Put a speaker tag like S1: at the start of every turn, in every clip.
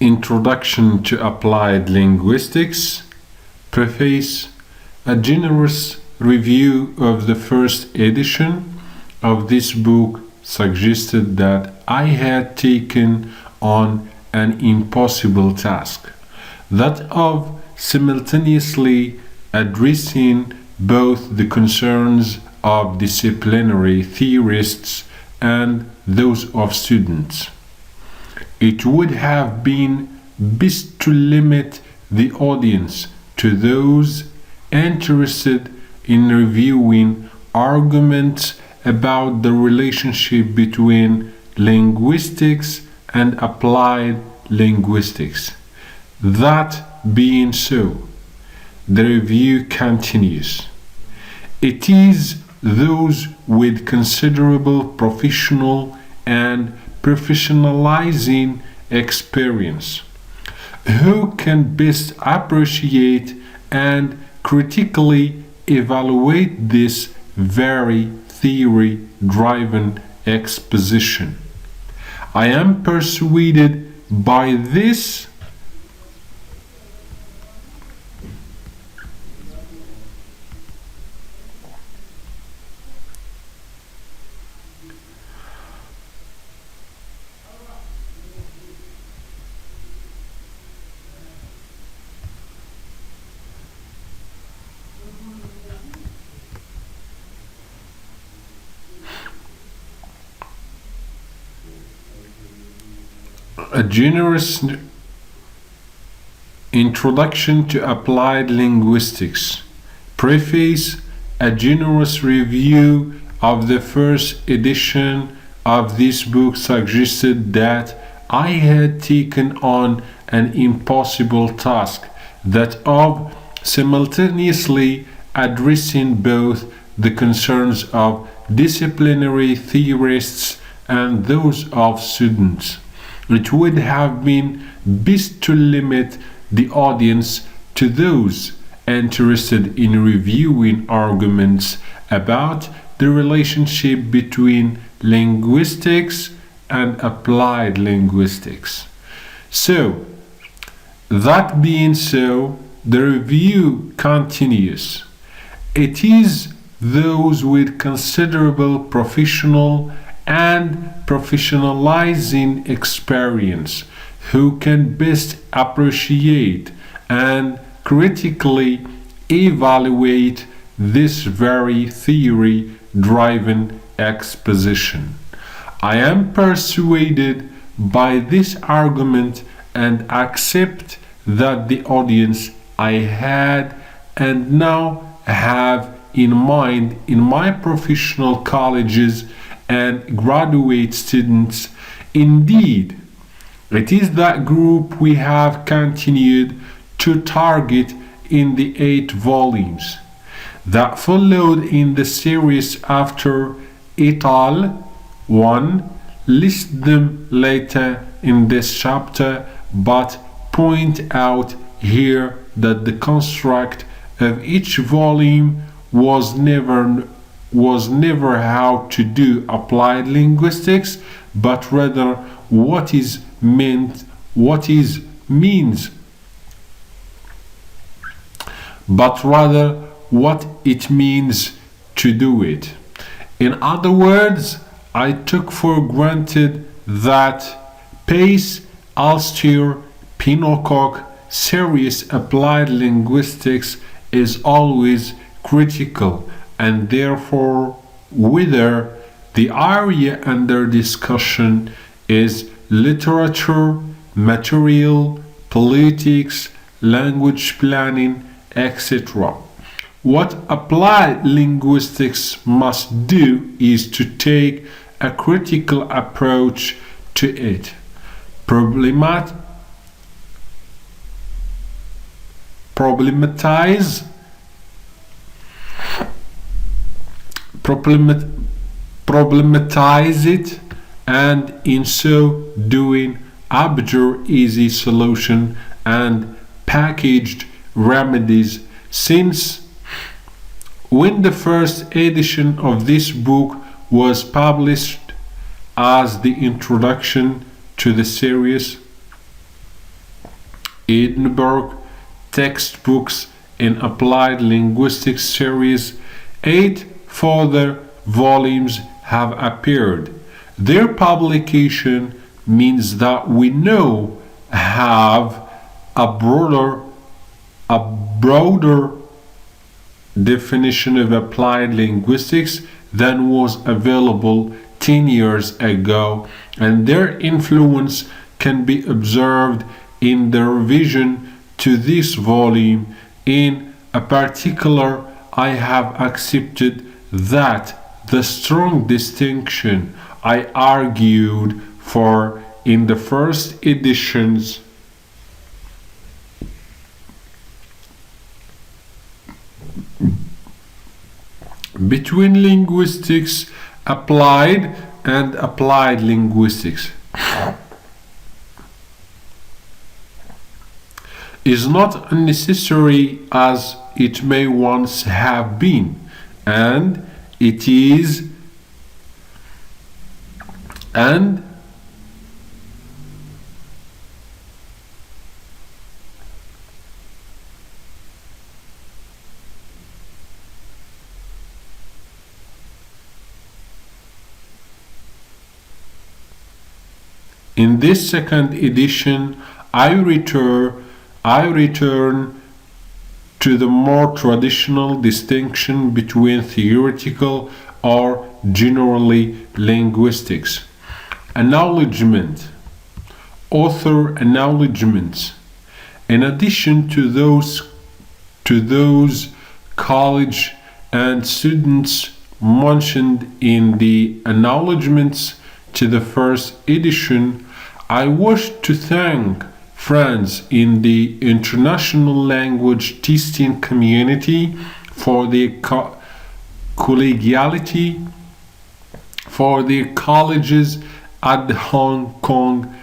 S1: Introduction to Applied Linguistics, Preface, a generous review of the first edition of this book suggested that I had taken on an impossible task, that of simultaneously addressing both the concerns of disciplinary theorists and those of students. It would have been best to limit the audience to those interested in reviewing arguments about the relationship between linguistics and applied linguistics. That being so, the review continues. It is those with considerable professional and professionalizing experience who can best appreciate and critically evaluate this very theory-driven exposition. I am persuaded by this a generous introduction to applied linguistics. Preface, a generous review of the first edition of this book suggested that I had taken on an impossible task, that of simultaneously addressing both the concerns of disciplinary theorists and those of students. It would have been best to limit the audience to those interested in reviewing arguments about the relationship between linguistics and applied linguistics. So, that being so, the review continues. It is those with considerable professional and professionalizing experience who can best appreciate and critically evaluate this very theory-driven exposition. I am persuaded by this argument and accept that the audience I had and now have in mind in my professional colleges and graduate students. Indeed, it is that group we have continued to target in the 8 volumes that followed in the series after et al. 1. List them later in this chapter, but point out here that the construct of each volume was never how to do applied linguistics, but rather what is means, but rather what it means to do it. In other words, I took for granted that Pace, Alstier, Pinocock serious applied linguistics is always critical, and therefore whether the area under discussion is literature, material, politics, language planning, etc. What applied linguistics must do is to take a critical approach to it, problematize it, and in so doing abjure easy solution and packaged remedies, since when the first edition of this book was published as the introduction to the series, Edinburgh Textbooks in Applied Linguistics series. 8 further volumes have appeared. Their publication means that we now have a broader definition of applied linguistics than was available 10 years ago, and their influence can be observed in the revision to this volume. In particular, I have accepted that the strong distinction I argued for in the first editions between linguistics applied and applied linguistics is not unnecessary as it may once have been, and it is in this second edition, I return to the more traditional distinction between theoretical or generally linguistics. Acknowledgement. Author acknowledgements. In addition to those college and students mentioned in the acknowledgements to the first edition, I wish to thank friends in the international language testing community for their collegiality, for their colleges at the Hong Kong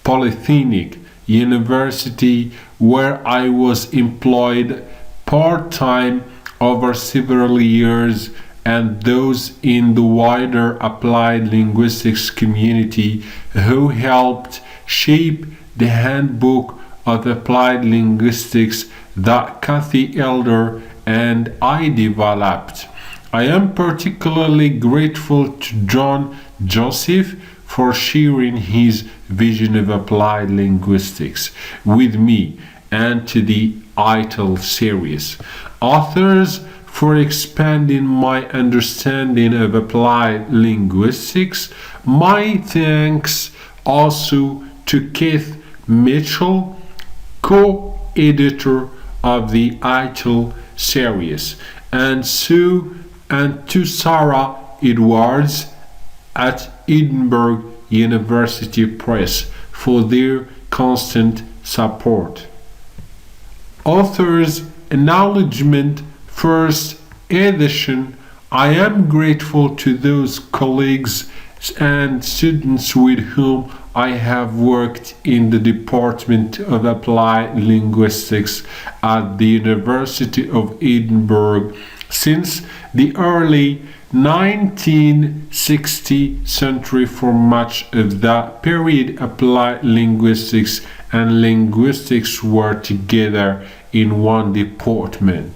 S1: Polytechnic University, where I was employed part-time over several years, and those in the wider applied linguistics community who helped shape the handbook of applied linguistics that Kathy Elder and I developed. I am particularly grateful to John Joseph for sharing his vision of applied linguistics with me, and to the ITIL series authors for expanding my understanding of applied linguistics. My thanks also to Keith Mitchell, co-editor of the ITIL series, and to Sarah Edwards at Edinburgh University Press for their constant support. Author's acknowledgement. First edition. I am grateful to those colleagues and students with whom I have worked in the Department of Applied Linguistics at the University of Edinburgh since the early 1960s century. For much of that period, applied linguistics and linguistics were together in one department,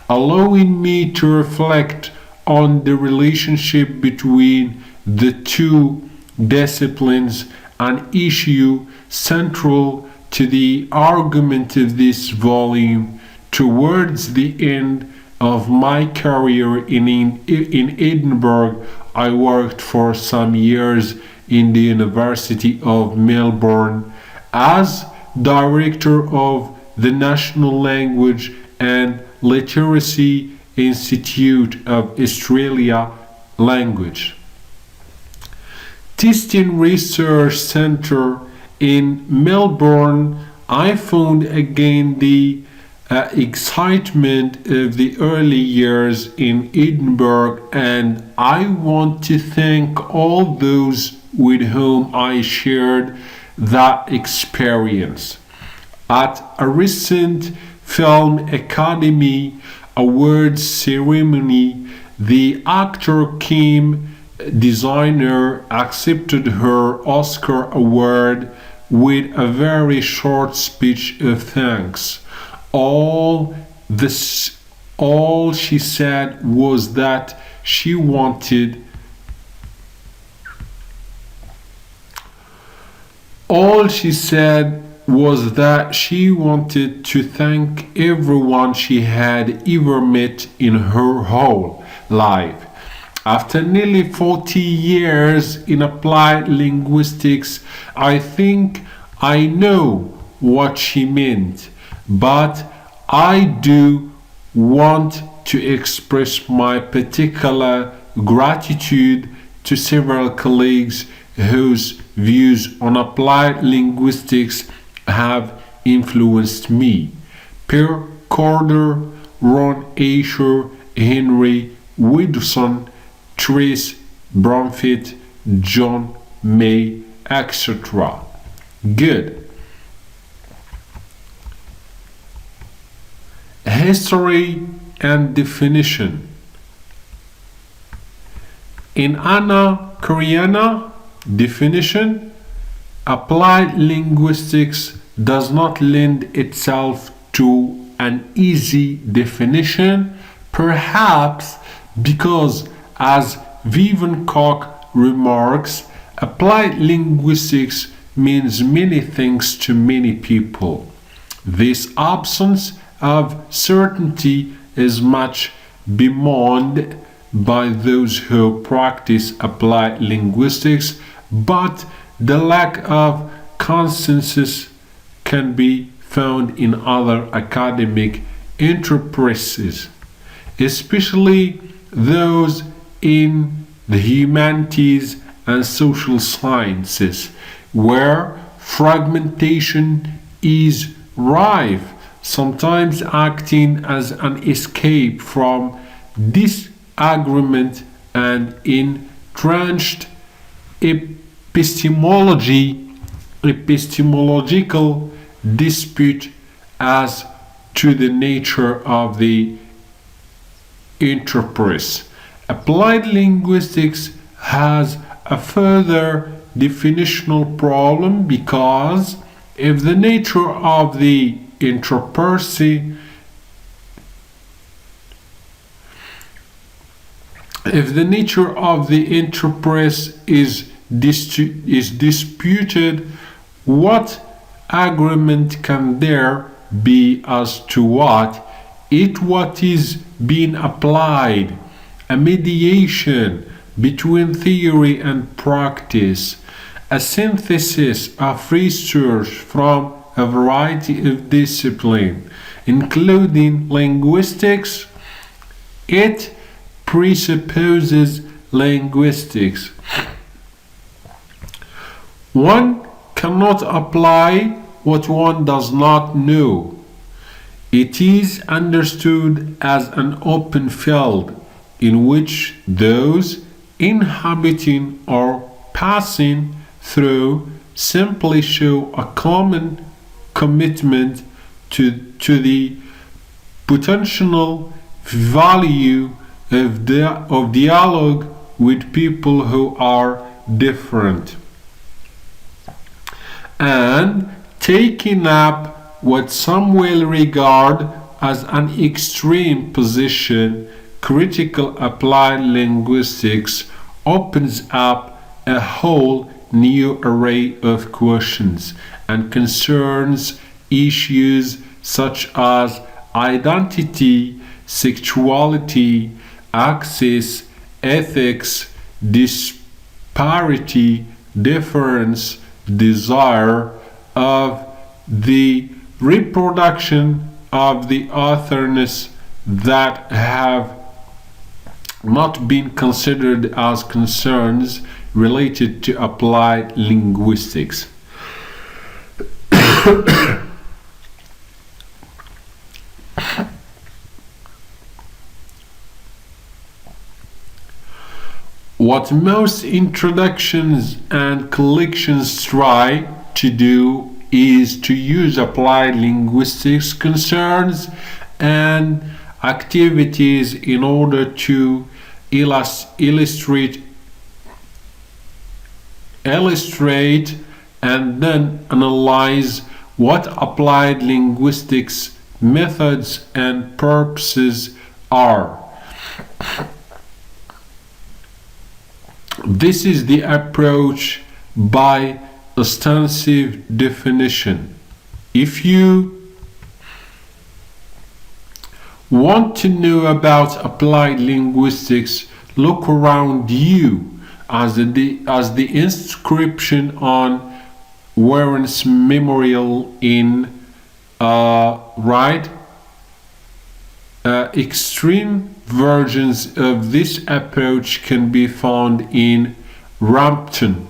S1: allowing me to reflect on the relationship between the two disciplines, an issue central to the argument of this volume. Towards the end of my career in Edinburgh, I worked for some years in the University of Melbourne as director of the National Language and Literacy Institute of Australia Language Testing Research Centre in Melbourne. I found again the excitement of the early years in Edinburgh, and I want to thank all those with whom I shared that experience. At a recent Film Academy Awards ceremony, the actor Kim designer accepted her Oscar award with a very short speech of thanks. All she said was that she wanted to thank everyone she had ever met in her whole life. After nearly 40 years in applied linguistics, I think I know what she meant, but I do want to express my particular gratitude to several colleagues whose views on applied linguistics have influenced me. Per Corder, Ron Asher, Henry Widson, Trace Bromfitt, John May, etc. Good. History and definition. In Anna Karenina definition, applied linguistics does not lend itself to an easy definition, perhaps because, as Vivian Koch remarks, applied linguistics means many things to many people. This absence of certainty is much bemoaned by those who practice applied linguistics, but the lack of consensus can be found in other academic enterprises, especially those in the humanities and social sciences, where fragmentation is rife, sometimes acting as an escape from disagreement and entrenched epistemological dispute as to the nature of the enterprise. Applied linguistics has a further definitional problem because if the nature of the enterprise is disputed, what agreement can there be as to what is being applied? A mediation between theory and practice, a synthesis of research from a variety of disciplines, including linguistics. It presupposes linguistics. One cannot apply what one does not know. It is understood as an open field in which those inhabiting or passing through simply show a common commitment to the potential value of dialogue with people who are different, and taking up what some will regard as an extreme position. Critical applied linguistics opens up a whole new array of questions and concerns issues such as identity, sexuality, access, ethics, disparity, difference, desire, of the reproduction of the otherness that have not been considered as concerns related to applied linguistics. What most introductions and collections try to do is to use applied linguistics concerns and activities in order to illustrate and then analyze what applied linguistics methods and purposes are. This is the approach by extensive definition. If you want to know about applied linguistics, look around you, as the inscription on Warren's memorial in extreme versions of this approach can be found in Rampton.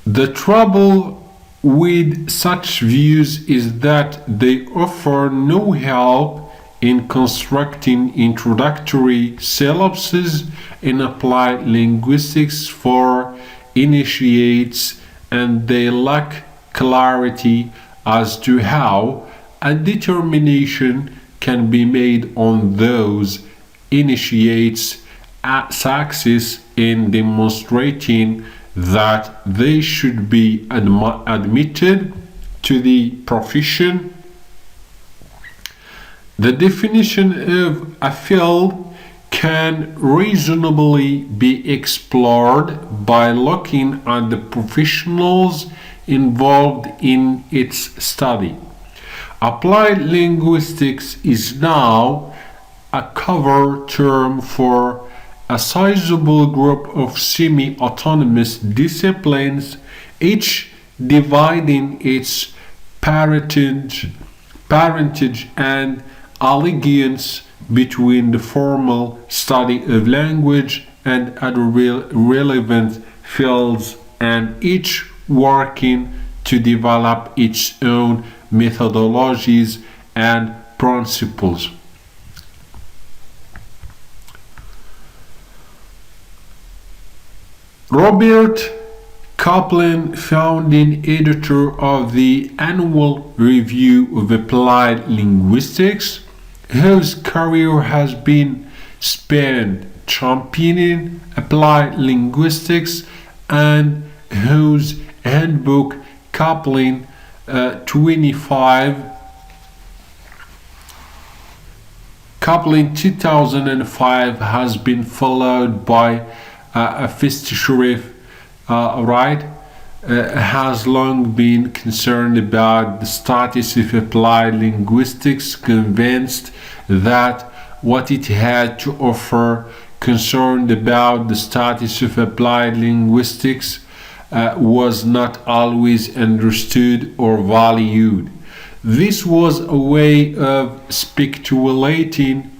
S1: The trouble with such views is that they offer no help in constructing introductory syllabuses in applied linguistics for initiates, and they lack clarity as to how a determination can be made on those initiates' success in demonstrating that they should be admitted to the profession. The definition of a field can reasonably be explored by looking at the professionals involved in its study. Applied linguistics is now a cover term for a sizable group of semi-autonomous disciplines, each dividing its parentage and allegiance between the formal study of language and other relevant fields, and each working to develop its own methodologies and principles. Robert Kaplan, founding editor of the Annual Review of Applied Linguistics, whose career has been spent championing applied linguistics, and whose handbook Kaplan 2005 has been followed by Sharif, has long been concerned about the status of applied linguistics, convinced that what it had to offer, concerned about the status of applied linguistics, was not always understood or valued. This was a way of speculating.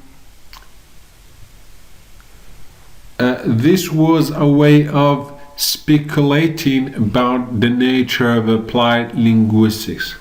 S1: About the nature of applied linguistics.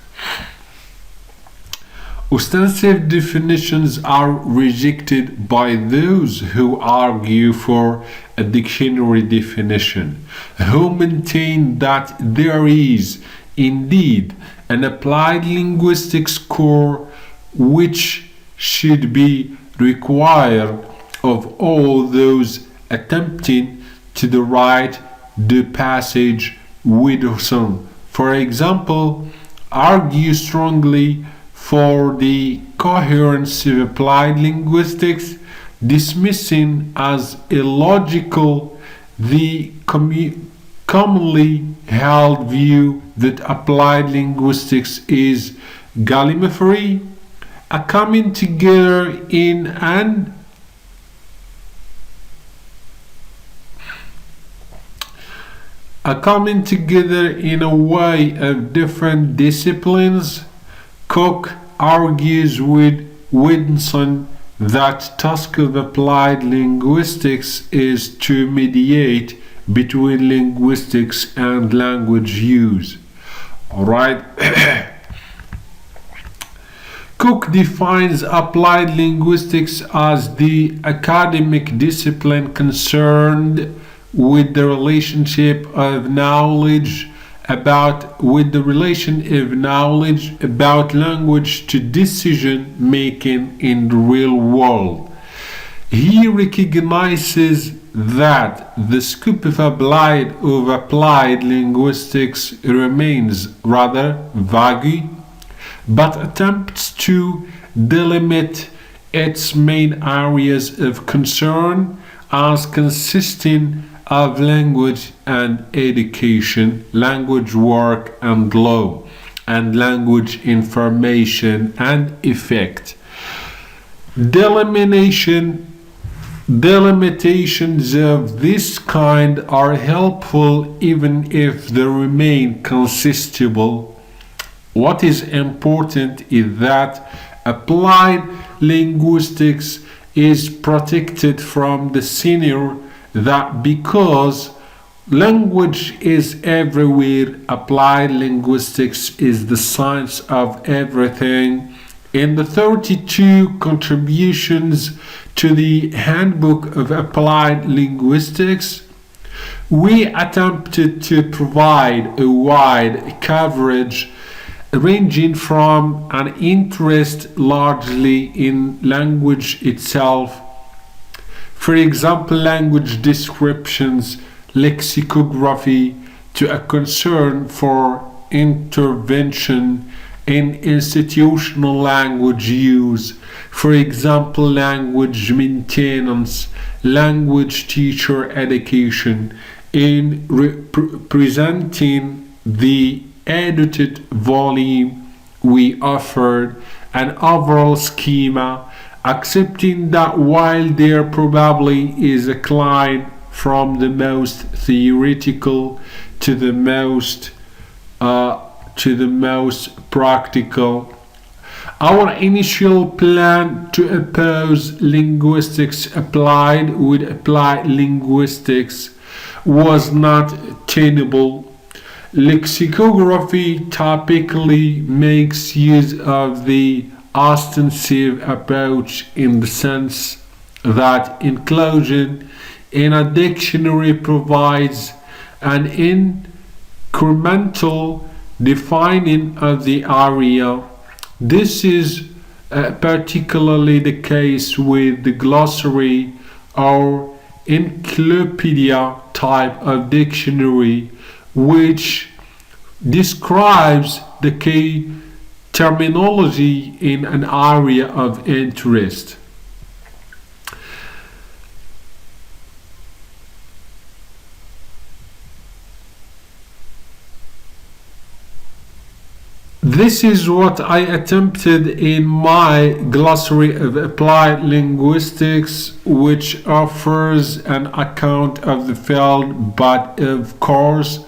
S1: Ostensive definitions are rejected by those who argue for a dictionary definition, who maintain that there is indeed an applied linguistics core which should be required of all those attempting to write the passage Widdowson, for example, argue strongly for the coherence of applied linguistics, dismissing as illogical the commonly held view that applied linguistics is gallimaufry, a coming together in a way of different disciplines. Cook argues with Widdowson that task of applied linguistics is to mediate between linguistics and language use. Alright. Cook defines applied linguistics as the academic discipline concerned with the relationship of knowledge about language to decision making in the real world. He recognizes that the scope of applied linguistics remains rather vague, but attempts to delimit its main areas of concern as consisting of language and education, language work and law, and language information and effect. Delimitations of this kind are helpful even if they remain consistable. What is important is that applied linguistics is protected from the scenario that because language is everywhere, applied linguistics is the science of everything. In the 32 contributions to the Handbook of Applied Linguistics, we attempted to provide a wide coverage ranging from an interest largely in language itself, for example, language descriptions, lexicography, to a concern for intervention in institutional language use, for example, language maintenance, language teacher education. In presenting the edited volume, we offered an overall schema, accepting that while there probably is a climb from the most theoretical to the most practical, our initial plan to oppose linguistics applied with applied linguistics was not tenable. Lexicography typically makes use of the ostensive approach in the sense that inclusion in a dictionary provides an incremental defining of the area. This is particularly the case with the glossary or encyclopedia type of dictionary, which describes the key terminology in an area of interest. This is what I attempted in my glossary of applied linguistics, which offers an account of the field, but of course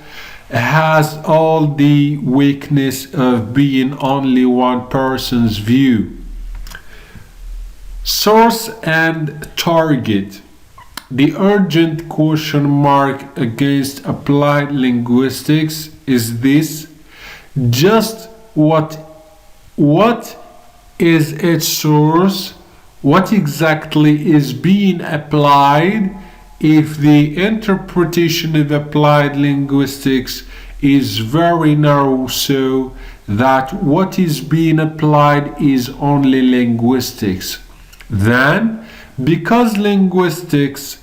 S1: has all the weakness of being only one person's view. Source and target. The urgent question mark against applied linguistics is this: just what is its source? What exactly is being applied? If the interpretation of applied linguistics is very narrow, so that what is being applied is only linguistics, then because linguistics,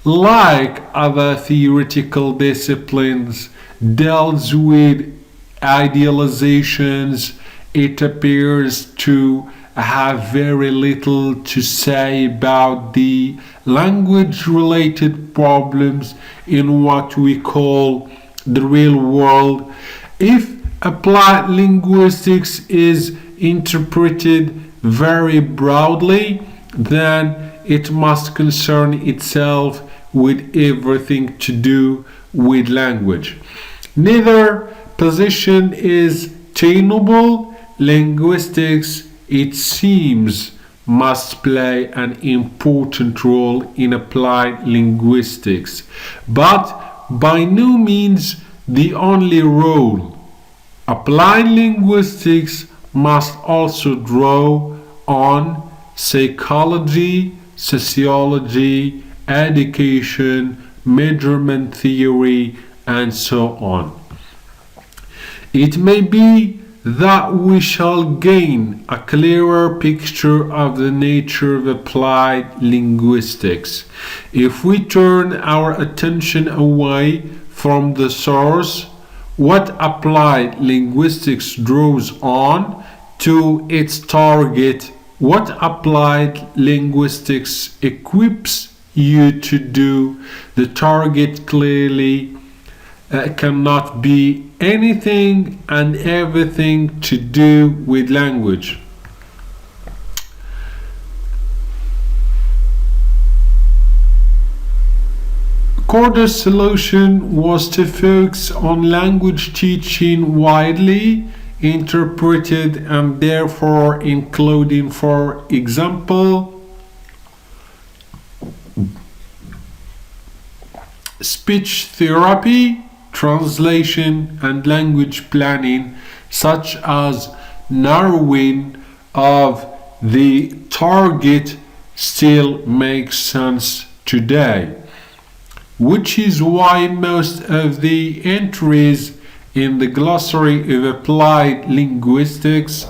S1: like other theoretical disciplines, deals with idealizations, it appears to have very little to say about the language-related problems in what we call the real world. If applied linguistics is interpreted very broadly, then it must concern itself with everything to do with language. Neither position is tenable. Linguistics, it seems, must play an important role in applied linguistics, but by no means the only role. Applied linguistics must also draw on psychology, sociology, education, measurement theory, and so on. It may be that we shall gain a clearer picture of the nature of applied linguistics. If we turn our attention away from the source, what applied linguistics draws on, to its target, what applied linguistics equips you to do, the target clearly cannot be anything and everything to do with language. Corder's solution was to focus on language teaching widely interpreted and therefore including, for example, speech therapy, translation, and language planning, such as narrowing of the target still makes sense today, which is why most of the entries in the glossary of applied linguistics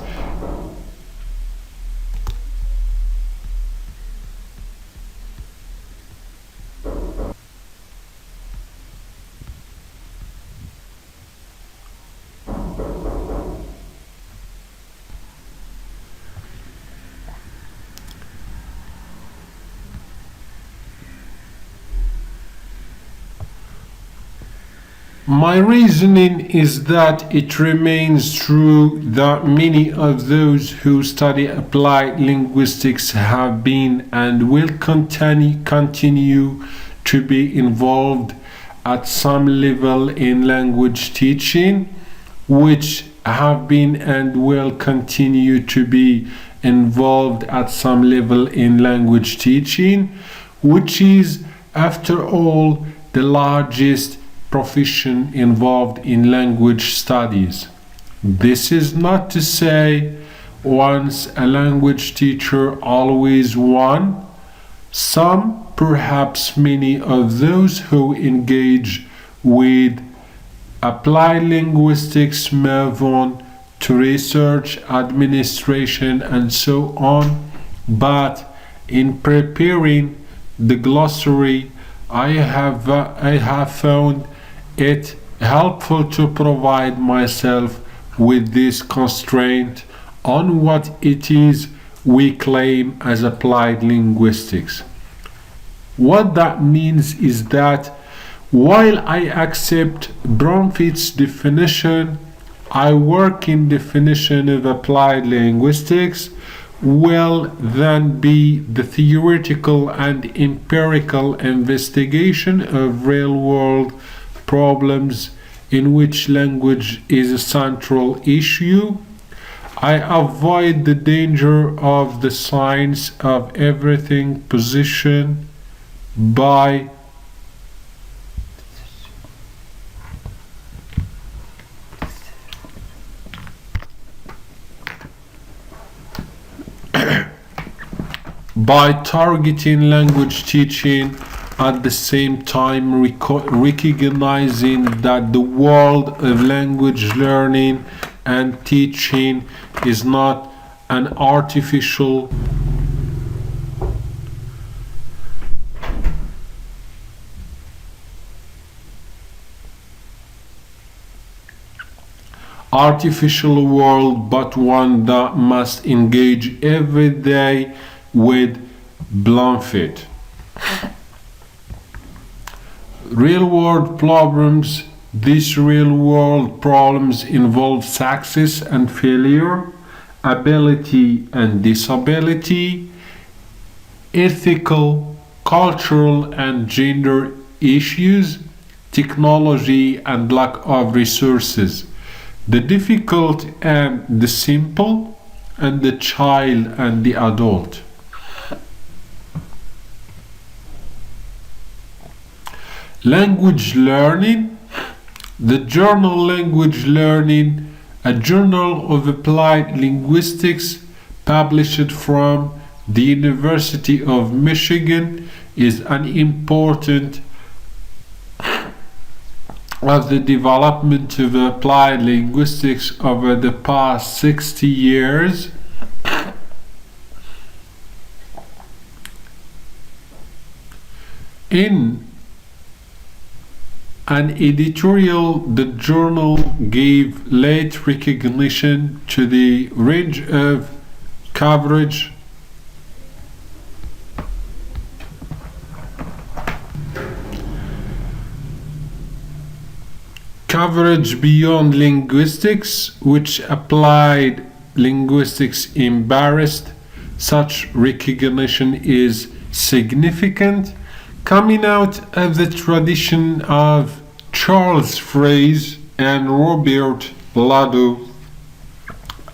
S1: My reasoning is that it remains true that many of those who study applied linguistics have been and will continue to be involved at some level in language teaching, which have been and will continue to be involved at some level in language teaching, which is, after all, the largest profession involved in language studies. This is not to say once a language teacher, always one. Some, perhaps many of those who engage with applied linguistics move on to research, administration, and so on. But in preparing the glossary, I have found it helpful to provide myself with this constraint on what it is we claim as applied linguistics. What that means is that while I accept Bromfield's definition, I work in definition of applied linguistics will then be the theoretical and empirical investigation of real-world problems in which language is a central issue. I avoid the danger of the science of everything position by targeting language teaching, at the same time recognizing that the world of language learning and teaching is not an artificial world, but one that must engage every day with Blomfield. Real-world problems. These real-world problems involve success and failure, ability and disability, ethical, cultural and gender issues, technology and lack of resources, the difficult and the simple, and the child and the adult. Language learning. The journal Language Learning, a journal of applied linguistics published from the University of Michigan, is an important of the development of applied linguistics over the past 60 years, in an editorial, the journal gave late recognition to the range of coverage beyond linguistics, which applied linguistics embarrassed. Such recognition is significant, coming out of the tradition of Charles Fraser and Robert Lado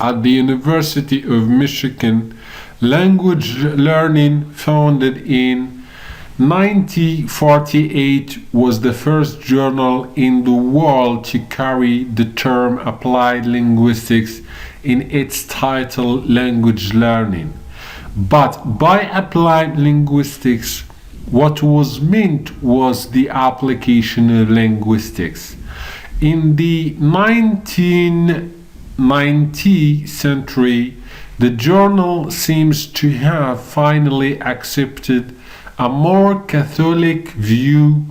S1: at the University of Michigan. Language learning, founded in 1948, was the first journal in the world to carry the term applied linguistics in its title, Language Learning. But by applied linguistics, what was meant was the application of linguistics. In the 19th century, the journal seems to have finally accepted a more Catholic view.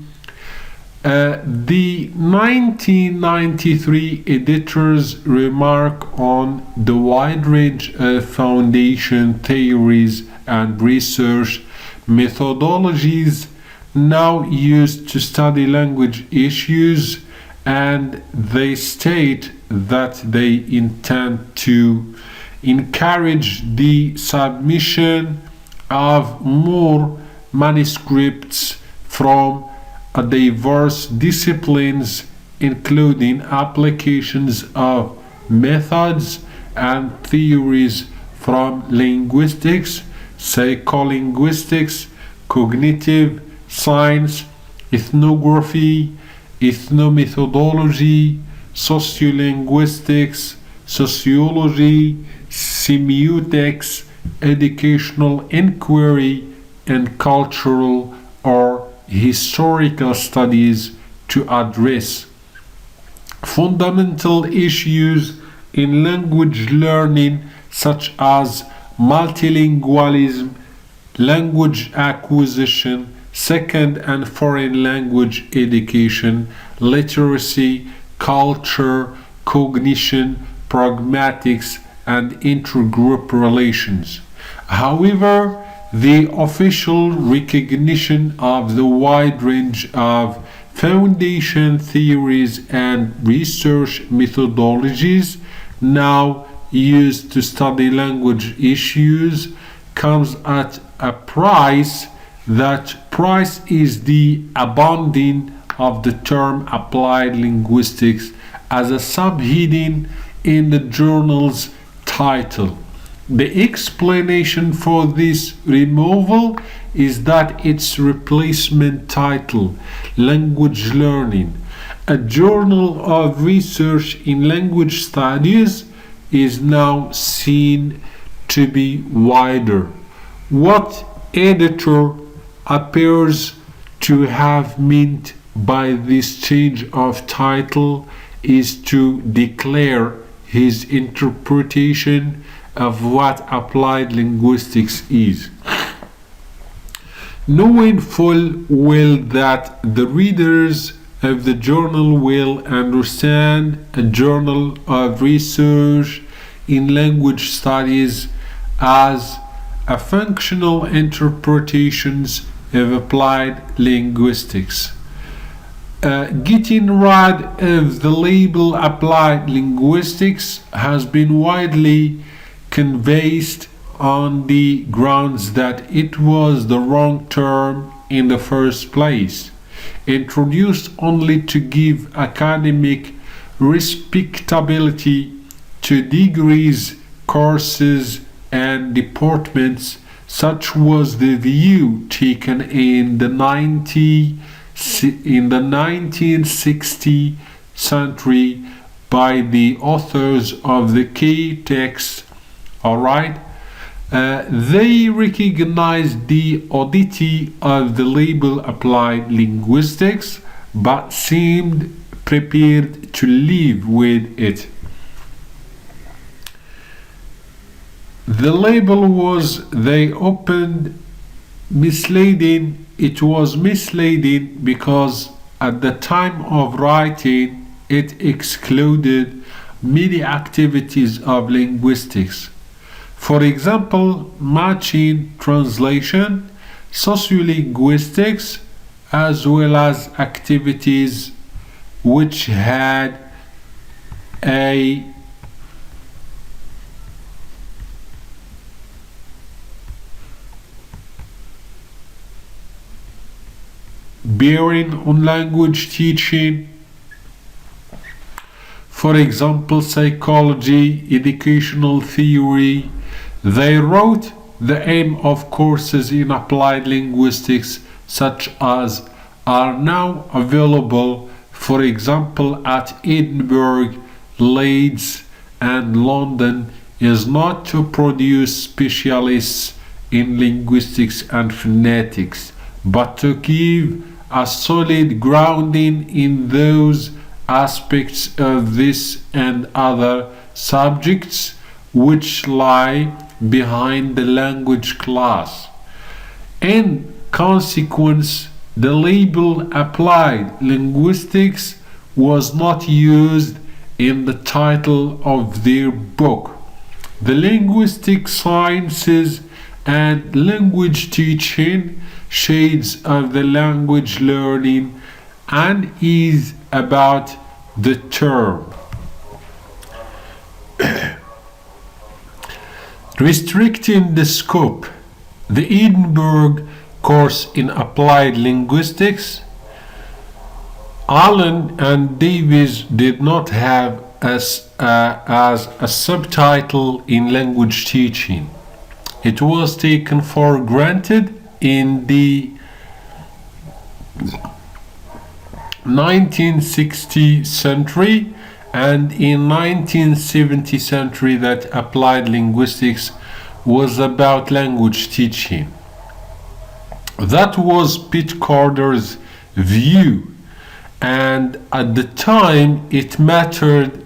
S1: The 1993 editor's remark on the wide range of foundation theories and research methodologies now used to study language issues, and they state that they intend to encourage the submission of more manuscripts from diverse disciplines, including applications of methods and theories from linguistics, psycholinguistics, cognitive science, ethnography, ethnomethodology, sociolinguistics, sociology, semiotics, educational inquiry, and cultural or historical studies to address fundamental issues in language learning, such as multilingualism, language acquisition, second and foreign language education, literacy, culture, cognition, pragmatics, and intergroup relations. However, the official recognition of the wide range of foundation theories and research methodologies now used to study language issues comes at a price. That price is the abandoning of the term applied linguistics as a subheading in the journal's title. The explanation for this removal is that its replacement title, Language Learning, a journal of research in language studies, is now seen to be wider. What editor appears to have meant by this change of title is to declare his interpretation of what applied linguistics is, knowing full well that the readers of the journal will understand a journal of research in language studies as a functional interpretations of applied linguistics. Getting rid of the label applied linguistics has been widely conveyed on the grounds that it was the wrong term in the first place, introduced only to give academic respectability to degrees, courses, and departments. Such was the view taken in the 1960th century by the authors of the key text. They recognized the oddity of the label applied linguistics, but seemed prepared to live with it. The label was misleading. It was misleading because at the time of writing it excluded many activities of linguistics. For example, matching, translation, sociolinguistics, as well as activities which had a bearing on language teaching. For example, psychology, educational theory. They wrote the aim of courses in applied linguistics such as are now available, for example, at Edinburgh, Leeds, and London, is not to produce specialists in linguistics and phonetics, but to give a solid grounding in those aspects of this and other subjects which lie behind the language class. In consequence, the label applied linguistics was not used in the title of their book. The linguistic sciences and language teaching, shades of the language learning, and is about the term. Restricting the scope. The Edinburgh course in applied linguistics, Allen and Davies did not have as a subtitle in language teaching. It was taken for granted in the 1960th century and in 1970th century that applied linguistics was about language teaching. That was Pete Carter's view, and at the time it mattered.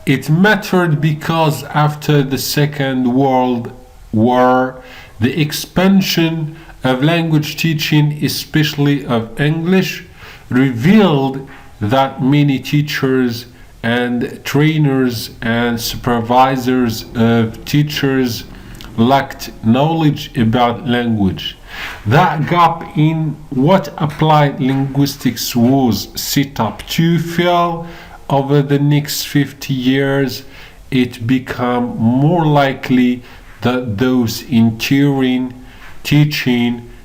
S1: It mattered because after the Second World War, the expansion of language teaching, especially of English, revealed that many teachers and trainers and supervisors of teachers lacked knowledge about language. That gap in what applied linguistics was set up to fill over the next 50 years, it became more likely that those in teaching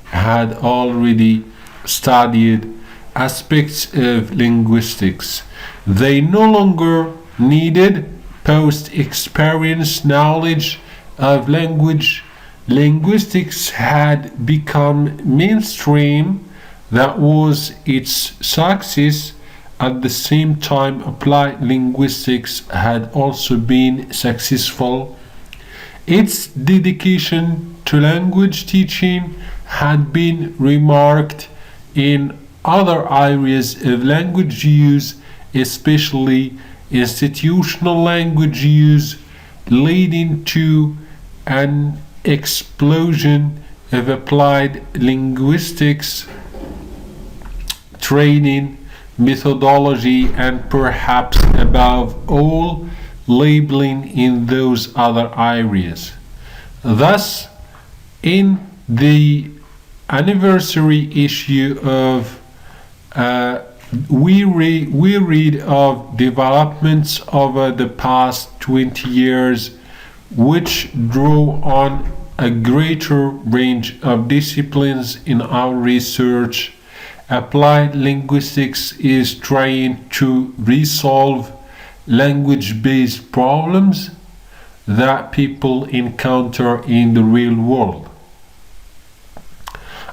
S1: had already studied aspects of linguistics. They no longer needed post-experience knowledge of language. Linguistics had become mainstream. That was its success. At the same time, applied linguistics had also been successful. Its dedication to language teaching had been remarked in other areas of language use, especially institutional language use, leading to an explosion of applied linguistics training, methodology, and perhaps above all, labeling in those other areas. Thus, in the anniversary issue of we read of developments over the past 20 years which draw on a greater range of disciplines in our research. Applied linguistics is trying to resolve language-based problems that people encounter in the real world.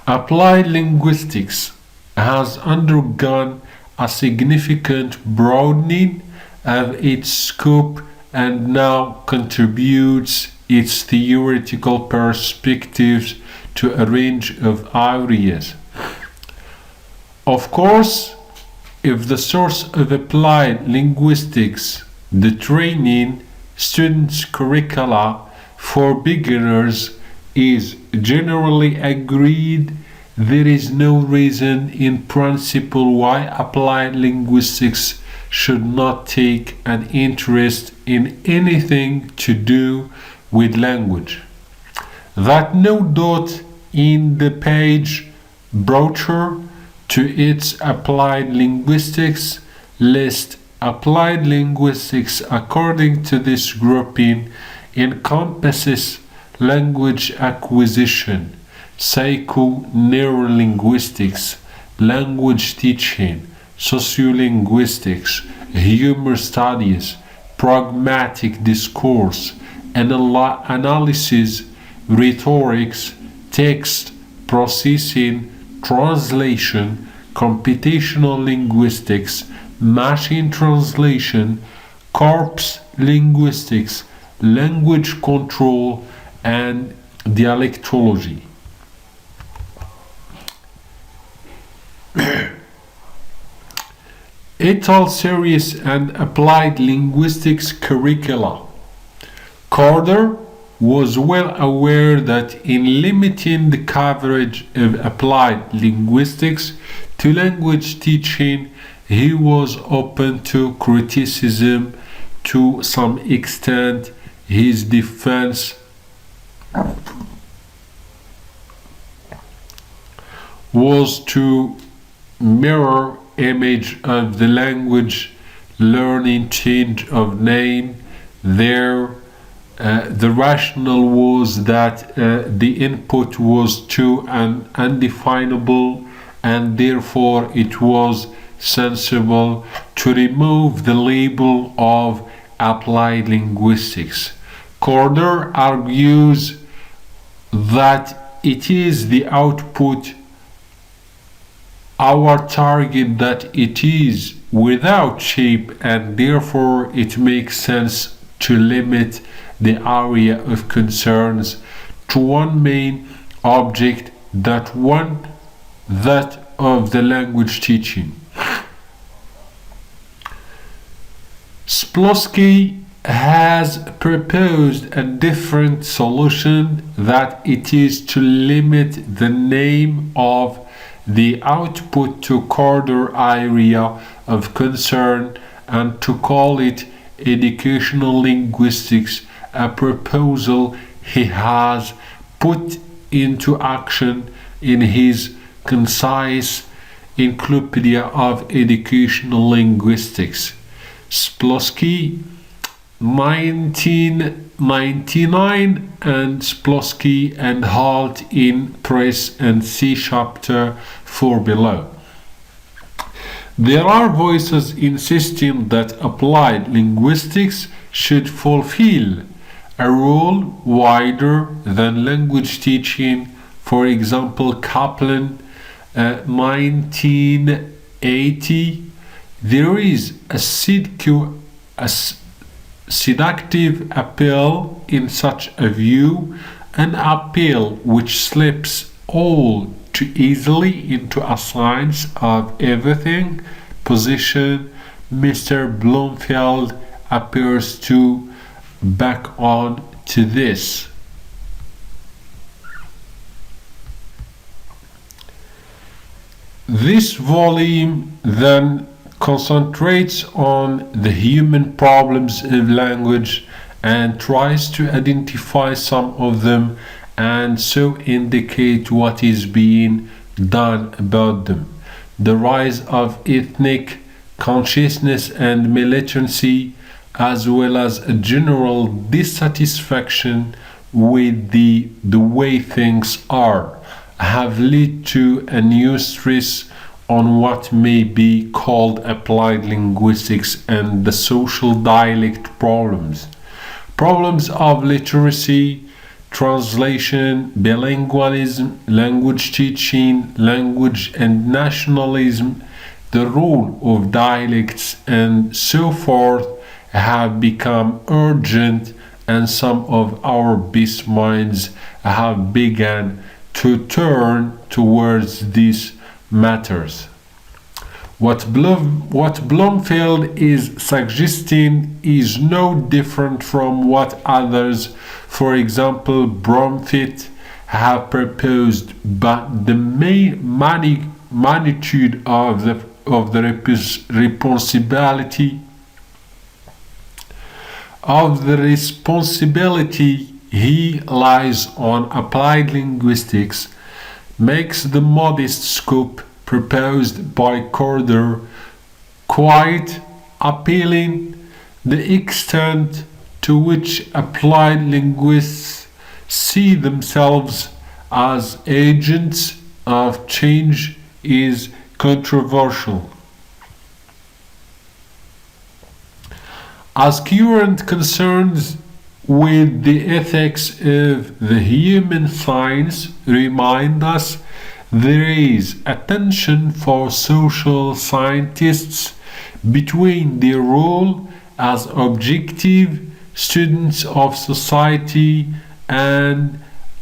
S1: Applied linguistics has undergone a significant broadening of its scope and now contributes its theoretical perspectives to a range of areas. Of course, if the source of applied linguistics, the training students' curricula for beginners, is generally agreed, there is no reason in principle why applied linguistics should not take an interest in anything to do with language. That no dot in the page brochure to its applied linguistics list. Applied linguistics, according to this grouping, encompasses language acquisition, psychoneurolinguistics, language teaching, sociolinguistics, humor studies, pragmatic discourse, analysis, rhetorics, text processing, translation, computational linguistics, machine translation, corpus linguistics, language control, and dialectology. ETAL series and applied linguistics curricula. Carter was well aware that in limiting the coverage of applied linguistics to language teaching, he was open to criticism. To some extent, his defense was to mirror image of the language learning change of name. The rationale was that the input was too undefinable, and therefore it was sensible to remove the label of applied linguistics. Carter argues that it is the output, our target, that it is without shape, and therefore it makes sense to limit the area of concerns to one main object, that of the language teaching. Splosky has proposed a different solution, that it is to limit the name of the output to Carter area of concern and to call it educational linguistics, a proposal he has put into action in his concise Encyclopedia of Educational Linguistics. Splosky 1999 and Splosky and Halt in Press and see chapter 4 below. There are voices insisting that applied linguistics should fulfill a role wider than language teaching. For example, Kaplan 1980. There is a seductive appeal in such a view, an appeal which slips all too easily into a science of everything position. Mr. Bloomfield appears to back on to this. This volume then concentrates on the human problems of language and tries to identify some of them and so indicate what is being done about them. The rise of ethnic consciousness and militancy, as well as a general dissatisfaction with the way things are, have led to a new stress on what may be called applied linguistics and the social dialect problems. Problems of literacy, translation, bilingualism, language teaching, language and nationalism, the role of dialects, and so forth have become urgent, and some of our best minds have begun to turn towards these matters. What Blomfield is suggesting is no different from what others, for example Bromfield, have proposed, but the magnitude of the responsibility he lies on applied linguistics makes the modest scope proposed by Corder quite appealing. The extent to which applied linguists see themselves as agents of change is controversial. As current concerns with the ethics of the human science remind us, there is a tension for social scientists between their role as objective students of society and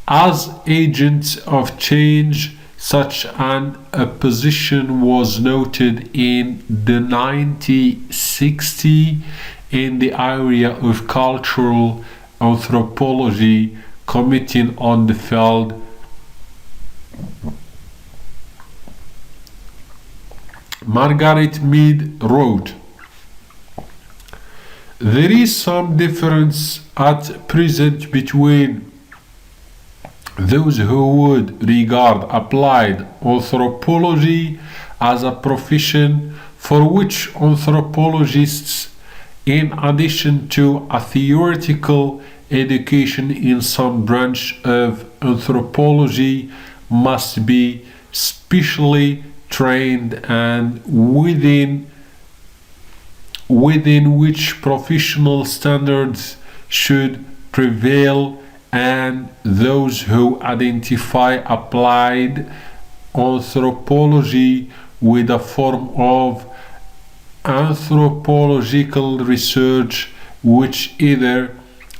S1: as agents of change. Such an opposition was noted in the 1960s in the area of cultural anthropology Committee on the Field. Margaret Mead wrote, "There is some difference at present between those who would regard applied anthropology as a profession for which anthropologists, in addition to a theoretical education in some branch of anthropology, must be specially trained, and within which professional standards should prevail, and those who identify applied anthropology with a form of anthropological research which either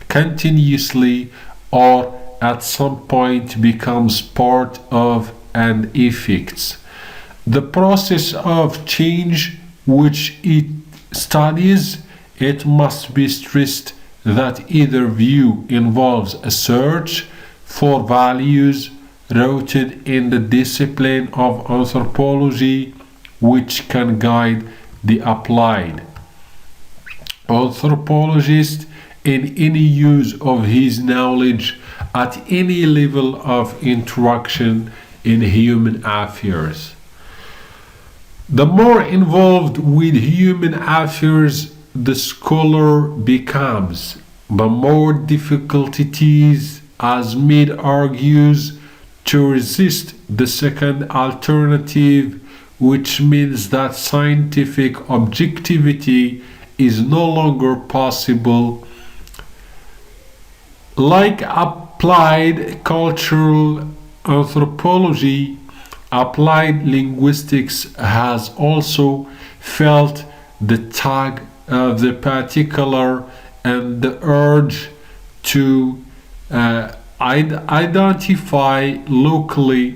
S1: continuously or at some point becomes part of and affects the process of change which it studies." It must be stressed that either view involves a search for values rooted in the discipline of anthropology which can guide the applied anthropologist in any use of his knowledge at any level of interaction in human affairs. The more involved with human affairs the scholar becomes, the more difficult it is, as Mead argues, to resist the second alternative, which means that scientific objectivity is no longer possible. Like applied cultural anthropology, applied linguistics has also felt the tug of the particular and the urge to identify locally.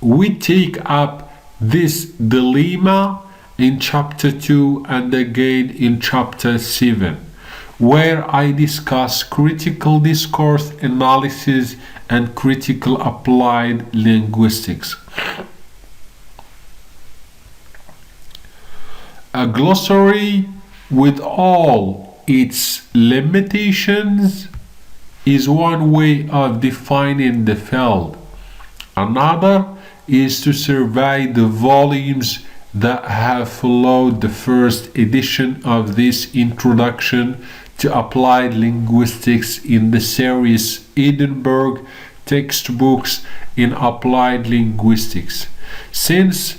S1: We take up this dilemma in chapter 2 and again in chapter 7, where I discuss critical discourse analysis and critical applied linguistics. A glossary, with all its limitations, is one way of defining the field. Another is to survey the volumes that have followed the first edition of this introduction to applied linguistics in the series Edinburgh Textbooks in Applied Linguistics. Since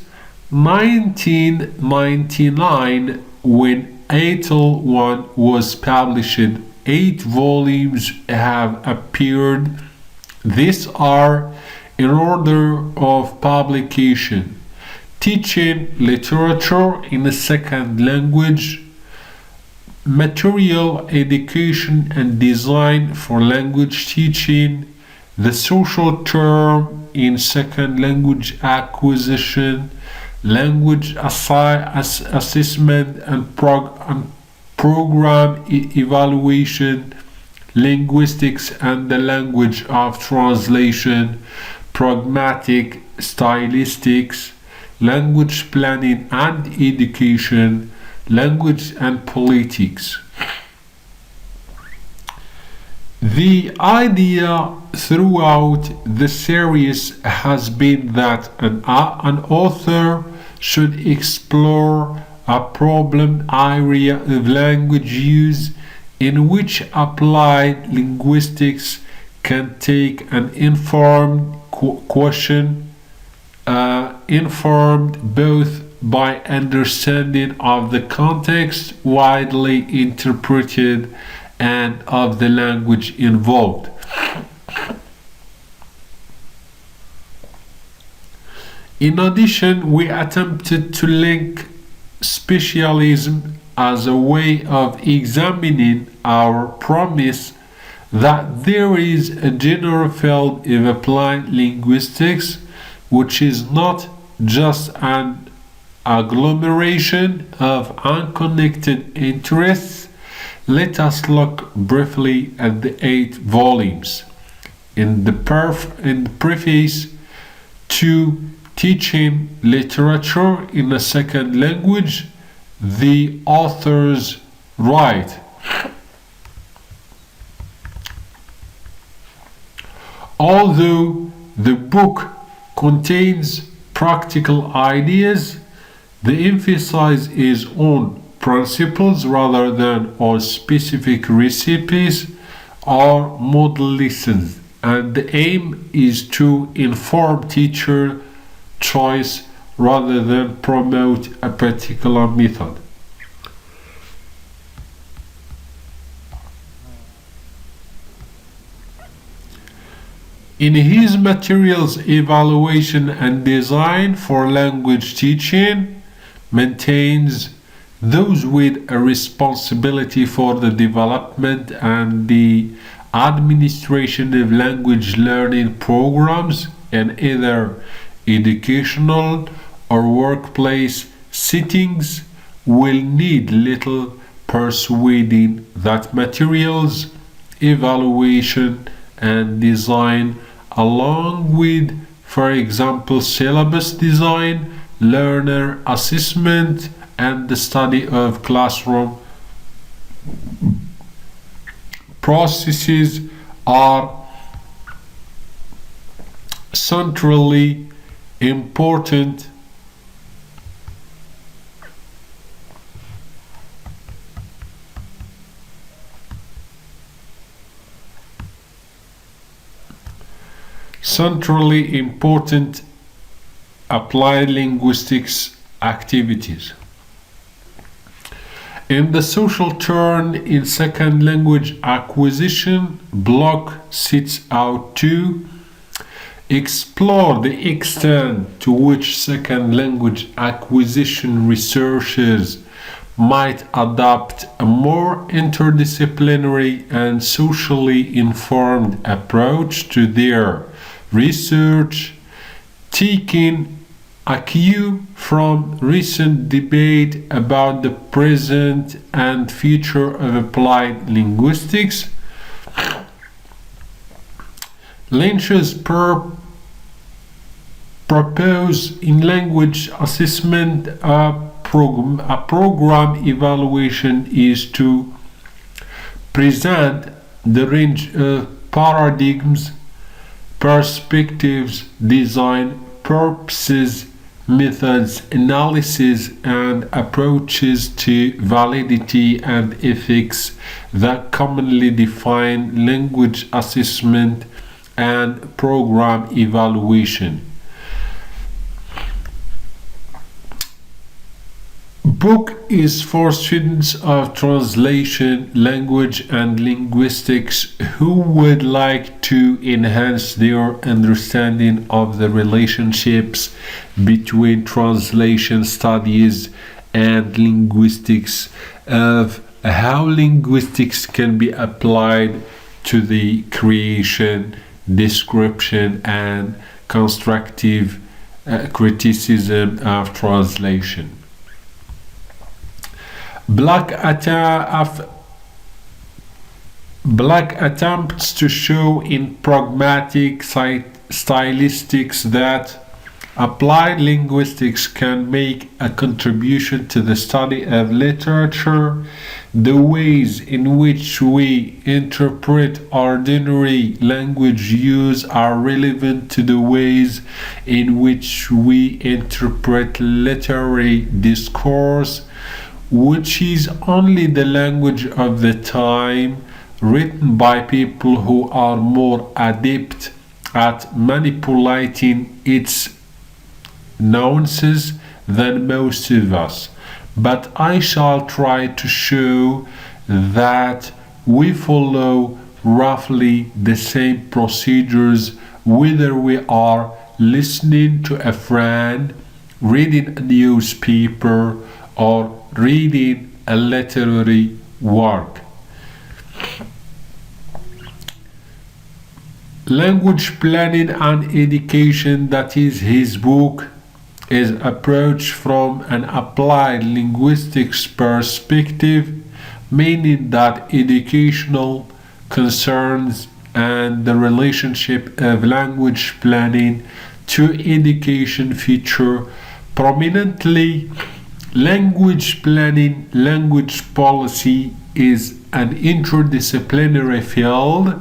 S1: 1999, when Ethel 1 was published, 8 volumes have appeared. These are in order of publication: Teaching Literature in a Second Language, Material Education and Design for Language Teaching, The Social Term in Second Language Acquisition, language assessment and program evaluation, linguistics and the language of translation, pragmatic stylistics, language planning and education, language and politics. The idea throughout the series has been that an author should explore a problem area of language use in which applied linguistics can take an informed question, informed both by understanding of the context widely interpreted and of the language involved. In addition, we attempted to link specialism as a way of examining our premise that there is a general field of applied linguistics which is not just an agglomeration of unconnected interests. Let us look briefly at the 8 volumes. In the preface to Teaching Literature in a Second Language, the authors write, although the book contains practical ideas, the emphasis is on principles rather than on specific recipes or model lessons, and the aim is to inform teacher choice rather than promote a particular method. In his materials, Evaluation and Design for Language Teaching maintains those with a responsibility for the development and the administration of language learning programs in either educational or workplace settings will need little persuading that materials, evaluation, and design, along with, for example, syllabus design, learner assessment, and the study of classroom processes are centrally important applied linguistics activities. In the social turn in second language acquisition, Block sets out to explore the extent to which second language acquisition researchers might adopt a more interdisciplinary and socially informed approach to their research, taking a cue from recent debate about the present and future of applied linguistics. Lynch's propose in language assessment a program evaluation is to present the range of paradigms, perspectives, design purposes, methods, analysis, and approaches to validity and ethics that commonly define language assessment and program evaluation. Book is for students of translation, language, and linguistics who would like to enhance their understanding of the relationships between translation studies and linguistics, of how linguistics can be applied to the creation, description, and constructive criticism of translation. Black attempts to show in pragmatic stylistics that applied linguistics can make a contribution to the study of literature. The ways in which we interpret ordinary language use are relevant to the ways in which we interpret literary discourse, which is only the language of the time, written by people who are more adept at manipulating its nuances than most of us. But I shall try to show that we follow roughly the same procedures whether we are listening to a friend, reading a newspaper, or reading a literary work. Language Planning and Education, that is his book, is approached from an applied linguistics perspective, meaning that educational concerns and the relationship of language planning to education feature prominently. Language planning, language policy is an interdisciplinary field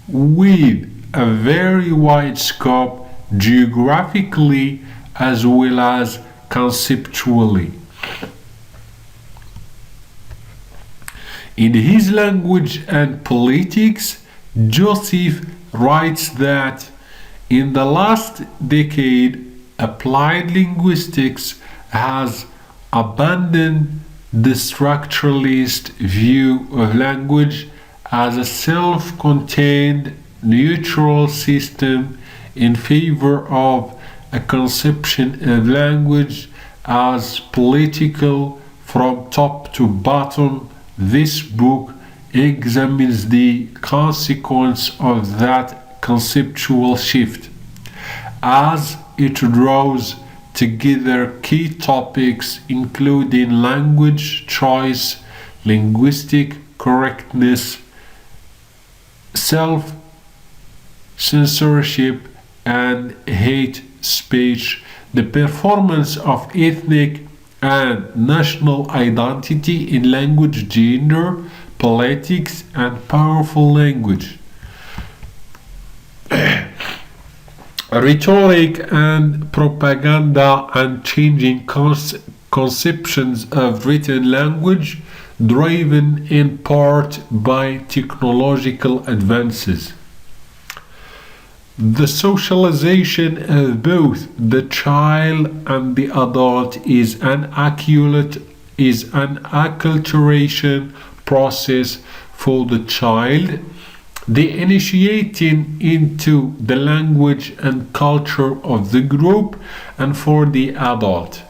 S1: with a very wide scope geographically as well as conceptually. In his Language and Politics, Joseph writes that in the last decade, applied linguistics has abandoned the structuralist view of language as a self-contained neutral system in favor of a conception of language as political from top to bottom. This book examines the consequence of that conceptual shift as it draws together key topics including language choice, linguistic correctness, self-censorship, and hate speech, the performance of ethnic and national identity in language, gender, politics, and powerful language. Rhetoric and propaganda and changing conceptions of written language, driven in part by technological advances. The socialization of both the child and the adult is an acculturation process for the child, the initiating into the language and culture of the group, and for the adult,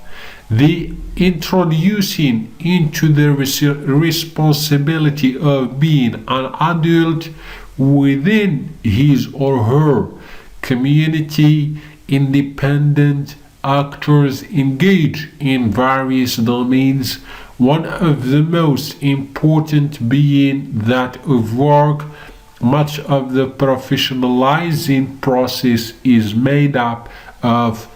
S1: the introducing into the responsibility of being an adult within his or her community. Independent actors engage in various domains, one of the most important being that of work. Much of the professionalizing process is made up of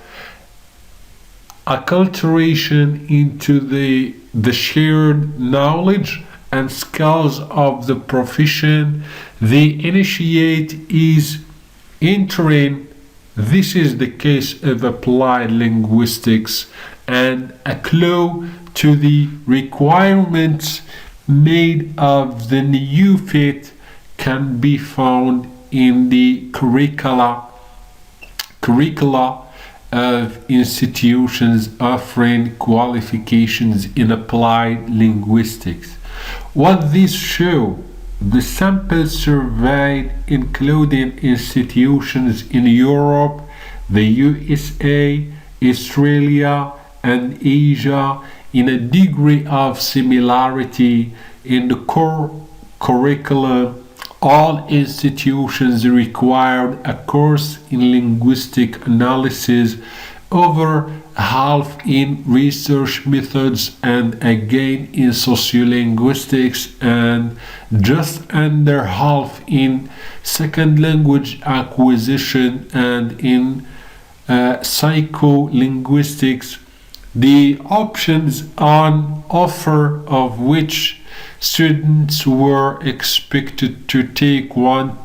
S1: acculturation into the shared knowledge and skills of the profession. The initiate is entering. This is the case of applied linguistics, and a clue to the requirements made of the new fit can be found in the curricula of institutions offering qualifications in applied linguistics. What this shows, the sample surveyed including institutions in Europe, the USA, Australia, and Asia, in a degree of similarity in the core curriculum. All institutions required a course in linguistic analysis over half in research methods and again in sociolinguistics, and just under half in second language acquisition and in psycholinguistics. The options on offer, of which students were expected to take one,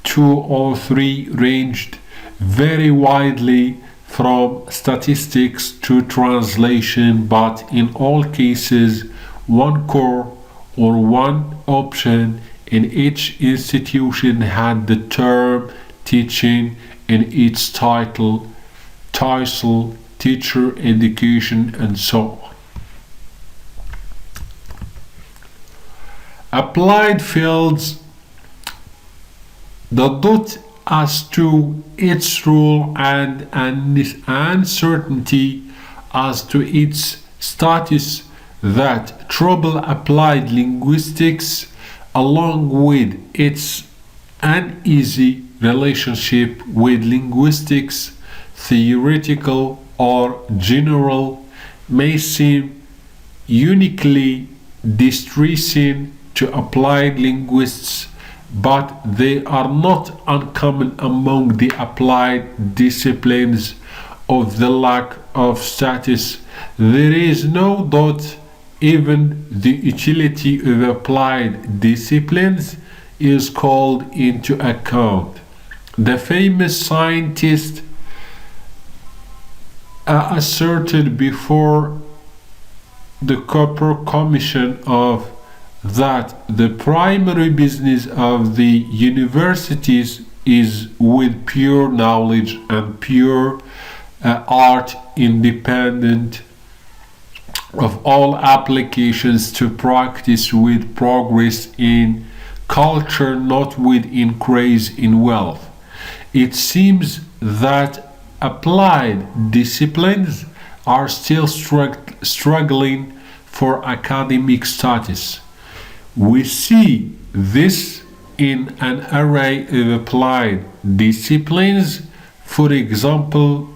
S1: two, or three, ranged very widely from statistics to translation, but in all cases, one core or one option in each institution had the term teaching in its title, teacher education, and so on. Applied fields. The doubt as to its role and uncertainty as to its status that trouble applied linguistics, along with its uneasy relationship with linguistics, theoretical or general, may seem uniquely distressing to applied linguists, but they are not uncommon among the applied disciplines of the lack of status. There is no doubt even the utility of applied disciplines is called into account. The famous scientist asserted before the Cooper Commission that the primary business of the universities is with pure knowledge and pure art, independent of all applications to practice, with progress in culture, not with increase in wealth. It seems that applied disciplines are still struggling for academic status. We see this in an array of applied disciplines, for example,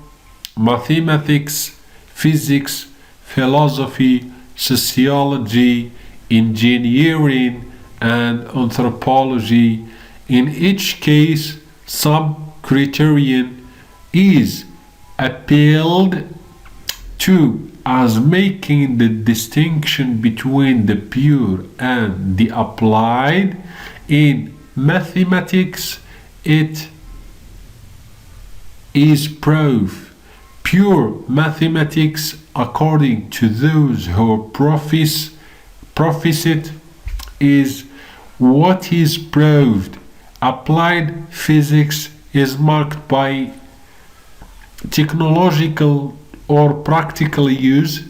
S1: mathematics, physics, philosophy, sociology, engineering, and anthropology. In each case, some criterion is appealed to as making the distinction between the pure and the applied. In mathematics, it is proof. Pure mathematics, according to those who profess it, is what is proved. Applied physics is marked by technological or practical use.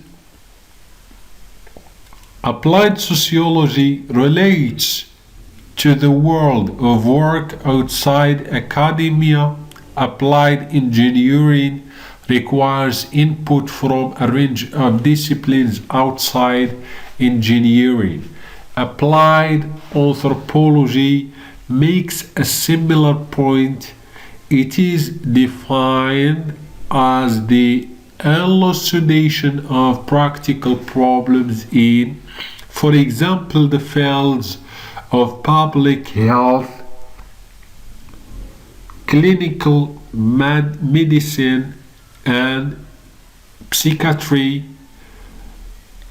S1: Applied sociology relates to the world of work outside academia. Applied engineering requires input from a range of disciplines outside engineering. Applied anthropology makes a similar point. It is defined as the elucidation of practical problems in, for example, the fields of public health, clinical medicine, and psychiatry.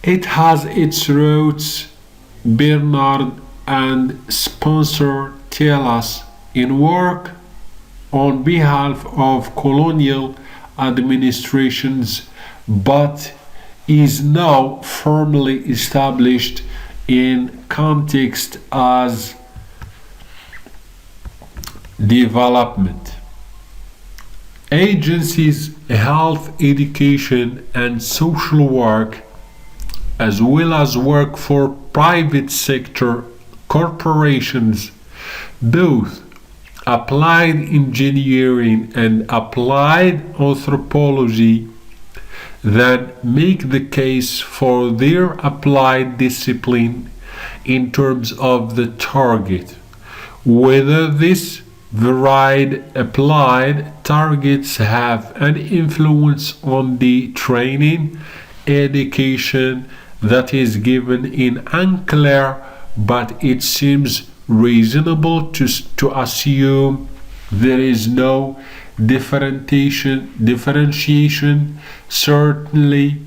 S1: It has its roots, Bernard and Spencer tell us, in work on behalf of colonial administrations, but is now firmly established in context as development. Agencies, health, education, and social work, as well as work for private sector corporations, both applied engineering and applied anthropology, that make the case for their applied discipline in terms of the target, whether this varied applied targets have an influence on the training education that is given in unclear, but it seems reasonable to assume there is no differentiation, certainly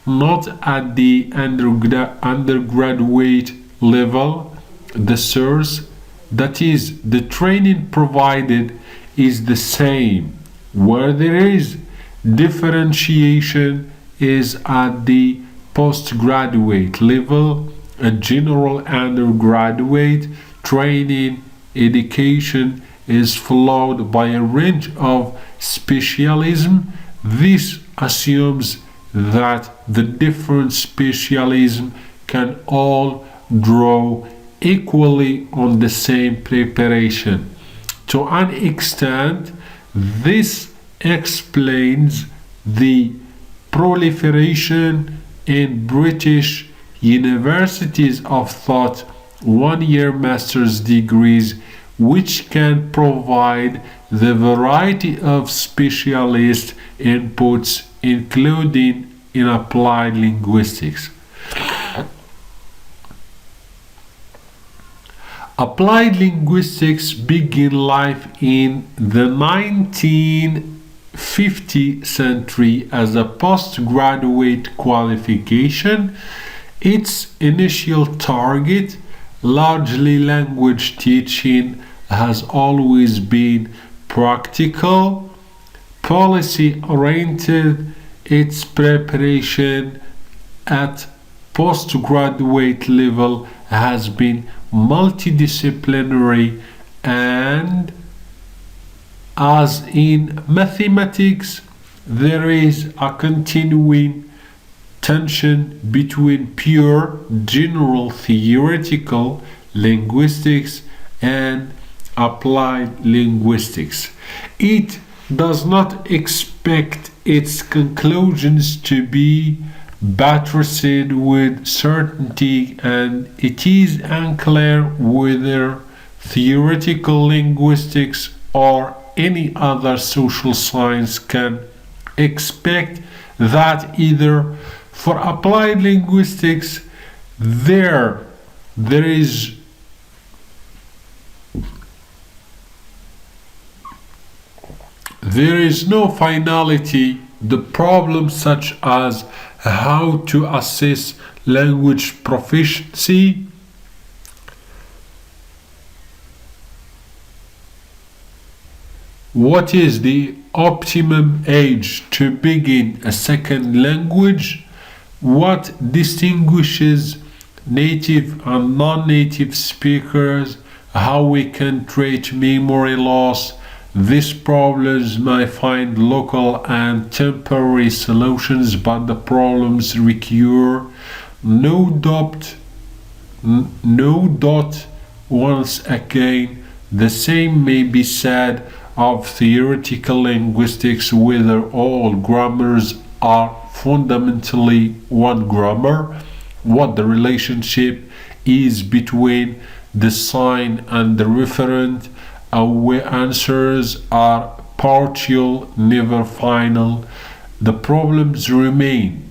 S1: not at the undergraduate level. The source, that is, the training provided, is the same. Where there is differentiation is at the postgraduate level. A general undergraduate training education is followed by a range of specialism. This assumes that the different specialism can all draw equally on the same preparation. To an extent, this explains the proliferation in British universities of thought one-year master's degrees, which can provide the variety of specialist inputs, including in applied linguistics. Applied linguistics began life in the 1950th century as a postgraduate qualification. Its initial target, largely language teaching, has always been practical, policy-oriented. Its preparation at postgraduate level has been multidisciplinary, and as in mathematics, there is a continuing tension between pure general theoretical linguistics and applied linguistics. It does not expect its conclusions to be buttressed with certainty, and it is unclear whether theoretical linguistics or any other social science can expect that either. For applied linguistics, there is no finality. The problems such as how to assess language proficiency, what is the optimum age to begin a second language, what distinguishes native and non-native speakers, how we can treat memory loss. These problems may find local and temporary solutions, but the problems recur. No doubt, once again, the same may be said of theoretical linguistics, whether all grammars are fundamentally one grammar, what the relationship is between the sign and the referent. Our answers are partial, never final. The problems remain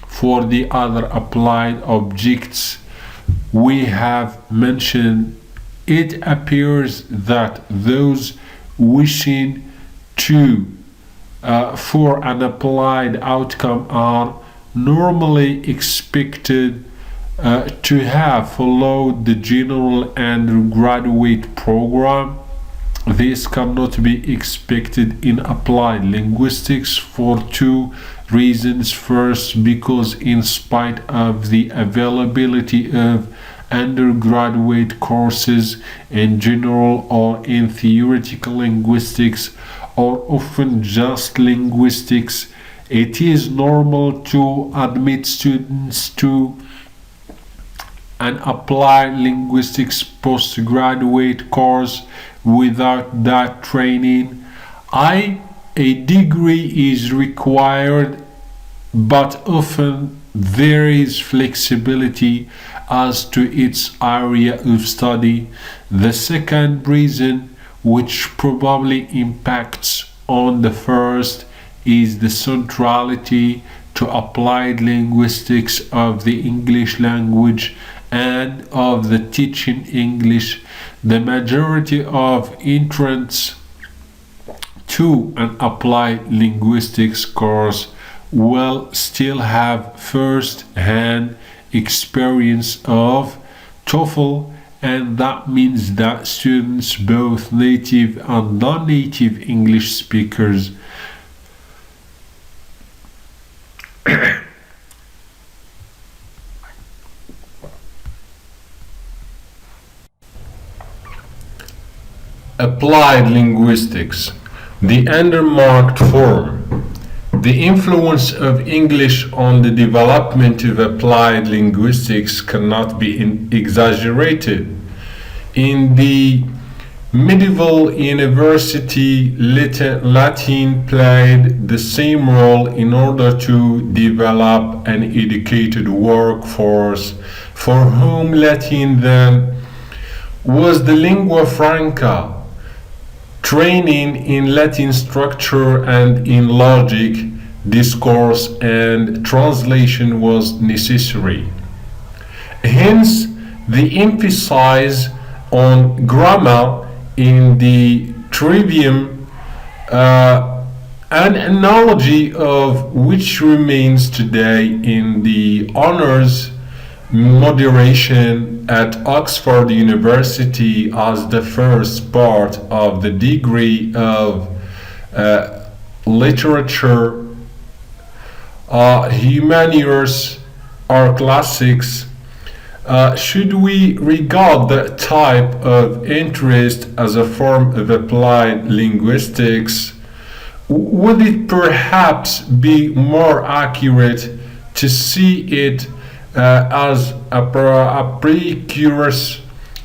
S1: for the other applied objects we have mentioned. It appears that those wishing to for an applied outcome are normally expected to have followed the general undergraduate program. This cannot be expected in applied linguistics for two reasons. First, because in spite of the availability of undergraduate courses in general or in theoretical linguistics, or often just linguistics, it is normal to admit students to an applied linguistics postgraduate course without that training. A degree is required, but often there is flexibility as to its area of study. The second reason which probably impacts on the first is the centrality to applied linguistics of the English language and of the teaching English. The majority of entrants to an applied linguistics course will still have first-hand experience of TOEFL, and that means that students, both native and non-native English speakers, applied linguistics, the undermarked form. The influence of English on the development of applied linguistics cannot be exaggerated. In the medieval university, Latin played the same role in order to develop an educated workforce for whom Latin then was the lingua franca. Training in Latin structure and in logic, discourse, and translation was necessary. Hence, the emphasis on grammar in the trivium, an analogy of which remains today in the honors moderation at Oxford University as the first part of the degree of literature, humanities, or classics. Should we regard that type of interest as a form of applied linguistics? Would it perhaps be more accurate to see it as a precursor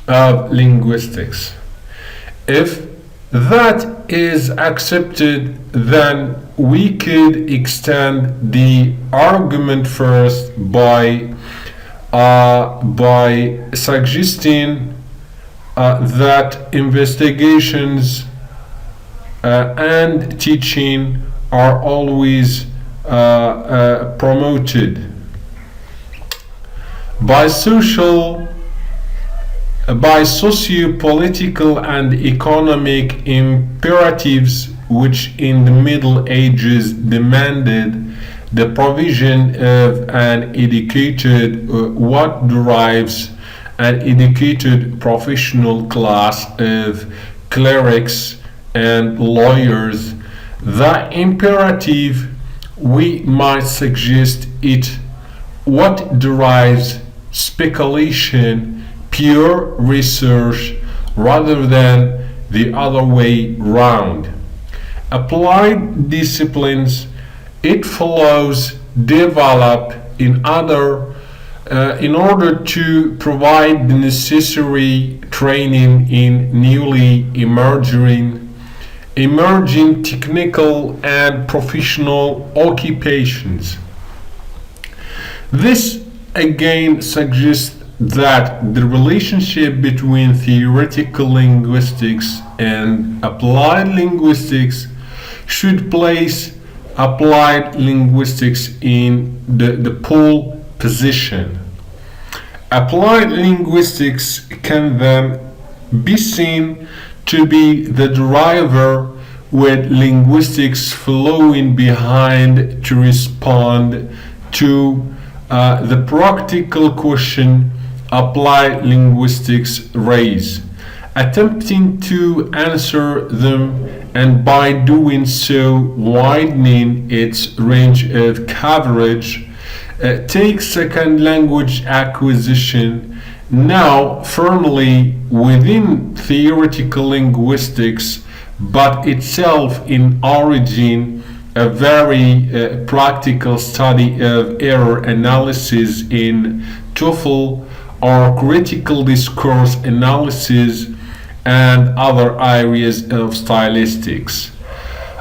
S1: of linguistics? If that is accepted, then we could extend the argument first by suggesting that investigations and teaching are always promoted by socio-political and economic imperatives, which in the Middle Ages demanded the provision of an educated what derives an educated professional class of clerics and lawyers. The imperative, we might suggest it, what derives speculation, pure research, rather than the other way round. Applied disciplines, it follows, develop in order to provide the necessary training in newly emerging technical and professional occupations. This again suggests that the relationship between theoretical linguistics and applied linguistics should place applied linguistics in the pole position. Applied linguistics can then be seen to be the driver, with linguistics following behind to respond to the practical question applied linguistics raise, attempting to answer them, and by doing so widening its range of coverage. Take second language acquisition, now firmly within theoretical linguistics, but itself in origin a very practical study of error analysis in TOEFL, or critical discourse analysis and other areas of stylistics.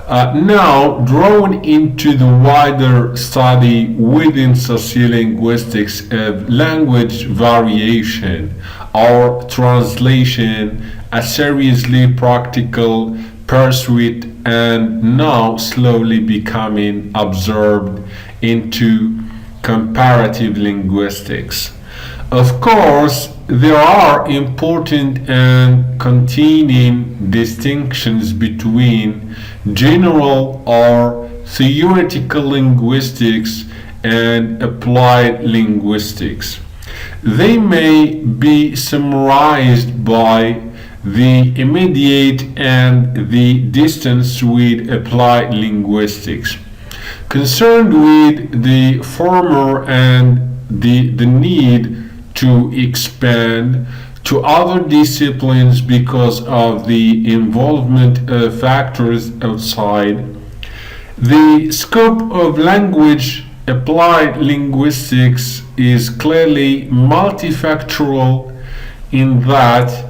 S1: Now, drawn into the wider study within sociolinguistics of language variation or translation, a seriously practical pursuit and now slowly becoming absorbed into comparative linguistics. Of course, there are important and continuing distinctions between general or theoretical linguistics and applied linguistics. They may be summarized by the immediate and the distance with applied linguistics. Concerned with the former and the need to expand to other disciplines because of the involvement of factors outside the scope of language. Applied linguistics is clearly multifactorial in that,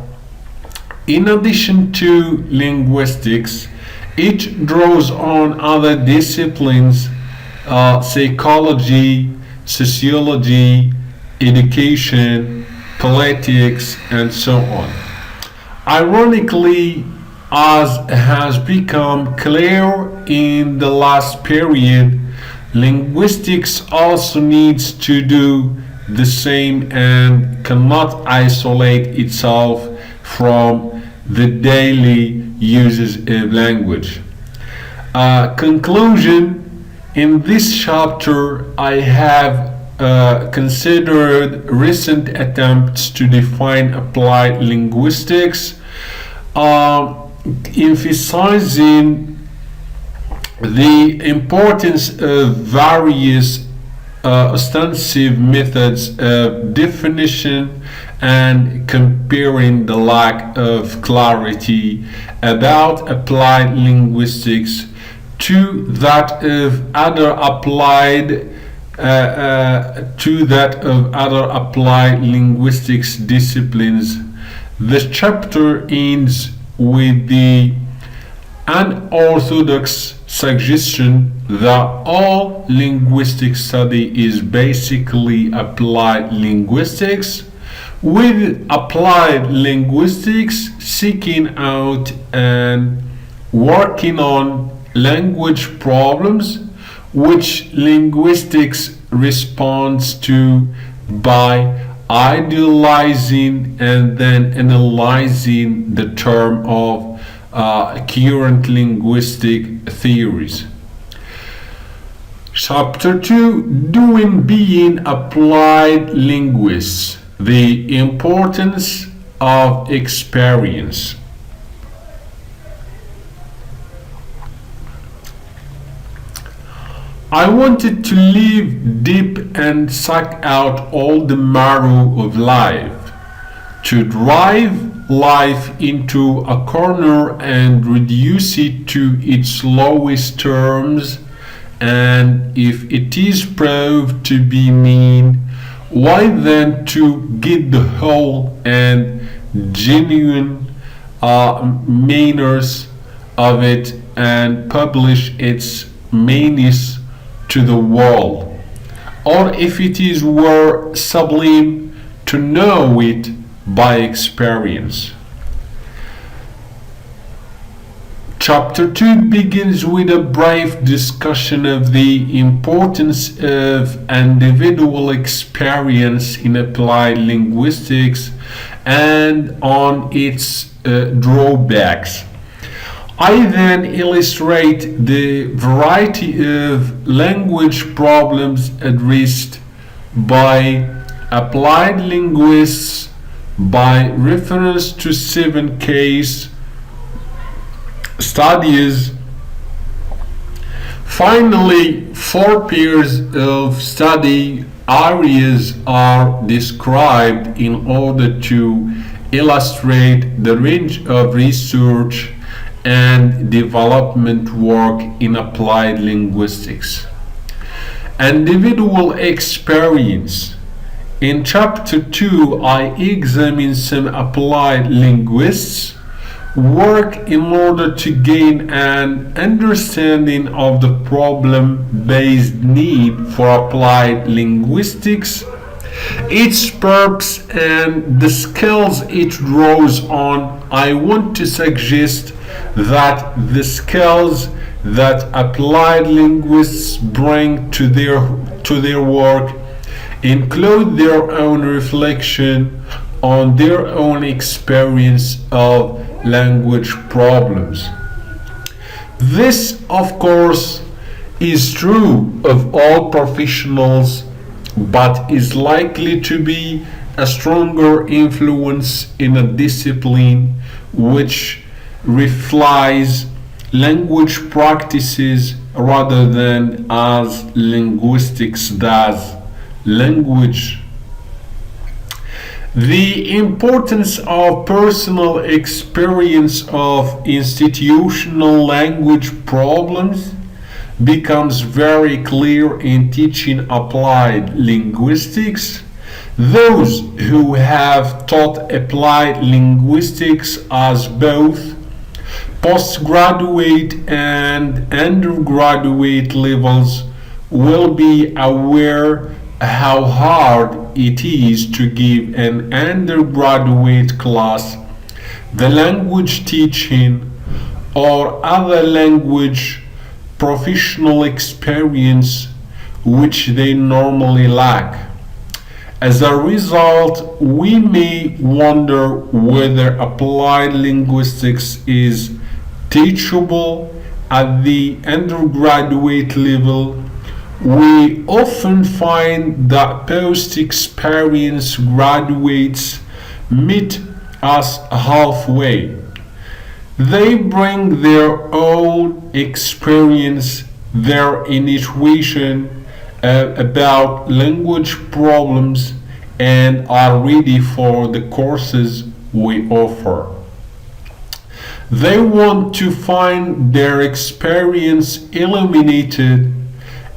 S1: in addition to linguistics, it draws on other disciplines, psychology, sociology, education, politics, and so on. Ironically, as has become clear in the last period, linguistics also needs to do the same and cannot isolate itself from the daily uses of language. Conclusion: in this chapter, I have considered recent attempts to define applied linguistics, emphasizing the importance of various ostensive methods of definition and comparing the lack of clarity about applied linguistics to that of other applied linguistics disciplines. This chapter ends with the unorthodox suggestion that all linguistic study is basically applied linguistics, with applied linguistics seeking out and working on language problems which linguistics responds to by idealizing and then analyzing the term of current linguistic theories. Chapter 2: Doing Being Applied Linguists, the Importance of Experience. I wanted to live deep and suck out all the marrow of life, to drive life into a corner and reduce it to its lowest terms, and if it is proved to be mean, why then to get the whole and genuine manners of it and publish its meanness to the world, or if it is were sublime, to know it by experience. Chapter 2 begins with a brief discussion of the importance of individual experience in applied linguistics and on its drawbacks. I then illustrate the variety of language problems addressed by applied linguists by reference to 7 case studies. Finally, 4 pairs of study areas are described in order to illustrate the range of research and development work in applied linguistics. Individual experience. In chapter 2, I examine some applied linguists work in order to gain an understanding of the problem-based need for applied linguistics, its purpose, and the skills it draws on. I want to suggest that the skills that applied linguists bring to their work include their own reflection on their own experience of language problems. This, of course, is true of all professionals, but is likely to be a stronger influence in a discipline which reflects language practices rather than as linguistics does language. The importance of personal experience of institutional language problems becomes very clear in teaching applied linguistics. Those who have taught applied linguistics as both postgraduate and undergraduate levels will be aware how hard it is to give an undergraduate class the language teaching or other language professional experience which they normally lack. As a result, we may wonder whether applied linguistics is teachable at the undergraduate level. We often find that post-experience graduates meet us halfway. They bring their own experience, their intuition about language problems, and are ready for the courses we offer. They want to find their experience illuminated.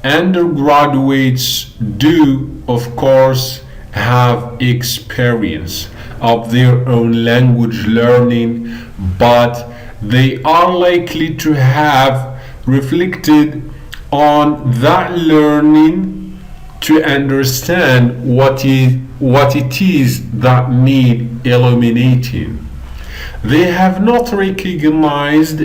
S1: Undergraduates do, of course, have experience of their own language learning, but they are likely to have reflected on that learning to understand what it is that need illuminating. They have not recognized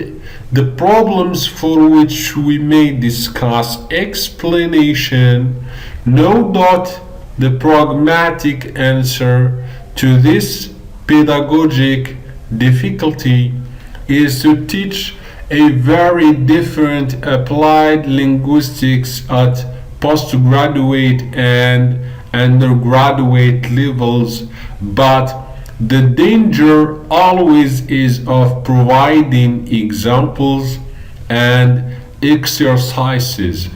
S1: the problems for which we may discuss explanation. No doubt the pragmatic answer to this pedagogic difficulty is to teach a very different applied linguistics at postgraduate and undergraduate levels, but the danger always is of providing examples and exercises.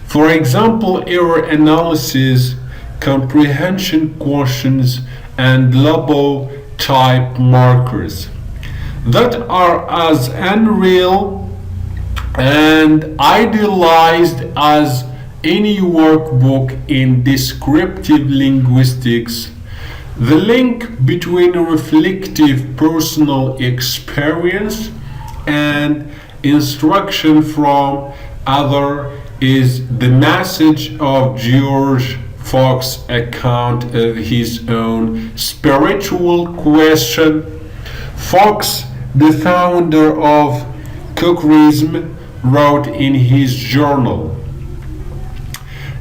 S1: For example, error analysis, comprehension questions, and Labo type markers that are as unreal and idealized as any workbook in descriptive linguistics. The link between reflective personal experience and instruction from other is the message of George Fox's account of his own spiritual question. Fox, the founder of Cockerism, wrote in his journal,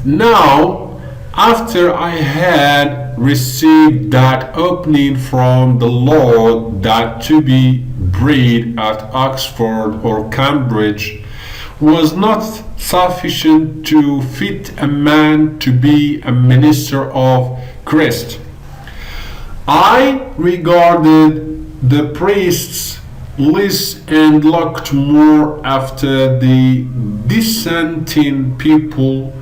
S1: "Now, after I had received that opening from the Lord that to be bred at Oxford or Cambridge was not sufficient to fit a man to be a minister of Christ, I regarded the priests less and looked more after the dissenting people.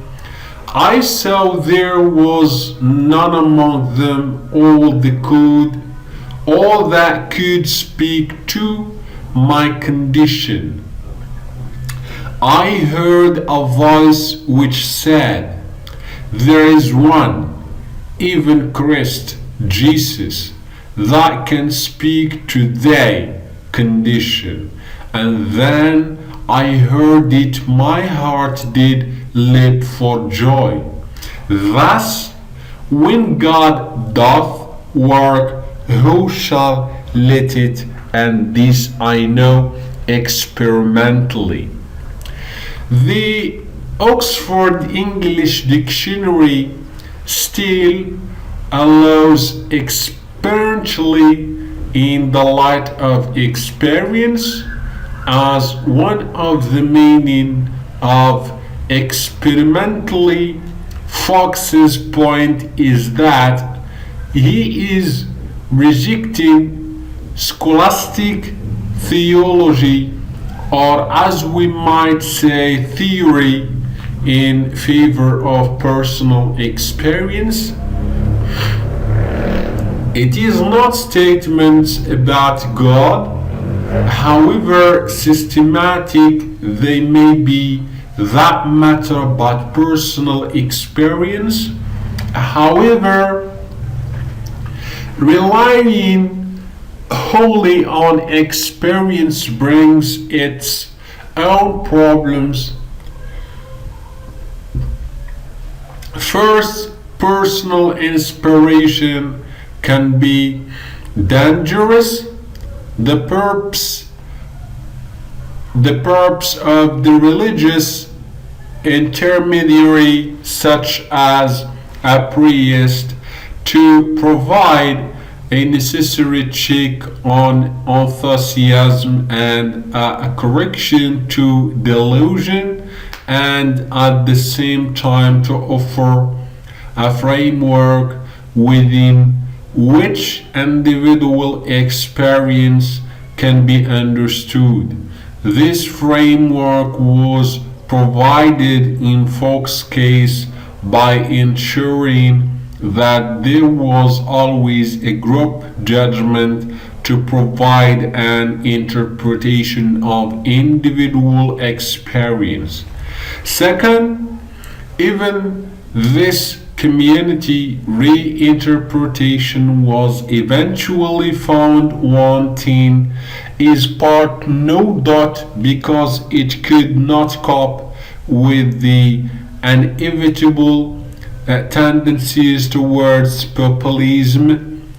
S1: I saw there was none among them all that could speak to my condition. I heard a voice which said, There is one, even Christ Jesus, that can speak to thee, condition. And then I heard it, my heart did leap for joy. Thus, when God doth work, who shall let it? And this I know experimentally. The Oxford English Dictionary still allows experientially in the light of experience as one of the meaning of experimentally. Fox's point is that he is rejecting scholastic theology, or as we might say theory, in favor of personal experience. It is not statements about God, however systematic they may be, that matter but personal experience. However, relying wholly on experience brings its own problems. First, personal inspiration can be dangerous. The purpose of the religious intermediary, such as a priest, to provide a necessary check on enthusiasm and a correction to delusion, and at the same time to offer a framework within which individual experience can be understood. This framework was provided in Fox's case by ensuring that there was always a group judgment to provide an interpretation of individual experience. Second, even this community reinterpretation was eventually found wanting, is part no doubt because it could not cope with the inevitable tendencies towards populism.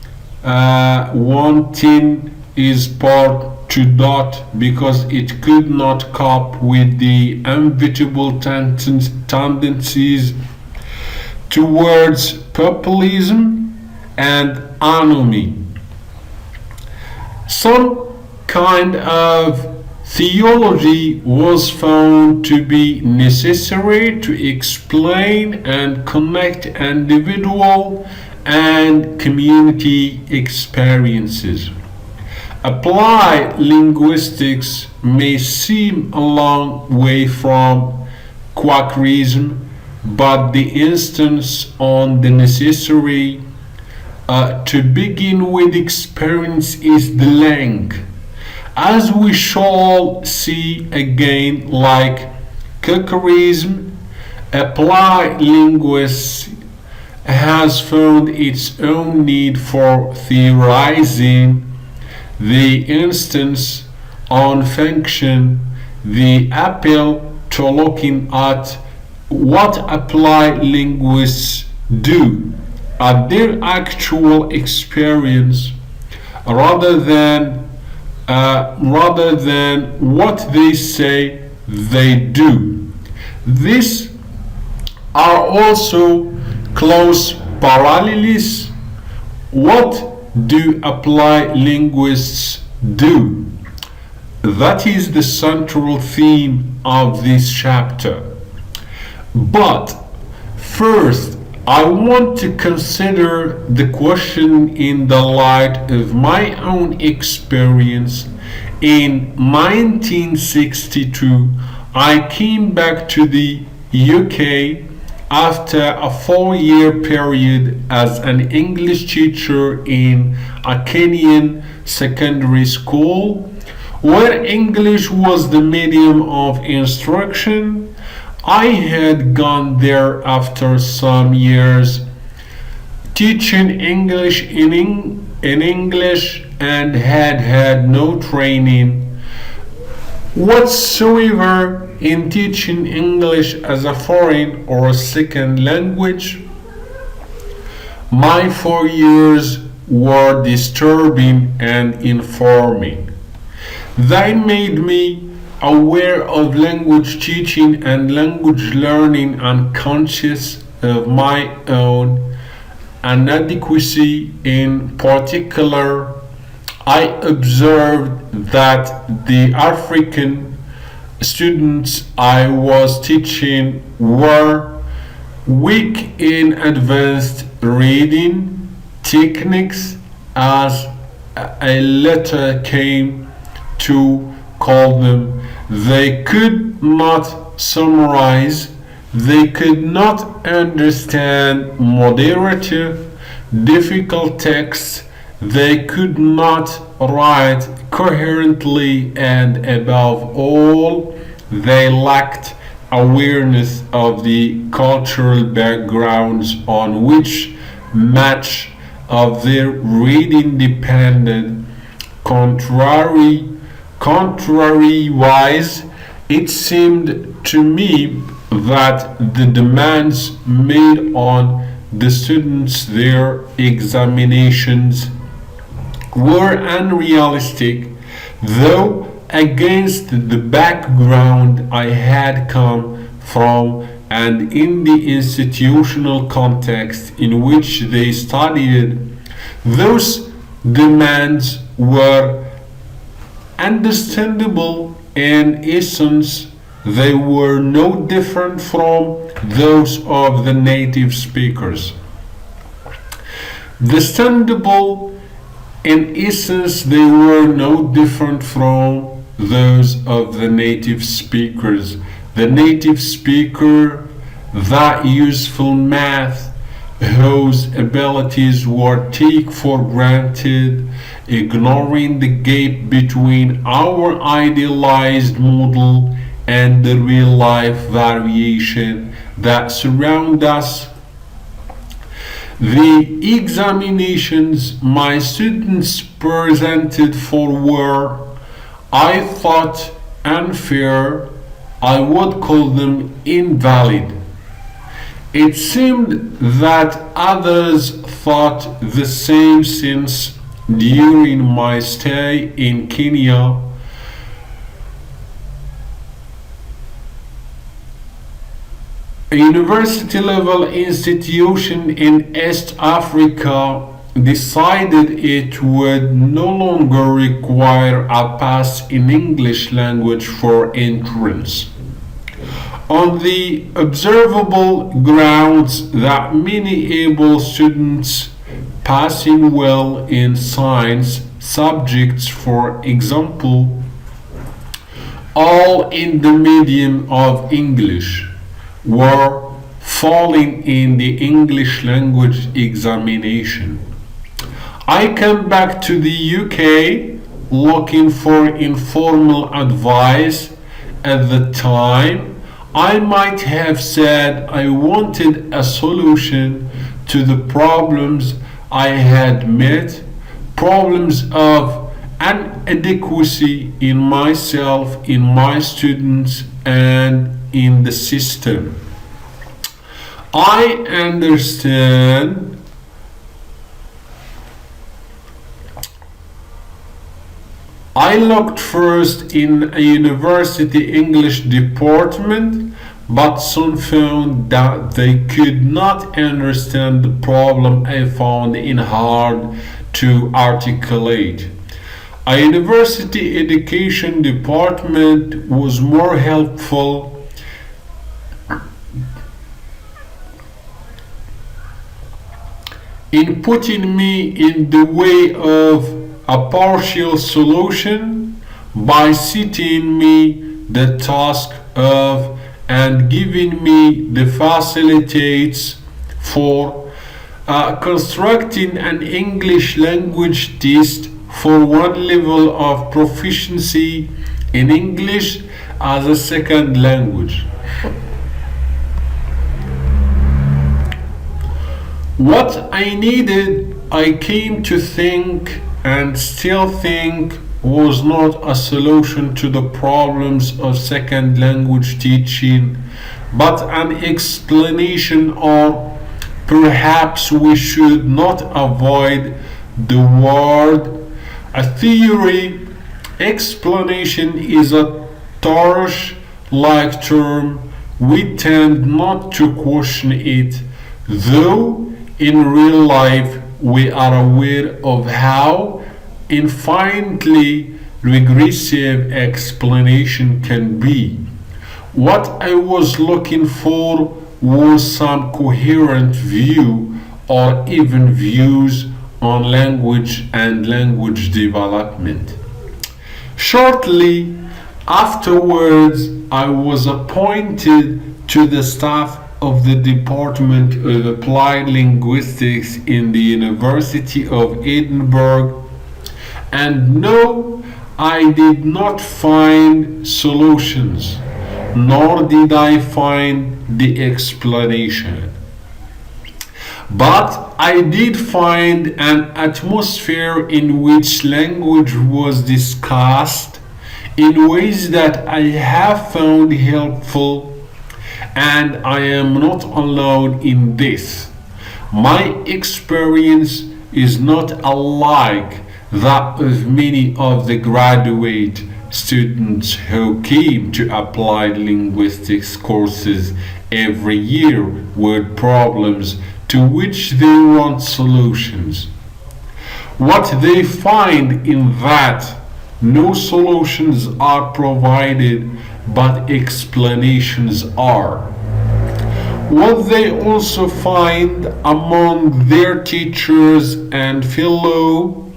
S1: Wanting is part to dot because it could not cope with the inevitable tendencies towards populism and anomie. Some kind of theology was found to be necessary to explain and connect individual and community experiences. Applied linguistics may seem a long way from quackerism, but the instance on the necessary to begin with experience is the length. As we shall see again, like quackerism, applied linguistics has found its own need for theorizing the instance on function, the appeal to looking at what applied linguists do at their actual experience rather than what they say they do. These are also close parallels. What do applied linguists do? That is the central theme of this chapter. But first, I want to consider the question in the light of my own experience. In 1962, I came back to the UK after a 4-year period as an English teacher in a Kenyan secondary school, where English was the medium of instruction. I had gone there after some years teaching English in in English and had no training whatsoever in teaching English as a foreign or a second language. My 4 years were disturbing and informing. They made me aware of language teaching and language learning and conscious of my own inadequacy. In particular, I observed that the African students I was teaching were weak in advanced reading techniques, as a letter came to call them. They could not summarize, they could not understand moderate, difficult texts, they could not write coherently, and above all, they lacked awareness of the cultural backgrounds on which much of their reading depended. Contrariwise, it seemed to me that the demands made on the students, their examinations, were unrealistic, though against the background I had come from and in the institutional context in which they studied. Those demands were understandable. In essence, they were no different from those of the native speakers. Understandable. In essence, they were no different from those of the native speakers. The native speaker, that useful math, whose abilities were taken for granted, ignoring the gap between our idealized model and the real life variation that surround us. The examinations my students presented for were, I thought, unfair. I would call them invalid. It seemed that others thought the same, since during my stay in Kenya, a university-level institution in East Africa decided it would no longer require a pass in English language for entrance, on the observable grounds that many able students passing well in science subjects, for example, all in the medium of English, were falling in the English language examination. I came back to the UK looking for informal advice. At the time, I might have said I wanted a solution to the problems I had met, problems of inadequacy in myself, in my students, and in the system. I understand I looked first in a university English department, but soon found that they could not understand the problem I found it hard to articulate. A university education department was more helpful in putting me in the way of a partial solution by setting me the task of and giving me the facilities for constructing an English language test for one level of proficiency in English as a second language. What I needed I came to think and still think was not a solution to the problems of second language teaching, but an explanation, or perhaps we should not avoid the word. A theory. Explanation is a Tarsh-like term. We tend not to question it, though in real life we are aware of how infinitely regressive explanation can be. What I was looking for was some coherent view or even views on language and language development. Shortly afterwards, I was appointed to the staff of the Department of Applied Linguistics in the University of Edinburgh, and no, I did not find solutions, nor did I find the explanation. But I did find an atmosphere in which language was discussed in ways that I have found helpful, and I am not alone in this. My experience is not unlike that of many of the graduate students who came to applied linguistics courses every year with problems to which they want solutions. What they find in that no solutions are provided, but explanations are. What they also find among their teachers and fellow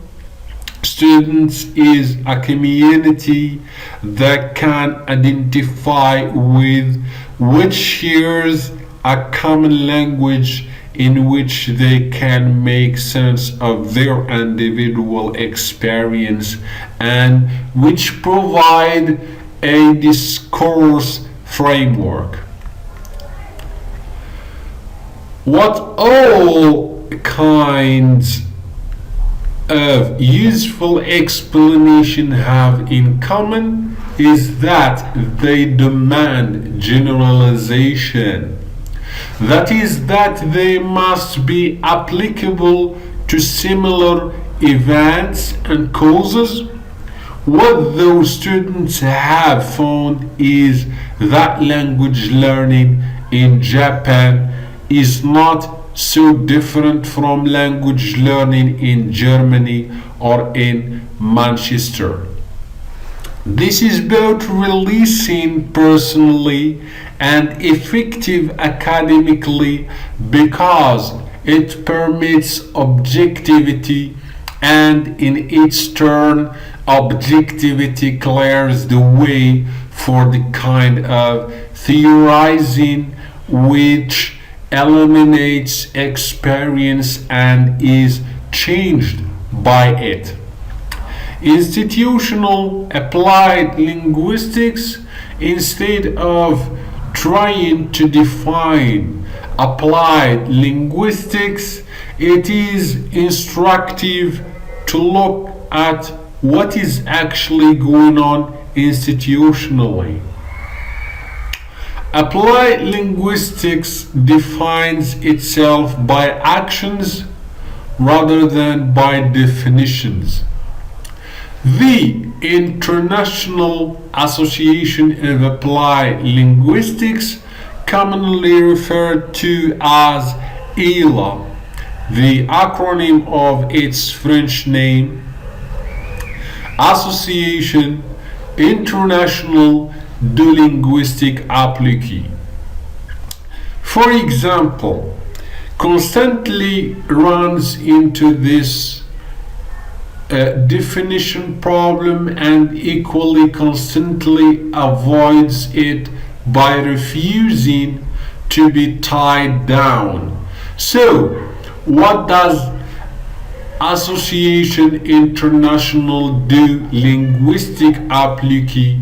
S1: students is a community that can identify with, which shares a common language in which they can make sense of their individual experience, and which provide a discourse framework. What all kinds of useful explanation have in common is that they demand generalization. That is, that they must be applicable to similar events and causes. What those students have found is that language learning in Japan is not so different from language learning in Germany or in Manchester. This is both releasing personally and effective academically because it permits objectivity, and in its turn, objectivity clears the way for the kind of theorizing which eliminates experience and is changed by it. Institutional applied linguistics, instead of trying to define applied linguistics, it is instructive to look at what is actually going on institutionally. Applied linguistics defines itself by actions rather than by definitions. The International Association of Applied Linguistics, commonly referred to as ILA, the acronym of its French name, Association International de Linguistique Appliquée, for example, constantly runs into this definition problem and equally constantly avoids it by refusing to be tied down. So, what does Association International de Linguistique Appliquée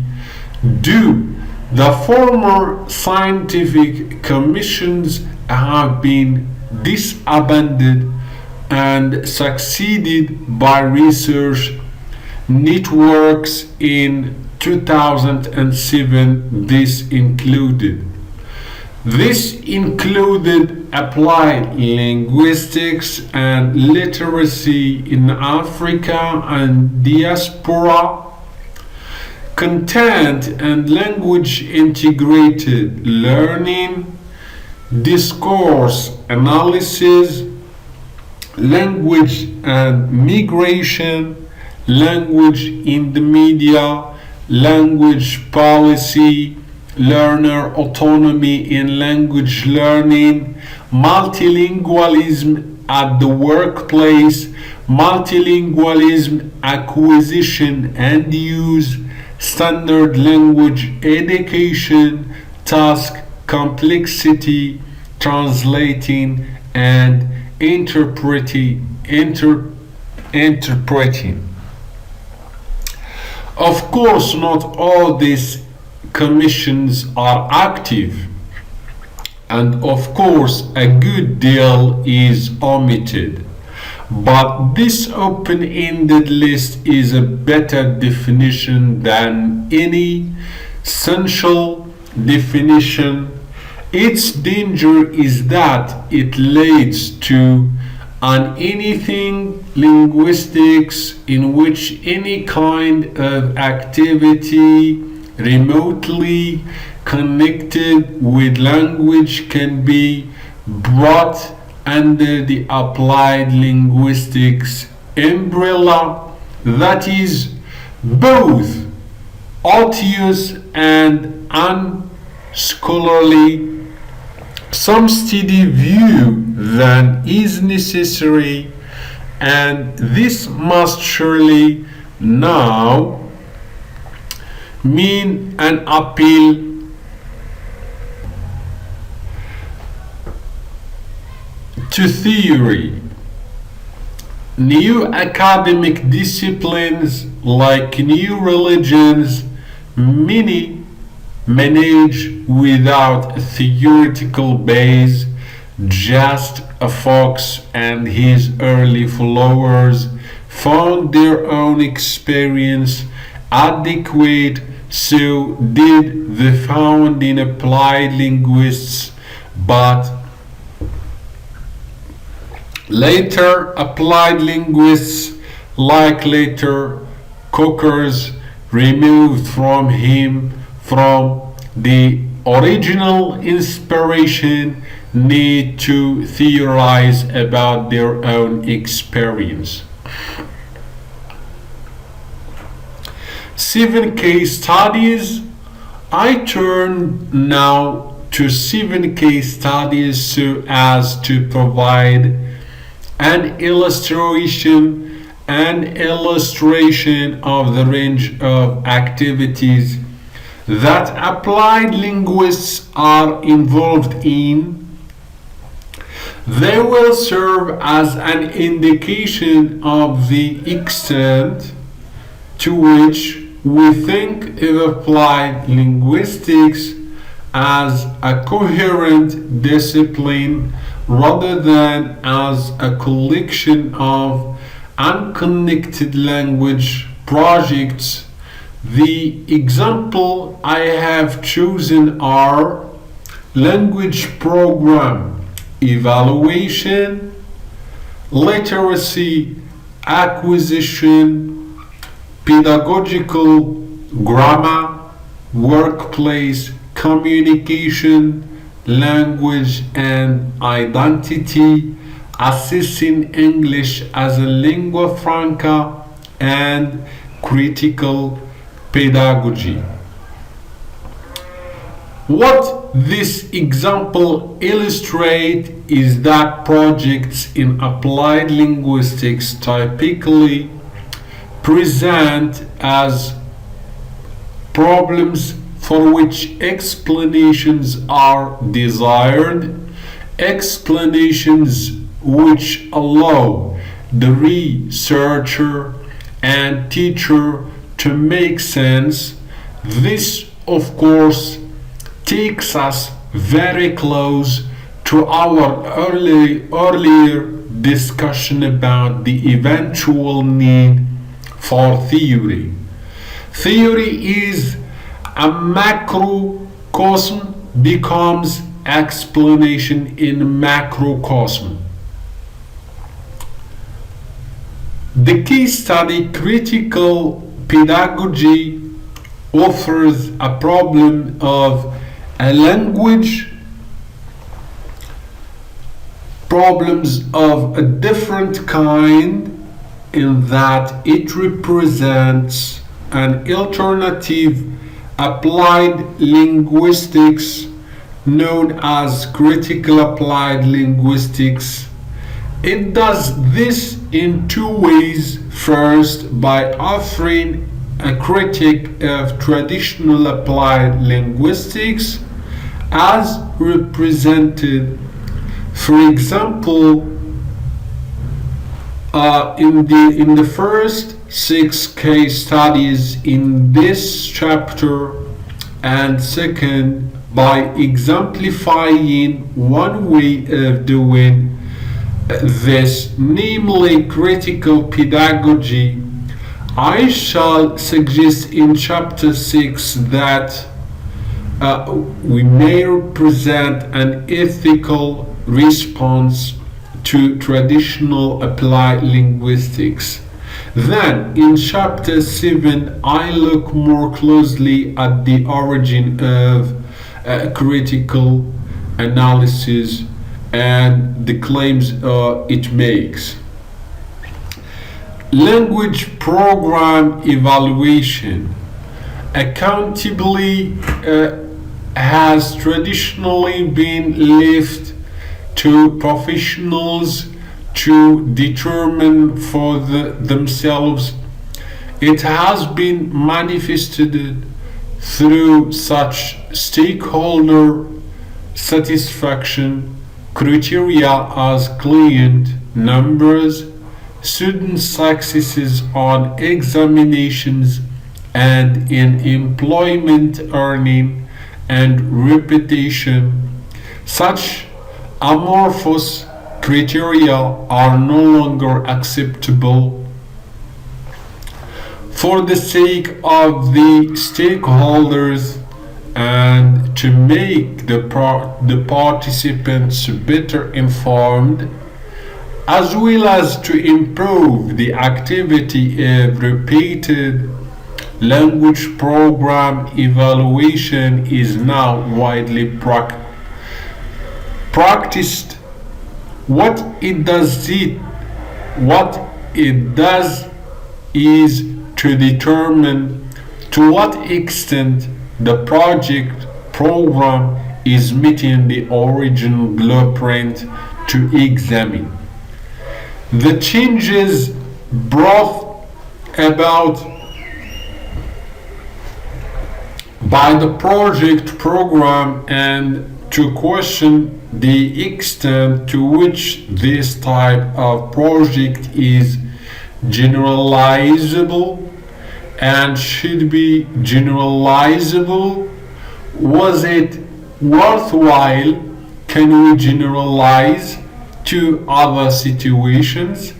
S1: do? The former scientific commissions have been disbanded and succeeded by research networks in 2007. This included applied linguistics and literacy in Africa and diaspora, content and language integrated learning, discourse analysis, language and migration, language in the media, language policy, learner autonomy in language learning, multilingualism at the workplace, multilingualism acquisition and use, standard language education, task complexity, translating and interpreting. Of course, not all these commissions are active, and of course a good deal is omitted, but this open-ended list is a better definition than any essential definition. Its danger is that it leads to an anything linguistics in which any kind of activity remotely connected with language can be brought under the applied linguistics umbrella, that is both obtuse and unscholarly. Some steady view than is necessary, and this must surely now mean an appeal to theory. New academic disciplines like new religions, many manage without a theoretical base. Just a Fox and his early followers found their own experience adequate, so did the founding applied linguists, but later applied linguists, like later Cookers, removed from the original inspiration, need to theorize about their own experience. 7 case studies. I turn now to 7 case studies so as to provide an illustration of the range of activities that applied linguists are involved in. They will serve as an indication of the extent to which we think of applied linguistics as a coherent discipline rather than as a collection of unconnected language projects. The example I have chosen are language program evaluation, literacy acquisition, pedagogical grammar, workplace communication, language and identity, assessing English as a lingua franca, and critical pedagogy. What this example illustrates is that projects in applied linguistics typically present as problems for which explanations are desired, explanations which allow the researcher and teacher to make sense. This, of course, takes us very close to our earlier discussion about the eventual need for theory. Theory is a macrocosm becomes explanation in macrocosm. The case study critical pedagogy offers a problem of a language, problems of a different kind in that it represents an alternative applied linguistics known as critical applied linguistics. It does this in two ways. First, by offering a critique of traditional applied linguistics as represented, for example, in the first 6 case studies in this chapter, and second, by exemplifying one way of doing this, namely critical pedagogy. I shall suggest in chapter 6 that we may represent an ethical response to traditional applied linguistics. Then in chapter 7 I look more closely at the origin of critical analysis and the claims it makes. Language program evaluation accountably has traditionally been left to professionals to determine for themselves. It has been manifested through such stakeholder satisfaction criteria as client numbers, student successes on examinations, and in employment earning and reputation. Such amorphous criteria are no longer acceptable. For the sake of the stakeholders and to make the participants better informed, as well as to improve the activity of repeated language program evaluation is now widely practiced. What it does is to determine to what extent the project program is meeting the original blueprint to examine. The changes brought about by the project program and to question the extent to which this type of project is generalizable and should be generalizable. Was it worthwhile? Can we generalize to other situations?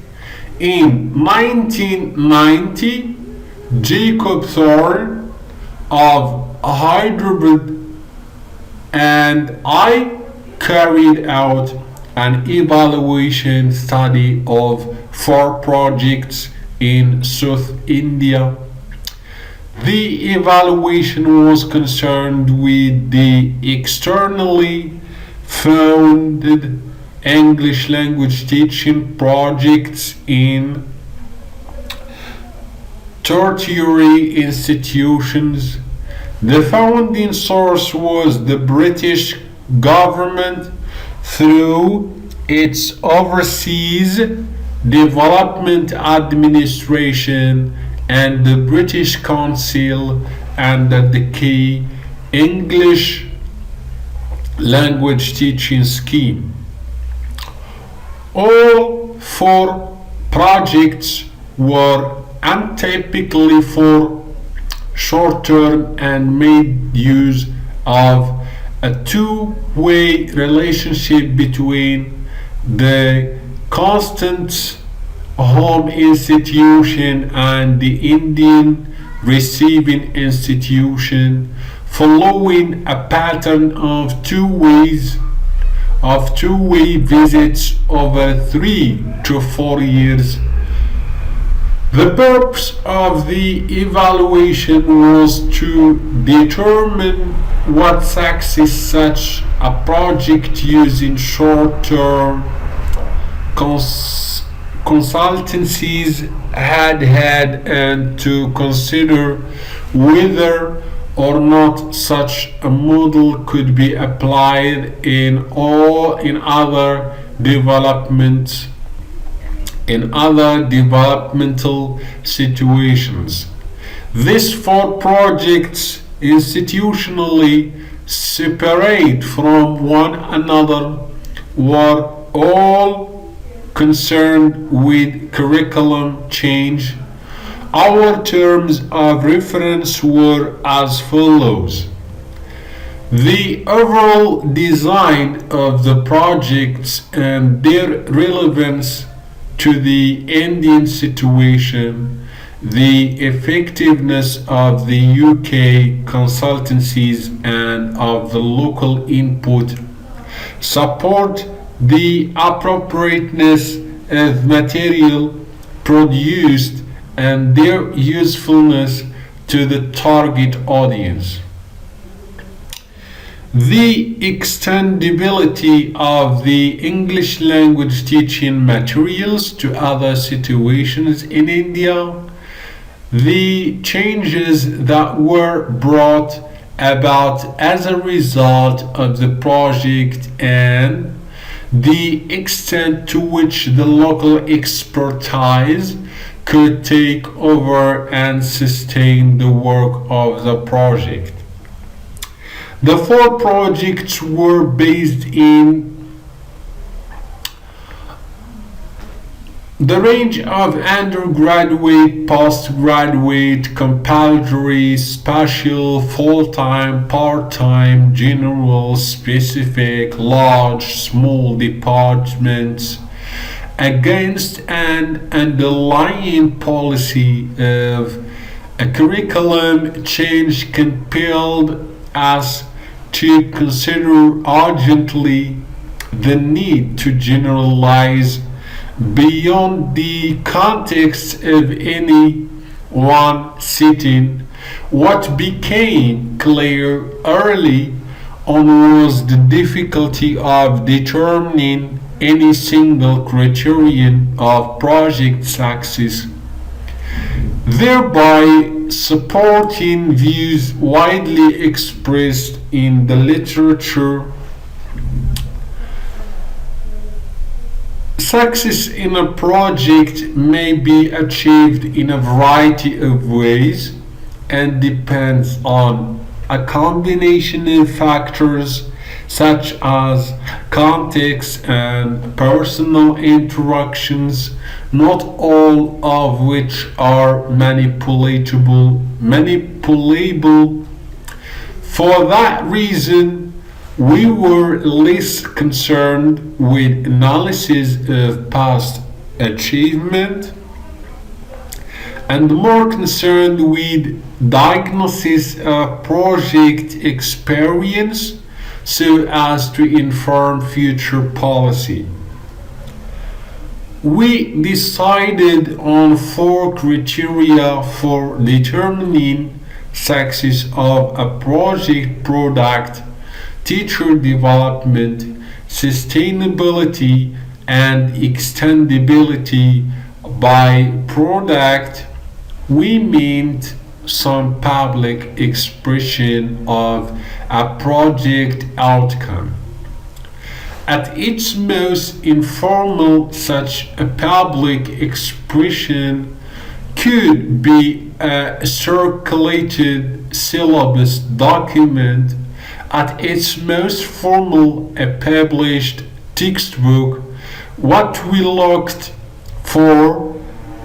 S1: In 1990, Jacob Thorne of Hyderabad and I carried out an evaluation study of 4 projects in South India. The evaluation was concerned with the externally funded English language teaching projects in tertiary institutions. The funding source was the British government through its Overseas Development Administration and the British Council under the key English language teaching scheme. All 4 projects were untypically for short-term and made use of a two-way relationship between the constant home institution and the Indian receiving institution, following a pattern of two-way visits over 3 to 4 years. The purpose of the evaluation was to determine what success such a project using short-term consultancies had and to consider whether or not such a model could be applied in other developmental situations. These 4 projects, institutionally separate from one another, were all concerned with curriculum change. Our terms of reference were as follows. The overall design of the projects and their relevance to the Indian situation, the effectiveness of the UK consultancies and of the local input, support the appropriateness of material produced and their usefulness to the target audience. The extendability of the English language teaching materials to other situations in India, the changes that were brought about as a result of the project, and the extent to which the local expertise could take over and sustain the work of the project. The 4 projects were based in the range of undergraduate, postgraduate, compulsory, special, full-time, part-time, general, specific, large, small departments, against an underlying policy of a curriculum change compelled us to consider urgently the need to generalize beyond the context of any one sitting. What became clear early on was the difficulty of determining any single criterion of project success, thereby supporting views widely expressed in the literature. Success in a project may be achieved in a variety of ways and depends on a combination of factors such as context and personal interactions, not all of which are manipulatable. For that reason, we were less concerned with analysis of past achievement and more concerned with diagnosis of project experience so as to inform future policy. We decided on 4 criteria for determining success of a project: product, teacher development, sustainability, and extendability. By product, we meant some public expression of a project outcome. At its most informal, such a public expression could be a circulated syllabus document. At its most formal, a published textbook. What we looked for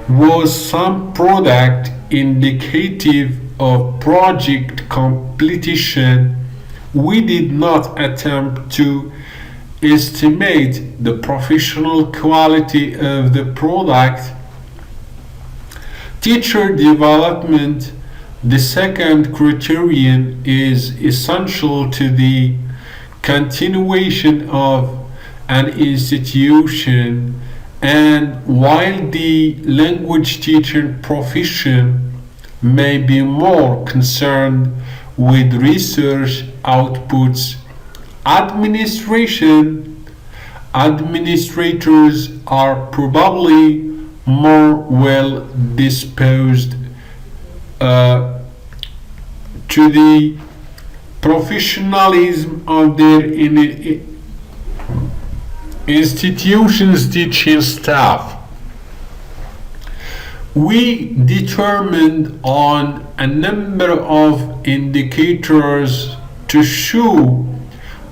S1: was some product indicative of project completion. We did not attempt to estimate the professional quality of the product. Teacher development, the second criterion, is essential to the continuation of an institution, and while the language teaching profession may be more concerned with research outputs, administrators are probably more well disposed to the professionalism of their institution's teaching staff. We determined on a number of indicators to show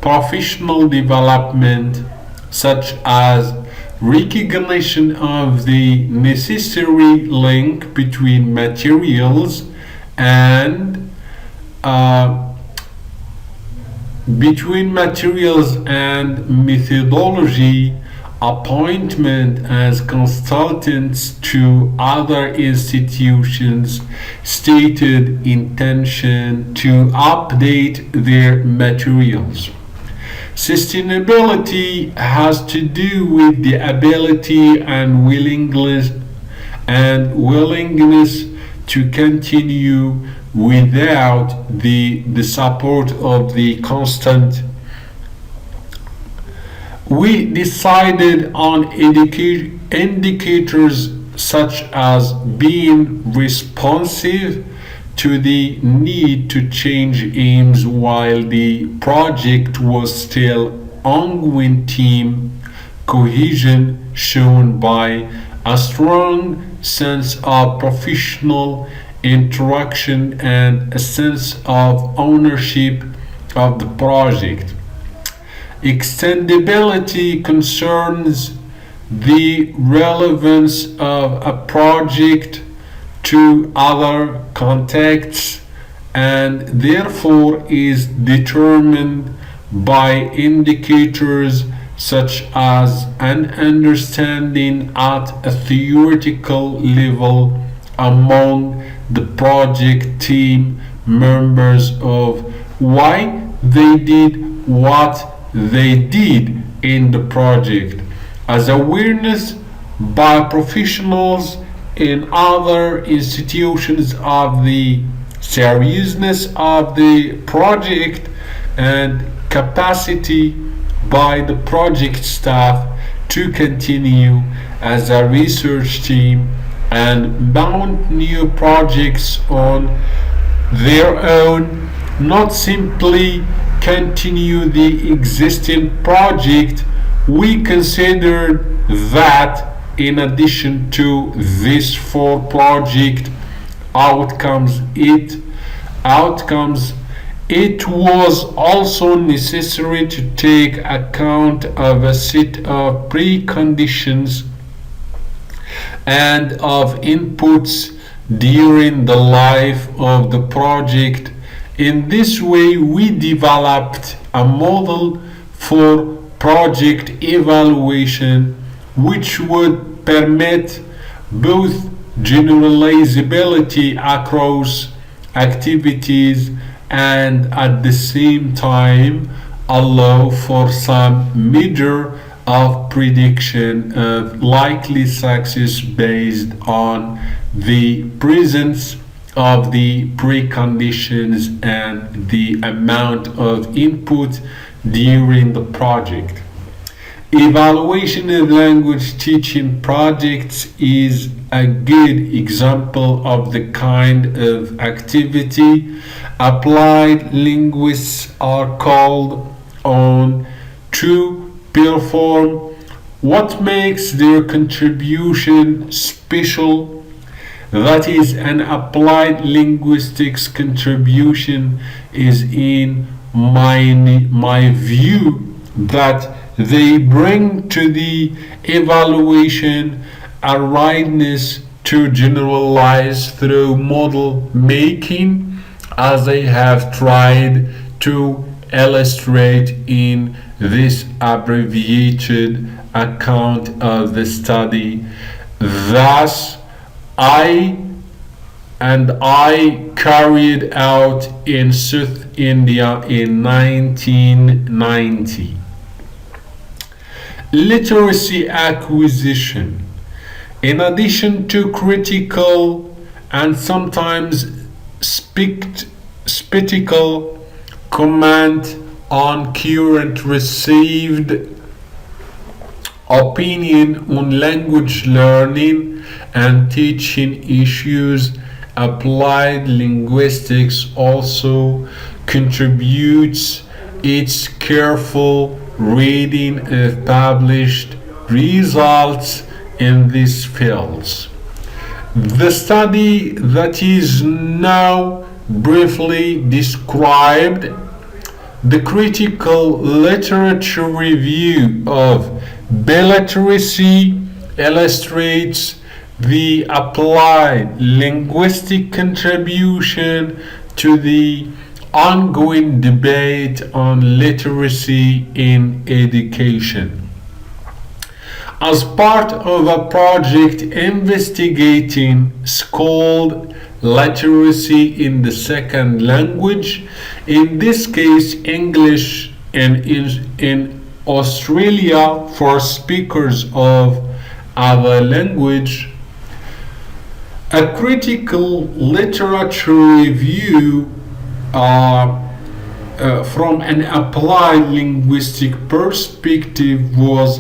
S1: professional development, such as recognition of the necessary link between materials and methodology, appointment as consultants to other institutions, stated intention to update their materials. Sustainability has to do with the ability and willingness to continue without the support of the constant. We decided on indicators such as being responsive to the need to change aims while the project was still ongoing, team cohesion shown by a strong sense of professional interaction and a sense of ownership of the project. Extendability concerns the relevance of a project to other contexts and therefore is determined by indicators such as an understanding at a theoretical level among the project team members of why they did what they did in the project, as awareness by professionals in other institutions of the seriousness of the project, and capacity by the project staff to continue as a research team and mount new projects on their own, not simply continue the existing project. We considered that in addition to these four project outcomes, it was also necessary to take account of a set of preconditions and of inputs during the life of the project. In this way, we developed a model for project evaluation which would permit both generalizability across activities and at the same time allow for some measure of prediction of likely success based on the presence of the preconditions and the amount of input during the project. Evaluation of language teaching projects is a good example of the kind of activity applied linguists are called on to perform. What makes their contribution special? That is, an applied linguistics contribution is, in my view, that they bring to the evaluation a readiness to generalize through model making, as I have tried to illustrate in this abbreviated account of the study. Thus, I carried out in South India in 1990. Literacy acquisition. In addition to critical and sometimes skeptical comment on current received opinion on language learning and teaching issues, applied linguistics also contributes its careful reading of published results in these fields. The study that is now briefly described, the critical literature review of biliteracy, illustrates the applied linguistic contribution to the ongoing debate on literacy in education. As part of a project investigating school literacy in the second language, in this case English, and in Australia for speakers of other language, a critical literature review from an applied linguistic perspective was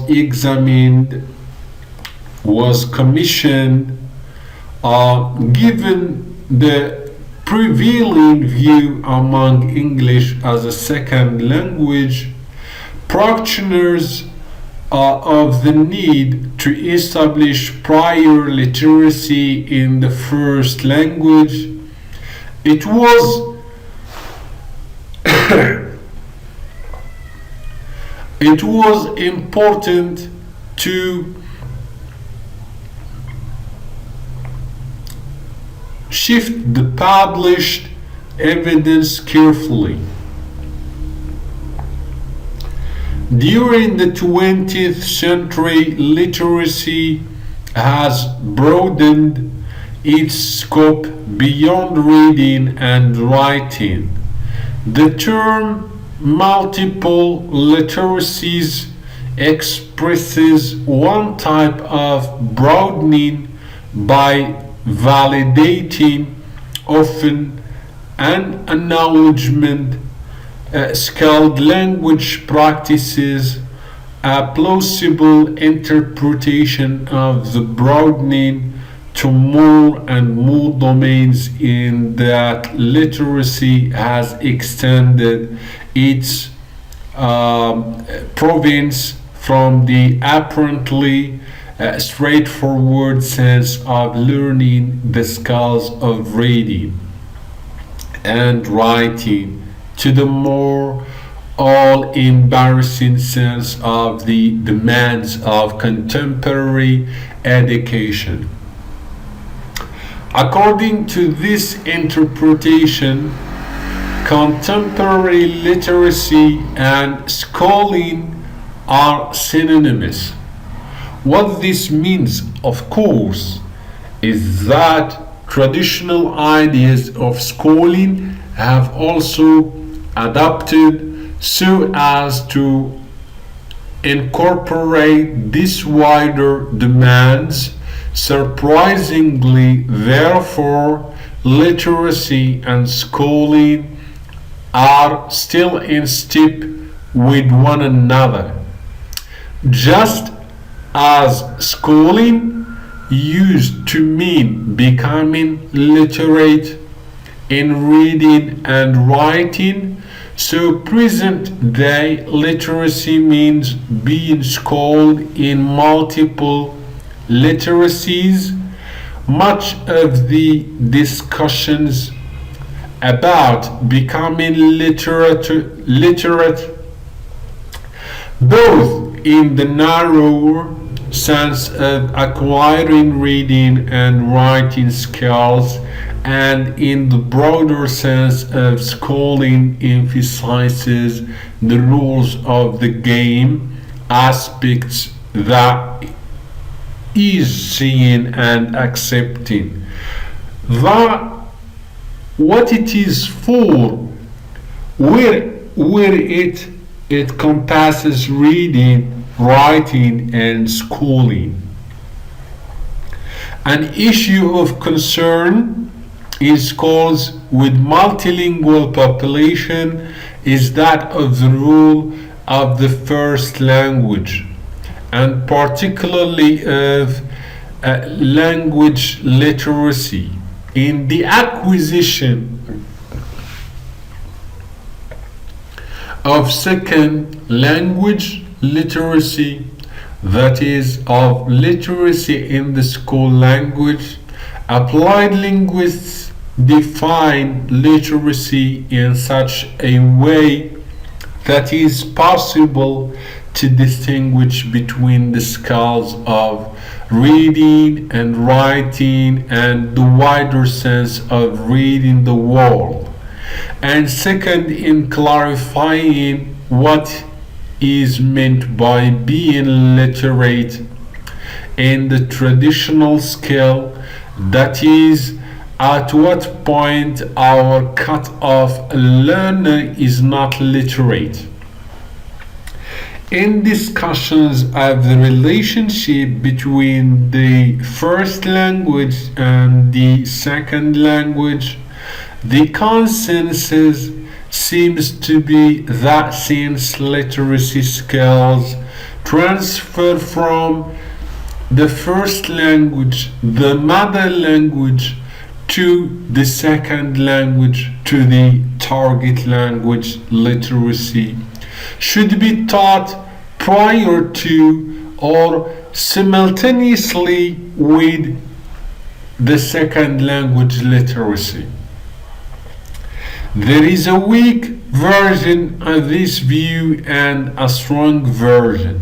S1: commissioned. Given the prevailing view among English as a second language practitioners of the need to establish prior literacy in the first language, it was it was important to shift the published evidence carefully. During the 20th century, literacy has broadened its scope beyond reading and writing. The term multiple literacies expresses one type of broadening by validating, often an acknowledgement, skilled language practices, a plausible interpretation of the broadening to more and more domains in that literacy has extended its province from the apparently straightforward sense of learning the skills of reading and writing to the more all-embarrassing sense of the demands of contemporary education. According to this interpretation, contemporary literacy and schooling are synonymous. What this means, of course, is that traditional ideas of schooling have also adapted so as to incorporate these wider demands. Surprisingly, therefore, literacy and schooling are still in step with one another. Just as schooling used to mean becoming literate in reading and writing, so present-day literacy means being schooled in multiple literacies. Much of the discussions about becoming literate, both in the narrower sense of acquiring reading and writing skills and in the broader sense of schooling emphasizes the rules of the game, aspects that is seeing and accepting that what it is for, where it encompasses reading, writing, and schooling. An issue of concern is schools with multilingual population is that of the rule of the first language, and particularly of language literacy in the acquisition of second language literacy, that is, of literacy in the school language. Applied linguists define literacy in such a way that is possible to distinguish between the skills of reading and writing and the wider sense of reading the world, and second, in clarifying what is meant by being literate in the traditional skill, that is, at what point our cut-off learner is not literate. In discussions of the relationship between the first language and the second language, the consensus seems to be that since literacy skills transfer from the first language, the mother language, to the second language, to the target language, literacy should be taught prior to or simultaneously with the second language literacy. There is a weak version of this view and a strong version.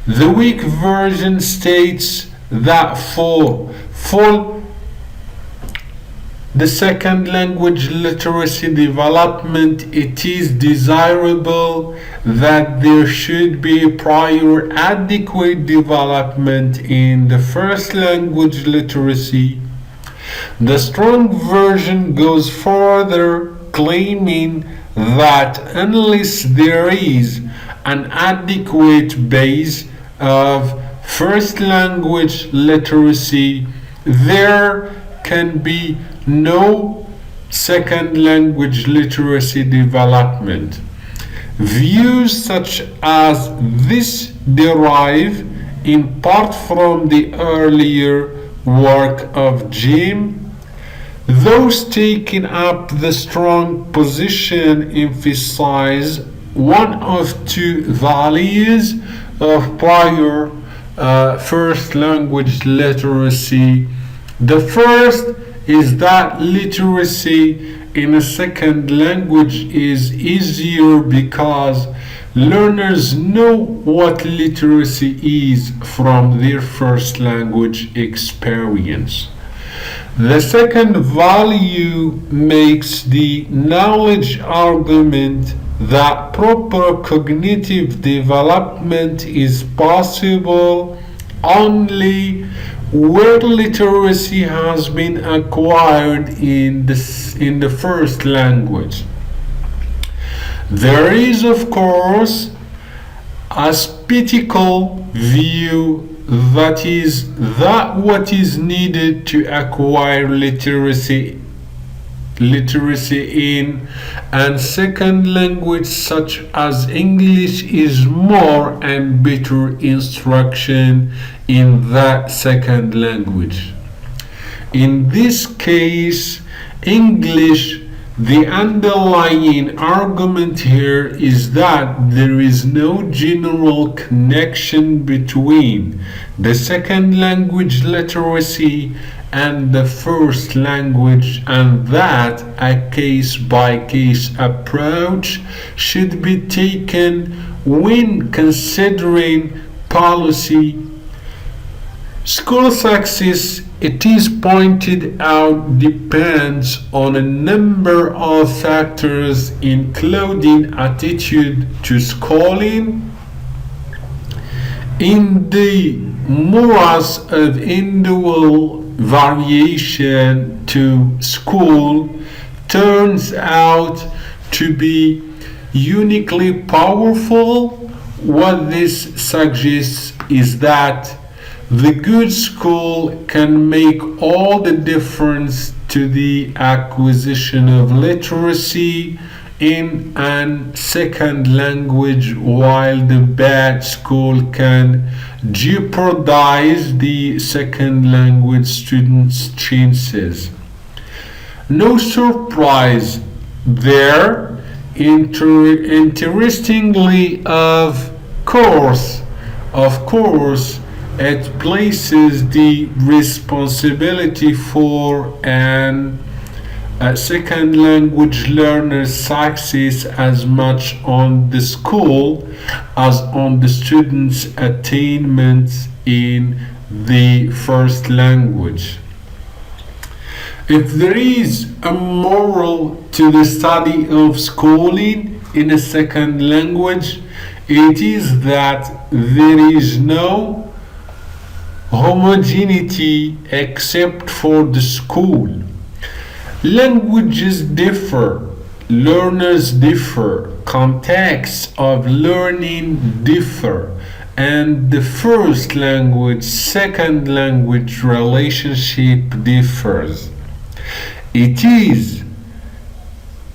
S1: The weak version states that for full the second language literacy development, it is desirable that there should be prior adequate development in the first language literacy. The strong version goes further, claiming that unless there is an adequate base of first language literacy, there can be no second language literacy development. Views such as this derive in part from the earlier work of Jim. Those taking up the strong position emphasize one of two values of prior first language literacy. The first is that literacy in a second language is easier because learners know what literacy is from their first language experience. The second value makes the knowledge argument that proper cognitive development is possible only where literacy has been acquired in the first language. There is, of course, a skeptical view that is that what is needed to acquire literacy in a second language such as English is more and better instruction in that second language. In this case, English, the underlying argument here is that there is no general connection between the second language literacy and the first language, and that a case-by-case approach should be taken when considering policy School success, it is pointed out, depends on a number of factors, including attitude to schooling. In the morass of individual variation to school turns out to be uniquely powerful. What this suggests is that the good school can make all the difference to the acquisition of literacy in a second language, while the bad school can jeopardize the second language students' chances. No surprise there. Interestingly, of course, it places the responsibility for a second language learner's success as much on the school as on the student's attainments in the first language. If there is a moral to the study of schooling in a second language, it is that there is no homogeneity except for the school. Languages differ, learners differ, contexts of learning differ, and the first language second language relationship differs. It is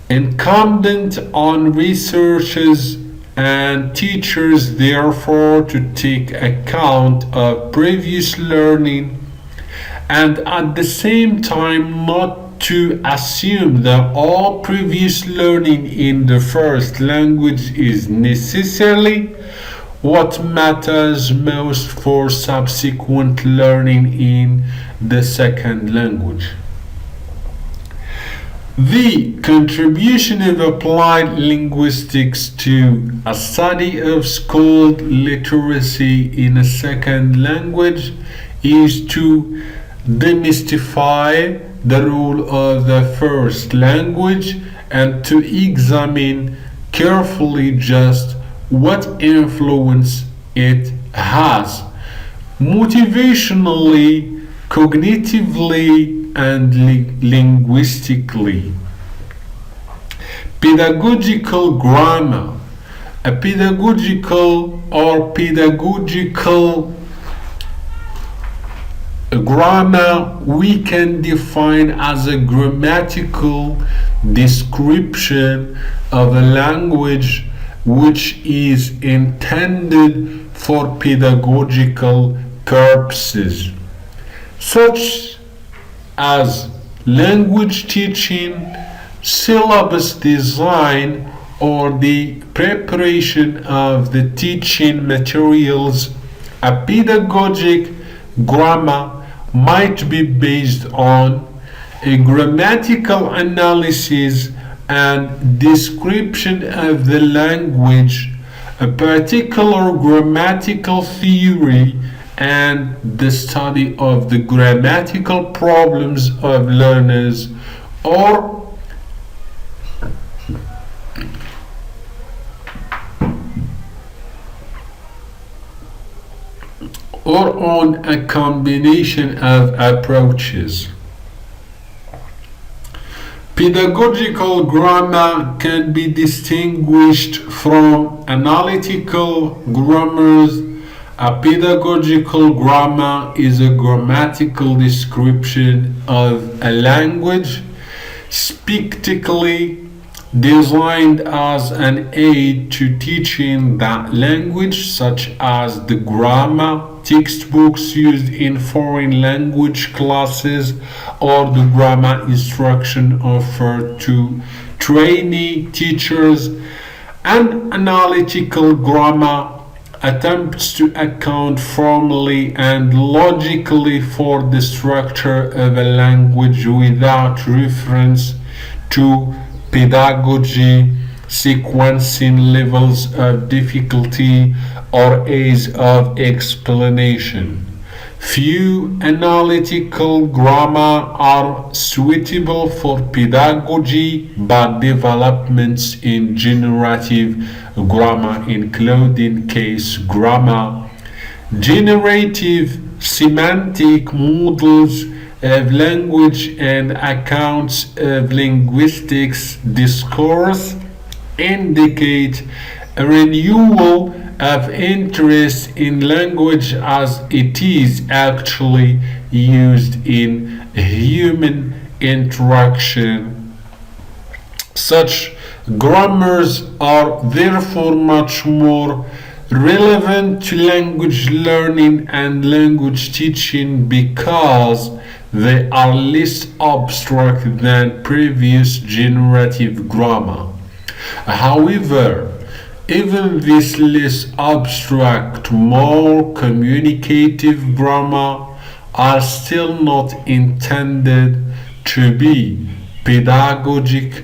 S1: incumbent on researchers and teachers, therefore, to take account of previous learning and at the same time not to assume that all previous learning in the first language is necessarily what matters most for subsequent learning in the second language. The contribution of applied linguistics to a study of school literacy in a second language is to demystify the role of the first language and to examine carefully just what influence it has motivationally, cognitively, and linguistically. Pedagogical grammar. A pedagogical grammar we can define as a grammatical description of a language which is intended for pedagogical purposes, such as language teaching, syllabus design, or the preparation of the teaching materials. A pedagogic grammar might be based on a grammatical analysis and description of the language, a particular grammatical theory, and the study of the grammatical problems of learners, or on a combination of approaches. Pedagogical grammar can be distinguished from analytical grammars. A pedagogical grammar is a grammatical description of a language, specifically designed as an aid to teaching that language, such as the grammar textbooks used in foreign language classes or the grammar instruction offered to trainee teachers. An analytical grammar attempts to account formally and logically for the structure of a language without reference to pedagogy, sequencing levels of difficulty, or ease of explanation. Few analytical grammar are suitable for pedagogy, but developments in generative grammar, including case grammar, generative semantic models of language, and accounts of linguistics discourse, indicate a renewal of interest in language as it is actually used in human interaction. Such grammars are therefore much more relevant to language learning and language teaching because they are less abstract than previous generative grammar. However, even this less abstract, more communicative grammar are still not intended to be pedagogic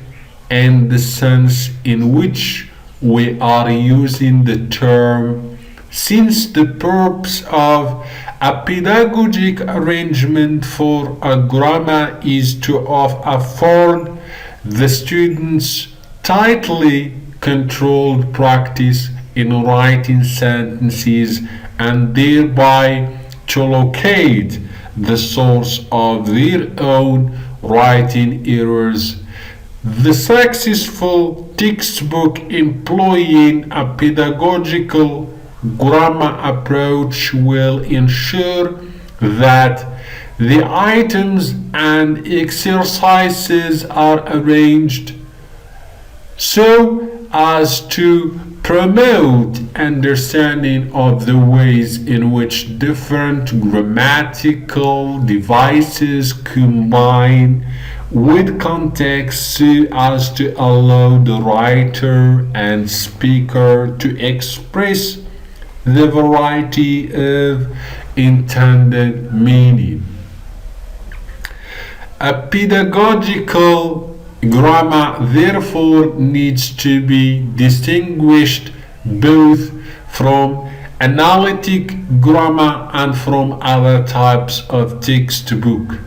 S1: in the sense in which we are using the term, since the purpose of a pedagogic arrangement for a grammar is to afford the students tightly controlled practice in writing sentences and thereby to locate the source of their own writing errors. The successful textbook employing a pedagogical grammar approach will ensure that the items and exercises are arranged so as to promote understanding of the ways in which different grammatical devices combine with context so as to allow the writer and speaker to express the variety of intended meaning. A pedagogical grammar therefore needs to be distinguished both from analytic grammar and from other types of textbook.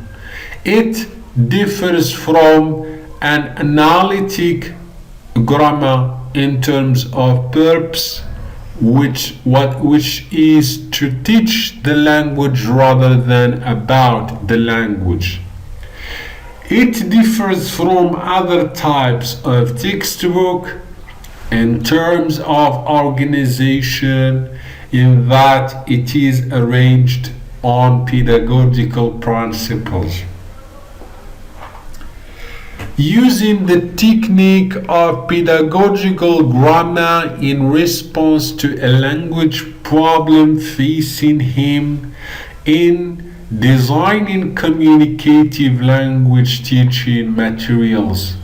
S1: It differs from an analytic grammar in terms of purpose, which is to teach the language rather than about the language. It differs from other types of textbook in terms of organization in that it is arranged on pedagogical principles. Using the technique of pedagogical grammar in response to a language problem facing him in designing communicative language teaching materials,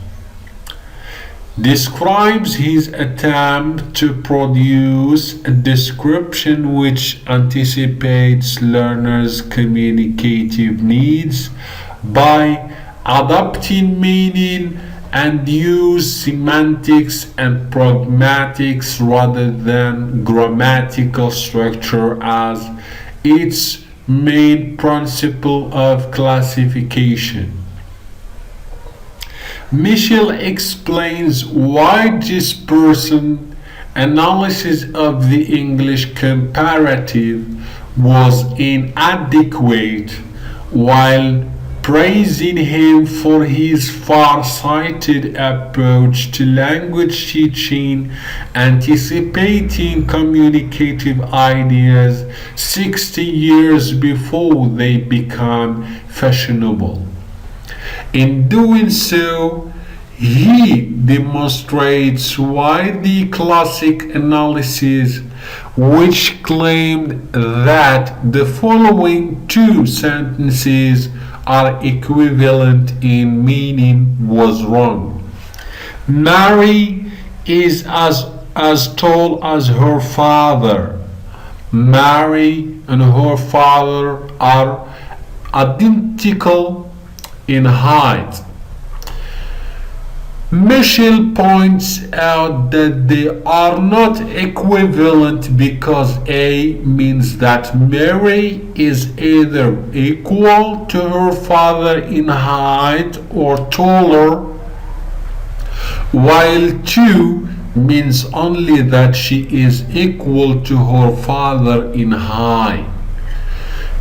S1: describes his attempt to produce a description which anticipates learners' communicative needs by adapting meaning and use semantics and pragmatics rather than grammatical structure as its main principle of classification. Michel explains why this person analysis of the English comparative was inadequate while praising him for his far-sighted approach to language teaching, anticipating communicative ideas 60 years before they become fashionable. In doing so, he demonstrates why the classic analysis, which claimed that the following two sentences are equivalent in meaning, was wrong. Mary is as tall as her father. Mary and her father are identical in height. Michel points out that they are not equivalent because A means that Mary is either equal to her father in height or taller, while 2 means only that she is equal to her father in height.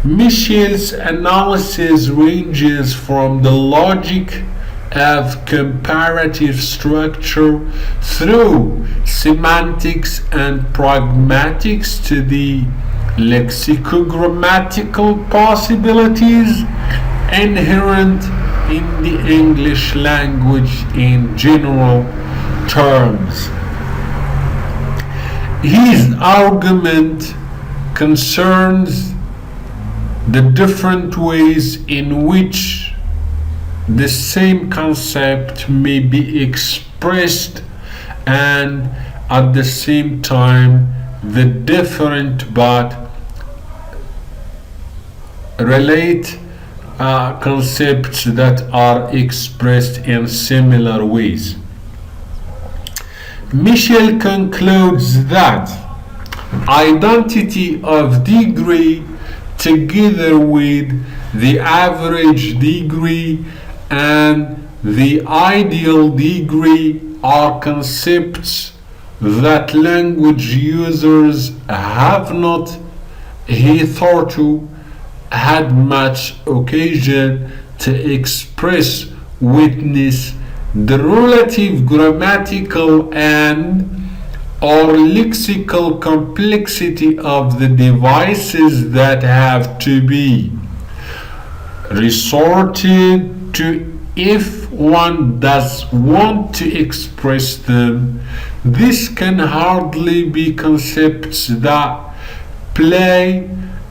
S1: Michel's analysis ranges from the logic of comparative structure through semantics and pragmatics to the lexicogrammatical possibilities inherent in the English language in general terms. His argument concerns the different ways in which the same concept may be expressed and at the same time the different but relate concepts that are expressed in similar ways. Michel concludes that identity of degree together with the average degree and the ideal degree are concepts that language users have not hitherto had much occasion to express, witness the relative grammatical and or lexical complexity of the devices that have to be resorted to if one does want to express them. This can hardly be concepts that play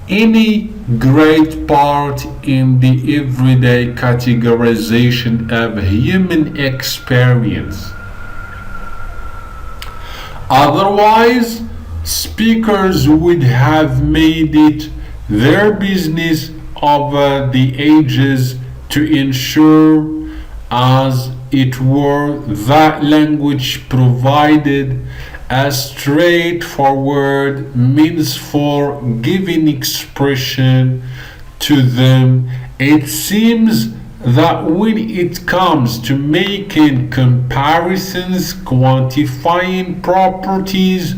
S1: any great part in the everyday categorization of human experience. Otherwise, speakers would have made it their business over the ages to ensure, as it were, that language provided a straightforward means for giving expression to them. It seems that when it comes to making comparisons, quantifying properties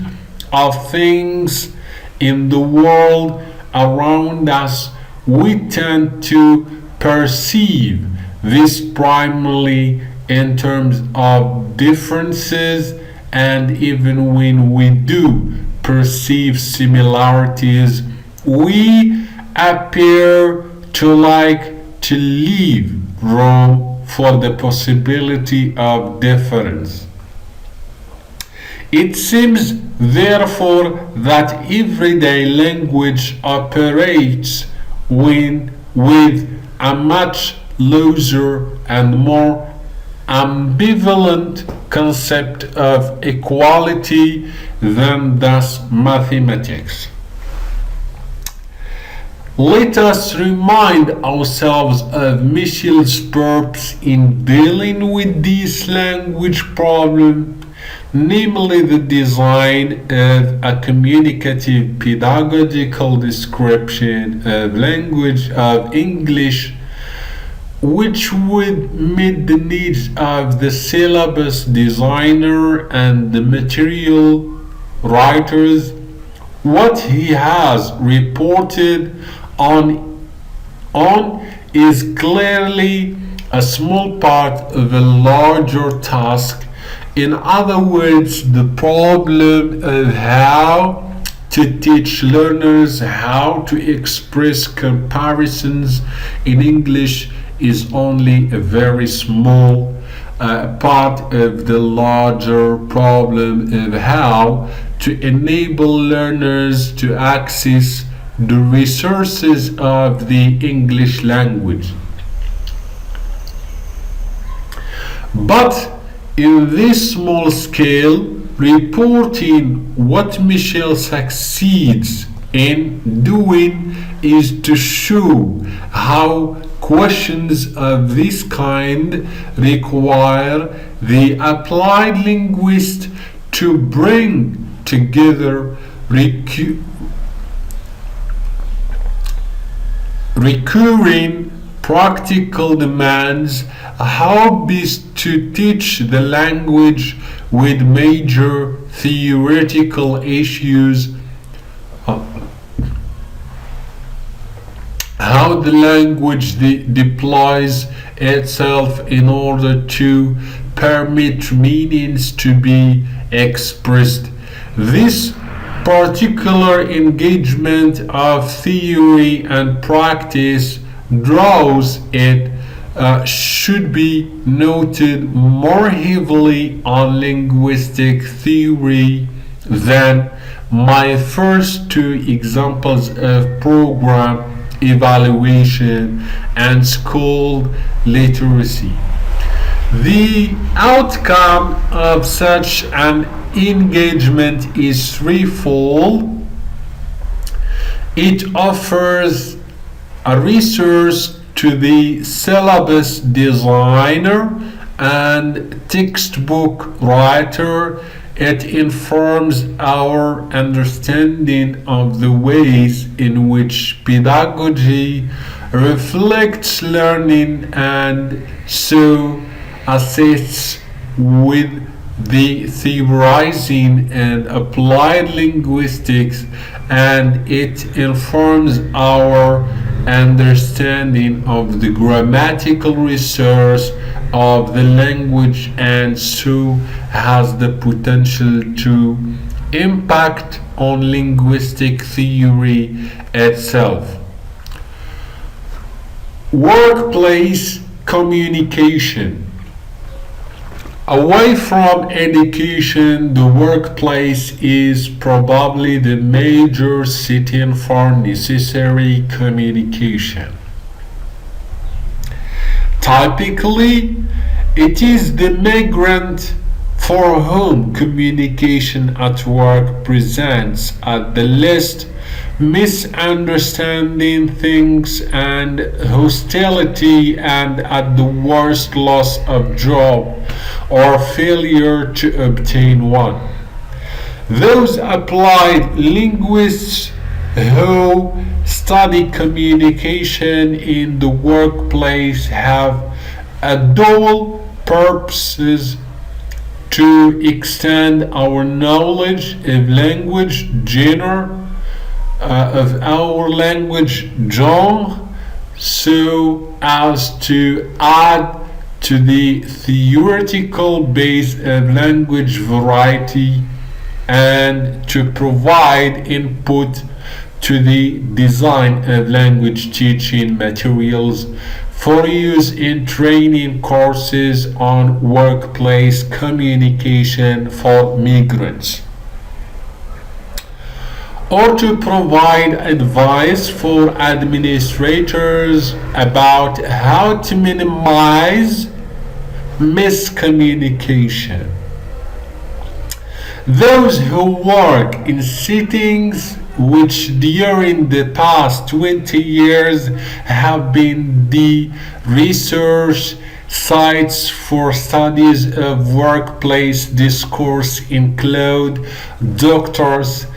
S1: of things in the world around us, we tend to perceive this primarily in terms of differences, and even when we do perceive similarities, we appear to like to leave room for the possibility of difference. It seems therefore that everyday language operates with a much looser and more ambivalent concept of equality than does mathematics. Let us remind ourselves of Michel's purpose in dealing with this language problem, namely the design of a communicative pedagogical description of language of English which would meet the needs of the syllabus designer and the material writers. What he has reported on is clearly a small part of a larger task. In other words, the problem of how to teach learners how to express comparisons in English is only a very small part of the larger problem of how to enable learners to access the resources of the English language. But in this small scale, reporting what Michel succeeds in doing is to show how questions of this kind require the applied linguist to bring together recurring practical demands, how best to teach the language with major theoretical issues, how the language deploys itself in order to permit meanings to be expressed. This particular engagement of theory and practice draws it should be noted more heavily on linguistic theory than my first two examples of program evaluation and school literacy. The outcome of such an engagement is threefold. It offers a resource to the syllabus designer and textbook writer. It informs our understanding of the ways in which pedagogy reflects learning and so assists with the theorizing and applied linguistics, and it informs our understanding of the grammatical resource of the language and so has the potential to impact on linguistic theory itself. Workplace communication. Away from education, the workplace is probably the major setting for necessary communication. Typically, it is the migrant for whom communication at work presents at the least misunderstanding things and hostility, and at the worst loss of job or failure to obtain one. Those applied linguists who study communication in the workplace have a dual purposes: to extend our knowledge of language genre, of our language genre, so as to add to the theoretical base of language variety and to provide input to the design of language teaching materials for use in training courses on workplace communication for migrants, or to provide advice for administrators about how to minimize miscommunication. Those who work in settings which during the past 20 years have been the research sites for studies of workplace discourse include doctors,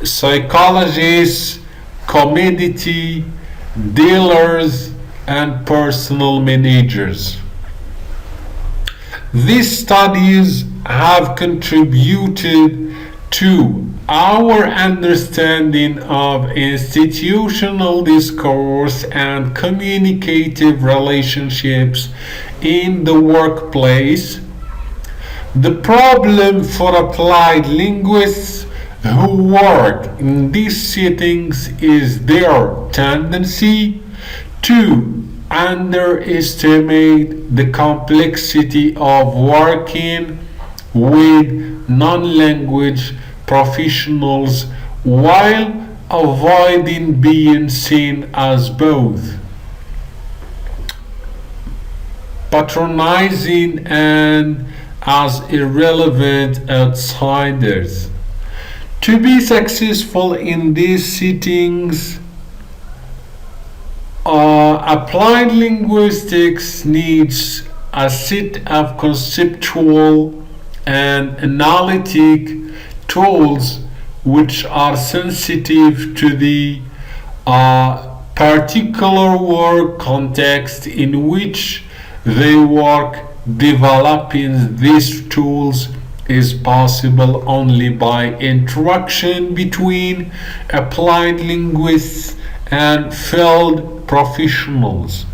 S1: psychologists, commodity dealers, and personal managers. These studies have contributed to our understanding of institutional discourse and communicative relationships in the workplace. The problem for applied linguists who work in these settings is their tendency to underestimate the complexity of working with non-language professionals while avoiding being seen as both patronizing and as irrelevant outsiders. To be successful in these settings, Applied linguistics needs a set of conceptual and analytic tools which are sensitive to the particular work context in which they work. Developing these tools is possible only by interaction between applied linguists and field professionals.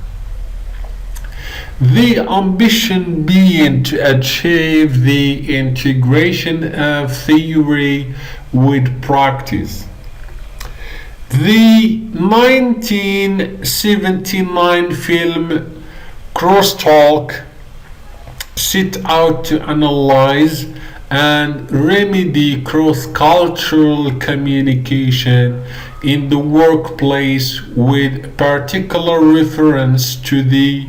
S1: The ambition being to achieve the integration of theory with practice. The 1979 film Crosstalk set out to analyze and remedy cross-cultural communication in the workplace with particular reference to the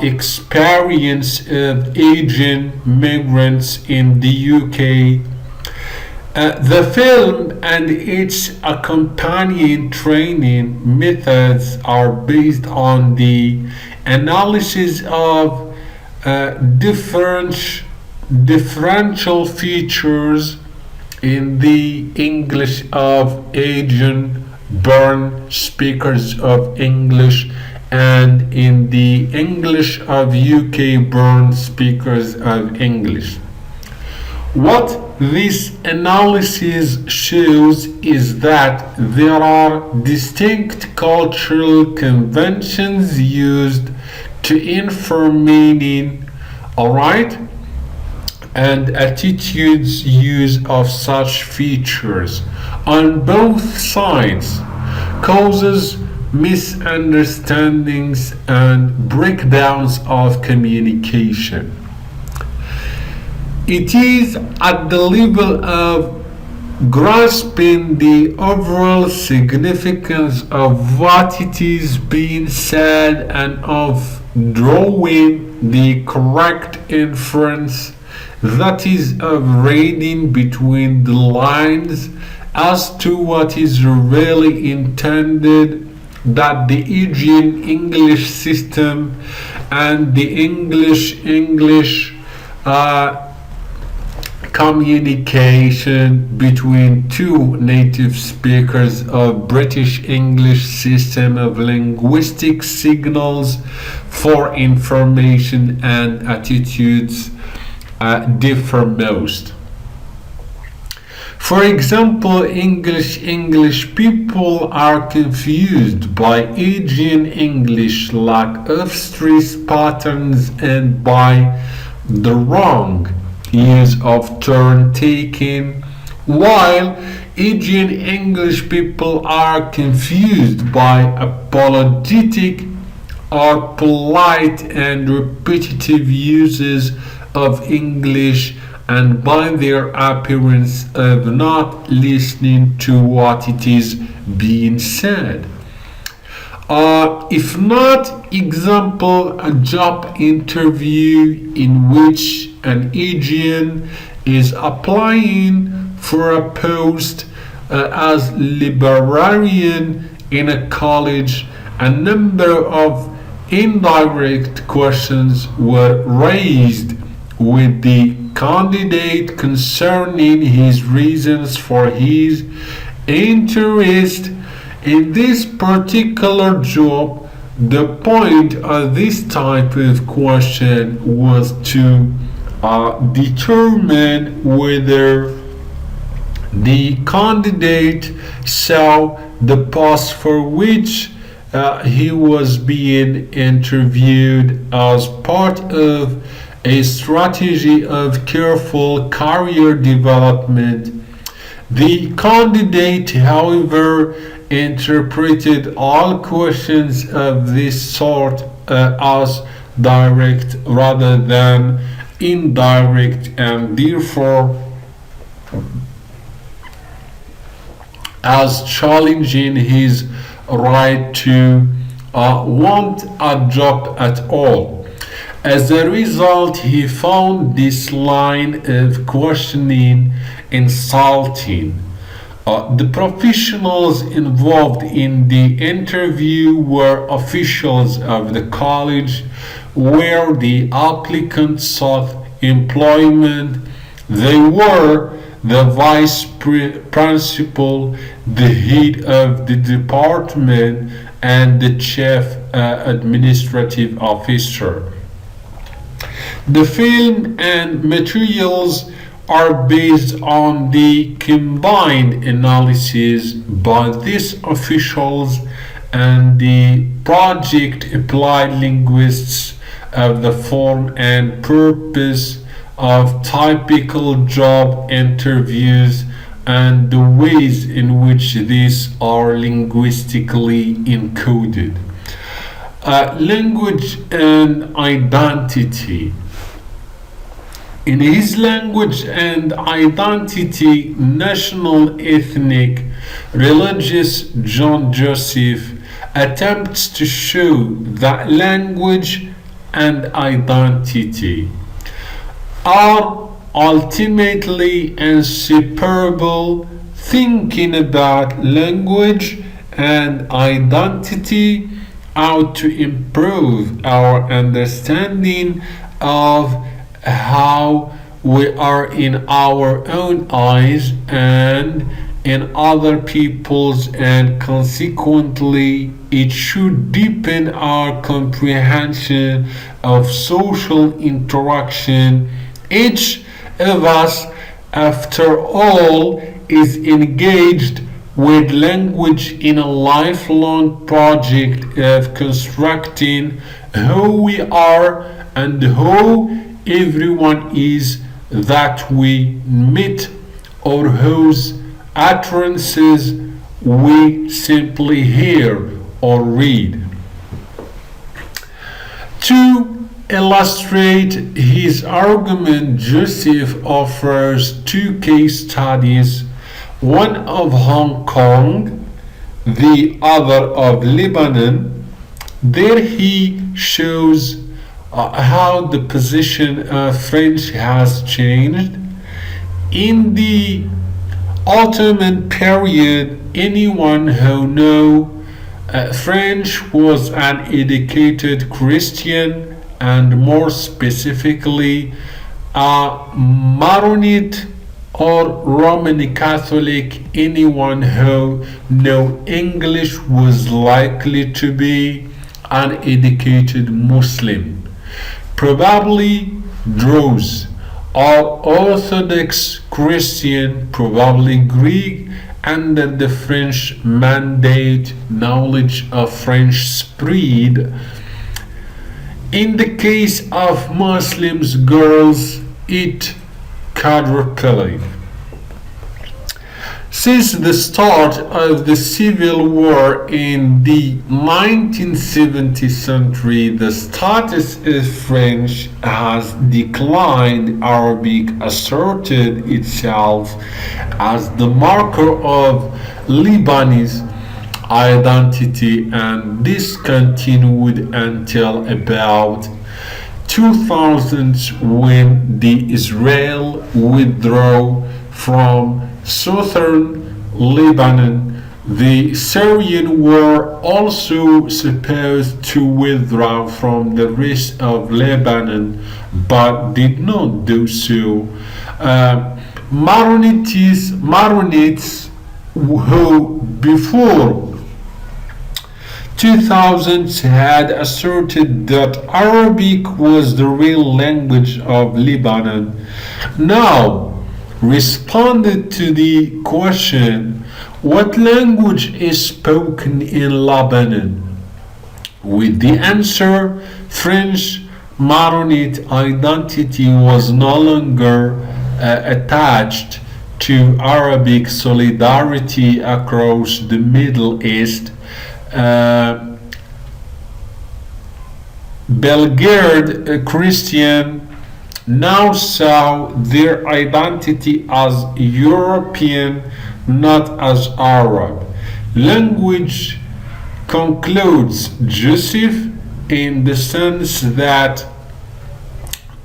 S1: experience of Asian migrants in the UK. The film and its accompanying training methods are based on the analysis of differential features in the English of Asian born speakers of English and in the English of UK born speakers of English. What this analysis shows is that there are distinct cultural conventions used to infer meaning, alright, and attitudes use of such features on both sides causes misunderstandings and breakdowns of communication. It is at the level of grasping the overall significance of what it is being said and of drawing the correct inference, that is, of reading between the lines as to what is really intended, that the Asian English system and the English communication between two native speakers of British English system of linguistic signals for information and attitudes differ most. For example, English people are confused by Asian English lack of stress patterns and by the wrong use of turn taking, while Asian English people are confused by apologetic or polite and repetitive uses of English and by their appearance of not listening to what it is being said. If not, example, a job interview in which an Asian is applying for a post as librarian in a college, a number of indirect questions were raised with the candidate concerning his reasons for his interest in this particular job. The point of this type of question was to determine whether the candidate saw the post for which he was being interviewed as part of a strategy of careful career development. The candidate, however, interpreted all questions of this sort as direct rather than indirect, and therefore as challenging his right to want a job at all. As a result, he found this line of questioning insulting. The professionals involved in the interview were officials of the college where the applicant sought employment. They were the vice principal, the head of the department, and the chief administrative officer. The film and materials are based on the combined analysis by these officials and the project applied linguists of the form and purpose of typical job interviews and the ways in which these are linguistically encoded. Language and identity. In his Language and Identity, National, Ethnic, Religious, John Joseph attempts to show that language and identity are ultimately inseparable. Thinking about language and identity ought to improve our understanding of how we are in our own eyes and in other people's, and consequently it should deepen our comprehension of social interaction. Each of us, after all, is engaged with language in a lifelong project of constructing who we are and who everyone is that we meet, or whose utterances we simply hear or read. To illustrate his argument, Joseph offers two case studies, one of Hong Kong, the other of Lebanon. There he shows how the position of French has changed. In the Ottoman period, anyone who knew French was an educated Christian, and more specifically a Maronite or Roman Catholic. Anyone who knew English was likely to be an educated Muslim, probably Druze, or Orthodox Christian, probably Greek, under the French mandate. Knowledge of French spread. In the case of Muslims girls, it quadrupled. Since the start of the Civil War in the 19th century, the status of French has declined. Arabic asserted itself as the marker of Lebanese identity, and this continued until about 2000, when the Israel withdrew from southern Lebanon. The Syrian war also supposed to withdraw from the rest of Lebanon, but did not do so. Maronites who before 2000 had asserted that Arabic was the real language of Lebanon, now responded to the question, what language is spoken in Lebanon? With the answer, French Maronite identity was no longer attached to Arabic solidarity across the Middle East. Belgrade Christian now saw their identity as European, not as Arab. Language, concludes Joseph, in the sense that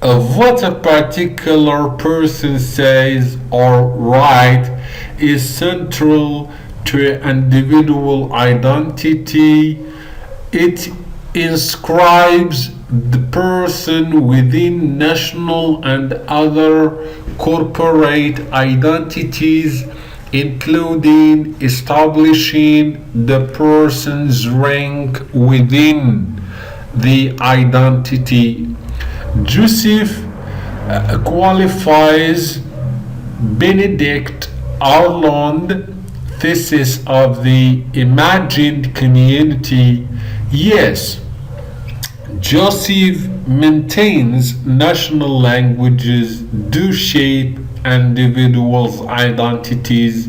S1: of what a particular person says or writes is central to individual identity. It inscribes the person within national and other corporate identities, including establishing the person's rank within the identity. Joseph qualifies Benedict Arnold's thesis of the imagined community. Yes, Joseph maintains national languages do shape individuals' identities,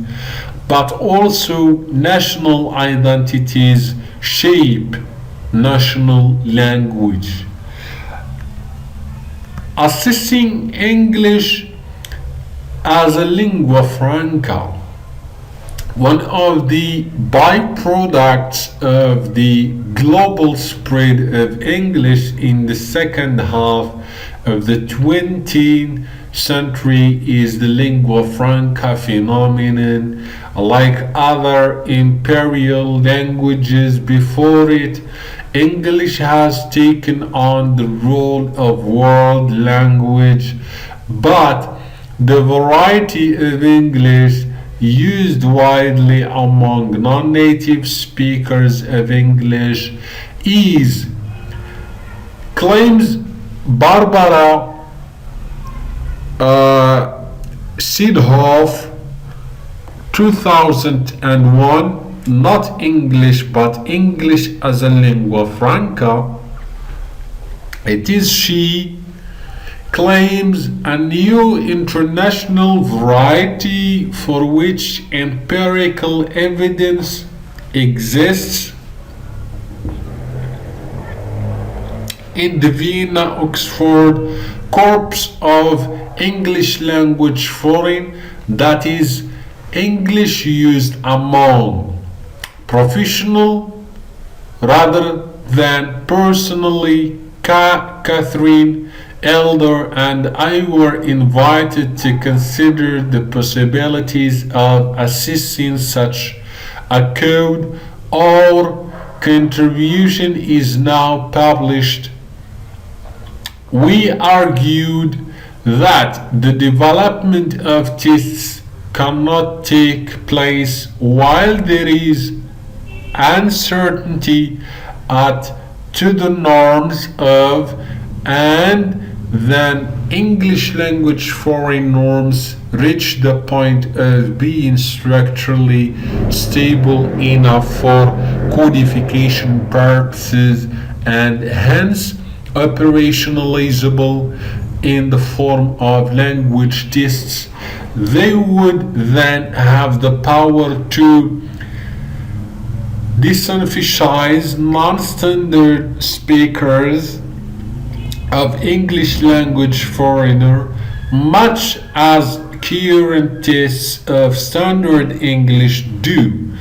S1: but also national identities shape national language. Assessing English as a lingua franca. One of the byproducts of the global spread of English in the second half of the 20th century is the lingua franca phenomenon. Like other imperial languages before it, English has taken on the role of world language, but the variety of English used widely among non-native speakers of English is, claims Barbara Seedhoff, 2001, not English but English as a lingua franca. It is she claims a new international variety for which empirical evidence exists. In the Vienna-Oxford Corpus of English Language Foreign, that is, English used among professional rather than personally. Catherine Elder and I were invited to consider the possibilities of assessing such a code. Our contribution is now published. We argued that the development of tests cannot take place while there is uncertainty as to the norms of, and then English language foreign norms reach the point of being structurally stable enough for codification purposes and hence operationalizable in the form of language tests. They would then have the power to disenfranchise non-standard speakers of English language foreigner, much as current tests of standard English do.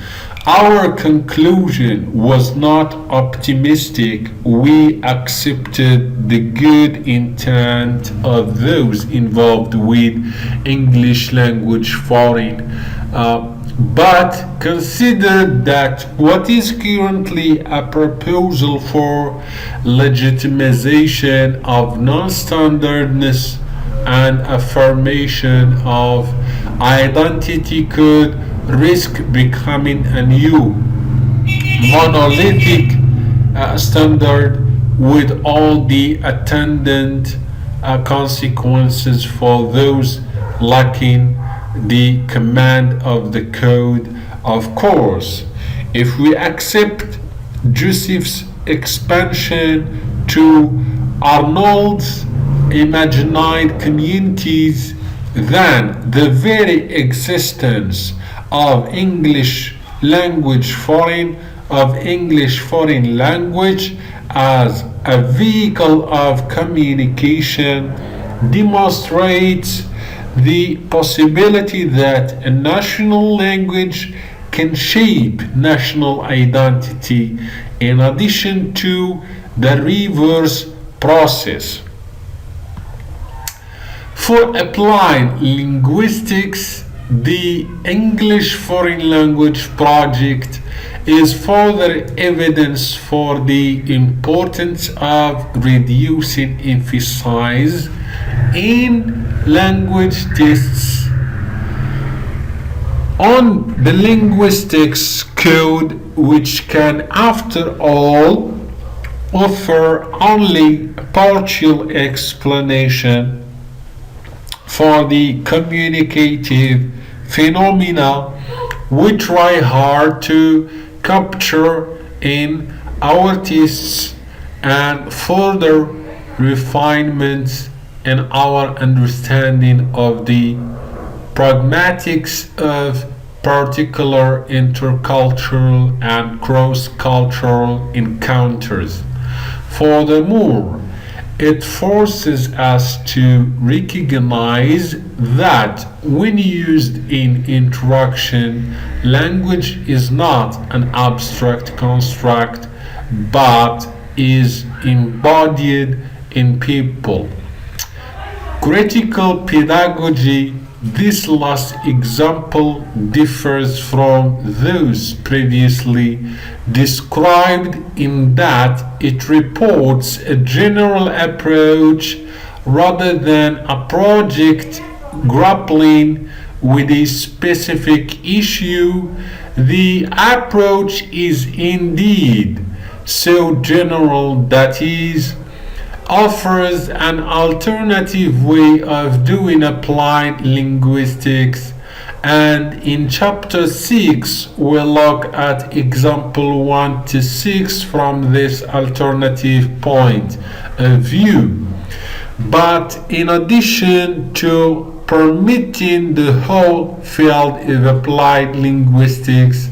S1: Our conclusion was not optimistic. We accepted the good intent of those involved with English language foreign, but considered that what is currently a proposal for legitimization of non-standardness and affirmation of identity could risk becoming a new monolithic standard with all the attendant consequences for those lacking the command of the code. Of course, if we accept Joseph's expansion to Arnold's imagined communities, then the very existence of English foreign language as a vehicle of communication demonstrates the possibility that a national language can shape national identity in addition to the reverse process. For applied linguistics, The English Foreign Language Project is further evidence for the importance of reducing emphasis in language tests on the linguistics code, which can, after all, offer only partial explanation for the communicative phenomena we try hard to capture in our tests, and further refinements in our understanding of the pragmatics of particular intercultural and cross-cultural encounters. Furthermore, it forces us to recognize that when used in interaction, language is not an abstract construct but is embodied in people. Critical pedagogy, this last example, differs from those previously described in that it reports a general approach rather than a project grappling with a specific issue. The approach is indeed so general that it offers an alternative way of doing applied linguistics, and in chapter 6 we'll look at example 1 to 6 from this alternative point of view. But in addition to permitting the whole field of applied linguistics,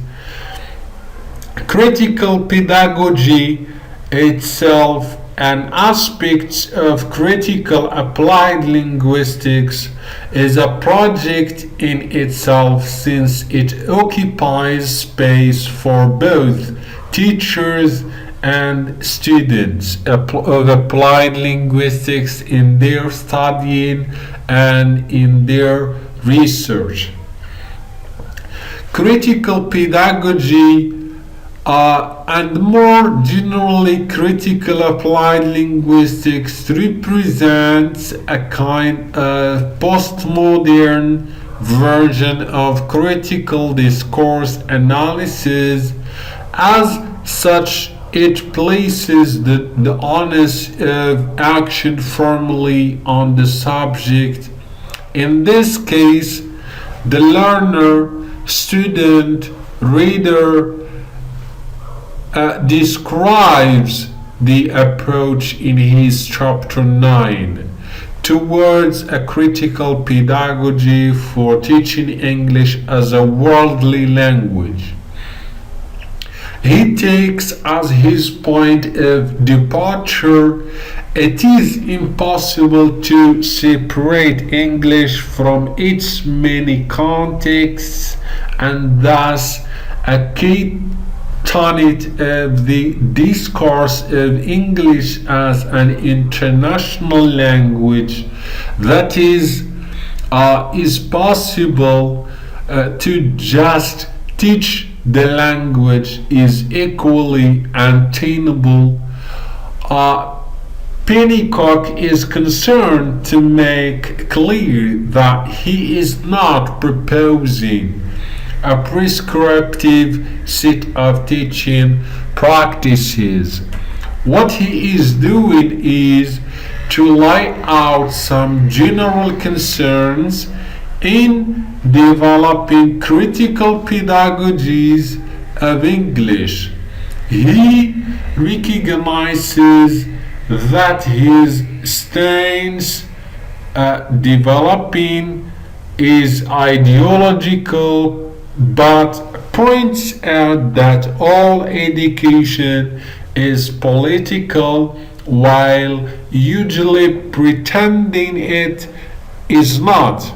S1: critical pedagogy itself, an aspect of critical applied linguistics, is a project in itself, since it occupies space for both teachers and students of applied linguistics in their studying and in their research. Critical pedagogy and more generally critical applied linguistics represents a kind of postmodern version of critical discourse analysis. As such, it places the onus of action firmly on the subject. In this case, the learner, student, reader describes the approach in his chapter 9 towards a critical pedagogy for teaching English as a worldly language. He takes as his point of departure, it is impossible to separate English from its many contexts, and thus a key tenet of the discourse of English as an international language, that is possible to just teach the language, is equally untenable. Pennycock is concerned to make clear that he is not proposing a prescriptive set of teaching practices. What he is doing is to lay out some general concerns in developing critical pedagogies of English. He recognizes that his stance developing is ideological, but points out that all education is political, while usually pretending it is not.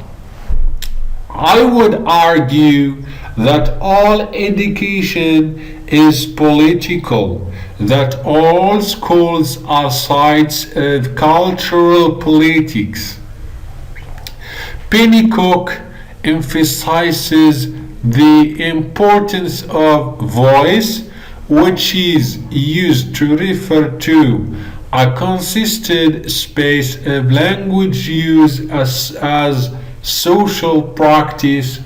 S1: I would argue that all education is political, that all schools are sites of cultural politics. Pennycock emphasizes the importance of voice, which is used to refer to a consistent space of language use as social practice.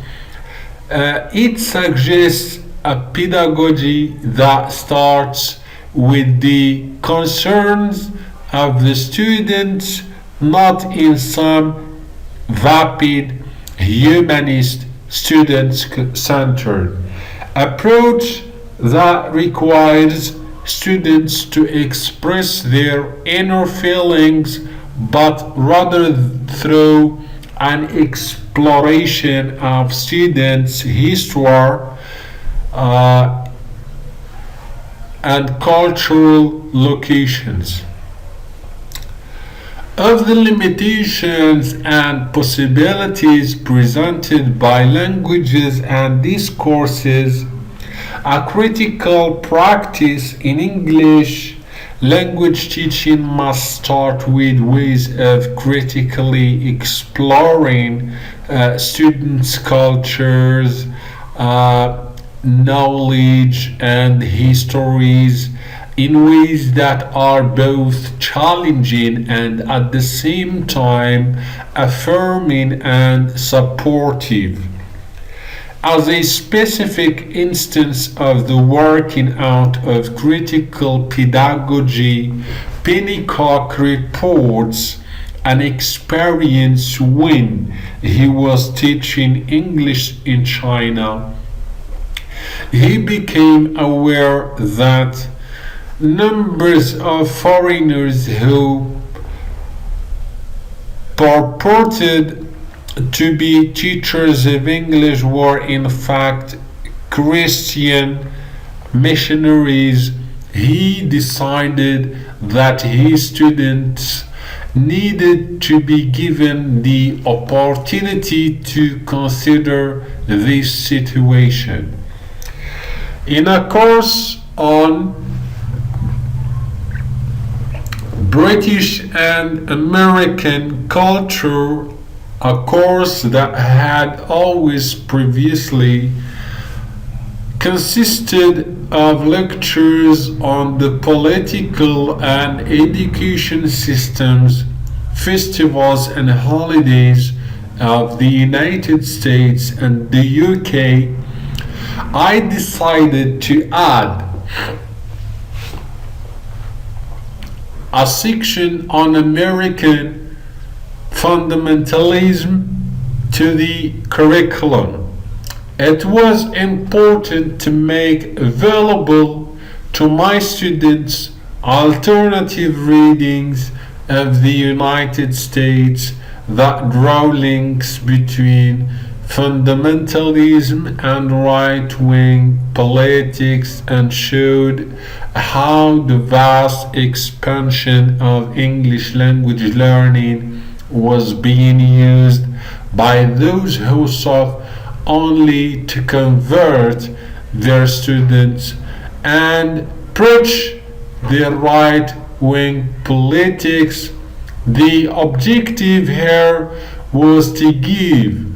S1: It suggests a pedagogy that starts with the concerns of the students, not in some vapid, humanist, student-centered approach that requires students to express their inner feelings, but rather through an exploration of students' history and cultural locations. Of the limitations and possibilities presented by languages and discourses, a critical practice in English language teaching must start with ways of critically exploring students' cultures, knowledge, and histories in ways that are both challenging and at the same time affirming and supportive. As a specific instance of the working out of critical pedagogy, Pennycock reports an experience when he was teaching English in China. He became aware that numbers of foreigners who purported to be teachers of English were in fact Christian missionaries. He decided that his students needed to be given the opportunity to consider this situation. In a course on British and American culture, a course that had always previously consisted of lectures on the political and education systems, festivals and holidays of the United States and the UK, I decided to add a section on American fundamentalism to the curriculum. It was important to make available to my students alternative readings of the United States that draw links between fundamentalism and right-wing politics and showed how the vast expansion of English language learning was being used by those who sought only to convert their students and preach their right-wing politics. The objective here was to give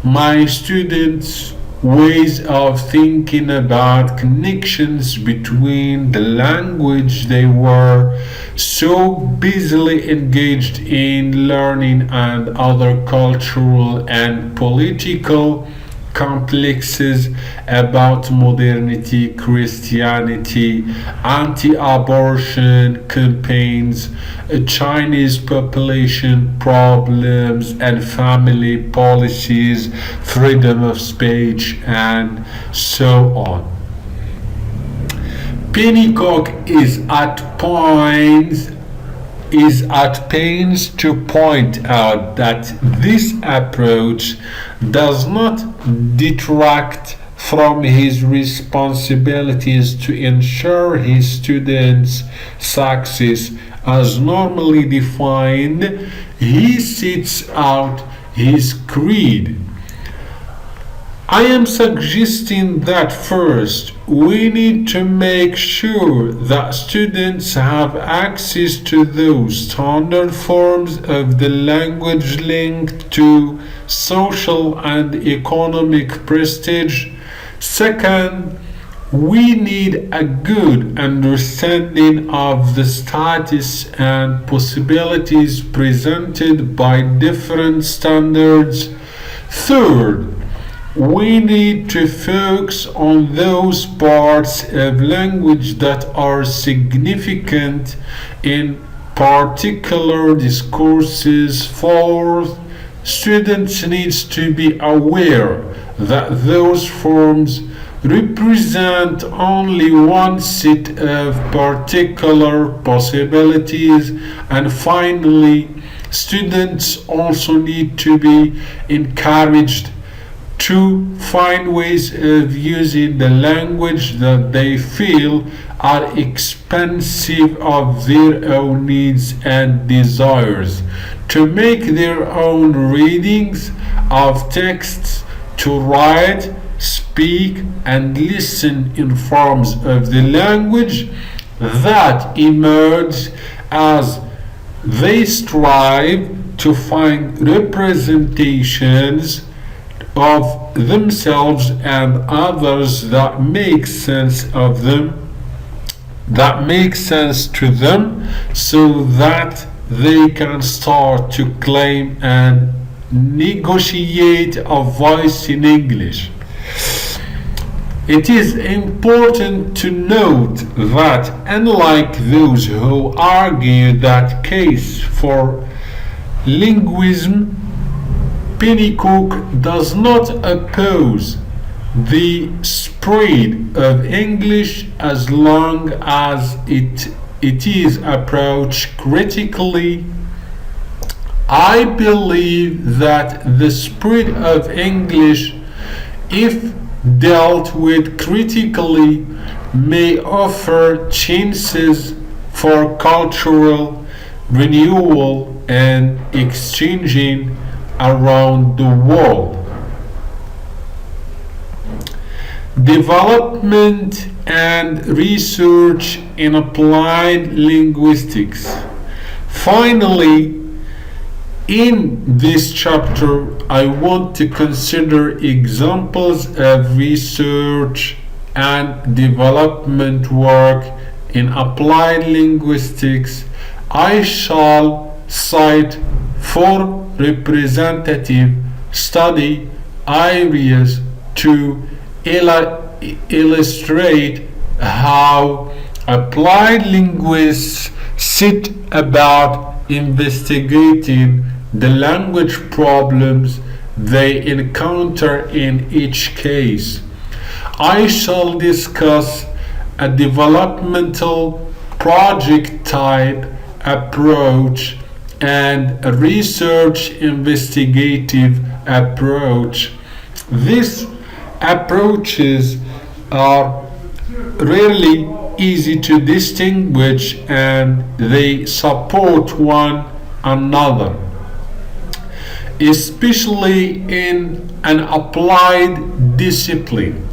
S1: my students ways of thinking about connections between the language they were so busily engaged in learning and other cultural and political complexes about modernity, Christianity, anti-abortion campaigns, Chinese population problems and family policies, freedom of speech, and so on. Pennycock is at pains to point out that this approach does not detract from his responsibilities to ensure his students' success as normally defined. He sets out his creed. I am suggesting that first, we need to make sure that students have access to those standard forms of the language linked to social and economic prestige. Second, we need a good understanding of the status and possibilities presented by different standards. Third, we need to focus on those parts of language that are significant in particular discourses. Fourth, students need to be aware that those forms represent only one set of particular possibilities. And finally, students also need to be encouraged to find ways of using the language that they feel are expansive of their own needs and desires, to make their own readings of texts, to write, speak, and listen in forms of the language that emerge as they strive to find representations of themselves and others that make sense of them, that make sense to them, so that they can start to claim and negotiate a voice in English. It is important to note that unlike those who argue that case for linguism, Pennycook does not oppose the spread of English as long as it is approached critically. I believe that the spread of English, if dealt with critically, may offer chances for cultural renewal and exchanging around the world. Development and research in applied linguistics. Finally, in this chapter, I want to consider examples of research and development work in applied linguistics. I shall cite 4 representative study areas to illustrate how applied linguists set about investigating the language problems they encounter in each case. I shall discuss a developmental project type approach and a research investigative approach. These approaches are rarely easy to distinguish, and they support one another, especially in an applied discipline.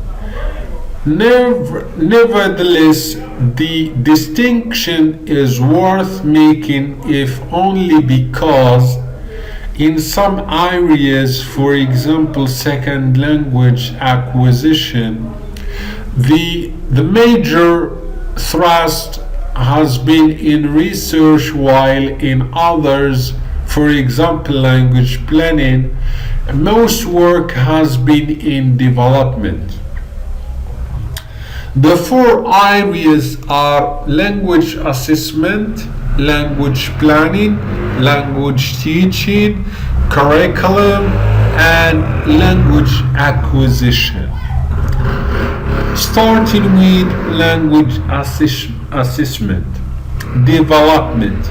S1: Nevertheless, the distinction is worth making, if only because in some areas, for example second language acquisition, the major thrust has been in research, while in others, for example language planning, most work has been in development. The 4 areas are language assessment, language planning, language teaching, curriculum, and language acquisition. Starting with language assessment, development.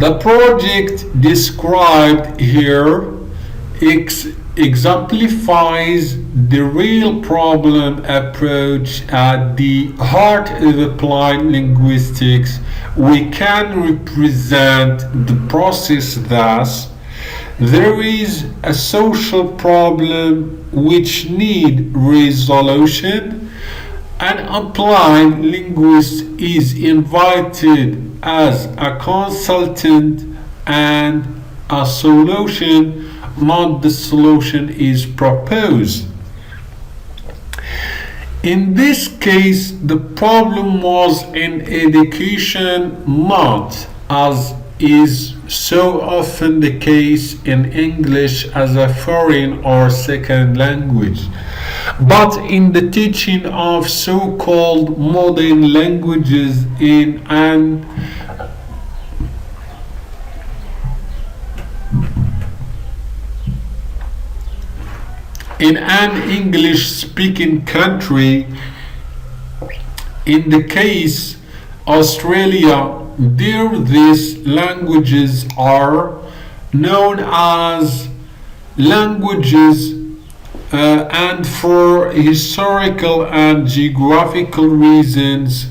S1: The project described here exemplifies the real problem approach at the heart of applied linguistics. We can represent the process thus: There is a social problem which need resolution. An applied linguist is invited as a consultant and a solution, not the solution, is proposed. In this case, the problem was in education, not, as is so often the case in English as a foreign or second language, but in the teaching of so-called modern languages in an English-speaking country. In the case Australia, there these languages are known as languages, and for historical and geographical reasons,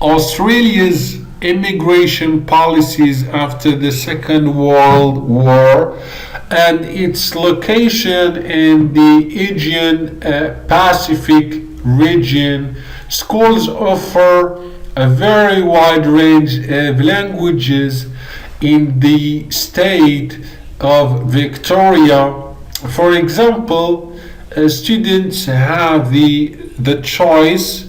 S1: Australia's immigration policies after the Second World War and its location in the Asian Pacific region, schools offer a very wide range of languages in the state of Victoria. For example, students have the choice,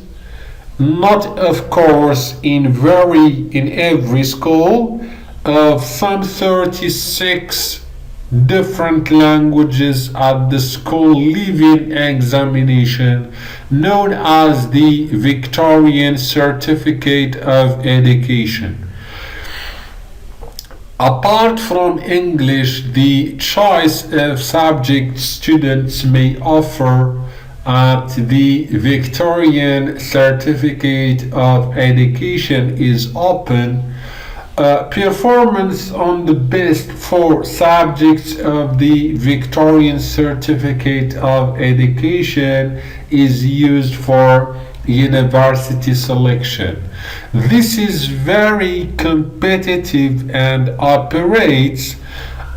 S1: not of course in every school, of some 36 different languages at the school leaving examination, known as the Victorian Certificate of Education. Apart from English, the choice of subjects students may offer at the Victorian Certificate of Education is open. Performance on the best 4 subjects of the Victorian Certificate of Education is used for university selection. This is very competitive and operates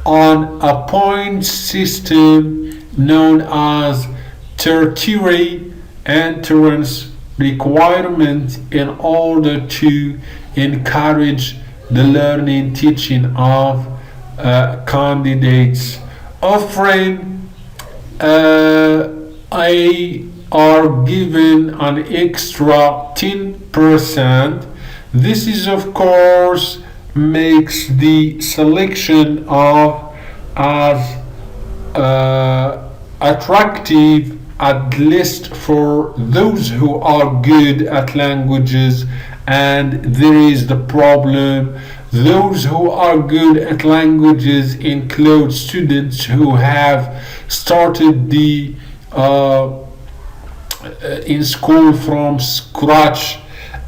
S1: on a point system known as tertiary entrance requirement in order to encourage the learning teaching of candidates. Offering are given an extra 10%. This is of course makes the selection of as attractive, at least for those who are good at languages. And there is the problem, those who are good at languages include students who have started the in school from scratch,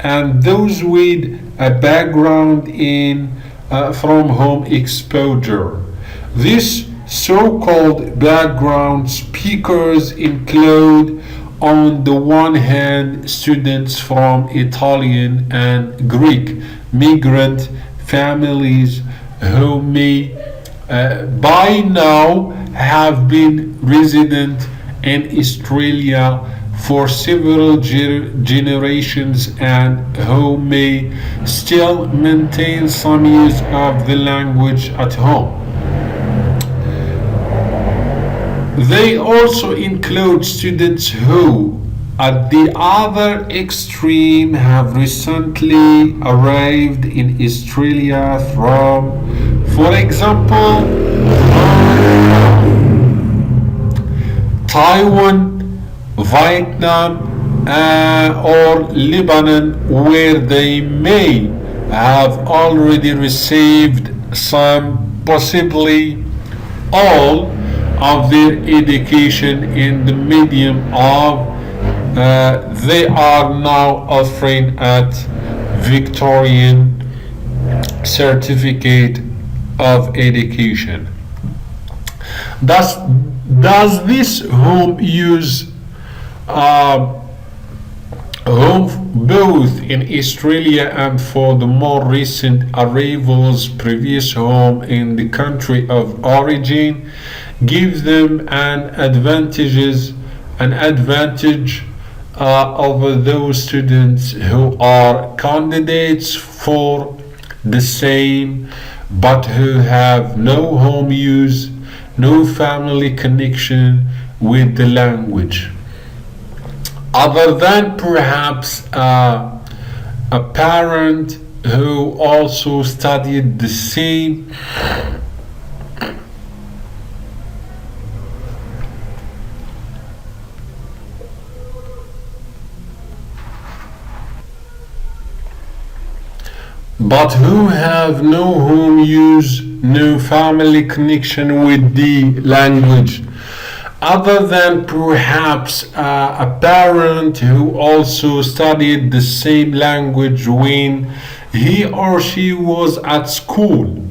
S1: and those with a background in from home exposure. These so-called background speakers include, on the one hand, students from Italian and Greek migrant families who may by now have been resident in Australia for several generations and who may still maintain some use of the language at home. They also include students who, at the other extreme, have recently arrived in Australia from, for example, Taiwan, Vietnam, or Lebanon, where they may have already received some, possibly all, of their education in the medium of they are now offering at Victorian Certificate of Education. Does this home use uh, home both in Australia and for the more recent arrivals previous home in the country of origin gives them an advantage over those students who are candidates for the same but who have no home use, no family connection with the language. Other than perhaps a parent who also studied the same but who have no home use, no family connection with the language. Other than perhaps a parent who also studied the same language when he or she was at school.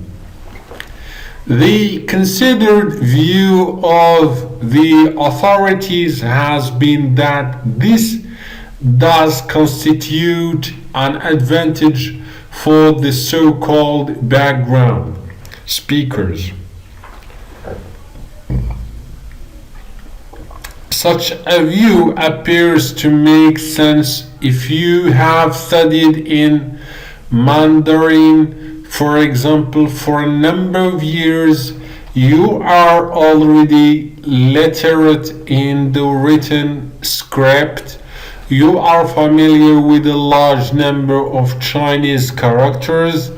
S1: The considered view of the authorities has been that this does constitute an advantage for the so-called background speakers. Such a view appears to make sense if you have studied in Mandarin, for example, for a number of years. You are already literate in the written script. You are familiar with a large number of Chinese characters.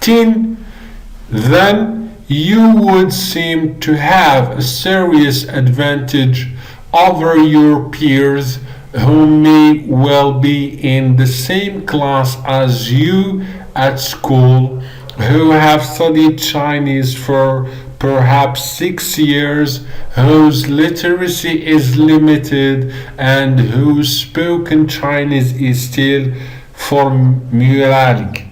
S1: Then you would seem to have a serious advantage over your peers who may well be in the same class as you at school, who have studied Chinese for perhaps 6 years, whose literacy is limited, and whose spoken Chinese is still formulaic.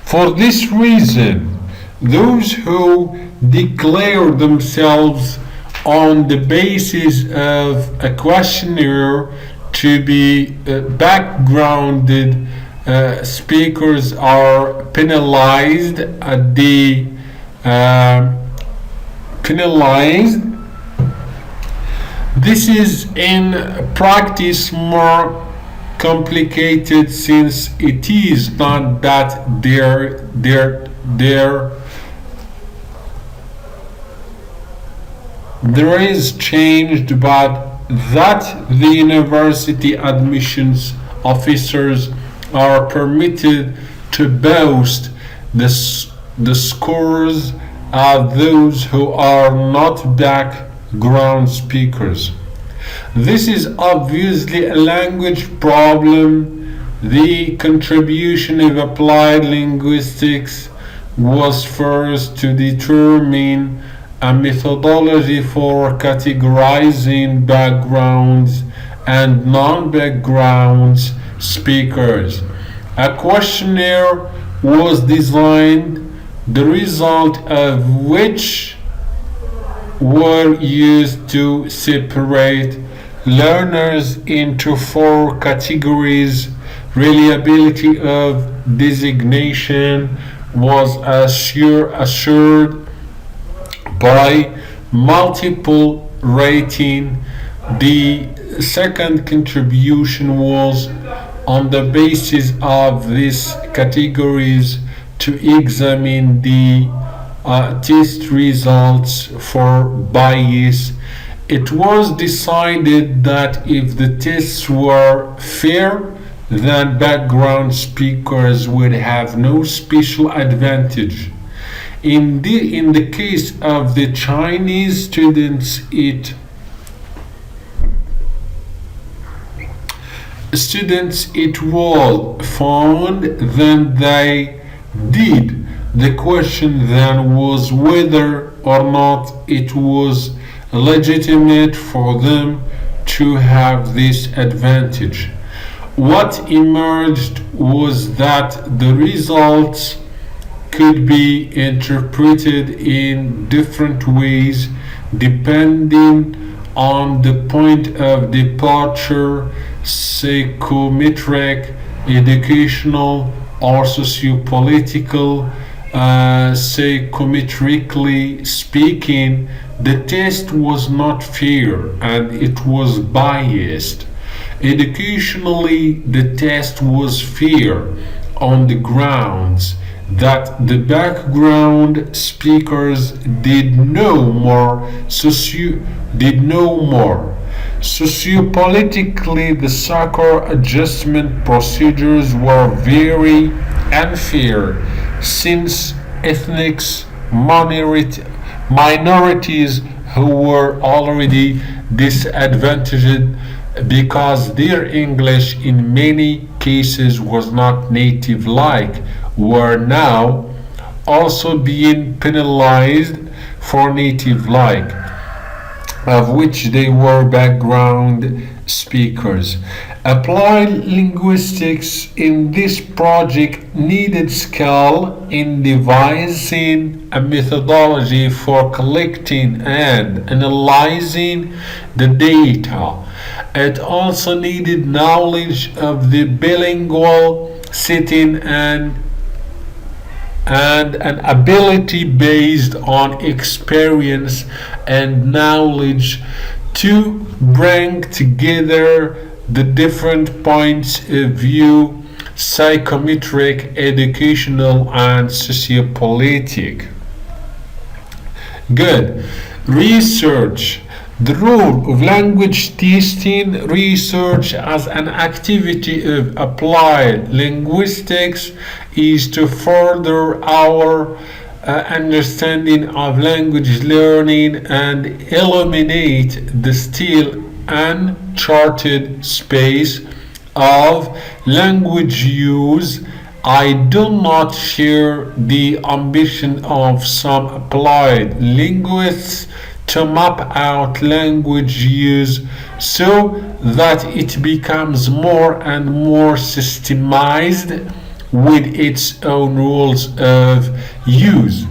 S1: For this reason, those who declare themselves on the basis of a questionnaire to be backgrounded speakers are penalized at the penalized. This is in practice more complicated since it is not that there is changed, but that the university admissions officers are permitted to boast the scores of those who are not background speakers. This is obviously a language problem. The contribution of applied linguistics was first to determine a methodology for categorizing backgrounds and non-background speakers. A questionnaire was designed, the result of which were used to separate learners into 4 categories. Reliability of designation was assured by multiple rating. The second contribution was on the basis of these categories to examine the test results for bias. It was decided that if the tests were fair, then background speakers would have no special advantage. In the case of the Chinese students, it was found that they did. The question then was whether or not it was legitimate for them to have this advantage. What emerged was that the results could be interpreted in different ways depending on the point of departure, psychometric, educational, or sociopolitical. Psychometrically speaking, the test was not fair and it was biased. Educationally, the test was fair on the grounds that the background speakers did know more. Sociopolitically, the soccer adjustment procedures were very unfair since ethnic minorities who were already disadvantaged because their English in many cases was not native like were now also being penalized for native like, of which they were background speakers. Applied linguistics in this project needed skill in devising a methodology for collecting and analyzing the data. It also needed knowledge of the bilingual setting and an ability based on experience and knowledge to bring together the different points of view, psychometric, educational, and sociopolitic. Good. Research. The role of language testing research as an activity of applied linguistics is to further our understanding of language learning and eliminate the still uncharted space of language use. I do not share the ambition of some applied linguists to map out language use so that it becomes more and more systemized with its own rules of use.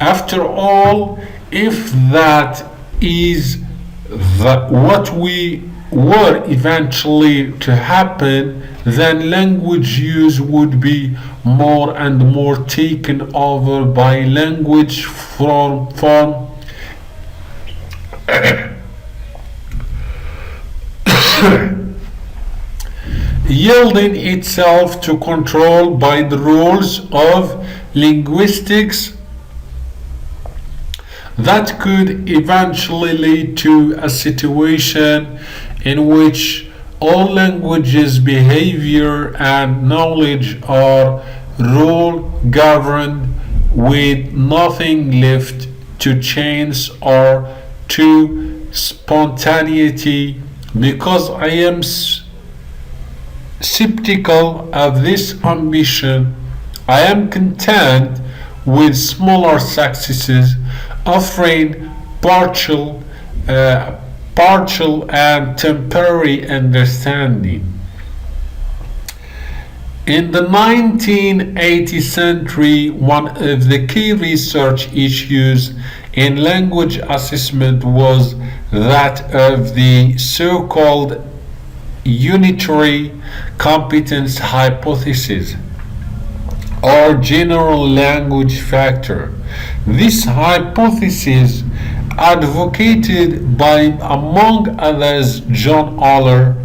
S1: After all, if that is what we were eventually to happen, then language use would be more and more taken over by language form yielding itself to control by the rules of linguistics that could eventually lead to a situation in which all languages' behavior and knowledge are rule governed with nothing left to chance or to spontaneity. Because I am skeptical of this ambition, I am content with smaller successes, offering partial and temporary understanding. In the 19th century, one of the key research issues in language assessment was that of the so-called Unitary competence hypothesis, or general language factor. This hypothesis, advocated by, among others, John Aller,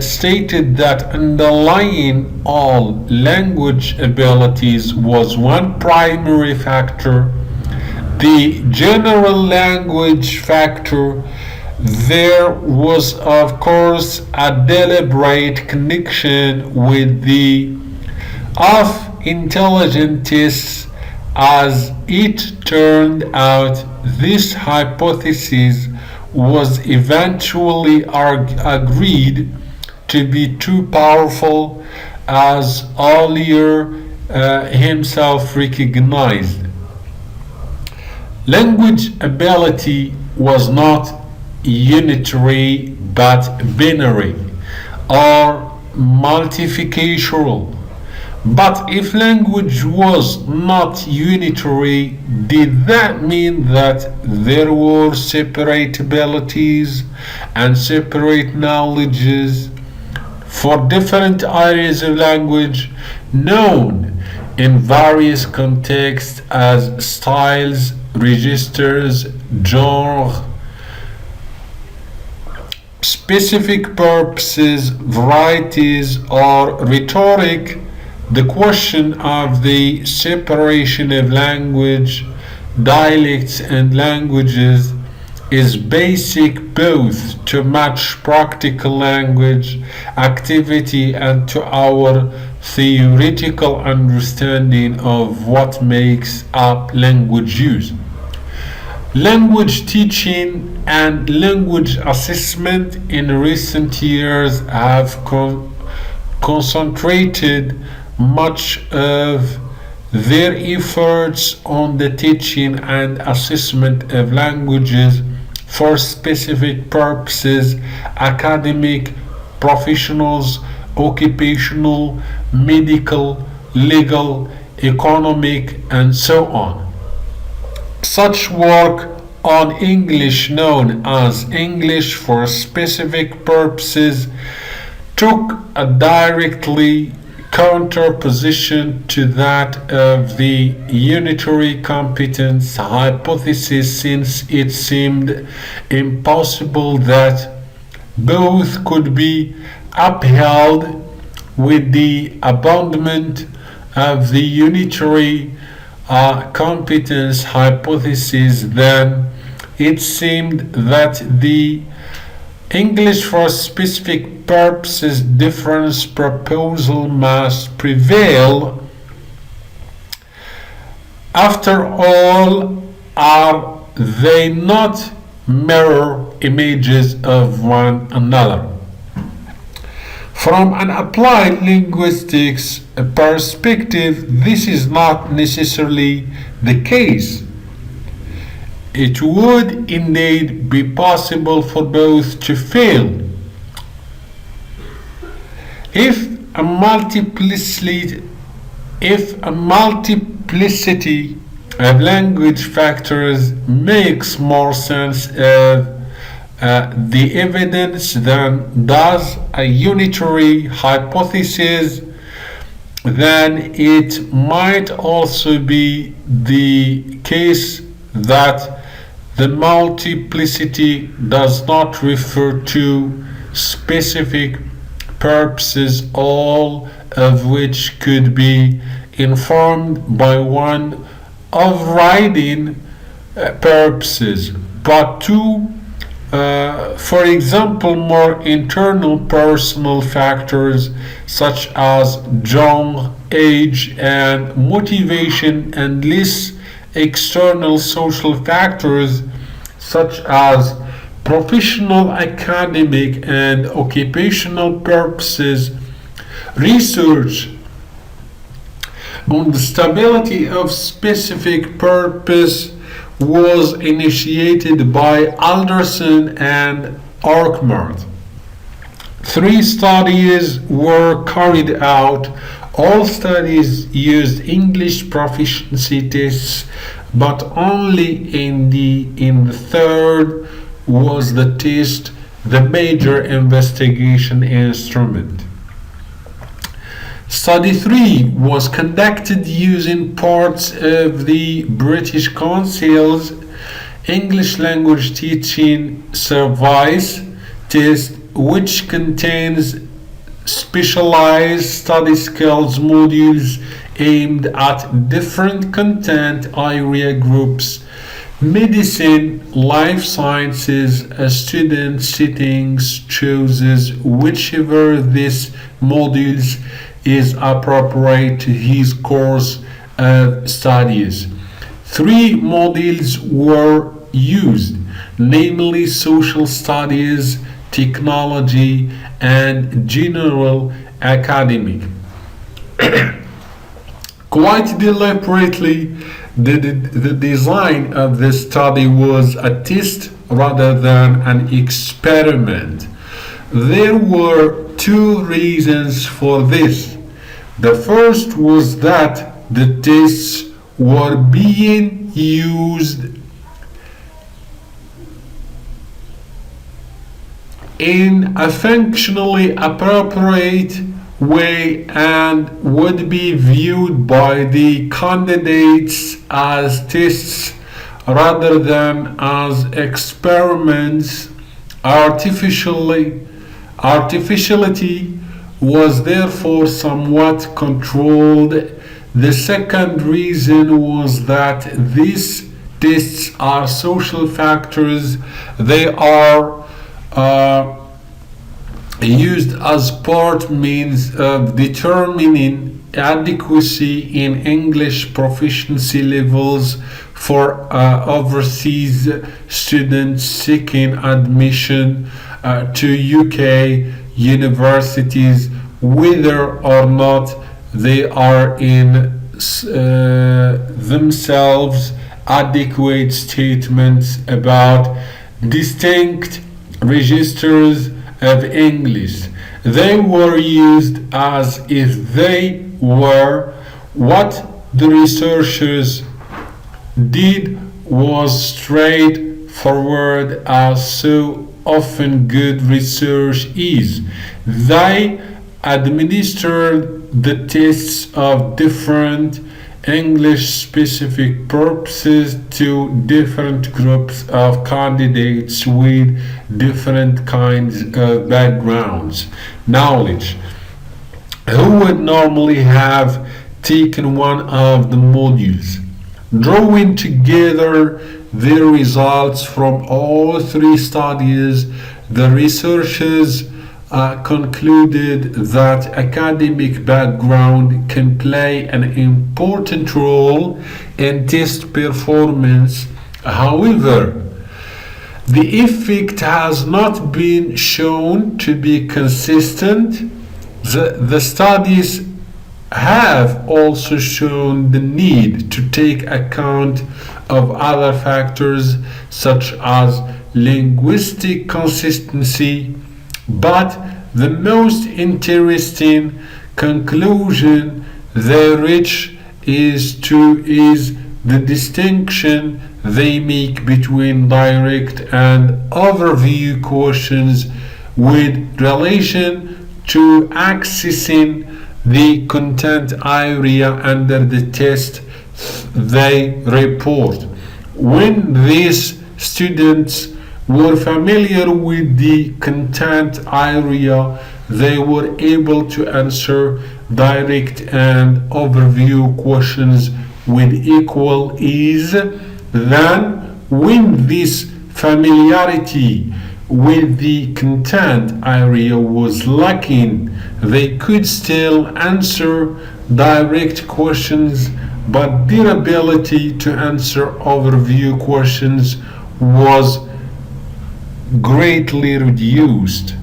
S1: stated that underlying all language abilities was one primary factor, the general language factor. There was, of course, a deliberate connection with the of intelligent tests. As it turned out, this hypothesis was eventually agreed to be too powerful, as Aller himself recognized. Language ability was not unitary but binary or multifacial. But if language was not unitary, did that mean that there were separate abilities and separate knowledges for different areas of language known in various contexts as styles, registers, genre, specific purposes, varieties, or rhetoric? The question of the separation of language, dialects, and languages is basic both to match practical language activity and to our theoretical understanding of what makes up language use. Language teaching and language assessment in recent years have concentrated much of their efforts on the teaching and assessment of languages for specific purposes: academic, professionals, occupational, medical, legal, economic, and so on. Such work on English, known as English for specific purposes, took a directly counterposition to that of the unitary competence hypothesis, since it seemed impossible that both could be upheld with the abandonment of the unitary competence hypothesis. Then it seemed that the English for specific purposes difference proposal must prevail. After all, are they not mirror images of one another? From an applied linguistics perspective, this is not necessarily the case. It would indeed be possible for both to fail. If a multiplicity of language factors makes more sense of the evidence than does a unitary hypothesis, then it might also be the case that the multiplicity does not refer to specific purposes, all of which could be informed by one overriding purposes, but to, for example, more internal personal factors such as genre, age, and motivation, and less external social factors such as professional, academic, and occupational purposes. Research on the stability of specific purpose was initiated by Alderson and Arkmart. 3 studies were carried out. All studies used English proficiency tests, but only in the third was the test the major investigation instrument. Study 3 was conducted using parts of the British Council's English language teaching service test, which contains specialized study skills modules aimed at different content area groups: medicine, life sciences. A student settings chooses whichever these modules is appropriate to his course of studies. 3 modules were used, namely social studies, technology, and general academic. Quite deliberately, the design of this study was a test rather than an experiment. There were 2 reasons for this. The first was that the tests were being used in a functionally appropriate way and would be viewed by the candidates as tests rather than as experiments. Artificiality was therefore somewhat controlled. The second reason was that these tests are social factors. They are used as part means of determining adequacy in English proficiency levels for overseas students seeking admission to UK universities, whether or not they are in themselves adequate statements about distinct registers of English. They were used as if they were. What the researchers did was straightforward, as so often good research is. They administered the tests of different English-specific purposes to different groups of candidates with different kinds of backgrounds, knowledge, who would normally have taken one of the modules. Drawing together the results from all three studies, the researchers concluded that academic background can play an important role in test performance. However, the effect has not been shown to be consistent. The studies have also shown the need to take account of other factors such as linguistic consistency, but the most interesting conclusion they reach is the distinction they make between direct and overview questions with relation to accessing the content area under the test they report. When these students were familiar with the content area, they were able to answer direct and overview questions with equal ease. Then, when this familiarity with the content area was lacking, they could still answer direct questions, but their ability to answer overview questions was greatly reduced.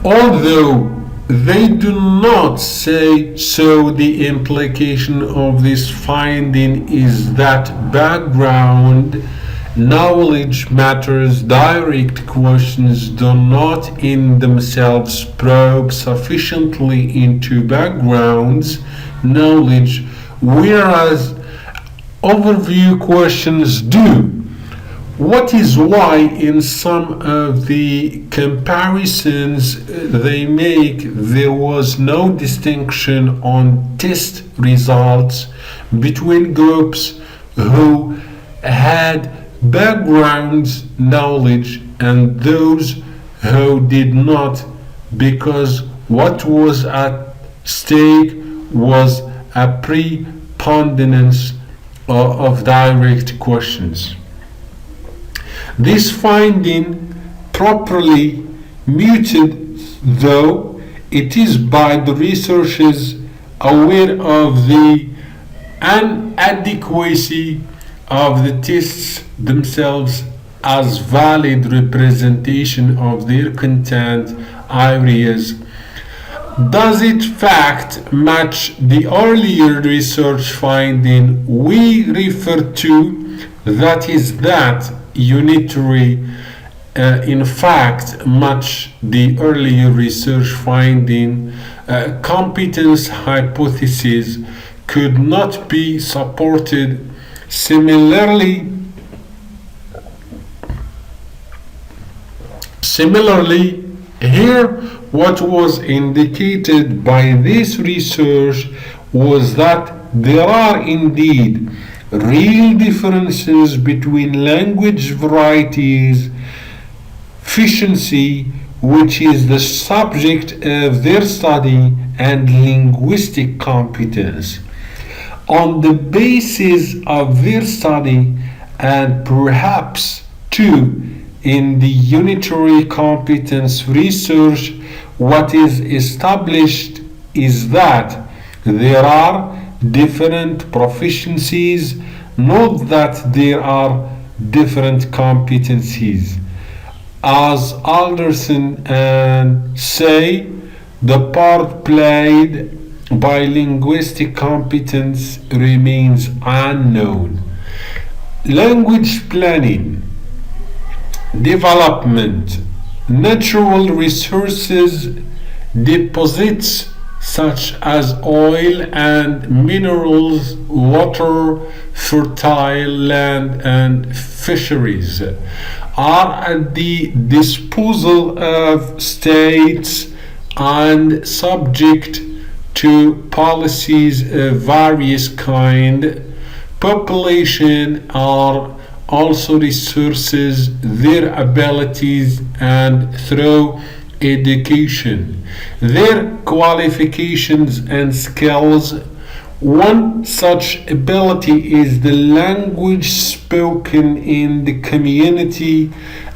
S1: Although they do not say so, the implication of this finding is that background knowledge matters. Direct questions do not in themselves probe sufficiently into background's knowledge, whereas overview questions do. What is why in some of the comparisons they make, there was no distinction on test results between groups who had background knowledge and those who did not, because what was at stake was a preponderance of direct questions. This finding, properly muted though it is by the researchers aware of the inadequacy of the tests themselves as valid representation of their content areas, does it fact match the earlier research finding we referred to, that is that Unitary In fact, much the earlier research finding competence hypothesis could not be supported. Similarly, here what was indicated by this research was that there are indeed real differences between language varieties. Efficiency, which is the subject of their study, and linguistic competence. On the basis of their study, and perhaps too in the unitary competence research, what is established is that there are different proficiencies, not that there are different competencies. As Alderson and say, the part played by linguistic competence remains unknown. Language planning, development, natural resources, deposits such as oil and minerals, water, fertile land, and fisheries are at the disposal of states and subject to policies of various kind. Population are also resources, their abilities, and through education, their qualifications and skills. One such ability is the language spoken in the community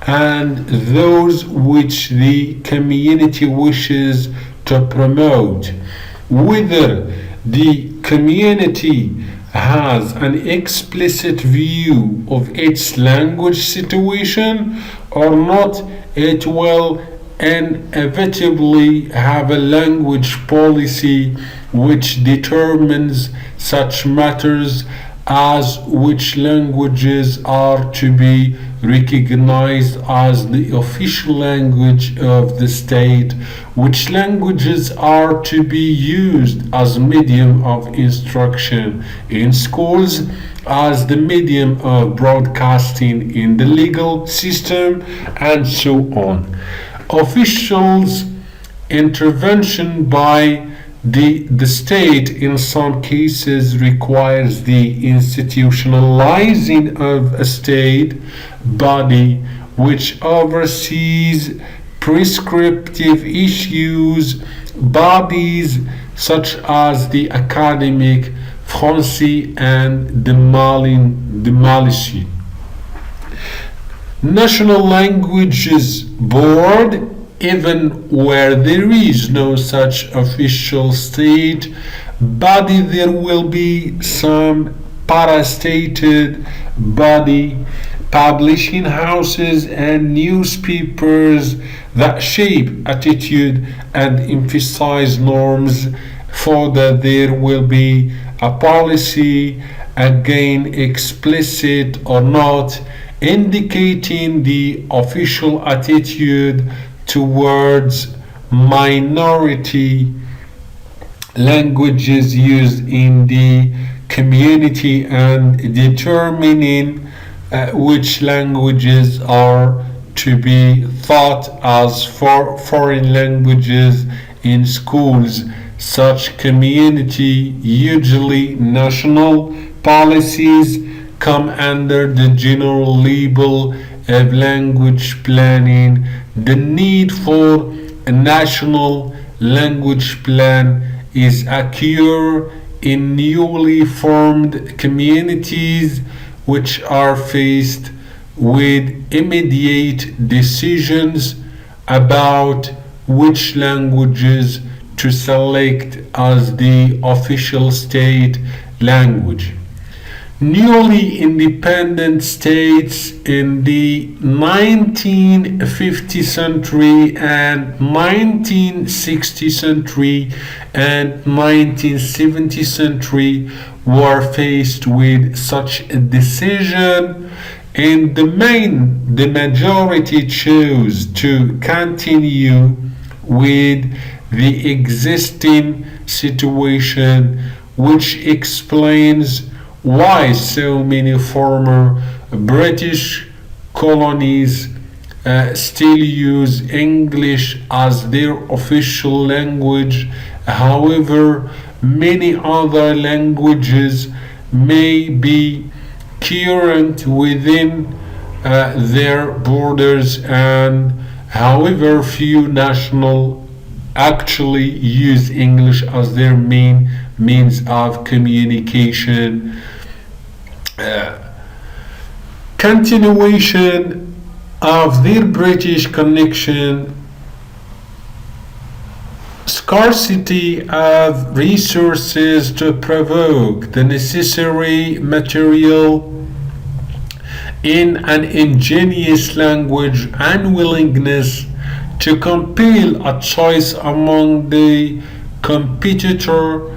S1: and those which the community wishes to promote. Whether the community has an explicit view of its language situation or not, it will inevitably have a language policy which determines such matters as which languages are to be recognized as the official language of the state, which languages are to be used as medium of instruction in schools, as the medium of broadcasting in the legal system, and so on. Officials' intervention by the state in some cases requires the institutionalizing of a state body which oversees prescriptive issues, bodies such as the academic, Français, and the Malaisie. National Languages Board, even where there is no such official state body, there will be some parastated body, publishing houses and newspapers that shape attitude and emphasize norms, for that there will be a policy, again explicit or not, indicating the official attitude towards minority languages used in the community and determining which languages are to be taught as foreign languages in schools. Such community, usually national policies, come under the general label of language planning. The need for a national language plan is occur in newly formed communities which are faced with immediate decisions about which languages to select as the official state language. Newly independent states in the 1950th century and 1960th century and 1970th century were faced with such a decision. and the majority chose to continue with the existing situation, which explains why so many former British colonies still use English as their official language. However, many other languages may be current within their borders, and however few national actually use English as their main means of communication. Continuation of their British connection, scarcity of resources to provoke the necessary material in an ingenious language, unwillingness to compel a choice among the competitor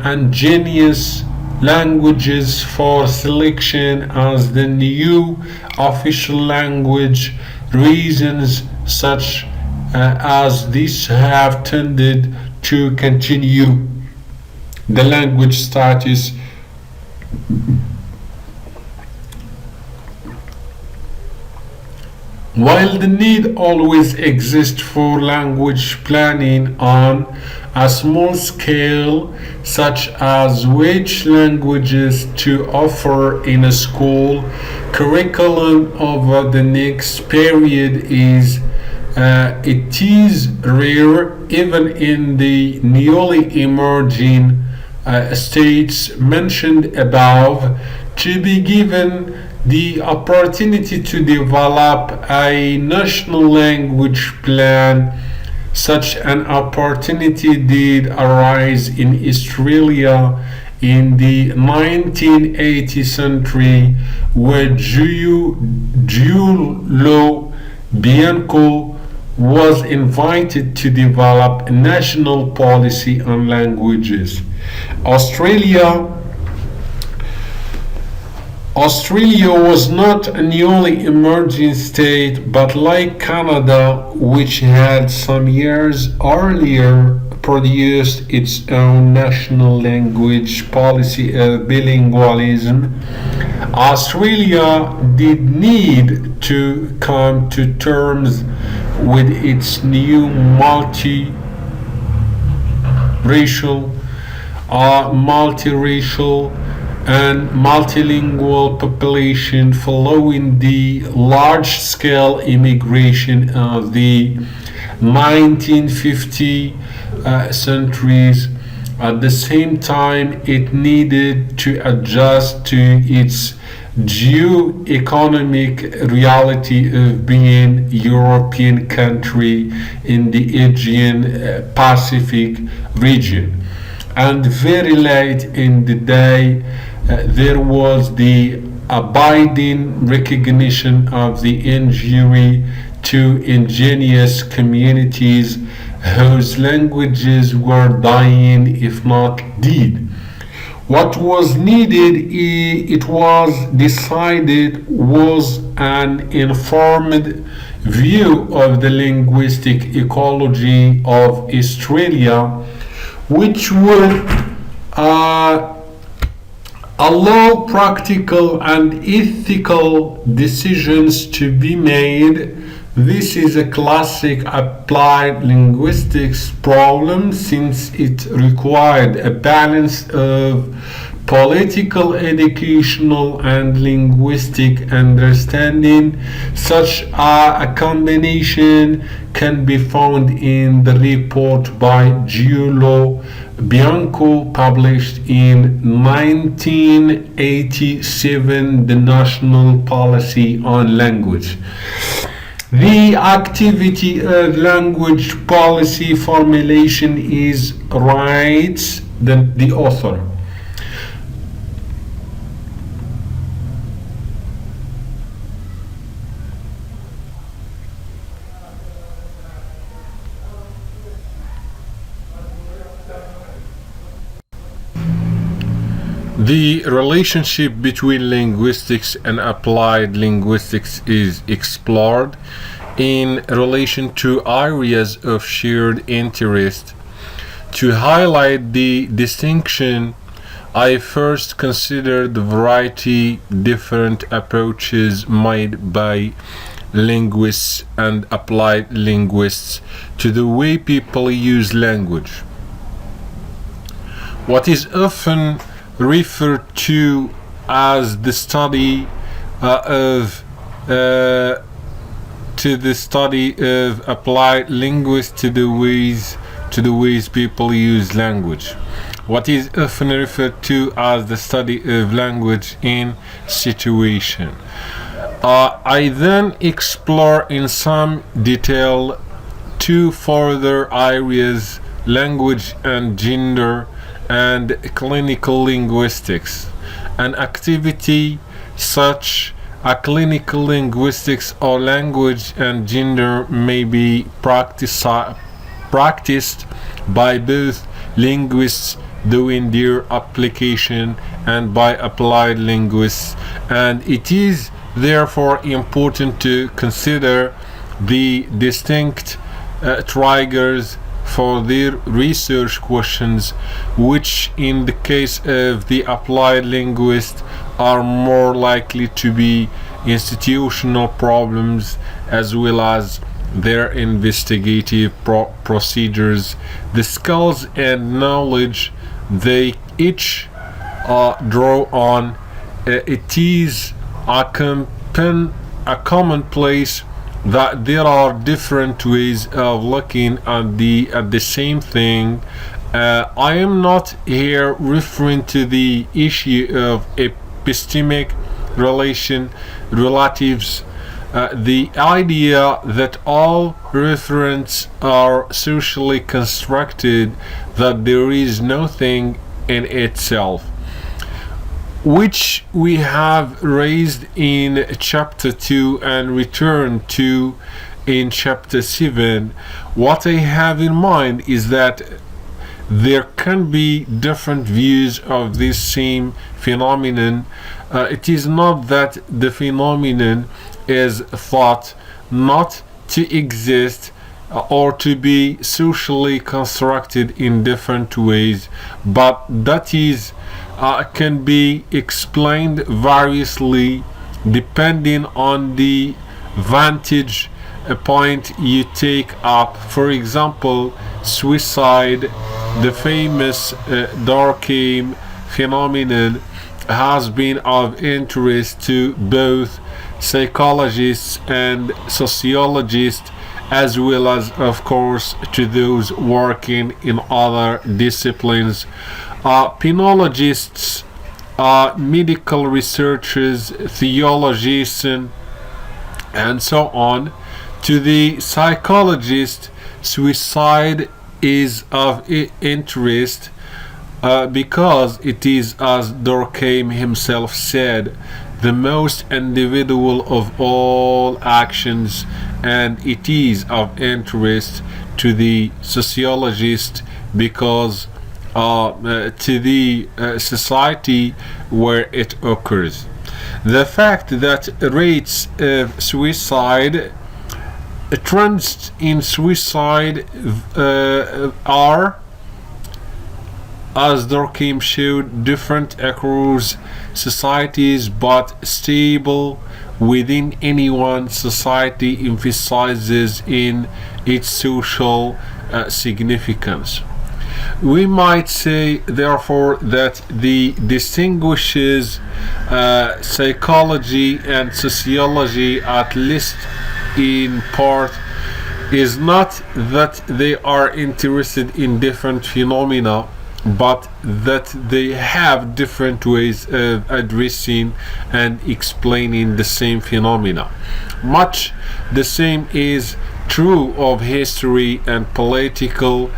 S1: ingenious languages for selection as the new official language. Reasons such as this have tended to continue the language status while the need always exists for language planning on a small scale, such as which languages to offer in a school curriculum over the next period it is rare, even in the newly emerging states mentioned above, to be given the opportunity to develop a national language plan. Such an opportunity did arise in Australia in the 1980th century, where Giulio Bianco was invited to develop a national policy on languages. Australia was not a newly emerging state, but like Canada, which had some years earlier produced its own national language policy of bilingualism, Australia did need to come to terms with its new multiracial and multilingual population following the large-scale immigration of the 1950 centuries. At the same time, it needed to adjust to its geo-economic reality of being a European country in the Aegean Pacific region. And very late in the day, there was the abiding recognition of the injury to indigenous communities whose languages were dying, if not dead. What was needed, it was decided, was an informed view of the linguistic ecology of Australia, which would allow practical and ethical decisions to be made. This is a classic applied linguistics problem, since it required a balance of political, educational, and linguistic understanding. Such a combination can be found in the report by Giulio Bianco, published in 1987, The National Policy on Language. The activity of language policy formulation is, writes the author, The relationship between linguistics and applied linguistics is explored in relation to areas of shared interest. To highlight the distinction, I first considered the variety different approaches made by linguists and applied linguists to the way people use language. What is often referred to as the study of applied linguists to the ways people use language. What is often referred to as the study of language in situation. I then explore in some detail two further areas: language and gender, and clinical linguistics. An activity such as clinical linguistics or language and gender may be practiced by both linguists doing their application and by applied linguists, and it is therefore important to consider the distinct triggers for their research questions, which in the case of the applied linguist are more likely to be institutional problems as well as their investigative procedures, the skills and knowledge they each draw on. It is a commonplace that there are different ways of looking at the same thing. I am not here referring to the issue of epistemic relatives. The idea that all referents are socially constructed, that there is nothing in itself, which we have raised in chapter 2 and returned to in chapter 7. What I have in mind is that there can be different views of this same phenomenon. It is not that the phenomenon is thought not to exist or to be socially constructed in different ways, but that is can be explained variously depending on the vantage point you take up. For example, suicide, the famous Durkheim phenomenon, has been of interest to both psychologists and sociologists, as well as, of course, to those working in other disciplines. Penologists, medical researchers, theologists, and so on. To the psychologist, suicide is of interest because it is, as Durkheim himself said, the most individual of all actions, and it is of interest to the sociologist because to the society where it occurs. The fact that rates of suicide, trends in suicide are, as Durkheim showed, different across societies but stable within any one society, emphasizes in its social significance. We might say, therefore, that the distinguishes psychology and sociology, at least in part, is not that they are interested in different phenomena, but that they have different ways of addressing and explaining the same phenomena. Much the same is true of history and political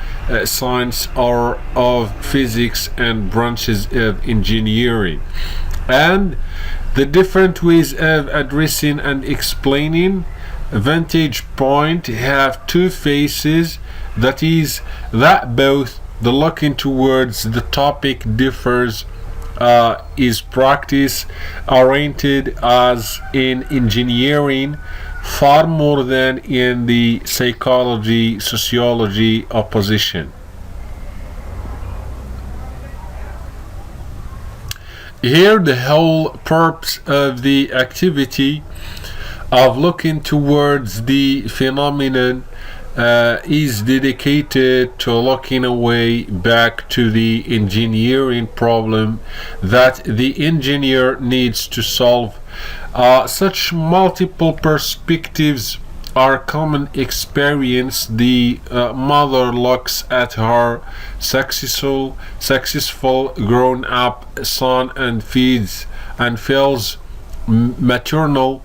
S1: science, or of physics and branches of engineering. And the different ways of addressing and explaining vantage point have two faces, that is, that both the looking towards the topic differs is practice oriented as in engineering far more than in the psychology sociology opposition. Here the whole purpose of the activity of looking towards the phenomenon is dedicated to looking away back to the engineering problem that the engineer needs to solve. Such multiple perspectives are common experience. The mother looks at her successful grown-up son and feels maternal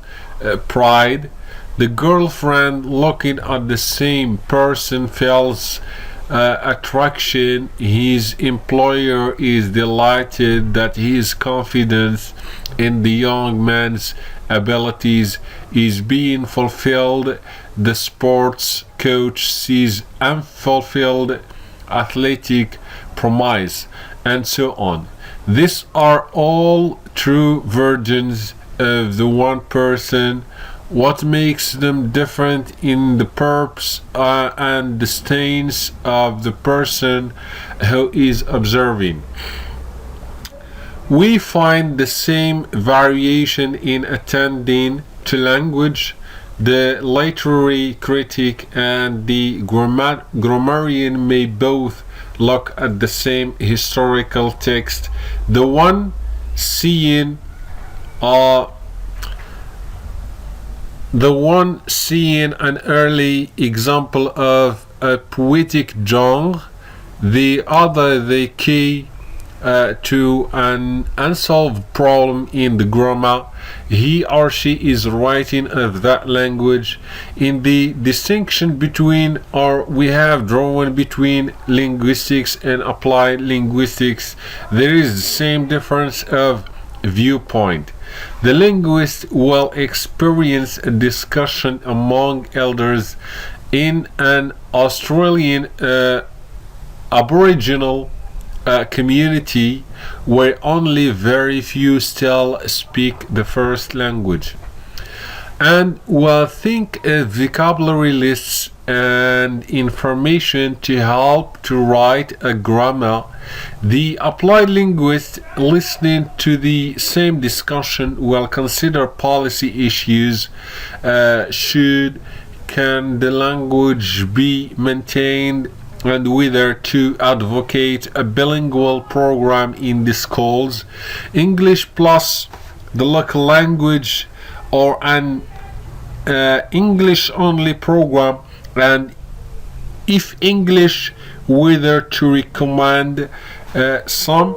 S1: pride. The girlfriend looking at the same person feels attraction. His employer is delighted that his confidence in the young man's abilities is being fulfilled. The sports coach sees unfulfilled athletic promise, and so on. These are all true versions of the one person. What makes them different in the purpose and the stance of the person who is observing. We find the same variation in attending to language. The literary critic and the grammarian may both look at the same historical text, the one seeing an early example of a poetic genre, the other the key to an unsolved problem in the grammar. He or she is writing of that language. In the distinction between, or we have drawn between, linguistics and applied linguistics, there is the same difference of viewpoint. The linguist will experience a discussion among elders in an Australian Aboriginal community where only very few still speak the first language, and will think of vocabulary lists and information to help to write a grammar. The applied linguist listening to the same discussion will consider policy issues. Can the language be maintained, and whether to advocate a bilingual program in the schools, English plus the local language, or an English only program, and if English, whether to recommend some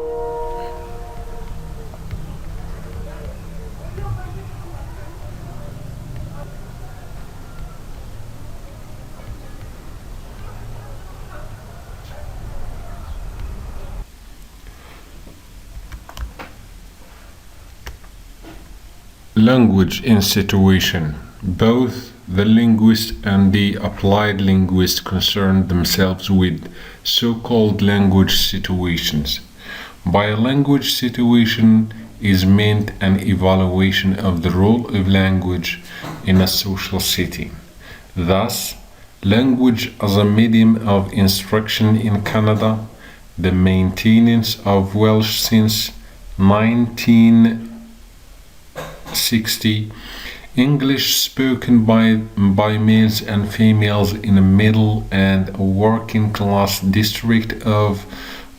S1: language in situation. Both the linguist and the applied linguist concern themselves with so-called language situations. By a language situation is meant an evaluation of the role of language in a social setting. Thus, language as a medium of instruction in Canada, the maintenance of Welsh since 1960, English spoken by males and females in a middle and working class district of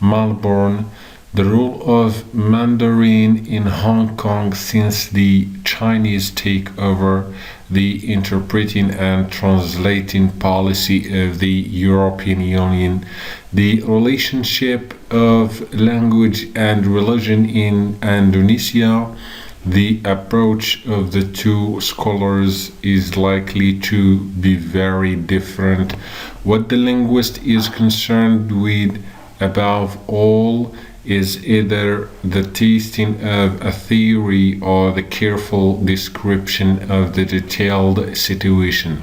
S1: Melbourne, the role of Mandarin in Hong Kong since the Chinese takeover, the interpreting and translating policy of the European Union, the relationship of language and religion in Indonesia. The approach of the two scholars is likely to be very different. What the linguist is concerned with above all is either the testing of a theory or the careful description of the detailed situation.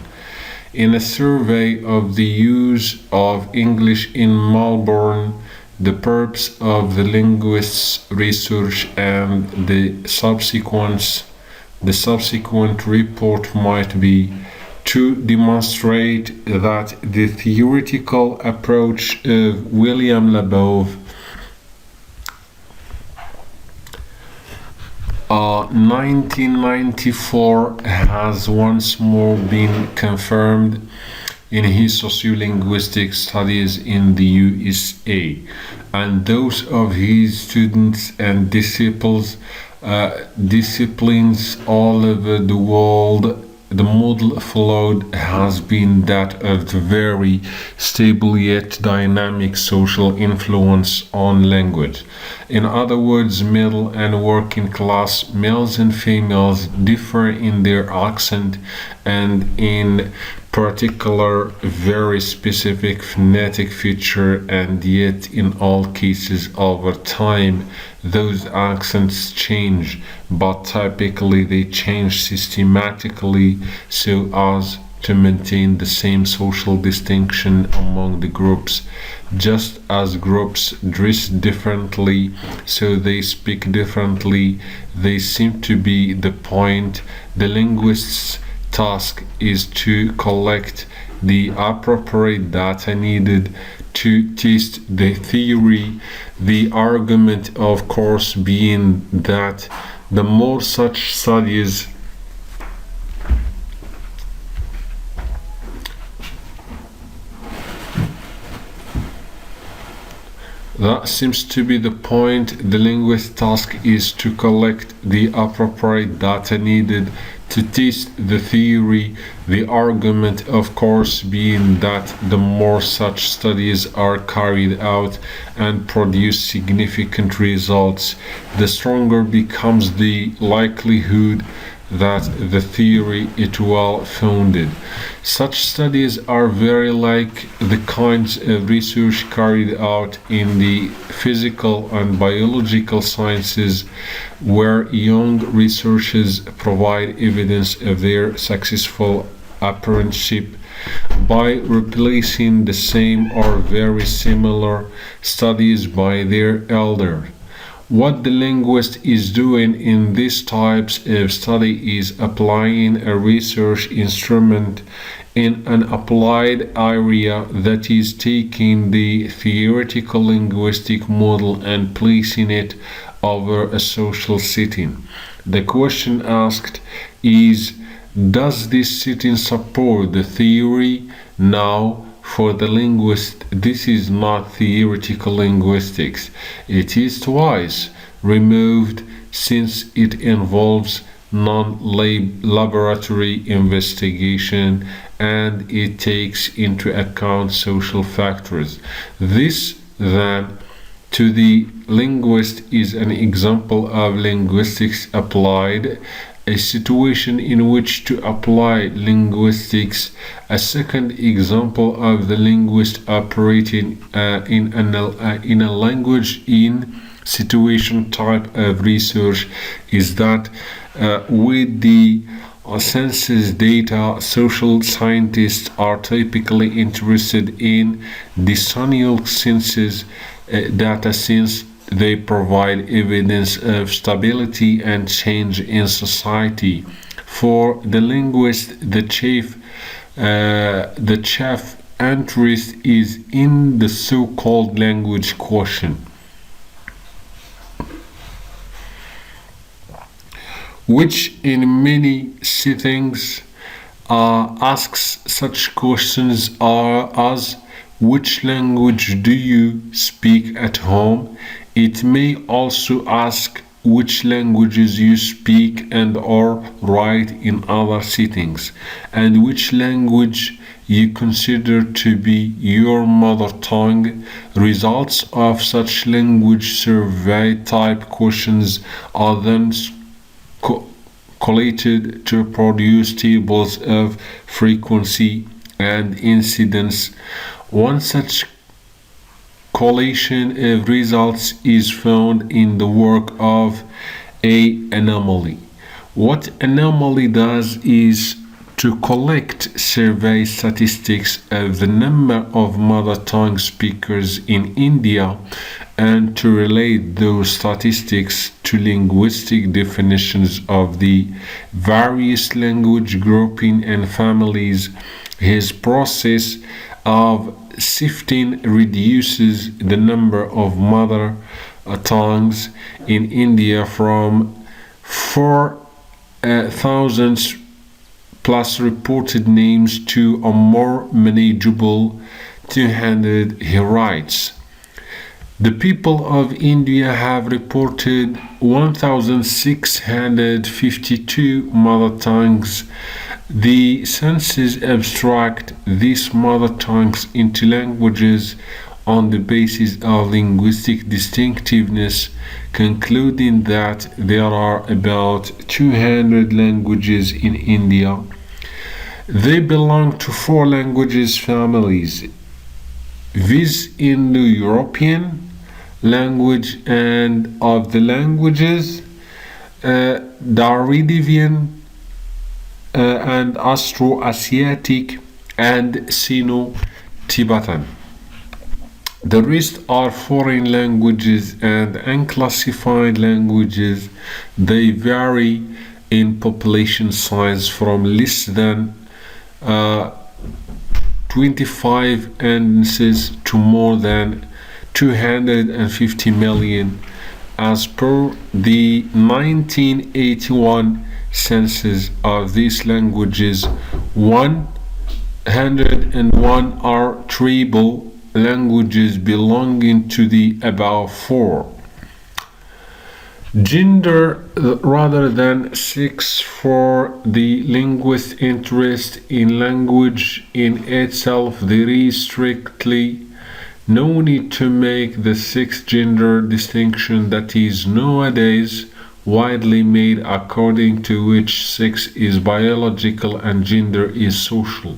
S1: In a survey of the use of English in Melbourne, The purpose of the linguist's research and the subsequent report might be to demonstrate that the theoretical approach of William Labov 1994 has once more been confirmed in his sociolinguistic studies in the USA, and those of his students and disciplines all over the world. The model followed has been that of the very stable yet dynamic social influence on language. In other words, middle and working class males and females differ in their accent and in particular very specific phonetic feature, and yet in all cases over time those accents change, but typically they change systematically so as to maintain the same social distinction among the groups. Just as groups dress differently, so they speak differently. They seem to be the point. The linguist's task is to collect the appropriate data needed to test the theory. The argument, of course, being that the more such studies that seems to be the point. The linguist's task is to collect the appropriate data needed to test the theory. The argument, of course, being that the more such studies are carried out and produce significant results, the stronger becomes the likelihood that the theory is well founded. Such studies are very like the kinds of research carried out in the physical and biological sciences, where young researchers provide evidence of their successful apprenticeship by replacing the same or very similar studies by their elder. What the linguist is doing in these types of study is applying a research instrument in an applied area, that is, taking the theoretical linguistic model and placing it over a social setting. The question asked is, does this setting support the theory? Now, for the linguist, this is not theoretical linguistics. It is twice removed, since it involves non-laboratory investigation and it takes into account social factors. This, then, to the linguist is an example of linguistics applied, a situation in which to apply linguistics. A second example of the linguist operating in a language in situation type of research is that with the census data, social scientists are typically interested in decennial census data, since they provide evidence of stability and change in society. For the linguist, the chief interest is in the so-called language quotient, which in many settings asks such questions as which language do you speak at home? It may also ask which languages you speak and or write in other settings, and which language you consider to be your mother tongue. Results of such language survey type questions are then collated to produce tables of frequency and incidence. One such collation of results is found in the work of A. Anomaly. What Anomaly does is to collect survey statistics of the number of mother tongue speakers in India and to relate those statistics to linguistic definitions of the various language grouping and families. His process of sifting reduces the number of mother tongues in India from 4,000 plus reported names to a more manageable 200, he writes. The people of India have reported 1,652 mother tongues. The census abstract these mother tongues into languages on the basis of linguistic distinctiveness, concluding that there are about 200 languages in India. They belong to four languages families, viz. Indo-European language and of the languages, Dravidian and Austro-Asiatic and Sino-Tibetan. The rest are foreign languages and unclassified languages. They vary in population size from less than 25 instances to more than 250 million as per the 1981 census. Of these languages, 101 are tribal languages belonging to the above four. Gender rather than sex for the linguist's interest in language in itself. There is strictly no need to make the sex-gender distinction that is nowadays widely made, according to which sex is biological and gender is social,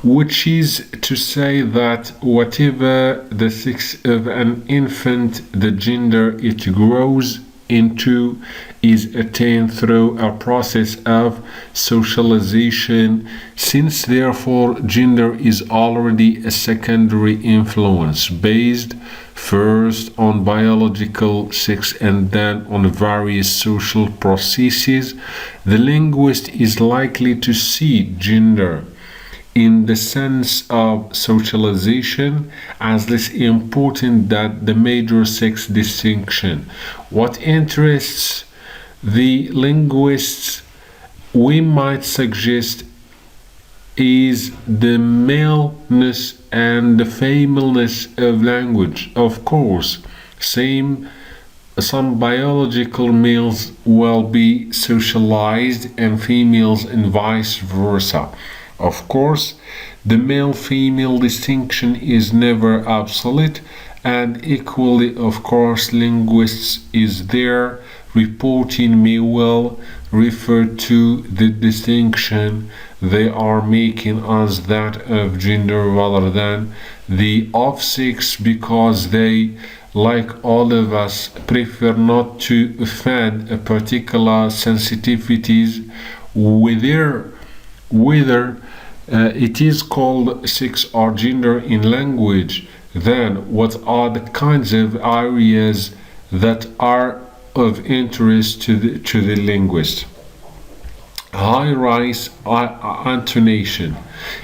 S1: which is to say that whatever the sex of an infant, the gender it grows into is attained through a process of socialization. Since therefore gender is already a secondary influence based first on biological sex and then on various social processes, the linguist is likely to see gender in the sense of socialization as less important than the major sex distinction. What interests the linguists, we might suggest, is the maleness and the femaleness of language. Of course, some biological males will be socialized and females and vice versa. Of course, the male-female distinction is never absolute, and equally, of course, linguists is there reporting may well refer to the distinction they are making as that of gender rather than the of sex, because they, like all of us, prefer not to offend a particular sensitivities, whether it is called sex or gender in language. Then what are the kinds of areas that are of interest to the linguist? High-rise intonation.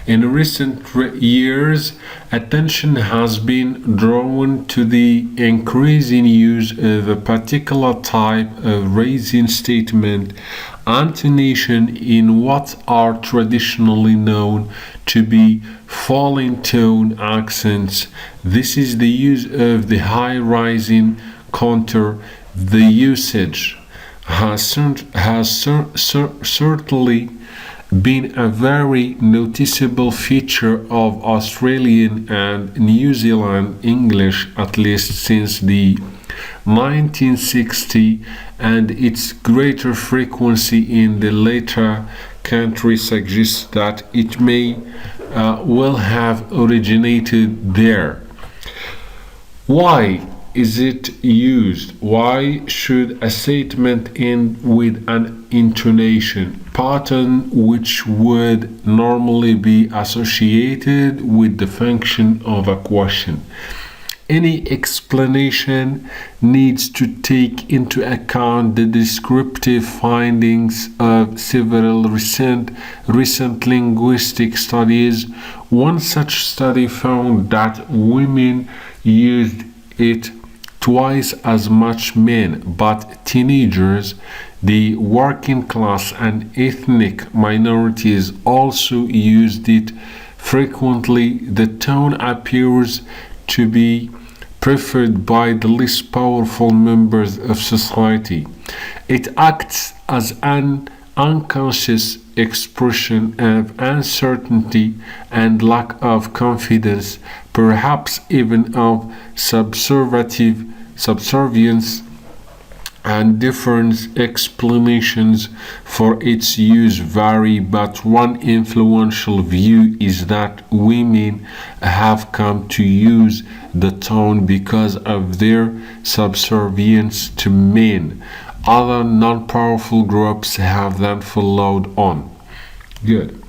S1: In recent years, attention has been drawn to the increasing use of a particular type of raising statement, intonation, in what are traditionally known to be falling tone accents. This is the use of the high-rising contour. The usage has certainly been a very noticeable feature of Australian and New Zealand English, at least since the 1960s, and its greater frequency in the latter country suggests that it may well have originated there. Why is it used? Why should a statement end with an intonation pattern which would normally be associated with the function of a question. Any explanation needs to take into account the descriptive findings of several recent linguistic studies. One such study found that women used it twice as much men, but teenagers, the working class, and ethnic minorities also used it frequently. The tone appears to be preferred by the least powerful members of society. It acts as an unconscious expression of uncertainty and lack of confidence, perhaps even of subservience, and different explanations for its use vary, but one influential view is that women have come to use the tone because of their subservience to men. Other non-powerful groups have then followed on. Good.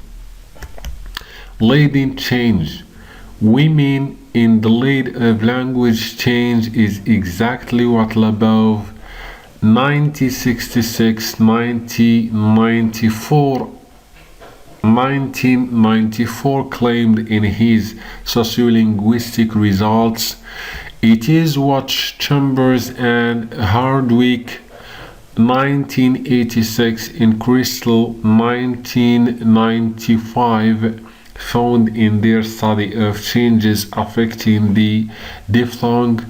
S1: Leading change. Women in the lead of language change is exactly what Labov 1994 claimed in his sociolinguistic results. It is what Chambers and Hardwick 1986 in Crystal 1995 found in their study of changes affecting the diphthong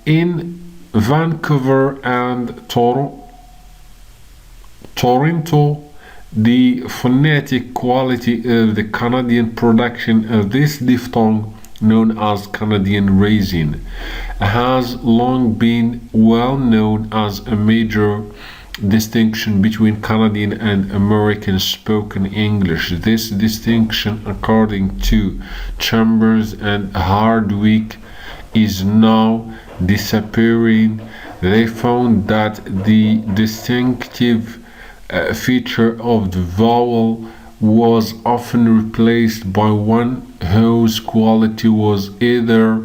S1: in Vancouver and Toronto. The phonetic quality of the Canadian production of this diphthong, known as Canadian raisin, has long been well known as a major distinction between Canadian and American spoken English. This distinction, according to Chambers and Hardwick, is now disappearing. They found that the distinctive feature of the vowel was often replaced by one whose quality was either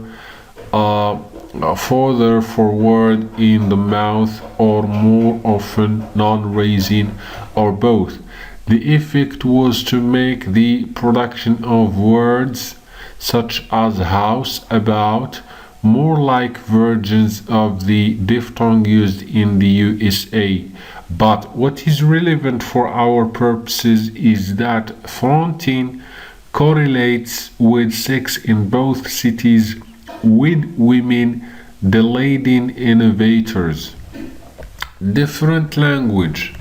S1: further forward in the mouth or more often non-raising, or both. The effect was to make the production of words such as house, about, more like versions of the diphthong used in the USA. But what is relevant for our purposes is that fronting correlates with sex in both cities, with women the leading innovators. Different language.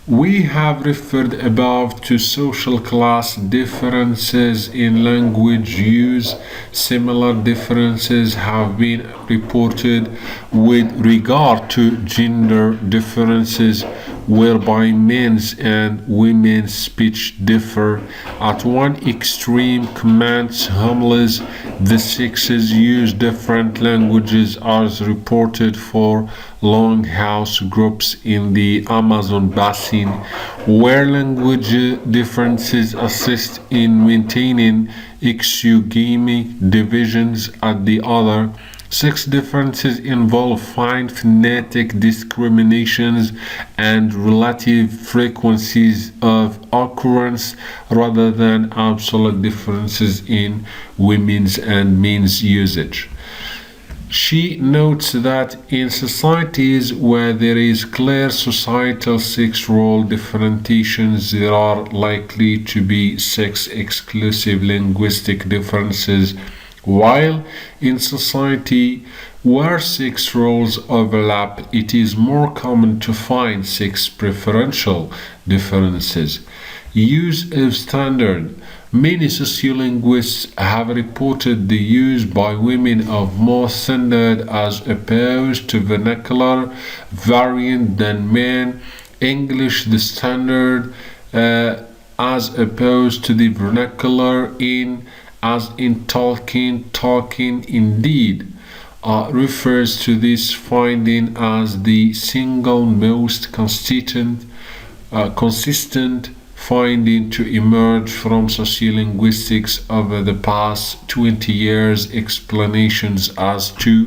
S1: We have referred above to social class differences in language use. Similar differences have been reported with regard to gender differences, whereby men's and women's speech differ. At one extreme, commands harmless, the sexes use different languages as reported for longhouse groups in the Amazon basin, where language differences assist in maintaining exogamy divisions. At the other, sex differences involve fine phonetic discriminations and relative frequencies of occurrence rather than absolute differences in women's and men's usage. She notes that in societies where there is clear societal sex role differentiations, there are likely to be sex-exclusive linguistic differences, while in society where sex roles overlap, it is more common to find sex-preferential differences. Use of standard. Many sociolinguists have reported the use by women of more standard as opposed to vernacular variant than men. English the standard as opposed to the vernacular, in as in talking. Indeed, refers to this finding as the single most consistent finding to emerge from sociolinguistics over the past 20 years. Explanations as to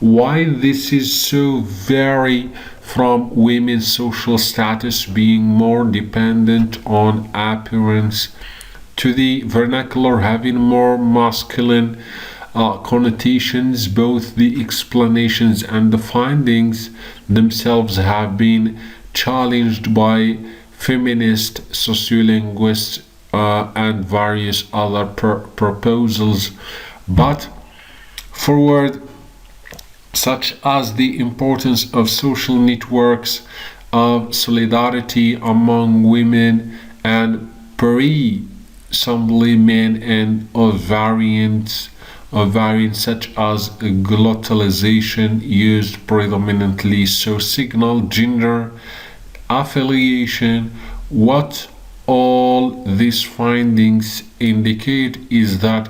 S1: why this is so vary from women's social status being more dependent on appearance to the vernacular having more masculine connotations. Both the explanations and the findings themselves have been challenged by feminist sociolinguists and various other proposals but forward, such as the importance of social networks of solidarity among women and presumably men, and of variants such as glottalization used predominantly so signal gender affiliation. What all these findings indicate is that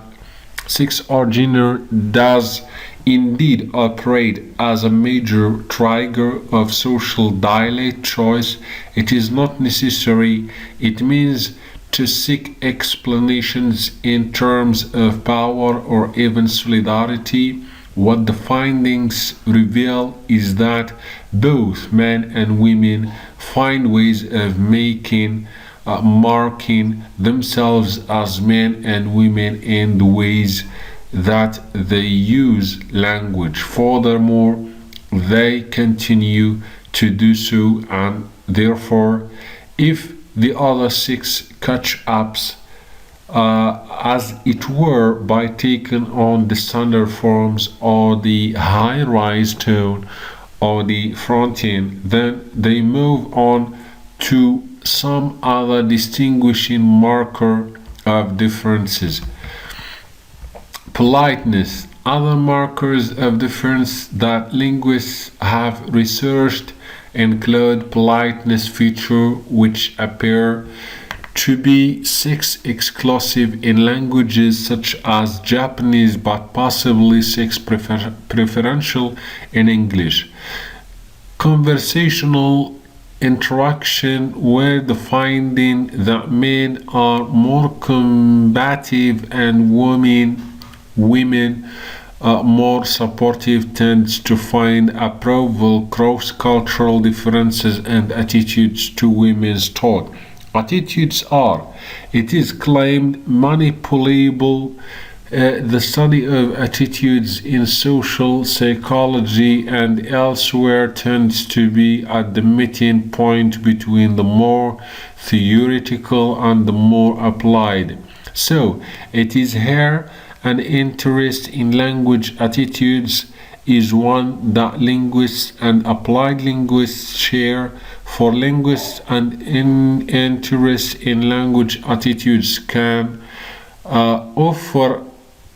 S1: sex or gender does indeed operate as a major trigger of social dialect choice. It is not necessary. It means to seek explanations in terms of power or even solidarity. What the findings reveal is that both men and women find ways of marking themselves as men and women in the ways that they use language. Furthermore, they continue to do so, and therefore, if the other six catch-ups as it were by taking on the standard forms or the high-rise tone or the front end, then they move on to some other distinguishing marker of differences. Politeness. Other markers of difference that linguists have researched include politeness features which appear to be sex exclusive in languages such as Japanese but possibly sex preferential in English. Conversational interaction, where the finding that men are more combative and women more supportive, tends to find approval. Cross-cultural differences and attitudes to women's thought. Attitudes are, it is claimed, manipulable. The study of attitudes in social psychology and elsewhere tends to be at the meeting point between the more theoretical and the more applied. So, it is here an interest in language attitudes is one that linguists and applied linguists share. For linguists, an interest in language attitudes can offer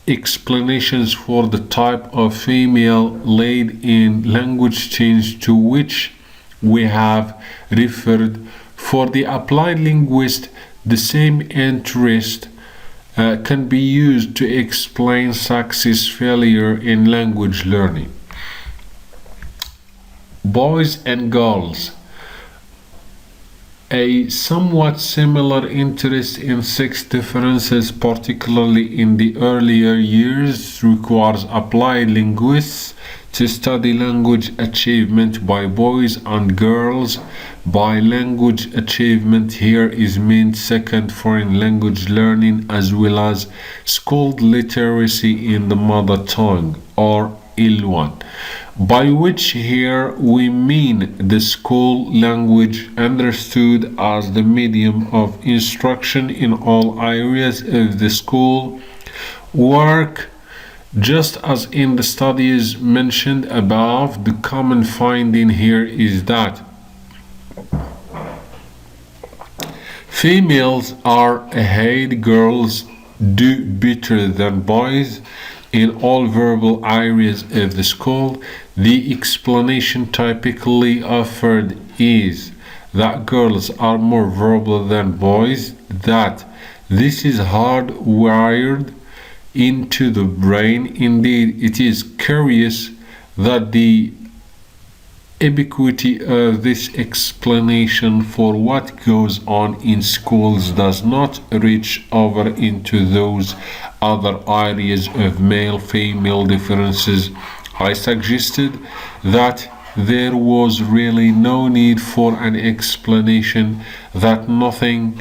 S1: explanations for the type of female lead in language change to which we have referred. For the applied linguist, the same interest can be used to explain success failure in language learning. Boys and girls. A somewhat similar interest in sex differences, particularly in the earlier years, requires applied linguists to study language achievement by boys and girls. By language achievement here is meant second foreign language learning as well as school literacy in the mother tongue, or L1, by which here we mean the school language understood as the medium of instruction in all areas of the school work. Just as in the studies mentioned above, the common finding here is that females are ahead, girls do better than boys in all verbal areas of the school. The explanation typically offered is that girls are more verbal than boys, that this is hardwired into the brain. Indeed, it is curious that the ubiquity of this explanation for what goes on in schools does not reach over into those other areas of male-female differences. I suggested that there was really no need for an explanation, that nothing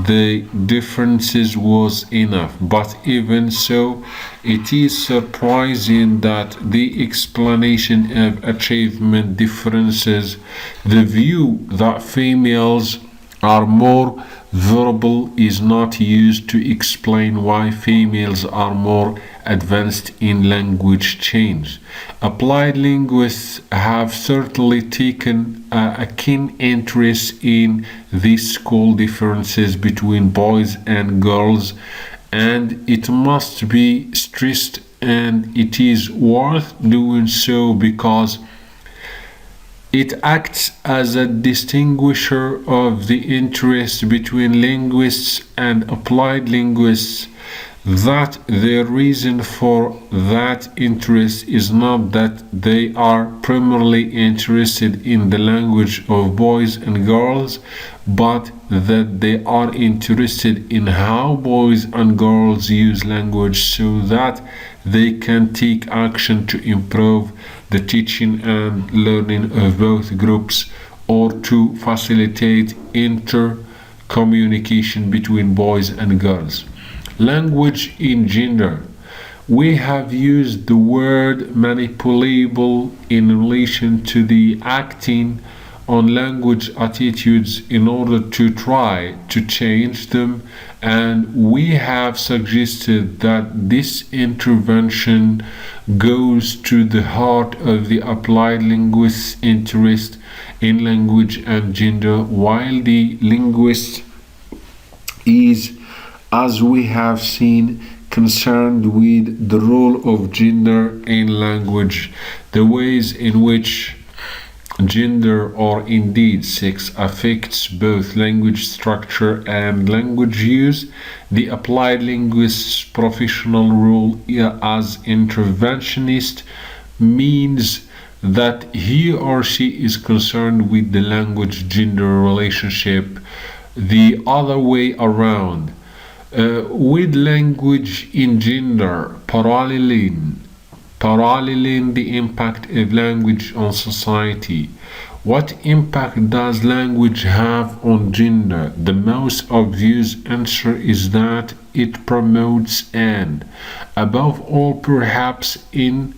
S1: the differences was enough. But even so, it is surprising that the explanation of achievement differences, the view that females are more verbal, is not used to explain why females are more advanced in language change. Applied linguists have certainly taken a keen interest in these school differences between boys and girls, and it must be stressed, and it is worth doing so because it acts as a distinguisher of the interest between linguists and applied linguists, that the reason for that interest is not that they are primarily interested in the language of boys and girls, but that they are interested in how boys and girls use language so that they can take action to improve the teaching and learning of both groups, or to facilitate intercommunication between boys and girls. Language in gender. We have used the word manipulable in relation to the acting on language attitudes in order to try to change them, and we have suggested that this intervention goes to the heart of the applied linguist's interest in language and gender, while the linguist is, as we have seen, concerned with the role of gender in language, the ways in which gender, or indeed sex, affects both language structure and language use. The applied linguist's professional role as interventionist means that he or she is concerned with the language-gender relationship the other way around. With language in gender, paralleling the impact of language on society. What impact does language have on gender? The most obvious answer is that it promotes and, above all perhaps, in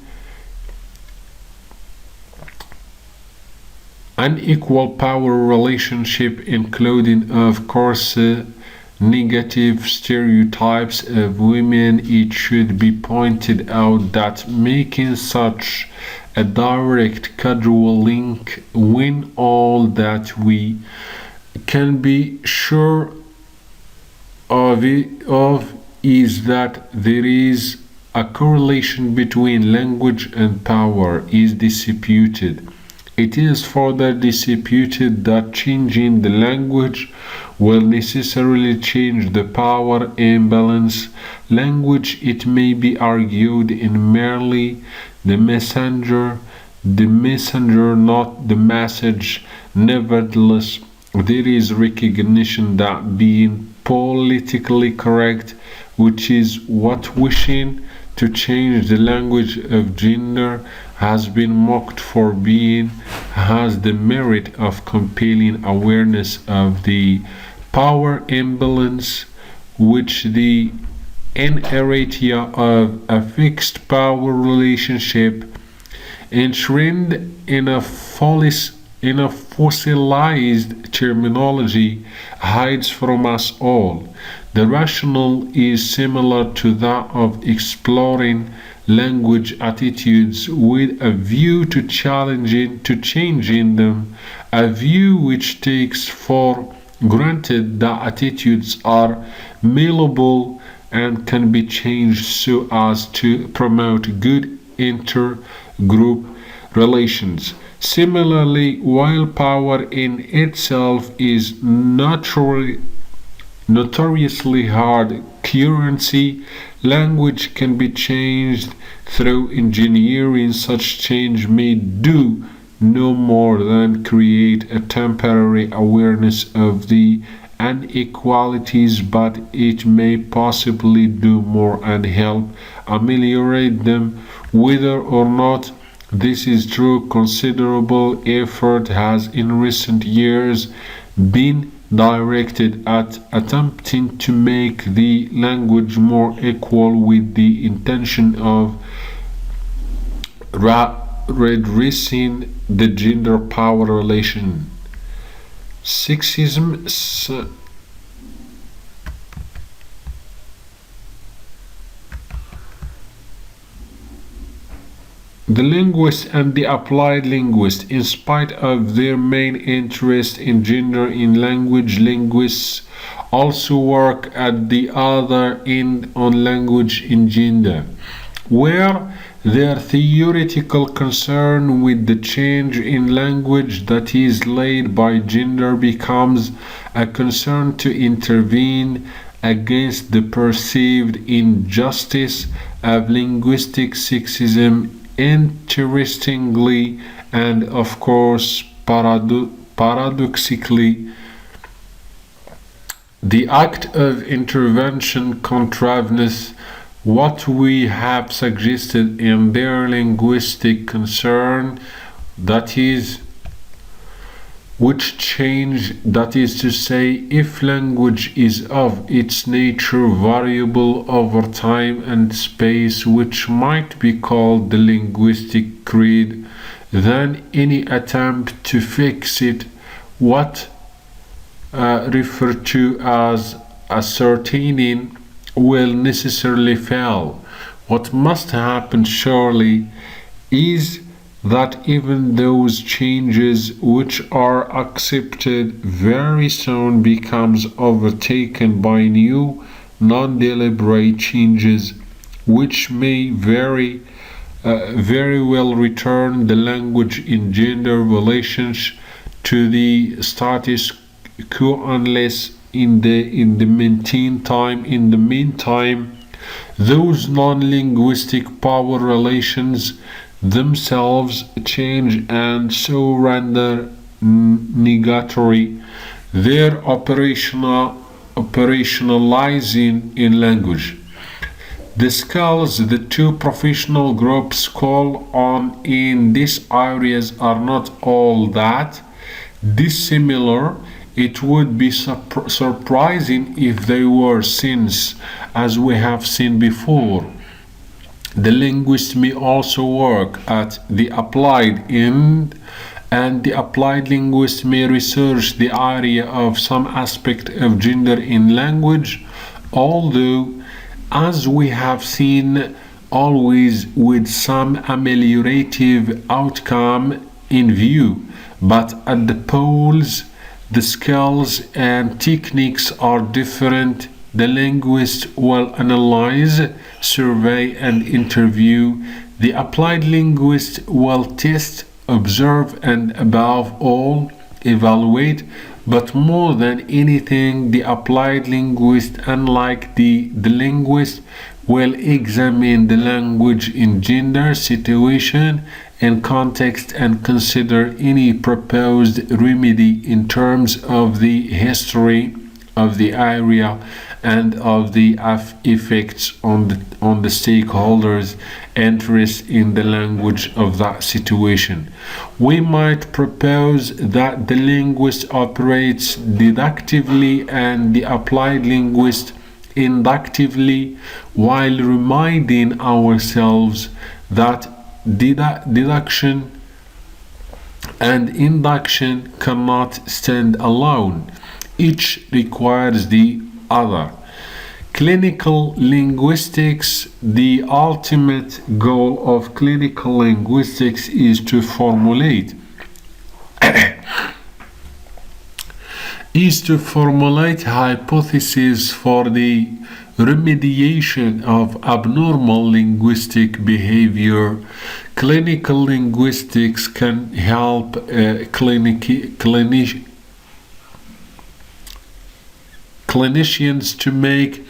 S1: unequal power relationship, including of course negative stereotypes of women. It should be pointed out that making such a direct causal link, when all that we can be sure of is that there is a correlation between language and power, is disputed. It is further disputed that changing the language will necessarily change the power imbalance. Language, it may be argued, in merely the messenger, not the message. Nevertheless, there is recognition that being politically correct, which is what wishing to change the language of gender has been mocked for being, has the merit of compelling awareness of the power imbalance which the inertia of a fixed power relationship enshrined in a fossilized terminology hides from us all. The rationale is similar to that of exploring language attitudes with a view to changing them, a view which takes for granted that attitudes are malleable and can be changed so as to promote good inter-group relations. Similarly, while power in itself is notoriously hard currency. Language can be changed through engineering. Such change may do no more than create a temporary awareness of the inequalities, but it may possibly do more and help ameliorate them. Whether or not this is true, considerable effort has in recent years been directed at attempting to make the language more equal, with the intention of redressing the gender power relation. Sexism. The linguist and the applied linguist, in spite of their main interest in gender in language, linguists also work at the other end on language in gender, where their theoretical concern with the change in language that is led by gender becomes a concern to intervene against the perceived injustice of linguistic sexism. Interestingly, and of course paradoxically, the act of intervention contravenes what we have suggested in their linguistic concern, that is, which change, that is to say, if language is of its nature variable over time and space, which might be called the linguistic creed, then any attempt to fix it, what referred to as ascertaining, will necessarily fail. What must happen surely is that even those changes which are accepted very soon becomes overtaken by new non-deliberate changes which may very well return the language in gender relations to the status quo, unless in the meantime those non-linguistic power relations themselves change and so render negatory their operationalizing in language. The skills the two professional groups call on in these areas are not all that dissimilar. It would be surprising if they were, since, as we have seen before, the linguist may also work at the applied end, and the applied linguist may research the area of some aspect of gender in language, although, as we have seen, always with some ameliorative outcome in view. But at the poles, the skills and techniques are different. The linguist will analyze, survey, and interview. The applied linguist will test, observe, and above all, evaluate. But more than anything, the applied linguist, unlike the linguist, will examine the language in gender, situation, and context, and consider any proposed remedy in terms of the history of the area and of the effects on the stakeholders' interest in the language of that situation. We might propose that the linguist operates deductively and the applied linguist inductively, while reminding ourselves that deduction and induction cannot stand alone. Each requires the other. Clinical linguistics. The ultimate goal of clinical linguistics is to formulate hypotheses for the remediation of abnormal linguistic behavior. Clinical linguistics can help clinicians to make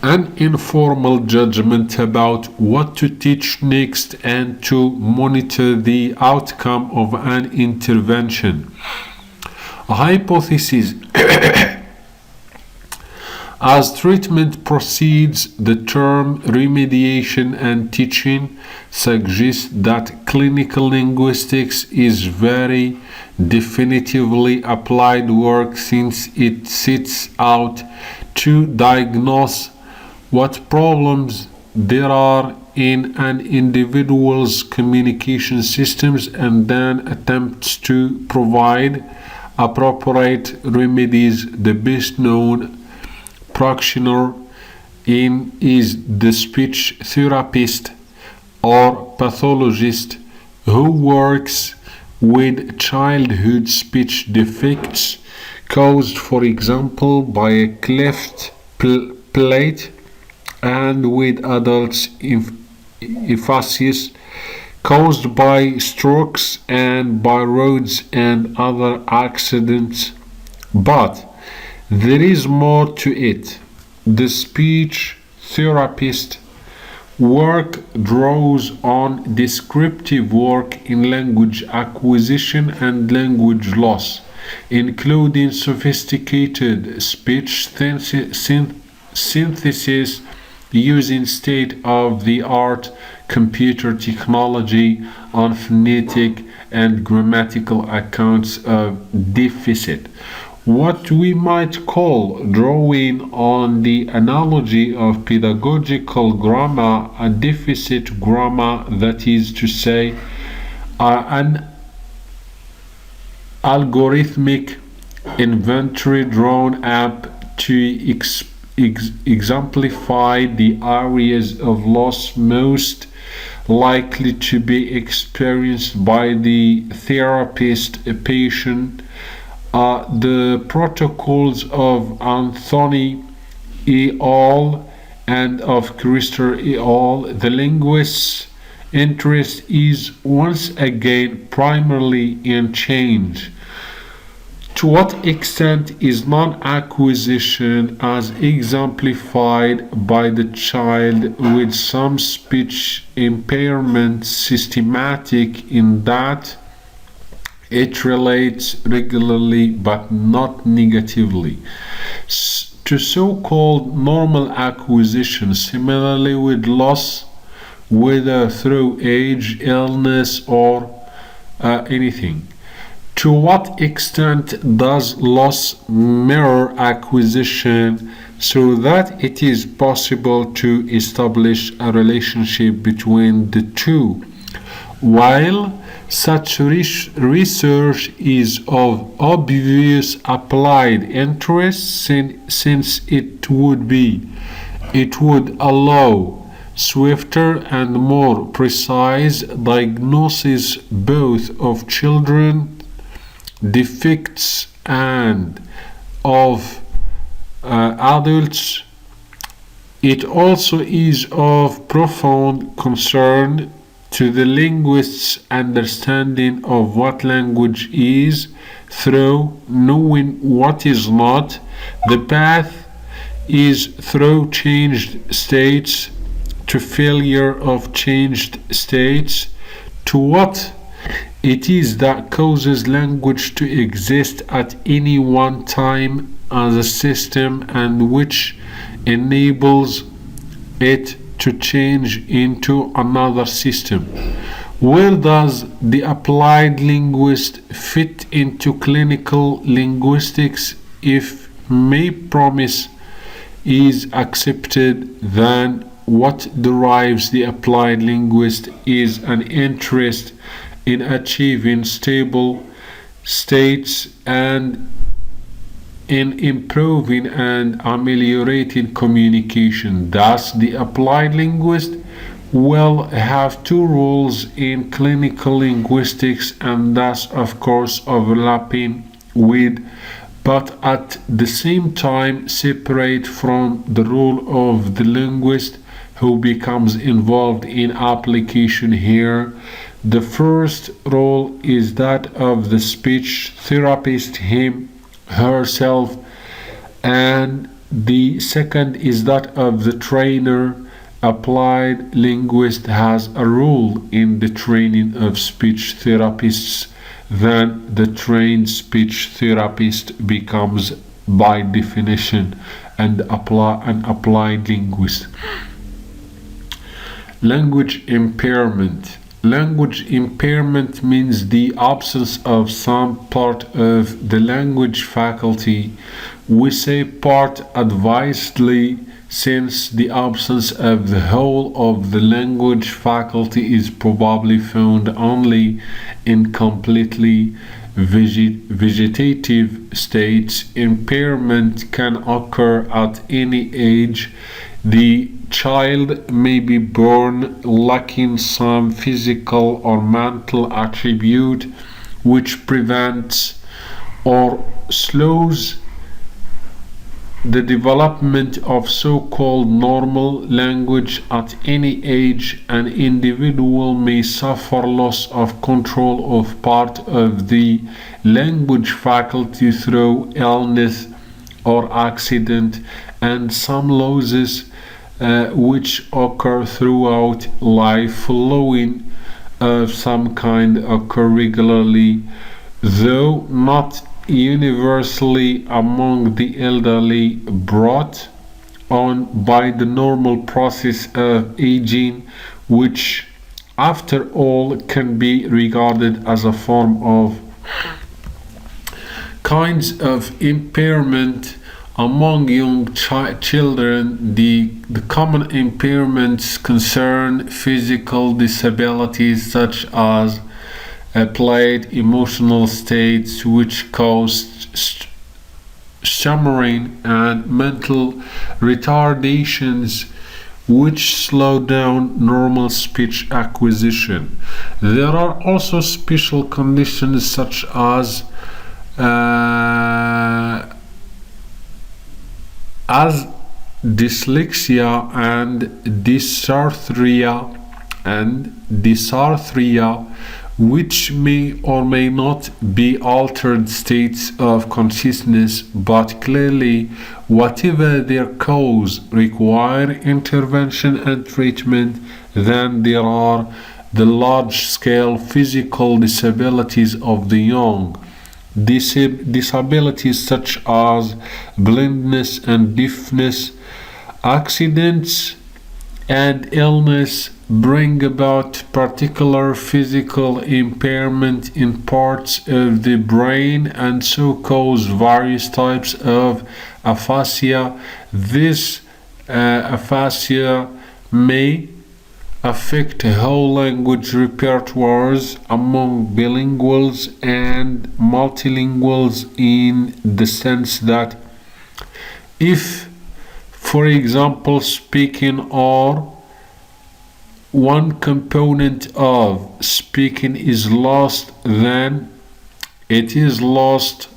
S1: an informal judgment about what to teach next and to monitor the outcome of an intervention. A hypothesis. As treatment proceeds, the term remediation and teaching suggests that clinical linguistics is very definitively applied work, since it sets out to diagnose what problems there are in an individual's communication systems and then attempts to provide appropriate remedies. The best known practitioner is the speech therapist or pathologist who works with childhood speech defects caused, for example, by a cleft palate, and with adults emphasis caused by strokes and by roads and other accidents. But there is more to it. The speech therapist work draws on descriptive work in language acquisition and language loss, including sophisticated speech synthesis using state-of-the-art computer technology on phonetic and grammatical accounts of deficit. What we might call, drawing on the analogy of pedagogical grammar, a deficit grammar, that is to say, an algorithmic inventory drawn up to exemplify the areas of loss most likely to be experienced by the therapist patient. The protocols of Anthony et al. And of Christer et al., the linguist's interest is once again primarily in change. To what extent is non-acquisition, as exemplified by the child with some speech impairment, systematic in that it relates regularly but not negatively to so-called normal acquisition, similarly with loss, whether through age, illness, or anything. To what extent does loss mirror acquisition, so that it is possible to establish a relationship between the two? While such research is of obvious applied interest, since it would allow swifter and more precise diagnosis both of children's defects and of adults. It also is of profound concern to the linguist's understanding of what language is through knowing what is not. The path is through changed states to failure of changed states, to what it is that causes language to exist at any one time as a system, and which enables it to change into another system. Where does the applied linguist fit into clinical linguistics? If may promise is accepted, then what derives the applied linguist is an interest in achieving stable states and in improving and ameliorating communication. Thus, the applied linguist will have two roles in clinical linguistics, and thus, of course, overlapping with, but at the same time separate from, the role of the linguist who becomes involved in application here. The first role is that of the speech therapist, him, herself, and the second is that of the trainer. Applied linguist has a role in the training of speech therapists. Then the trained speech therapist becomes, by definition, an applied linguist. Language impairment. Language impairment means the absence of some part of the language faculty. We say part advisedly, since the absence of the whole of the language faculty is probably found only in completely vegetative states. Impairment can occur at any age. The child may be born lacking some physical or mental attribute which prevents or slows the development of so-called normal language. At any age, an individual may suffer loss of control of part of the language faculty through illness or accident, and some losses which occur throughout life following of some kind occur regularly, though not universally among the elderly, brought on by the normal process of aging, which after all can be regarded as a form of kinds of impairment among young children. The common impairments concern physical disabilities such as applied emotional states which cause stammering, and mental retardations which slow down normal speech acquisition. There are also special conditions such as dyslexia and dysarthria, which may or may not be altered states of consciousness, but clearly, whatever their cause, require intervention and treatment. Then there are the large-scale physical disabilities of the young. Disabilities such as blindness and deafness. Accidents and illness bring about particular physical impairment in parts of the brain and so cause various types of aphasia. This aphasia may affect whole language repertoires among bilinguals and multilinguals, in the sense that if, for example, speaking or one component of speaking is lost, then it is lost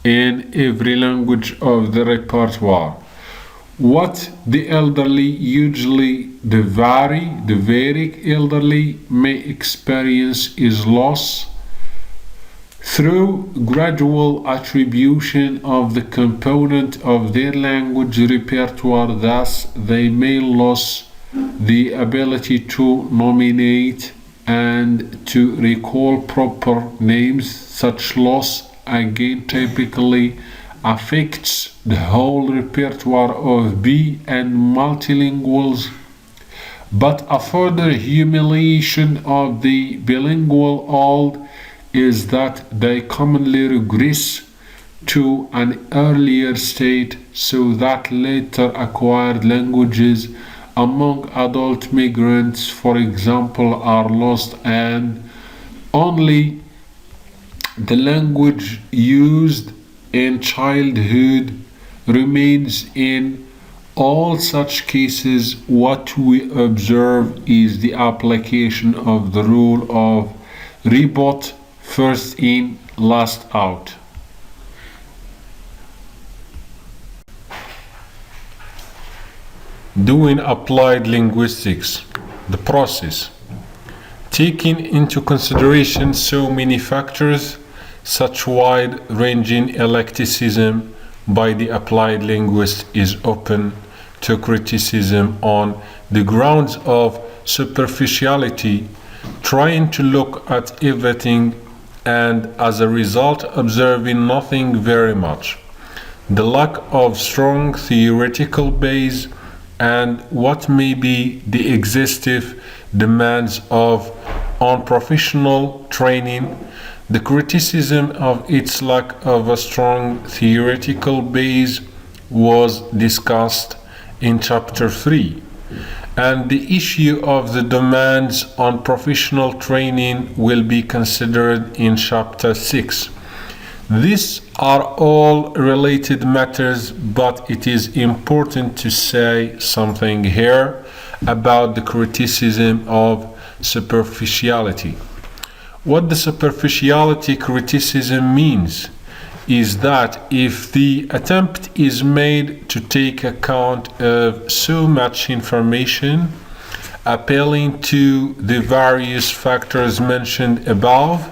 S1: in every language of the repertoire. What the elderly, usually the very elderly, may experience is loss through gradual attribution of the component of their language repertoire. Thus, they may lose the ability to nominate and to recall proper names. Such loss again typically affects the whole repertoire of B and multilinguals. But a further humiliation of the bilingual old is that they commonly regress to an earlier state, so that later acquired languages among adult migrants, for example, are lost, and only the language used in childhood remains. In all such cases, what we observe is the application of the rule of rebut, first in, last out. Doing applied linguistics, the process. Taking into consideration so many factors, such wide-ranging eclecticism, by the applied linguist is open to criticism on the grounds of superficiality, trying to look at everything and as a result observing nothing very much. The lack of strong theoretical base and what may be the exhaustive demands of unprofessional training, the criticism of its lack of a strong theoretical base was discussed in chapter 3, and the issue of the demands on professional training will be considered in chapter 6. These are all related matters, but it is important to say something here about the criticism of superficiality. What the superficiality criticism means is that if the attempt is made to take account of so much information, appealing to the various factors mentioned above,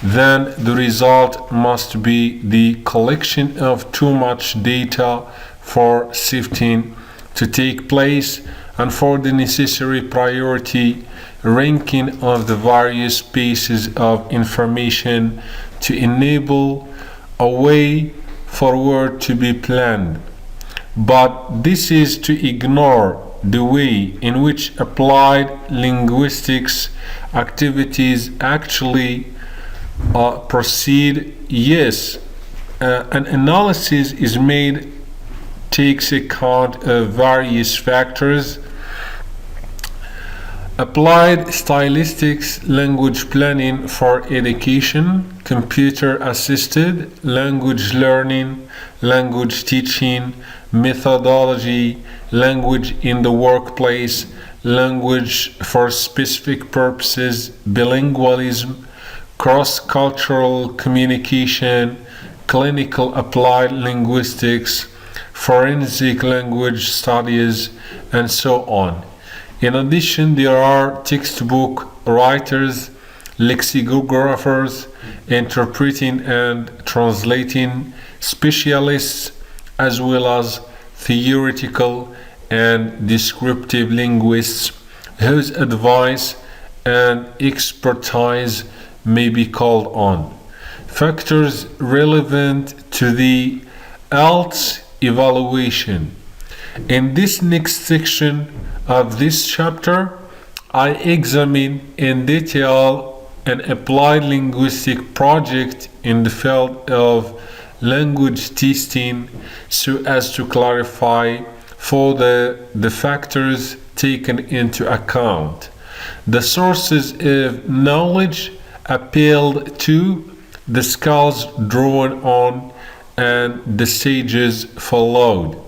S1: then the result must be the collection of too much data for sifting to take place and for the necessary priority ranking of the various pieces of information to enable a way forward to be planned. But this is to ignore the way in which applied linguistics activities actually proceed. Yes, an analysis is made, takes account of various factors. Applied stylistics, language planning for education, computer assisted, language learning, language teaching, methodology, language in the workplace, language for specific purposes, bilingualism, cross-cultural communication, clinical applied linguistics, forensic language studies, and so on. In addition, there are textbook writers, lexicographers, interpreting and translating specialists, as well as theoretical and descriptive linguists whose advice and expertise may be called on. Factors relevant to the IELTS evaluation. In this next section of this chapter, I examine in detail an applied linguistic project in the field of language testing so as to clarify for the factors taken into account, the sources of knowledge appealed to, the skills drawn on, and the stages followed.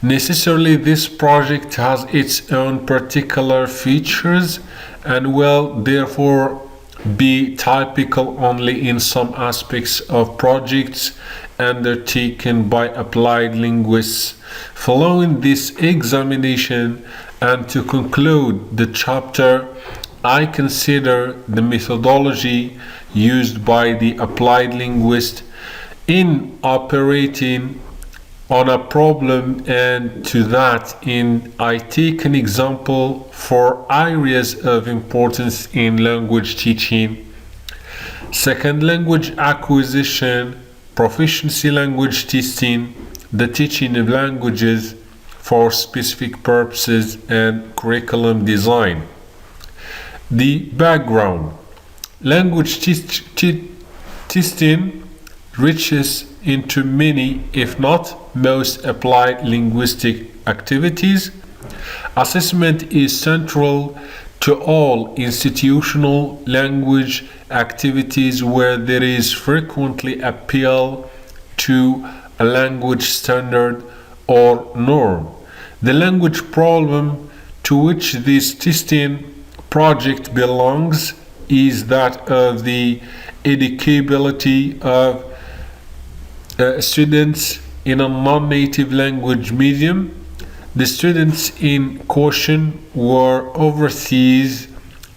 S1: Necessarily, this project has its own particular features and will therefore be typical only in some aspects of projects undertaken by applied linguists. Following this examination and to conclude the chapter, I consider the methodology used by the applied linguist in operating on a problem, and to that in I take an example for areas of importance in language teaching. Second, language acquisition, proficiency language testing, the teaching of languages for specific purposes, and curriculum design. The background. Language testing reaches into many, if not most, applied linguistic activities. Assessment is central to all institutional language activities where there is frequently appeal to a language standard or norm. The language problem to which this testing project belongs is that of the educability of students in a non-native language medium. The students in question were overseas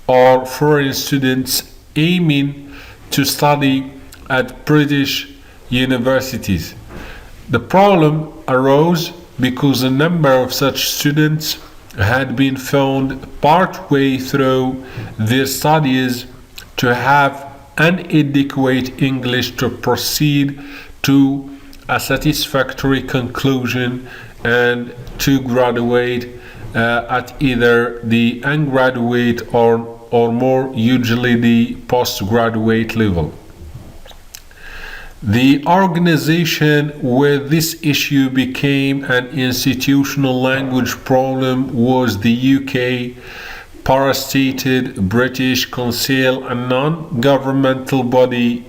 S1: or foreign students aiming to study at British universities. The problem arose because a number of such students had been found partway through their studies to have inadequate English to proceed to a satisfactory conclusion and to graduate at either the undergraduate or more usually the postgraduate level. The organization where this issue became an institutional language problem was the UK parastated British Council, a non-governmental body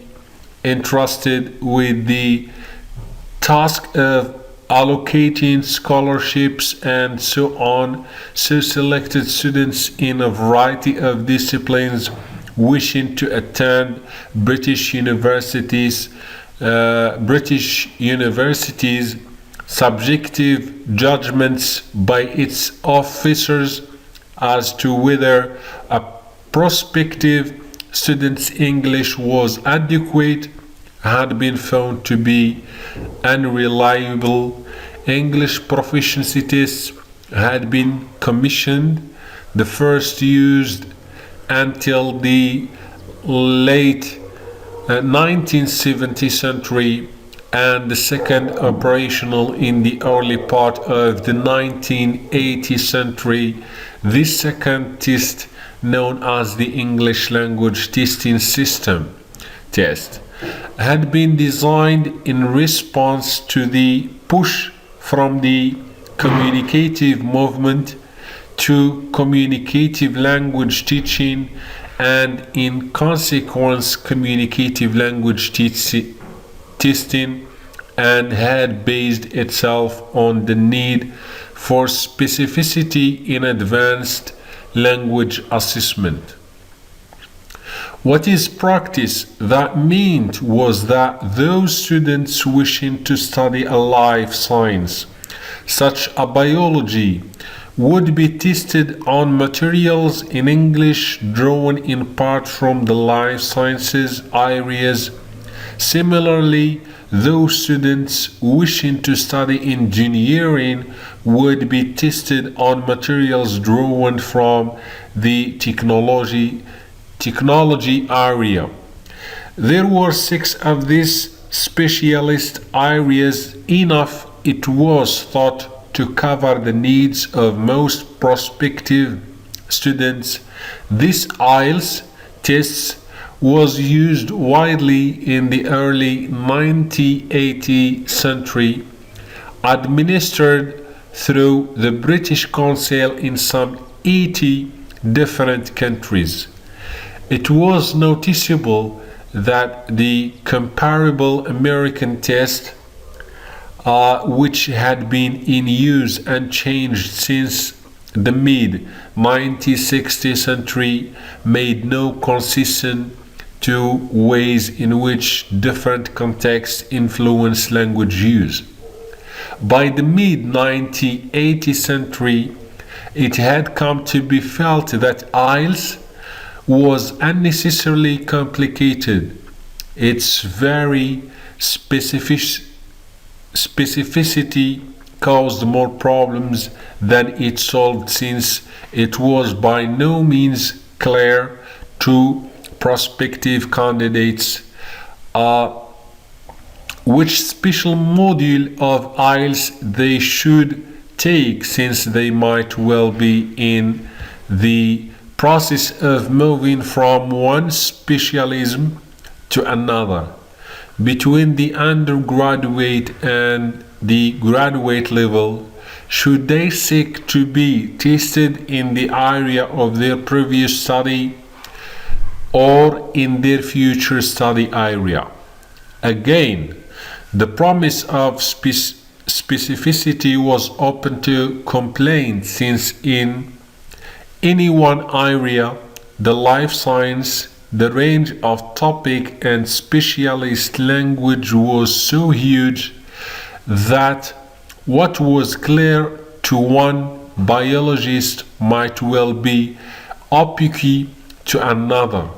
S1: entrusted with the task of allocating scholarships and so on, so selected students in a variety of disciplines wishing to attend British universities, subjective judgments by its officers as to whether a prospective student's English was adequate had been found to be unreliable. English proficiency tests had been commissioned, the first used until the late 1970th century and the second operational in the early part of the 1980th century. This second test, known as the English Language Testing System test, had been designed in response to the push from the communicative movement to communicative language teaching, and in consequence communicative language testing, and had based itself on the need for specificity in advanced language assessment. What is practice that meant was that those students wishing to study a life science, such as biology, would be tested on materials in English drawn in part from the life sciences areas. Similarly, those students wishing to study engineering would be tested on materials drawn from the technology area. There were 6 of these specialist areas, enough, it was thought, to cover the needs of most prospective students. This IELTS test was used widely in the early 1980th century, administered through the British Council in some 80 different countries. It was noticeable that the comparable American test, which had been in use unchanged since the mid-1960th century, made no concession to ways in which different contexts influence language use. By the mid-1980th century, it had come to be felt that IELTS was unnecessarily complicated. Its very specificity caused more problems than it solved, since it was by no means clear to prospective candidates which special module of IELTS they should take, since they might well be in the process of moving from one specialism to another. Between the undergraduate and the graduate level, should they seek to be tested in the area of their previous study or in their future study area? Again, the promise of specificity was open to complaint, since in any one area, the life science, the range of topic and specialist language was so huge that what was clear to one biologist might well be opaque to another.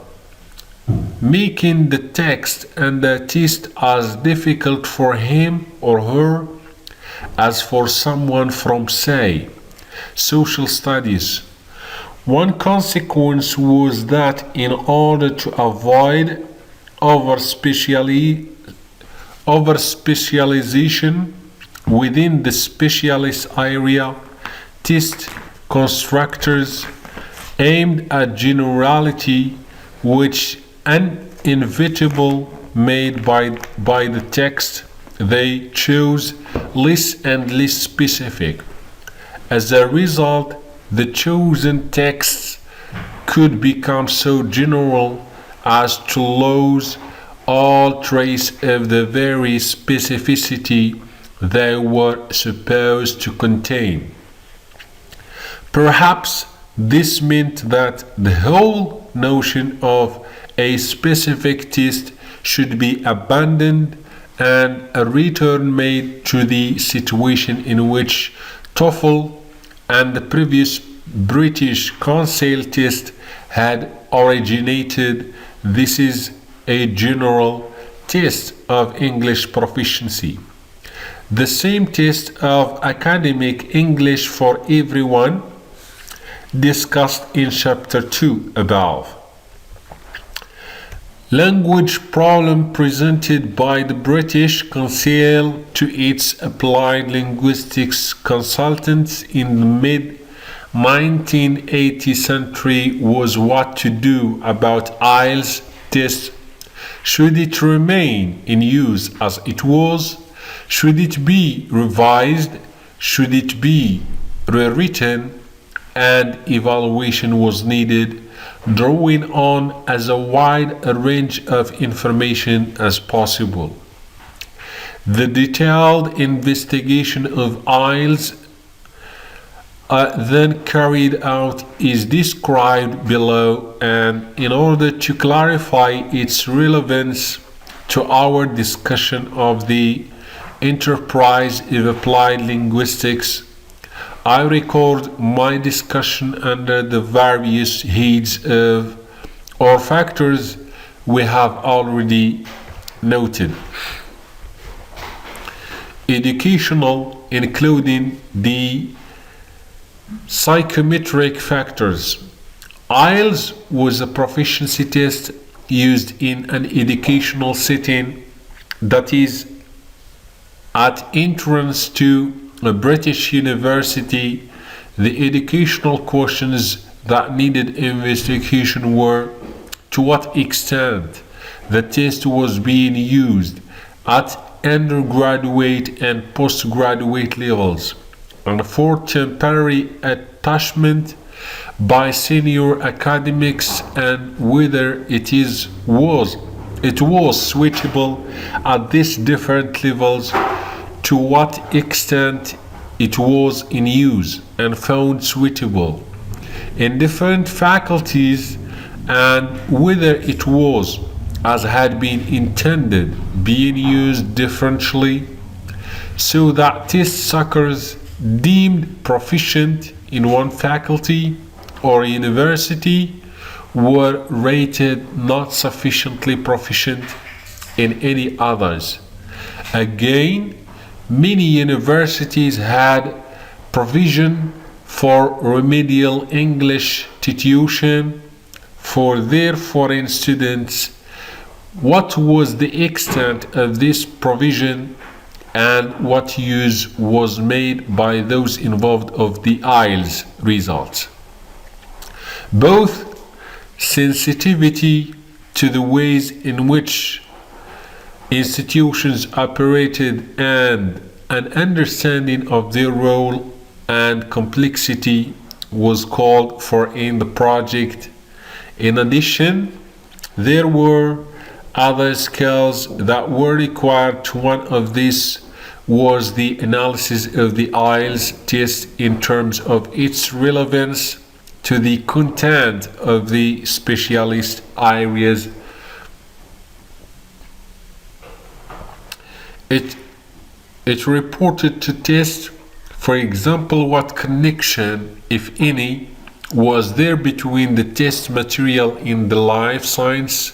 S1: making the text and the test as difficult for him or her as for someone from, say, social studies. One consequence was that in order to avoid overspecialization within the specialist area, test constructors aimed at generality, which inevitable made by the text. They chose less and less specific. As a result, the chosen texts could become so general as to lose all trace of the very specificity they were supposed to contain. Perhaps this meant that the whole notion of a specific test should be abandoned and a return made to the situation in which TOEFL and the previous British Council test had originated. This is a general test of English proficiency. The same test of academic English for everyone discussed in chapter 2 above. Language problem presented by the British Council to its applied linguistics consultants in the mid-19th century was what to do about IELTS test. Should it remain in use as it was? Should it be revised? Should it be rewritten? And evaluation was needed, drawing on as a wide a range of information as possible. The detailed investigation of IELTS then carried out is described below, and in order to clarify its relevance to our discussion of the enterprise of applied linguistics, I record my discussion under the various heads of or factors we have already noted. Educational, including the psychometric factors. IELTS was a proficiency test used in an educational setting, that is, at entrance to a British university. The educational questions that needed investigation were: to what extent the test was being used at undergraduate and postgraduate levels, and for temporary attachment by senior academics, and whether it was suitable at these different levels, to what extent it was in use and found suitable in different faculties, and whether it was, as had been intended, being used differentially, so that test suckers deemed proficient in one faculty or university were rated not sufficiently proficient in any others. Again, many universities had provision for remedial English tuition for their foreign students. What was the extent of this provision, and what use was made by those involved of the IELTS results? Both sensitivity to the ways in which institutions operated and an understanding of their role and complexity was called for in the project. In addition, there were other skills that were required. One of these was the analysis of the IELTS test in terms of its relevance to the content of the specialist areas. It reported to test, for example, what connection, if any, was there between the test material in the life science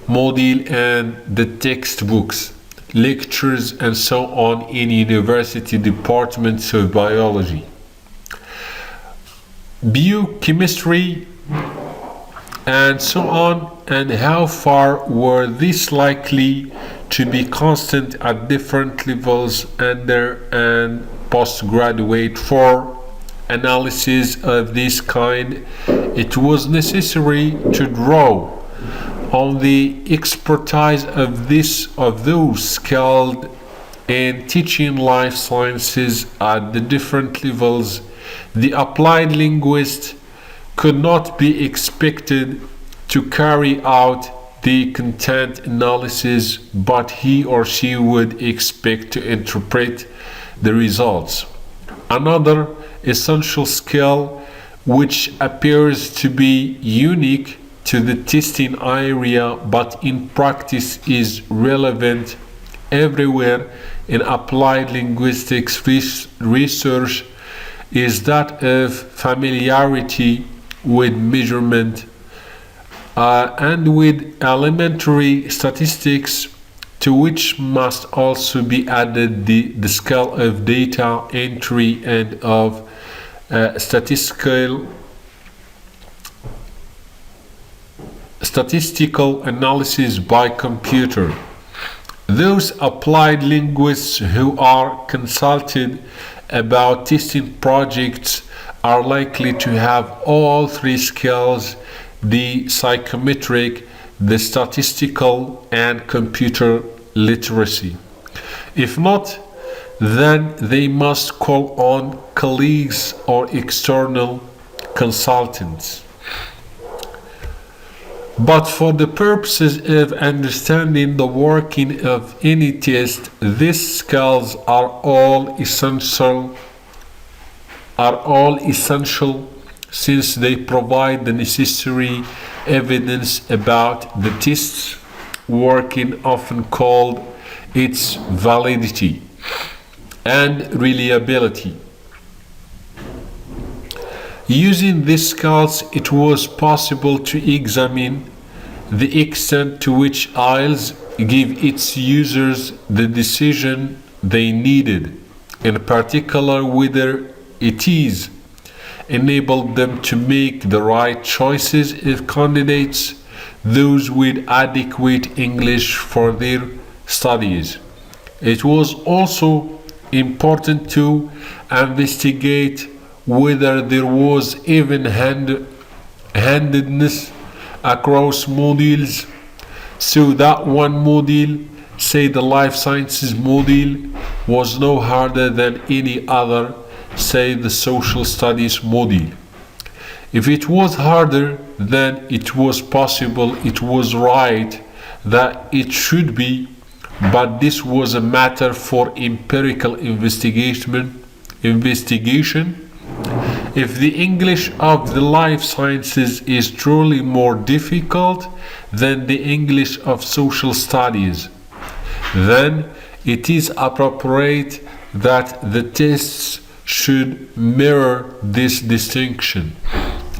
S1: model and the textbooks, lectures, and so on in university departments of biology. Biochemistry, and so on, and how far were these likely to be constant at different levels under and postgraduate. For analysis of this kind, it was necessary to draw on the expertise of those skilled in teaching life sciences at the different levels. The applied linguist could not be expected to carry out the content analysis, but he or she would expect to interpret the results. Another essential skill, which appears to be unique to the testing area but in practice is relevant everywhere in applied linguistics research, is that of familiarity with measurement and with elementary statistics, to which must also be added the skill of data entry and of statistical analysis by computer. Those applied linguists who are consulted about testing projects are likely to have all three skills: the psychometric, the statistical, and computer literacy. If not, then they must call on colleagues or external consultants. But for the purposes of understanding the working of any test, these skills are all essential since they provide the necessary evidence about the test's working, often called its validity and reliability. Using these skills, it was possible to examine the extent to which IELTS gave its users the decision they needed, in particular whether it is enabled them to make the right choices of candidates, those with adequate English for their studies. It was also important to investigate whether there was even-handedness across modules, so that one module, say the life sciences module, was no harder than any other, say the social studies module. If it was harder, then it was possible, it was right that it should be, but this was a matter for empirical investigation. If the English of the life sciences is truly more difficult than the English of social studies, then it is appropriate that the tests should mirror this distinction.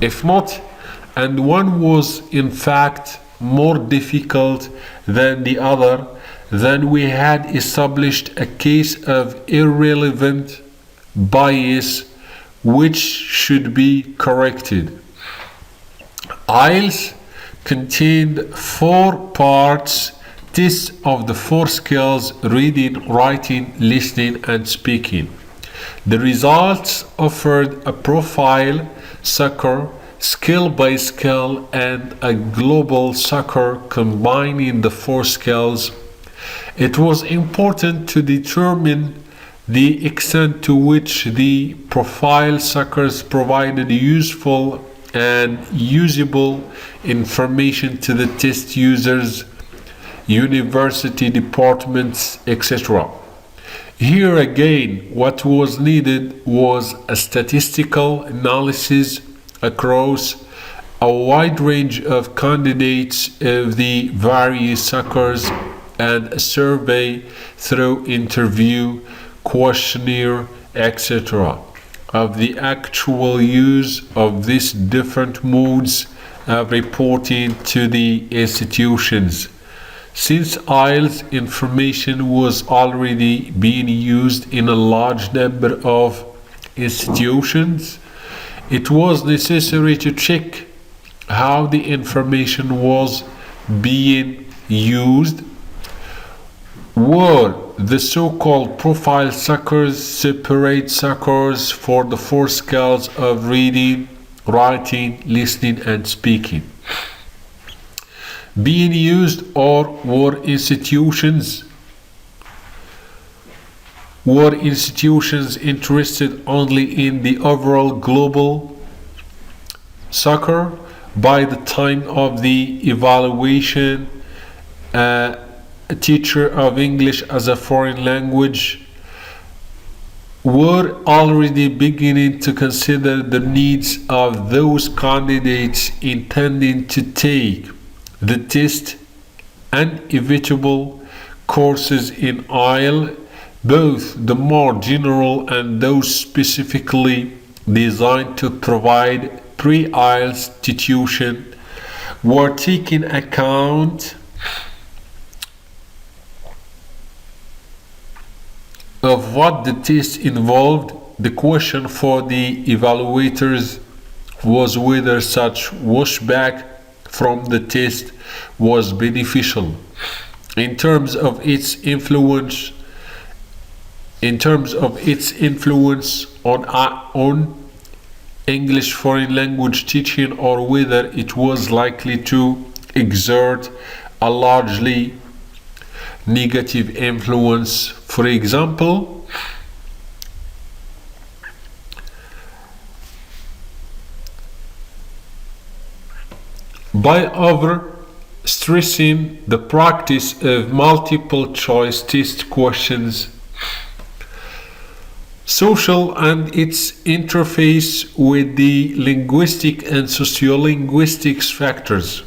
S1: If not, and one was in fact more difficult than the other, then we had established a case of irrelevant bias which should be corrected. IELTS contained 4 parts: tests of the 4 skills: reading, writing, listening, and speaking. The results offered a profile score, skill by skill, and a global score combining the 4 skills. It was important to determine the extent to which the profile scores provided useful and usable information to the test users, university departments, etc. Here again, what was needed was a statistical analysis across a wide range of candidates of the various scores and a survey through interview, questionnaire, etc. of the actual use of these different modes reporting to the institutions. Since IELTS information was already being used in a large number of institutions, it was necessary to check how the information was being used. Were the so-called profile suckers separate suckers for the four skills of reading, writing, listening, and speaking being used, or were institutions interested only in the overall global sucker? By the time of the evaluation, a teacher of English as a foreign language were already beginning to consider the needs of those candidates intending to take the test. Inevitable courses in IELTS, both the more general and those specifically designed to provide pre-IELTS tuition, were taking account of what the test involved. The question for the evaluators was whether such washback from the test was beneficial in terms of its influence on English foreign language teaching, or whether it was likely to exert a largely negative influence. For example, by over-stressing the practice of multiple choice test questions, social and its interface with the linguistic and sociolinguistics factors,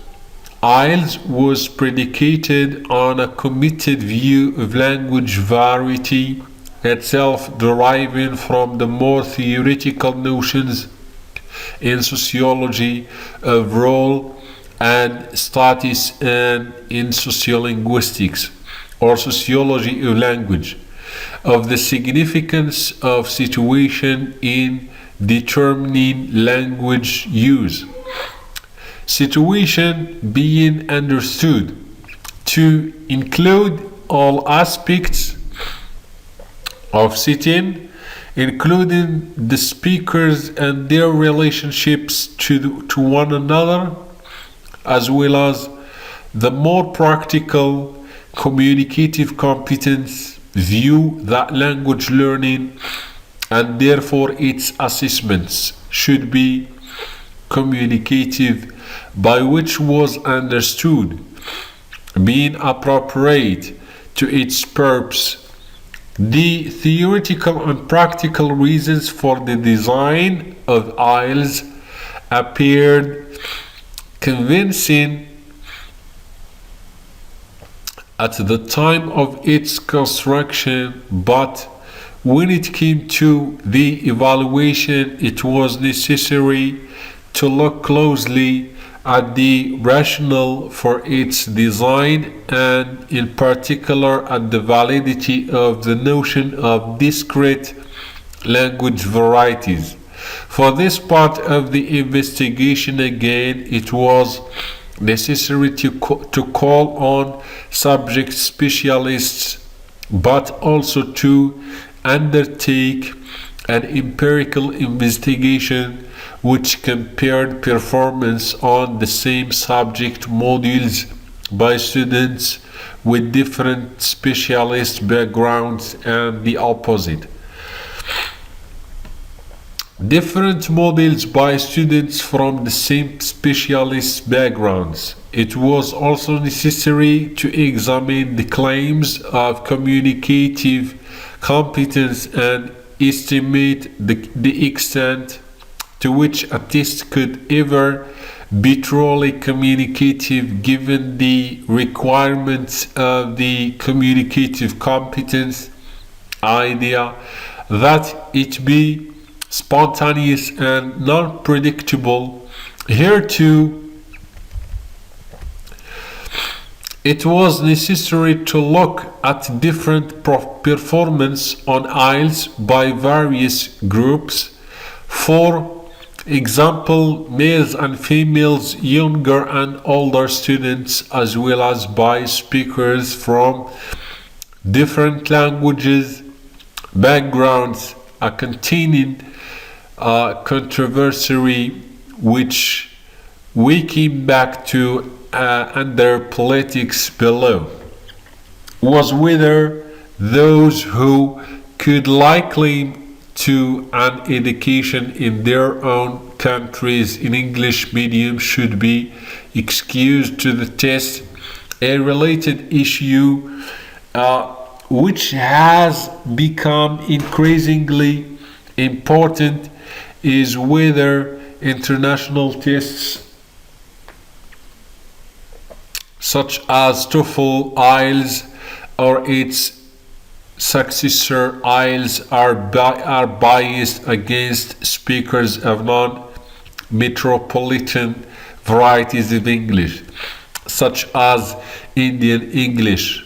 S1: IELTS was predicated on a committed view of language variety itself, deriving from the more theoretical notions in sociology of role and status, and in sociolinguistics, or sociology of language, of the significance of situation in determining language use. Situation being understood to include all aspects of sitting, including the speakers and their relationships to one another, as well as the more practical communicative competence view that language learning and therefore its assessments should be communicative, by which was understood being appropriate to its purpose. The theoretical and practical reasons for the design of IELTS appeared convincing at the time of its construction, but when it came to the evaluation, it was necessary to look closely at the rationale for its design, and in particular at the validity of the notion of discrete language varieties. For this part of the investigation, again, it was necessary to call on subject specialists, but also to undertake an empirical investigation which compared performance on the same subject modules by students with different specialist backgrounds and the opposite. Different models by students from the same specialist backgrounds. It was also necessary to examine the claims of communicative competence and estimate the extent to which a test could ever be truly communicative, given the requirements of the communicative competence idea, that it be spontaneous and non-predictable. Here too, It was necessary to look at different performance on IELTS by various groups. For example, males and females, younger and older students, as well as by speakers from different languages, backgrounds, containing controversy, which we came back to under politics below, was whether those who could likely to an education in their own countries in English medium should be excused to the test. A related issue which has become increasingly important is whether international tests such as TOEFL, IELTS, or its successor IELTS are biased against speakers of non-metropolitan varieties of English, such as Indian English.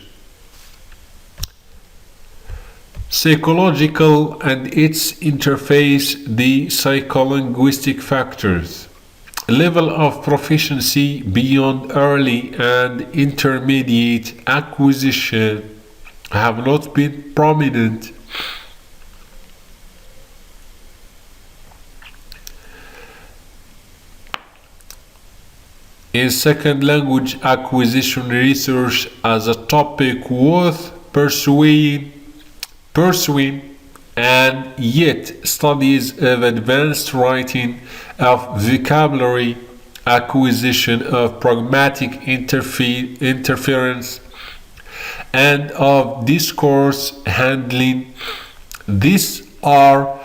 S1: Psychological and its interface, the psycholinguistic factors. Level of proficiency beyond early and intermediate acquisition have not been prominent. In second language acquisition research as a topic worth pursuing, and yet studies of advanced writing, of vocabulary acquisition, of pragmatic interference, and of discourse handling. These are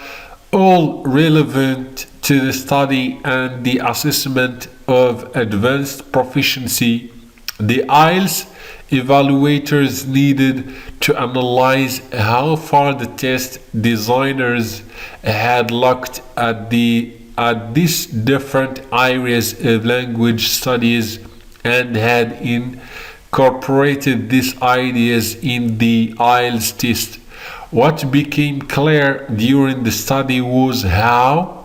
S1: all relevant to the study and the assessment of advanced proficiency. The IELTS evaluators needed to analyze how far the test designers had looked at these different areas of language studies and had incorporated these ideas in the IELTS test. What became clear during the study was how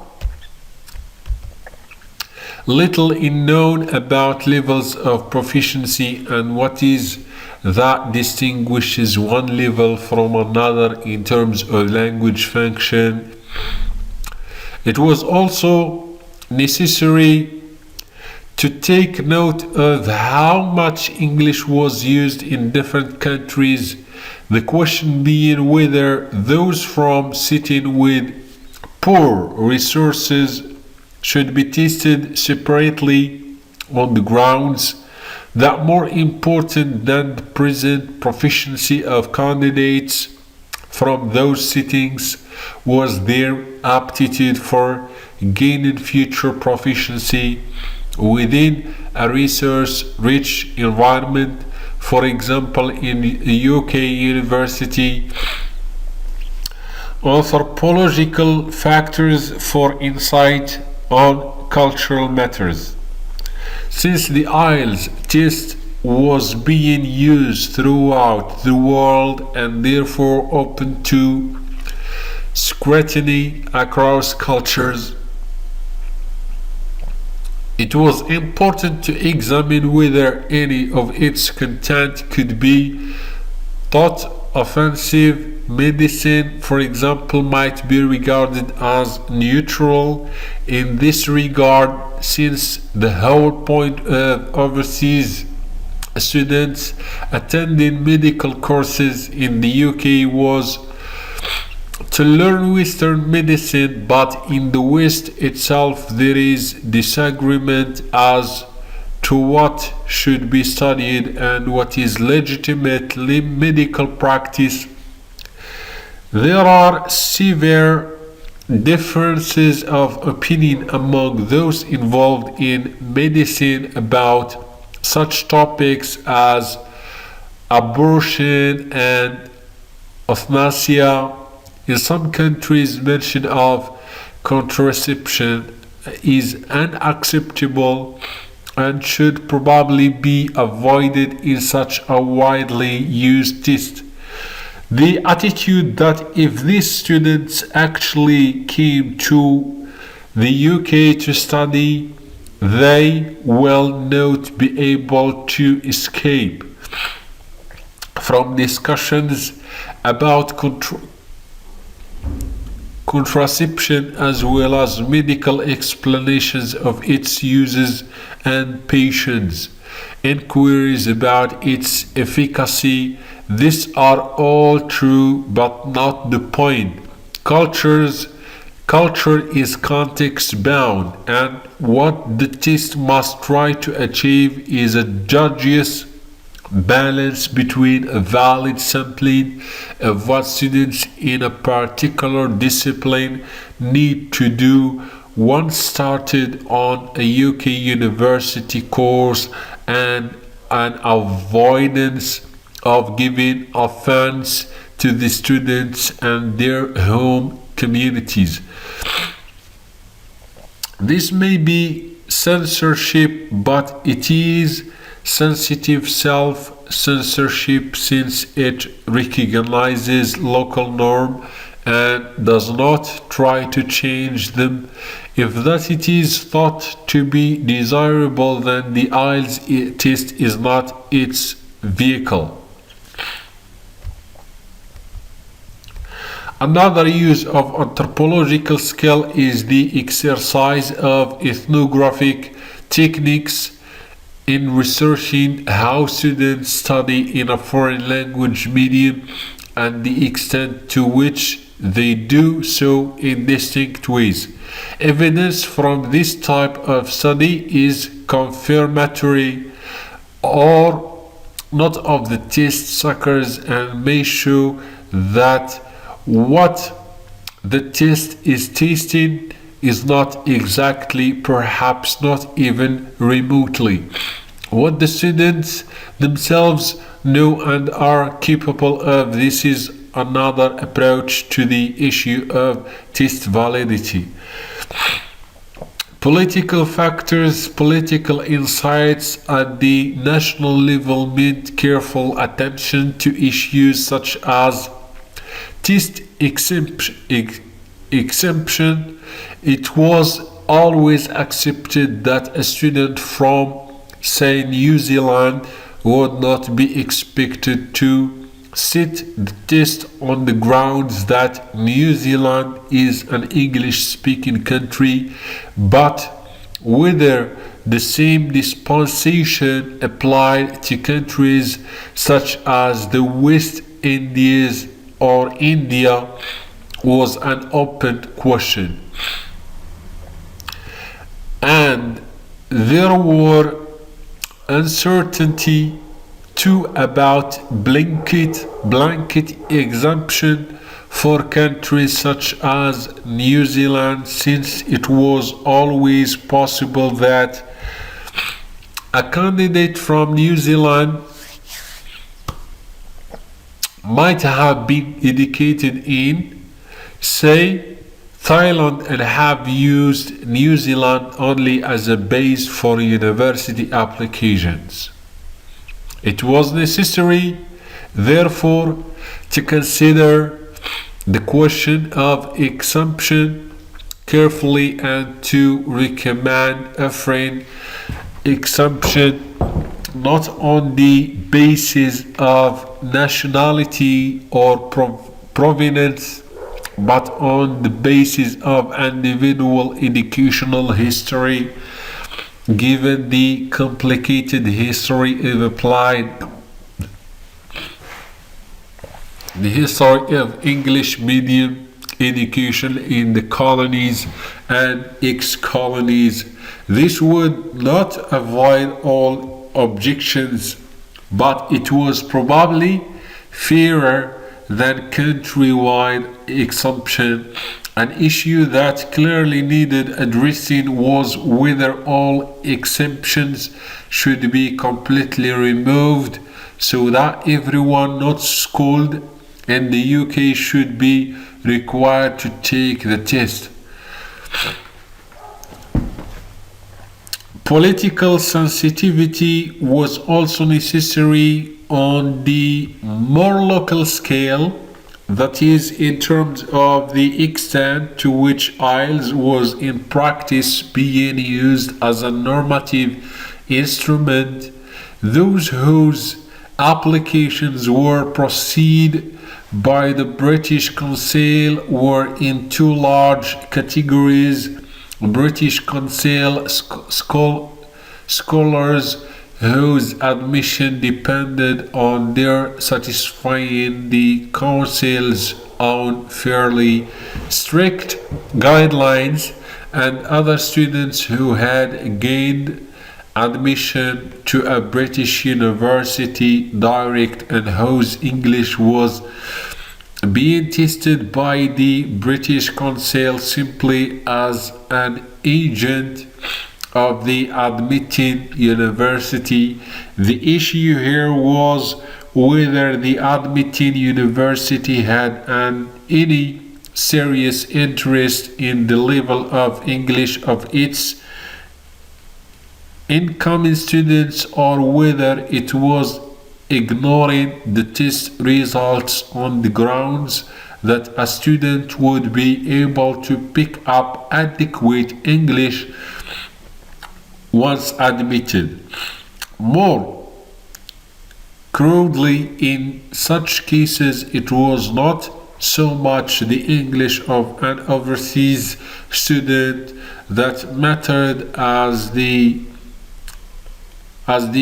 S1: little is known about levels of proficiency and what is that distinguishes one level from another in terms of language function. It was also necessary to take note of how much English was used in different countries, the question being whether those from cities with poor resources should be tested separately on the grounds that more important than the present proficiency of candidates from those settings was their aptitude for gaining future proficiency within a resource-rich environment, for example in a UK university. Anthropological factors for insight on cultural matters. Since the IELTS test was being used throughout the world and therefore open to scrutiny across cultures, it was important to examine whether any of its content could be thought offensive. Medicine, for example, might be regarded as neutral in this regard, since the whole point of overseas students attending medical courses in the UK was to learn Western medicine, but in the West itself there is disagreement as to what should be studied and what is legitimate medical practice. There are severe differences of opinion among those involved in medicine about such topics as abortion and euthanasia. In some countries, mention of contraception is unacceptable, and should probably be avoided in such a widely used test. The attitude that if these students actually came to the UK to study, they will not be able to escape from discussions about contraception as well as medical explanations of its uses and patients' inquiries about its efficacy. These are all true, but not the point. Culture is context bound, and what the test must try to achieve is a judicious balance between a valid sampling of what students in a particular discipline need to do once started on a UK university course and an avoidance of giving offense to the students and their home communities. This may be censorship, but it is sensitive self-censorship since it recognizes local norm and does not try to change them. If that it is thought to be desirable, then the IELTS test is not its vehicle. Another use of anthropological skill is the exercise of ethnographic techniques in researching how students study in a foreign language medium and the extent to which they do so in distinct ways. Evidence from this type of study is confirmatory or not of the test suckers and may show that what the test is testing is not exactly, perhaps not even remotely, what the students themselves know and are capable of. This is another approach to the issue of test validity. Political factors, political insights at the national level meant careful attention to issues such as test exemption. It was always accepted that a student from, say, New Zealand would not be expected to sit the test on the grounds that New Zealand is an English-speaking country, but whether the same dispensation applied to countries such as the West Indies or India was an open question. And there were uncertainty too about blanket exemption for countries such as New Zealand, since it was always possible that a candidate from New Zealand might have been educated in, say, Thailand and have used New Zealand only as a base for university applications. It was necessary, therefore, to consider the question of exemption carefully and to recommend offering exemption not on the basis of nationality or provenance, but on the basis of individual educational history, given the complicated history of the history of English medium education in the colonies and ex-colonies. This would not avoid all objections, but it was probably fairer than countrywide exemption. An issue that clearly needed addressing was whether all exemptions should be completely removed so that everyone not schooled in the UK should be required to take the test. Political sensitivity was also necessary on the more local scale, that is, in terms of the extent to which IELTS was in practice being used as a normative instrument. Those whose applications were processed by the British Council were in two large categories: British Council scholars whose admission depended on their satisfying the Council's own fairly strict guidelines, and other students who had gained admission to a British university direct and whose English was being tested by the British Council simply as an agent of the admitting university. The issue here was whether the admitting university had any serious interest in the level of English of its incoming students, or whether it was ignoring the test results on the grounds that a student would be able to pick up adequate English once admitted. More crudely, in such cases, it was not so much the English of an overseas student that mattered as the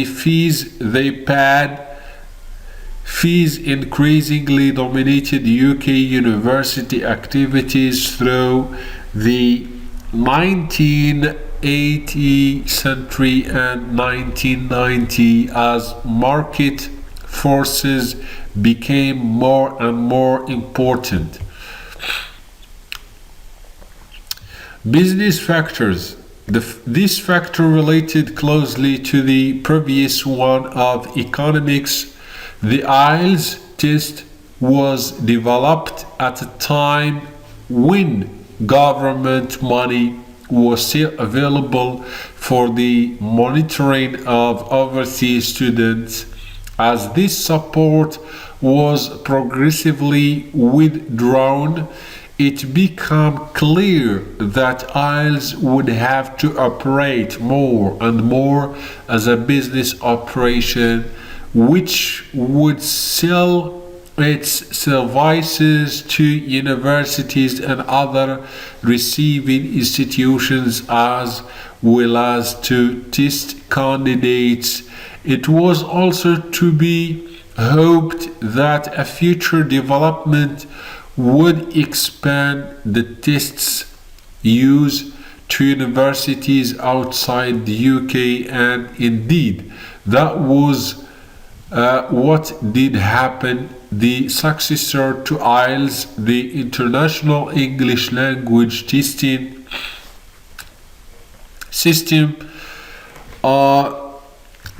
S1: fees they paid. Fees increasingly dominated UK university activities through the 1980 century and 1990 as market forces became more and more important. Business factors. This factor related closely to the previous one of economics. The IELTS test was developed at a time when government money was still available for the monitoring of overseas students. As this support was progressively withdrawn, it became clear that IELTS would have to operate more and more as a business operation, which would sell its services to universities and other receiving institutions as well as to test candidates. It was also to be hoped that a future development would expand the test's use to universities outside the UK, and indeed that was what did happen. The successor to IELTS, the International English Language Testing System,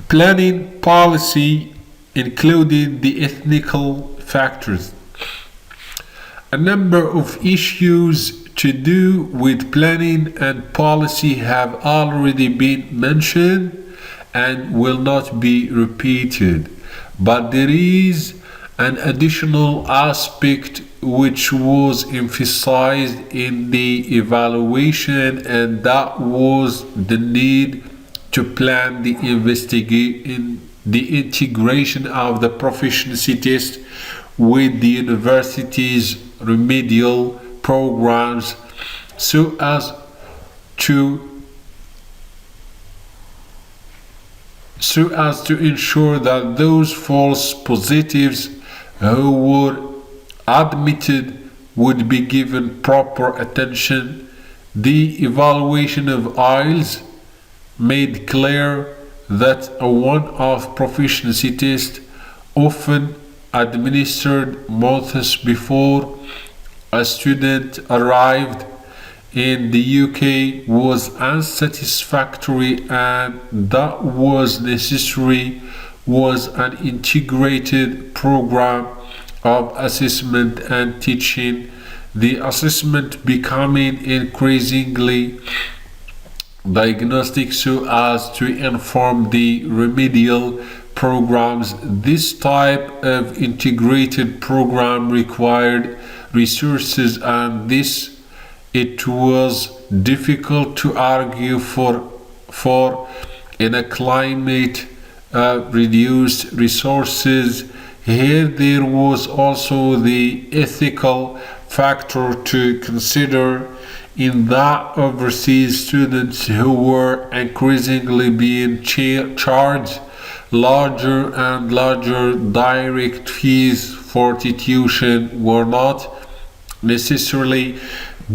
S1: planning policy included the ethnical factors. A number of issues to do with planning and policy have already been mentioned and will not be repeated, but there is an additional aspect which was emphasized in the evaluation, and that was the need to plan the integration of the proficiency test with the university's remedial programs so as to ensure that those false positives who were admitted would be given proper attention. The evaluation of IELTS made clear that a one-off proficiency test, often administered months before a student arrived in the UK, was unsatisfactory, and that was necessary was an integrated program of assessment and teaching, the assessment becoming increasingly diagnostic so as to inform the remedial programs. This type of integrated program required resources, and this it was difficult to argue for in a climate reduced resources. Here there was also the ethical factor to consider, in that overseas students who were increasingly being charged larger and larger direct fees for tuition were not necessarily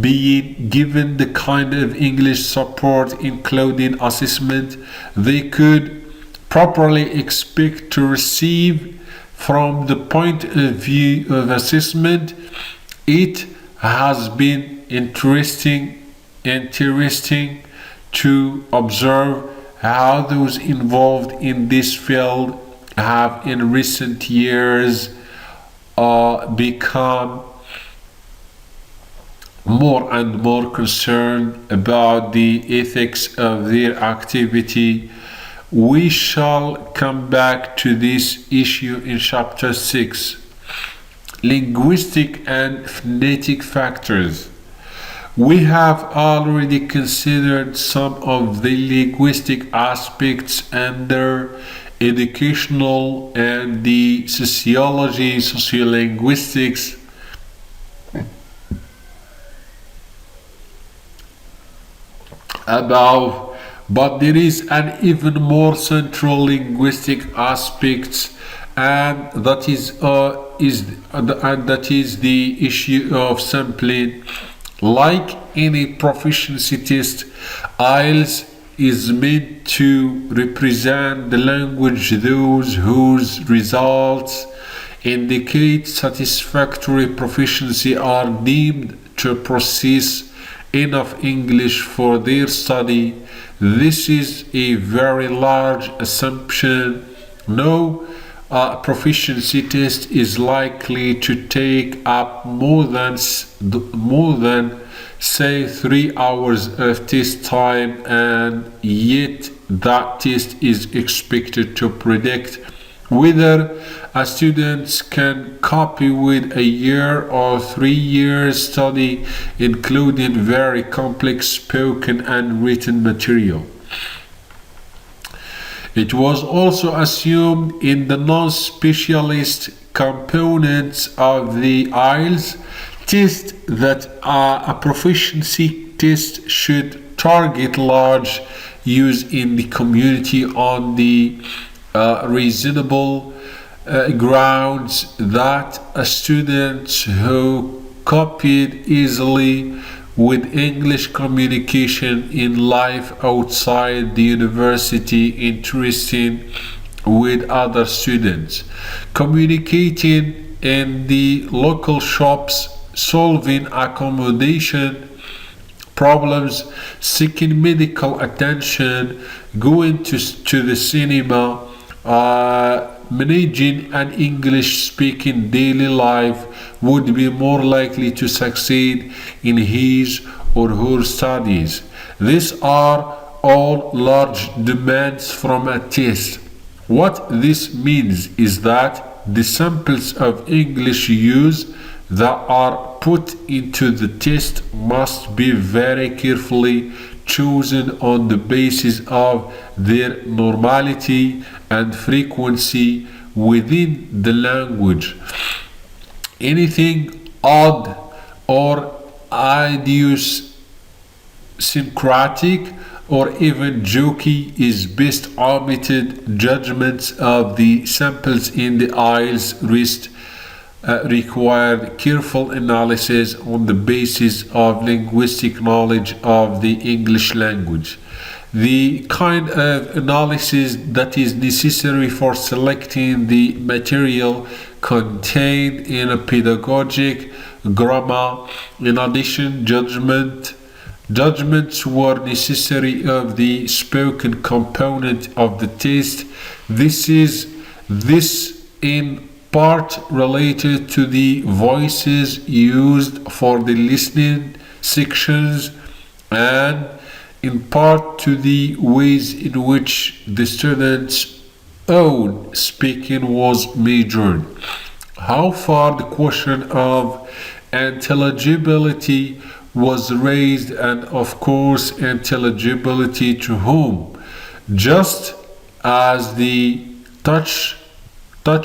S1: being given the kind of English support, including assessment, they could properly expect to receive. From the point of view of assessment, it has been interesting to observe how those involved in this field have in recent years become more and more concerned about the ethics of their activity. We shall come back to this issue in chapter 6. Linguistic and phonetic factors. We have already considered some of the linguistic aspects under educational and the sociolinguistics. Above, but there is an even more central linguistic aspect, and that is the issue of sampling. Like any proficiency test, IELTS is meant to represent the language those whose results indicate satisfactory proficiency are deemed to possess enough English for their study. This is a very large assumption. No proficiency test is likely to take up more than say 3 hours of test time, and yet that test is expected to predict whether a student can copy with a year or 3 years study, including very complex spoken and written material. It was also assumed in the non-specialist components of the IELTS test that a proficiency test should target large use in the community on the reasonable grounds that a student who copied easily with English communication in life outside the university, interesting with other students, communicating in the local shops, solving accommodation problems, seeking medical attention, going to the cinema, managing an English-speaking daily life would be more likely to succeed in his or her studies. These are all large demands from a test. What this means is that the samples of English use that are put into the test must be very carefully chosen on the basis of their normality and frequency within the language. Anything odd or idiosyncratic or even jokey is best omitted. Judgments of the samples in the IELTS required careful analysis on the basis of linguistic knowledge of the English language. The kind of analysis that is necessary for selecting the material contained in a pedagogic grammar. In addition, judgments were necessary of the spoken component of the test. This in part related to the voices used for the listening sections, and in part to the ways in which the student's own speaking was measured. How far the question of intelligibility was raised, and of course intelligibility to whom, just as the touchstone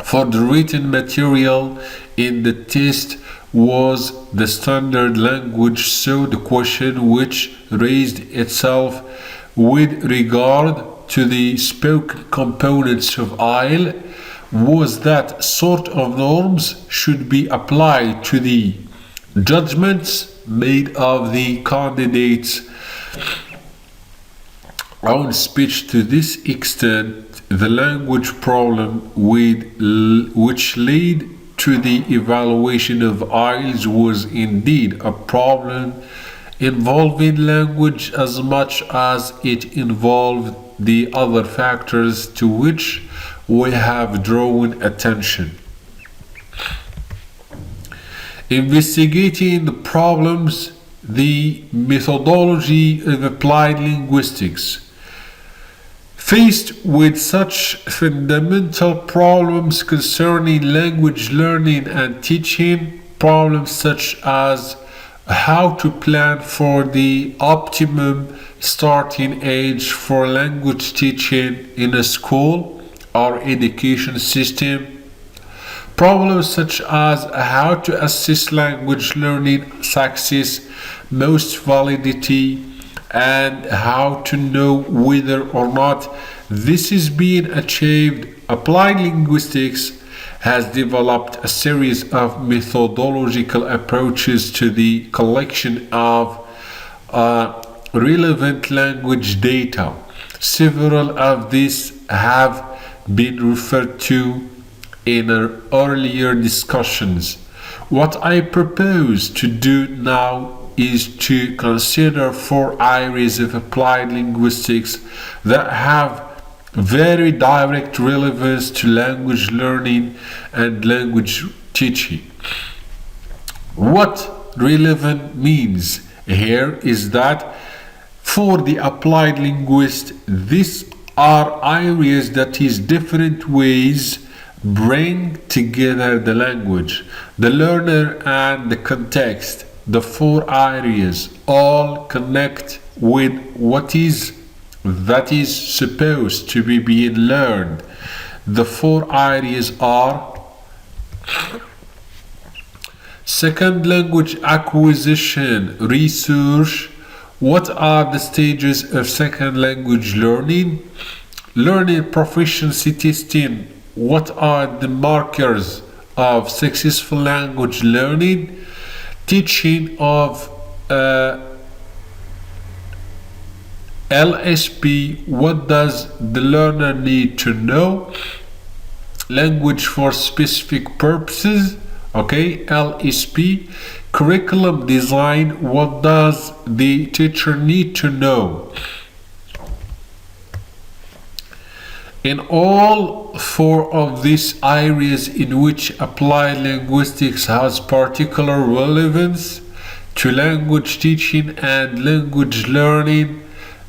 S1: for the written material in the test was the standard language, so the question which raised itself with regard to the spoken components of IEL was that sort of norms should be applied to the judgments made of the candidates' own speech. To this extent, the language problem which led to the evaluation of IELTS was indeed a problem involving language as much as it involved the other factors to which we have drawn attention. Investigating the problems, the methodology of applied linguistics. Faced with such fundamental problems concerning language learning and teaching, problems such as how to plan for the optimum starting age for language teaching in a school or education system, problems such as how to assess language learning success, most validity, and how to know whether or not this is being achieved. Applied linguistics has developed a series of methodological approaches to the collection of relevant language data. Several of these have been referred to in our earlier discussions. What I propose to do now is to consider 4 areas of applied linguistics that have very direct relevance to language learning and language teaching. What relevant means here is that for the applied linguist, these are areas that is different ways bring together the language, the learner, and the context. The 4 areas all connect with what is supposed to be being learned. The 4 areas are: second language acquisition, research. What are the stages of second language learning? Learning proficiency testing. What are the markers of successful language learning? Teaching of LSP. What does the learner need to know? Language for specific purposes. Okay, LSP. Curriculum design. What does the teacher need to know? In all 4 of these areas in which applied linguistics has particular relevance to language teaching and language learning,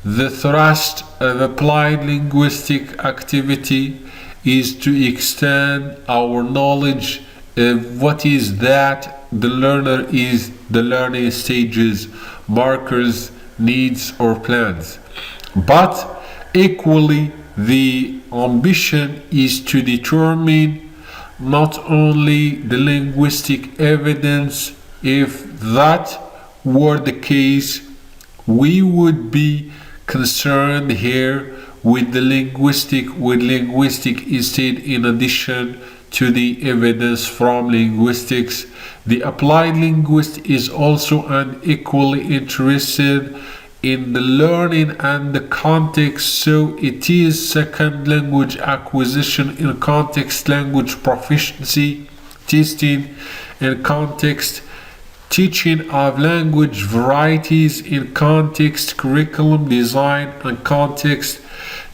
S1: the thrust of applied linguistic activity is to extend our knowledge of what is that the learner is, the learning stages, markers, needs, or plans. But equally, the ambition is to determine not only the linguistic evidence. If that were the case, we would be concerned here with linguistic instead. In addition to the evidence from linguistics, the applied linguist is also unequally interested in the learning and the context, so it is second language acquisition in context, language proficiency testing in context, teaching of language varieties in context, curriculum design and context.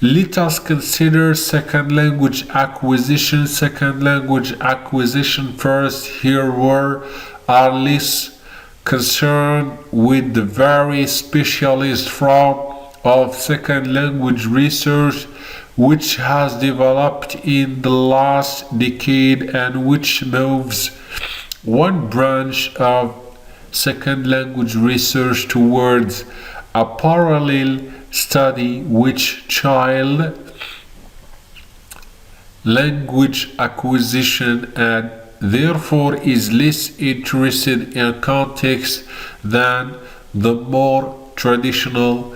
S1: Let us consider second language acquisition. Second language acquisition first. Here were are less concerned with the very specialist form of second language research which has developed in the last decade and which moves one branch of second language research towards a parallel study which child language acquisition and therefore is less interested in context than the more traditional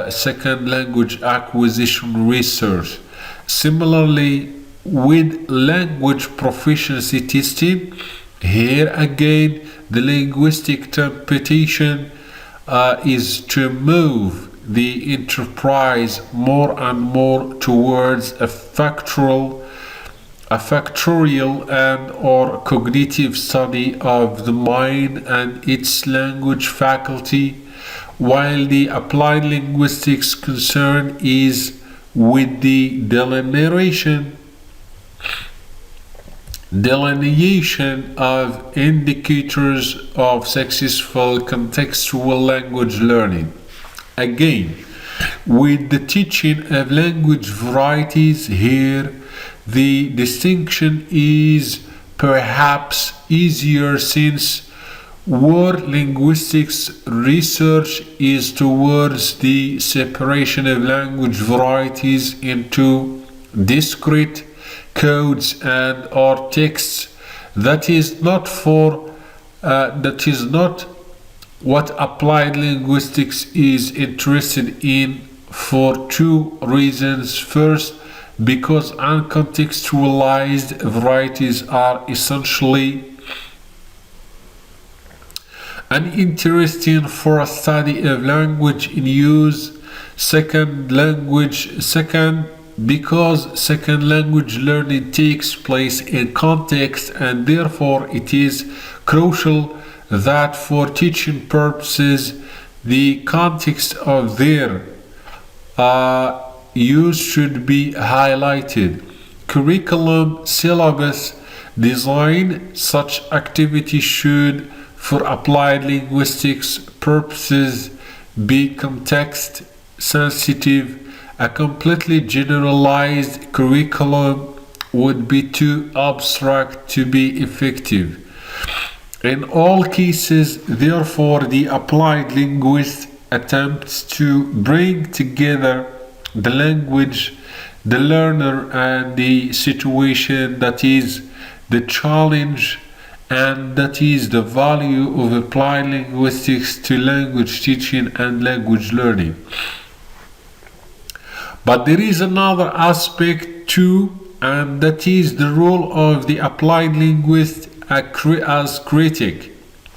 S1: second language acquisition research. Similarly, with language proficiency testing, here again the linguistic temptation is to move the enterprise more and more towards a factorial and or cognitive study of the mind and its language faculty, while the applied linguistics concern is with the delineation of indicators of successful contextual language learning. Again, with the teaching of language varieties here, the distinction is perhaps easier since word linguistics research is towards the separation of language varieties into discrete codes and or texts. That is not what applied linguistics is interested in for two reasons. First, because uncontextualized varieties are essentially uninteresting for a study of language in use. Second, because second language learning takes place in context and therefore it is crucial that for teaching purposes the context of their use should be highlighted. Curriculum, syllabus, design, such activity should for applied linguistics purposes be context sensitive. A completely generalized curriculum would be too abstract to be effective. In all cases, therefore, the applied linguist attempts to bring together the language, the learner, and the situation, that is the challenge, and that is the value of applied linguistics to language teaching and language learning. But there is another aspect too, and that is the role of the applied linguist as critic.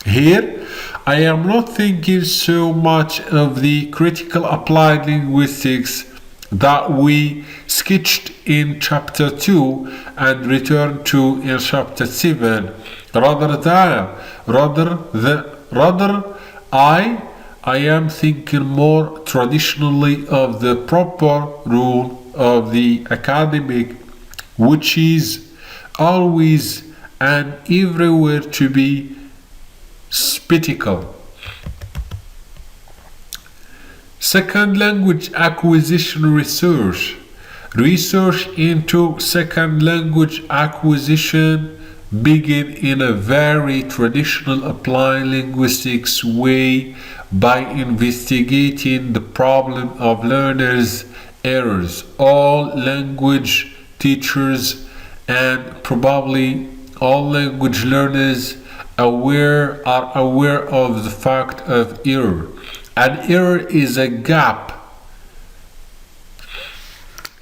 S1: Here, I am not thinking so much of the critical applied linguistics that we sketched in chapter 2 and returned to in chapter 7. I am thinking more traditionally of the proper role of the academic, which is always and everywhere to be spectacle. Second language acquisition research. Research into second language acquisition begin in a very traditional applied linguistics way by investigating the problem of learners' errors. All language teachers and probably all language learners are aware of the fact of error. An error is a gap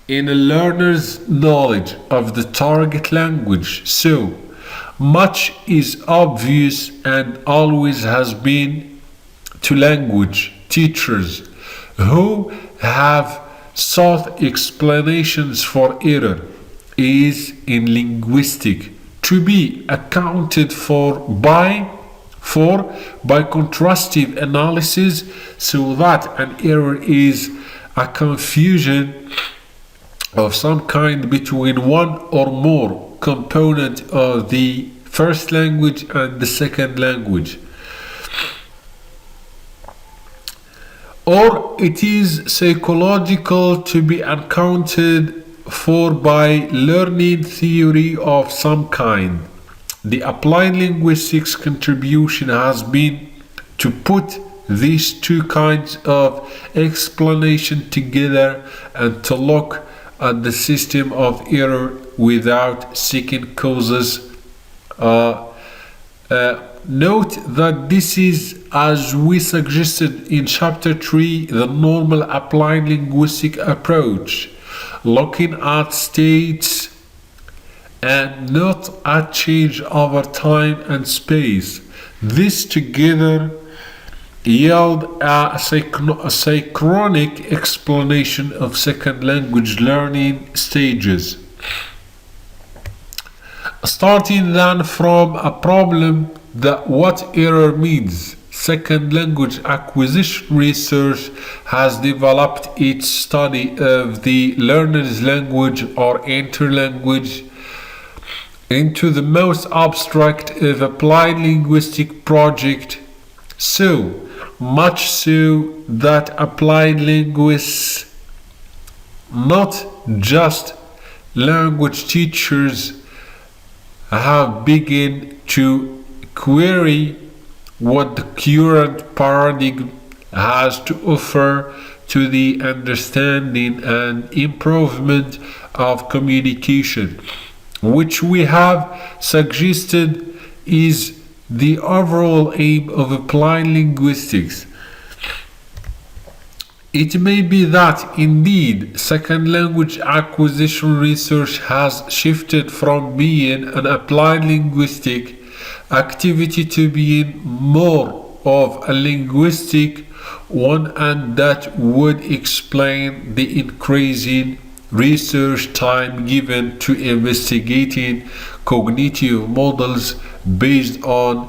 S1: in a learner's knowledge of the target language. So much is obvious and always has been to language teachers who have sought explanations for error is in linguistics to be accounted for by contrastive analysis, so that an error is a confusion of some kind between one or more component of the first language and the second language. or it is psychological to be accounted for by learning theory of some kind. The applied linguistics contribution has been to put these two kinds of explanation together and to look at the system of error without seeking causes. Note that this is, as we suggested in chapter 3, the normal applied linguistic approach, looking at states and not at change over time and space. This together yield a synchronic explanation of second language learning stages. Starting then from a problem that what error means, second language acquisition research has developed its study of the learner's language or interlanguage into the most abstract of applied linguistic project, so much so that applied linguists, not just language teachers, have begun to query what the current paradigm has to offer to the understanding and improvement of communication, which we have suggested is the overall aim of applied linguistics. It may be that indeed second language acquisition research has shifted from being an applied linguistic activity to being more of a linguistic one, and that would explain the increasing research time given to investigating cognitive models based on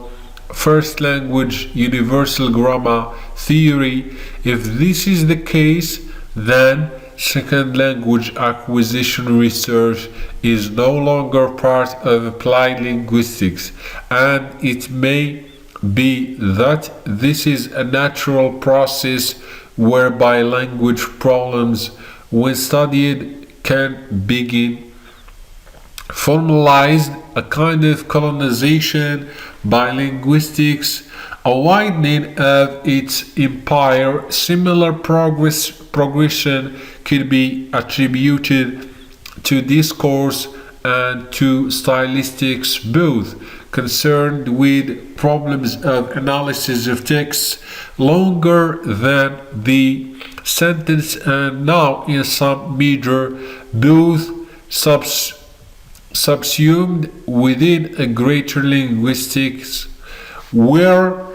S1: first language universal grammar theory. If this is the case, then second language acquisition research is no longer part of applied linguistics, and it may be that this is a natural process whereby language problems, when studied, can begin formalized a kind of colonization by linguistics, a widening of its empire. Similar progression could be attributed to discourse and to stylistics, both concerned with problems of analysis of texts longer than the sentence, and now in some measure both subsumed within a greater linguistics, where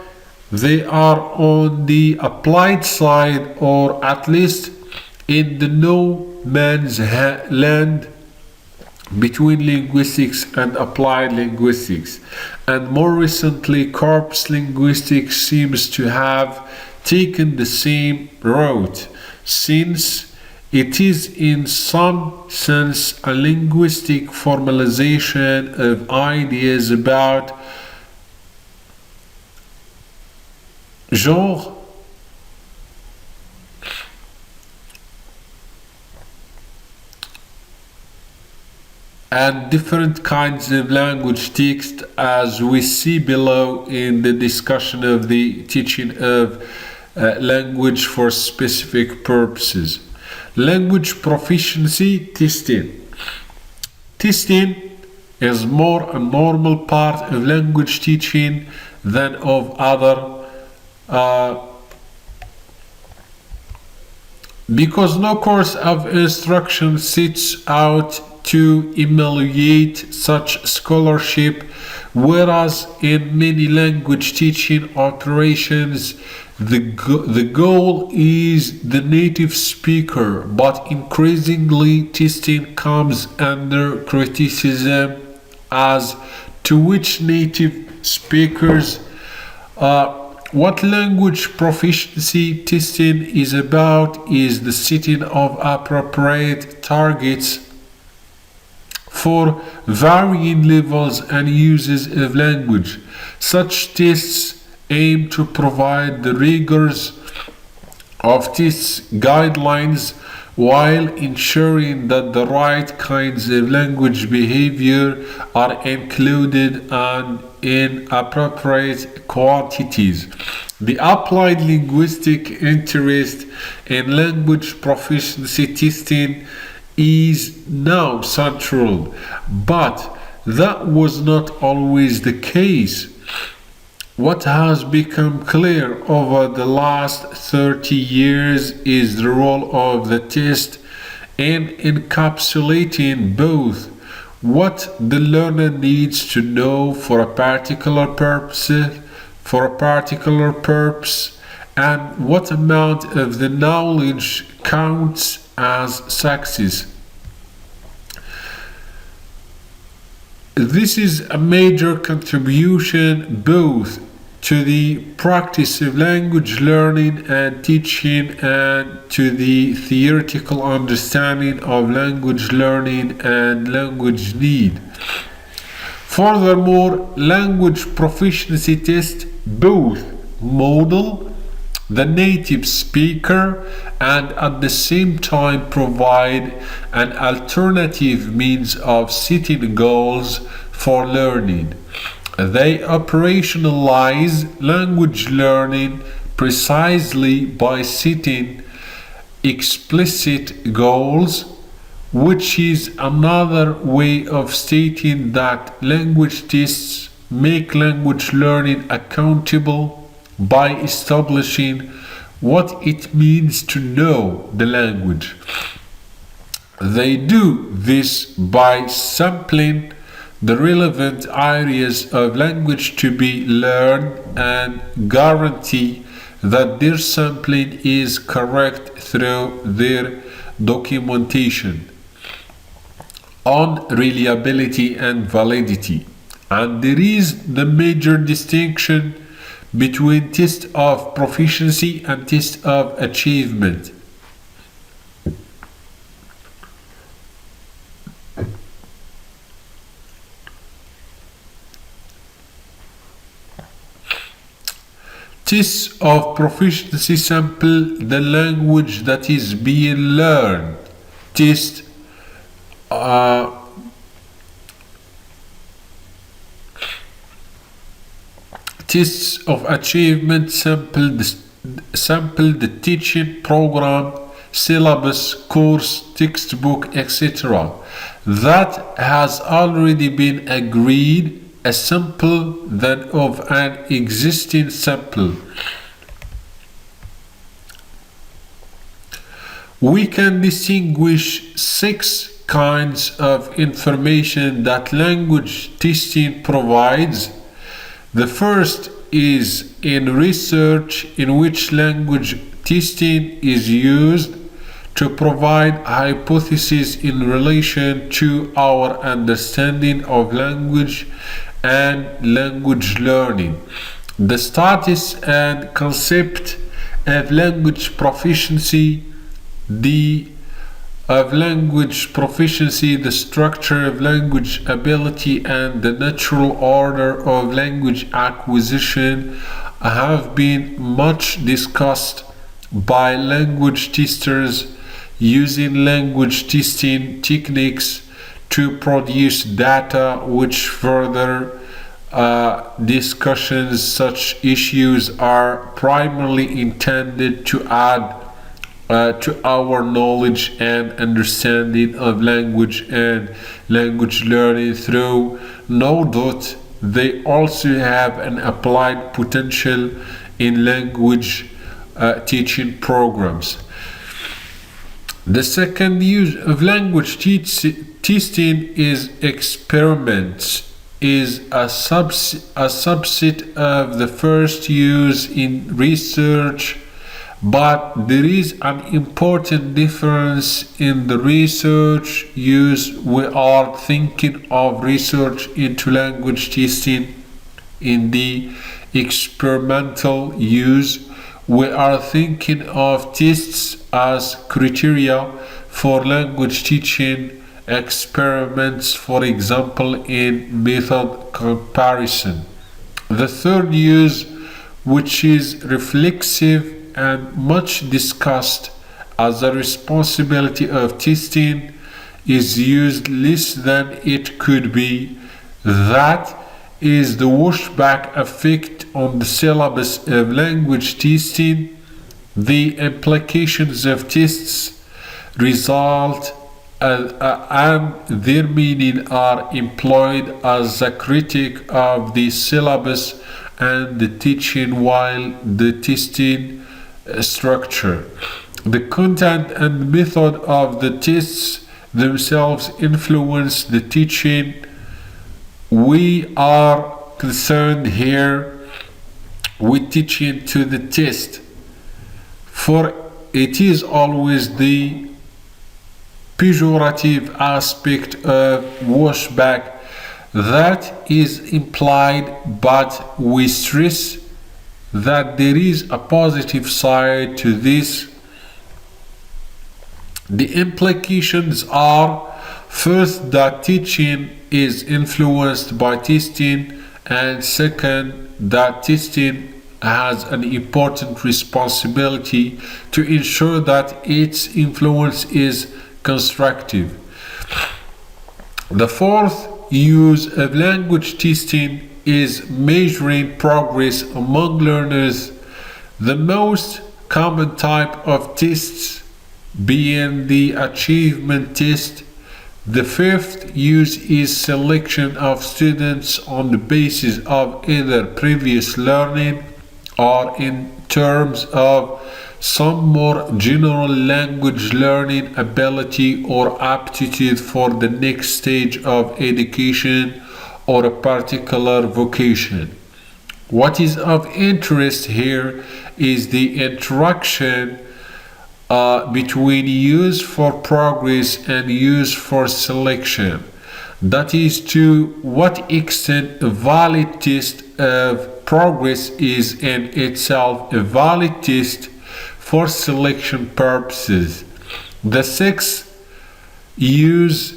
S1: they are on the applied side, or at least in the no man's land between linguistics and applied linguistics. And more recently, corpus linguistics seems to have taken the same route, since it is in some sense a linguistic formalization of ideas about genre and different kinds of language text, as we see below in the discussion of the teaching of language for specific purposes. Language proficiency testing. Testing is more a normal part of language teaching than of other because no course of instruction sets out to emulate such scholarship, whereas in many language teaching operations the goal is the native speaker, but increasingly testing comes under criticism as to which native speakers. What language proficiency testing is about is the setting of appropriate targets for varying levels and uses of language. Such tests aim to provide the rigors of these guidelines while ensuring that the right kinds of language behavior are included and in appropriate quantities. The applied linguistic interest in language proficiency testing is now central, but that was not always the case. What has become clear over the last 30 years is the role of the test in encapsulating both what the learner needs to know for a particular purpose, and what amount of the knowledge counts as success. This is a major contribution both to the practice of language learning and teaching and to the theoretical understanding of language learning and language need. Furthermore, language proficiency tests both model the native speaker and at the same time provide an alternative means of setting goals for learning. They operationalize language learning precisely by setting explicit goals, which is another way of stating that language tests make language learning accountable by establishing what it means to know the language. They do this by sampling the relevant areas of language to be learned and guarantee that their sampling is correct through their documentation on reliability and validity. And there is the major distinction between test of proficiency and test of achievement. Tests of proficiency sample the language that is being learned. Tests of achievement sample the teaching program, syllabus, course, textbook, etc. that has already been agreed, a sample than of an existing sample. We can distinguish 6 kinds of information that language testing provides. The first is in research, in which language testing is used to provide hypotheses in relation to our understanding of language and language learning. The status and concept of language proficiency, the structure of language ability, and the natural order of language acquisition have been much discussed by language testers using language testing techniques to produce data, which further discussions. Such issues are primarily intended to add to our knowledge and understanding of language and language learning. Through no doubt, they also have an applied potential in language teaching programs. The second use of language testing is experiments, is a subset of the first use in research, but there is an important difference in the research use. We are thinking of research into language testing. In the experimental use, we are thinking of tests as criteria for language teaching experiments, for example, in method comparison. The third use, which is reflexive, and much discussed as the responsibility of testing is used less than it could be. That is the washback effect on the syllabus of language testing. The implications of tests result and their meaning are employed as a critic of the syllabus and the teaching while the testing structure. The content and method of the tests themselves influence the teaching. We are concerned here with teaching to the test, for it is always the pejorative aspect of washback that is implied, but we stress that there is a positive side to this. The implications are, first, that teaching is influenced by testing, and second, that testing has an important responsibility to ensure that its influence is constructive. The fourth use of language testing is measuring progress among learners. The most common type of tests being the achievement test. The fifth use is selection of students on the basis of either previous learning or in terms of some more general language learning ability or aptitude for the next stage of education or a particular vocation. What is of interest here is the interaction between use for progress and use for selection. That is, to what extent a valid test of progress is in itself a valid test for selection purposes. The sixth use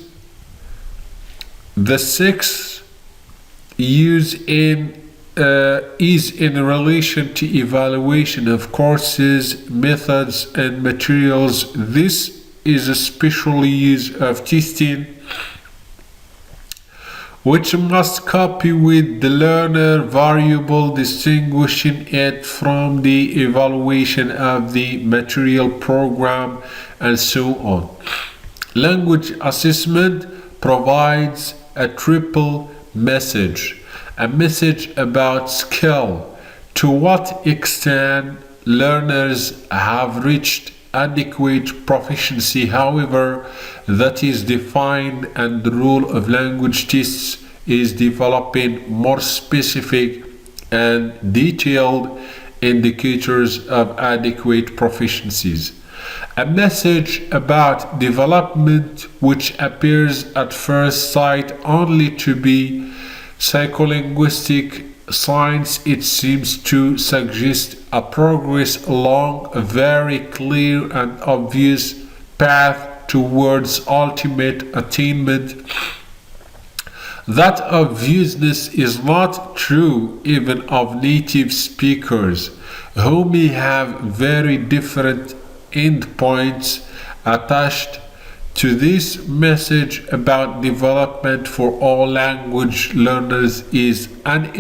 S1: is in relation to evaluation of courses, methods, and materials. This is a special use of testing which must copy with the learner variable, distinguishing it from the evaluation of the material program, and so on. Language assessment provides a triple message: a message about skill, to what extent learners have reached adequate proficiency, however, that is defined, and the role of language tests is developing more specific and detailed indicators of adequate proficiencies. A message about development, which appears at first sight only to be psycholinguistic science, it seems to suggest a progress along a very clear and obvious path towards ultimate attainment. That obviousness is not true even of native speakers, who may have very different endpoints attached to this. Message about development for all language learners is an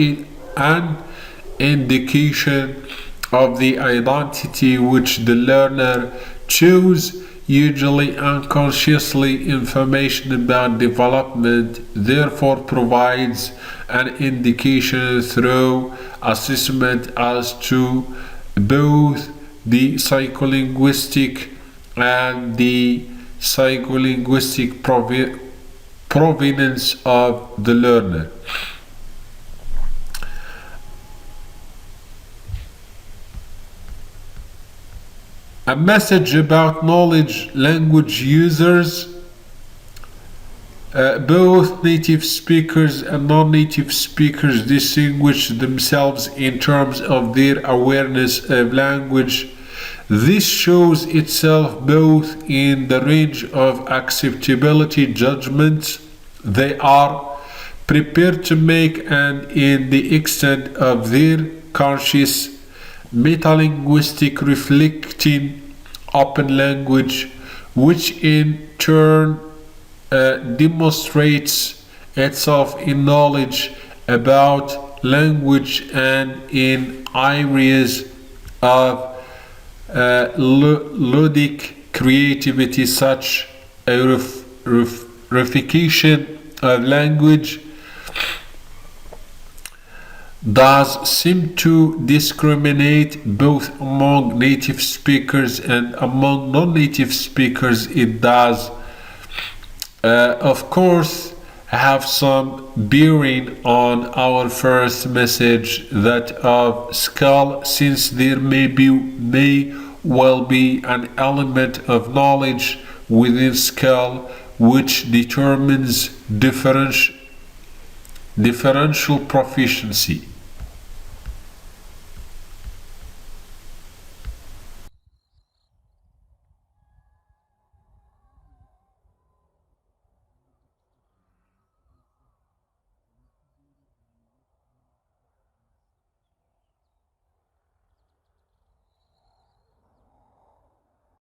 S1: indication of the identity which the learner chose, usually unconsciously. Information about development therefore provides an indication through assessment as to both the psycholinguistic and the psycholinguistic provenance of the learner. A message about knowledge. Language users, both native speakers and non-native speakers, distinguish themselves in terms of their awareness of language. This shows itself both in the range of acceptability judgments they are prepared to make and in the extent of their conscious metalinguistic reflecting open language, which in turn demonstrates itself in knowledge about language and in areas of ludic creativity, such a reification of language, does seem to discriminate both among native speakers and among non-native speakers. It does, of course, have some bearing on our first message, that of skill, since there may well be an element of knowledge within skill which determines differential proficiency.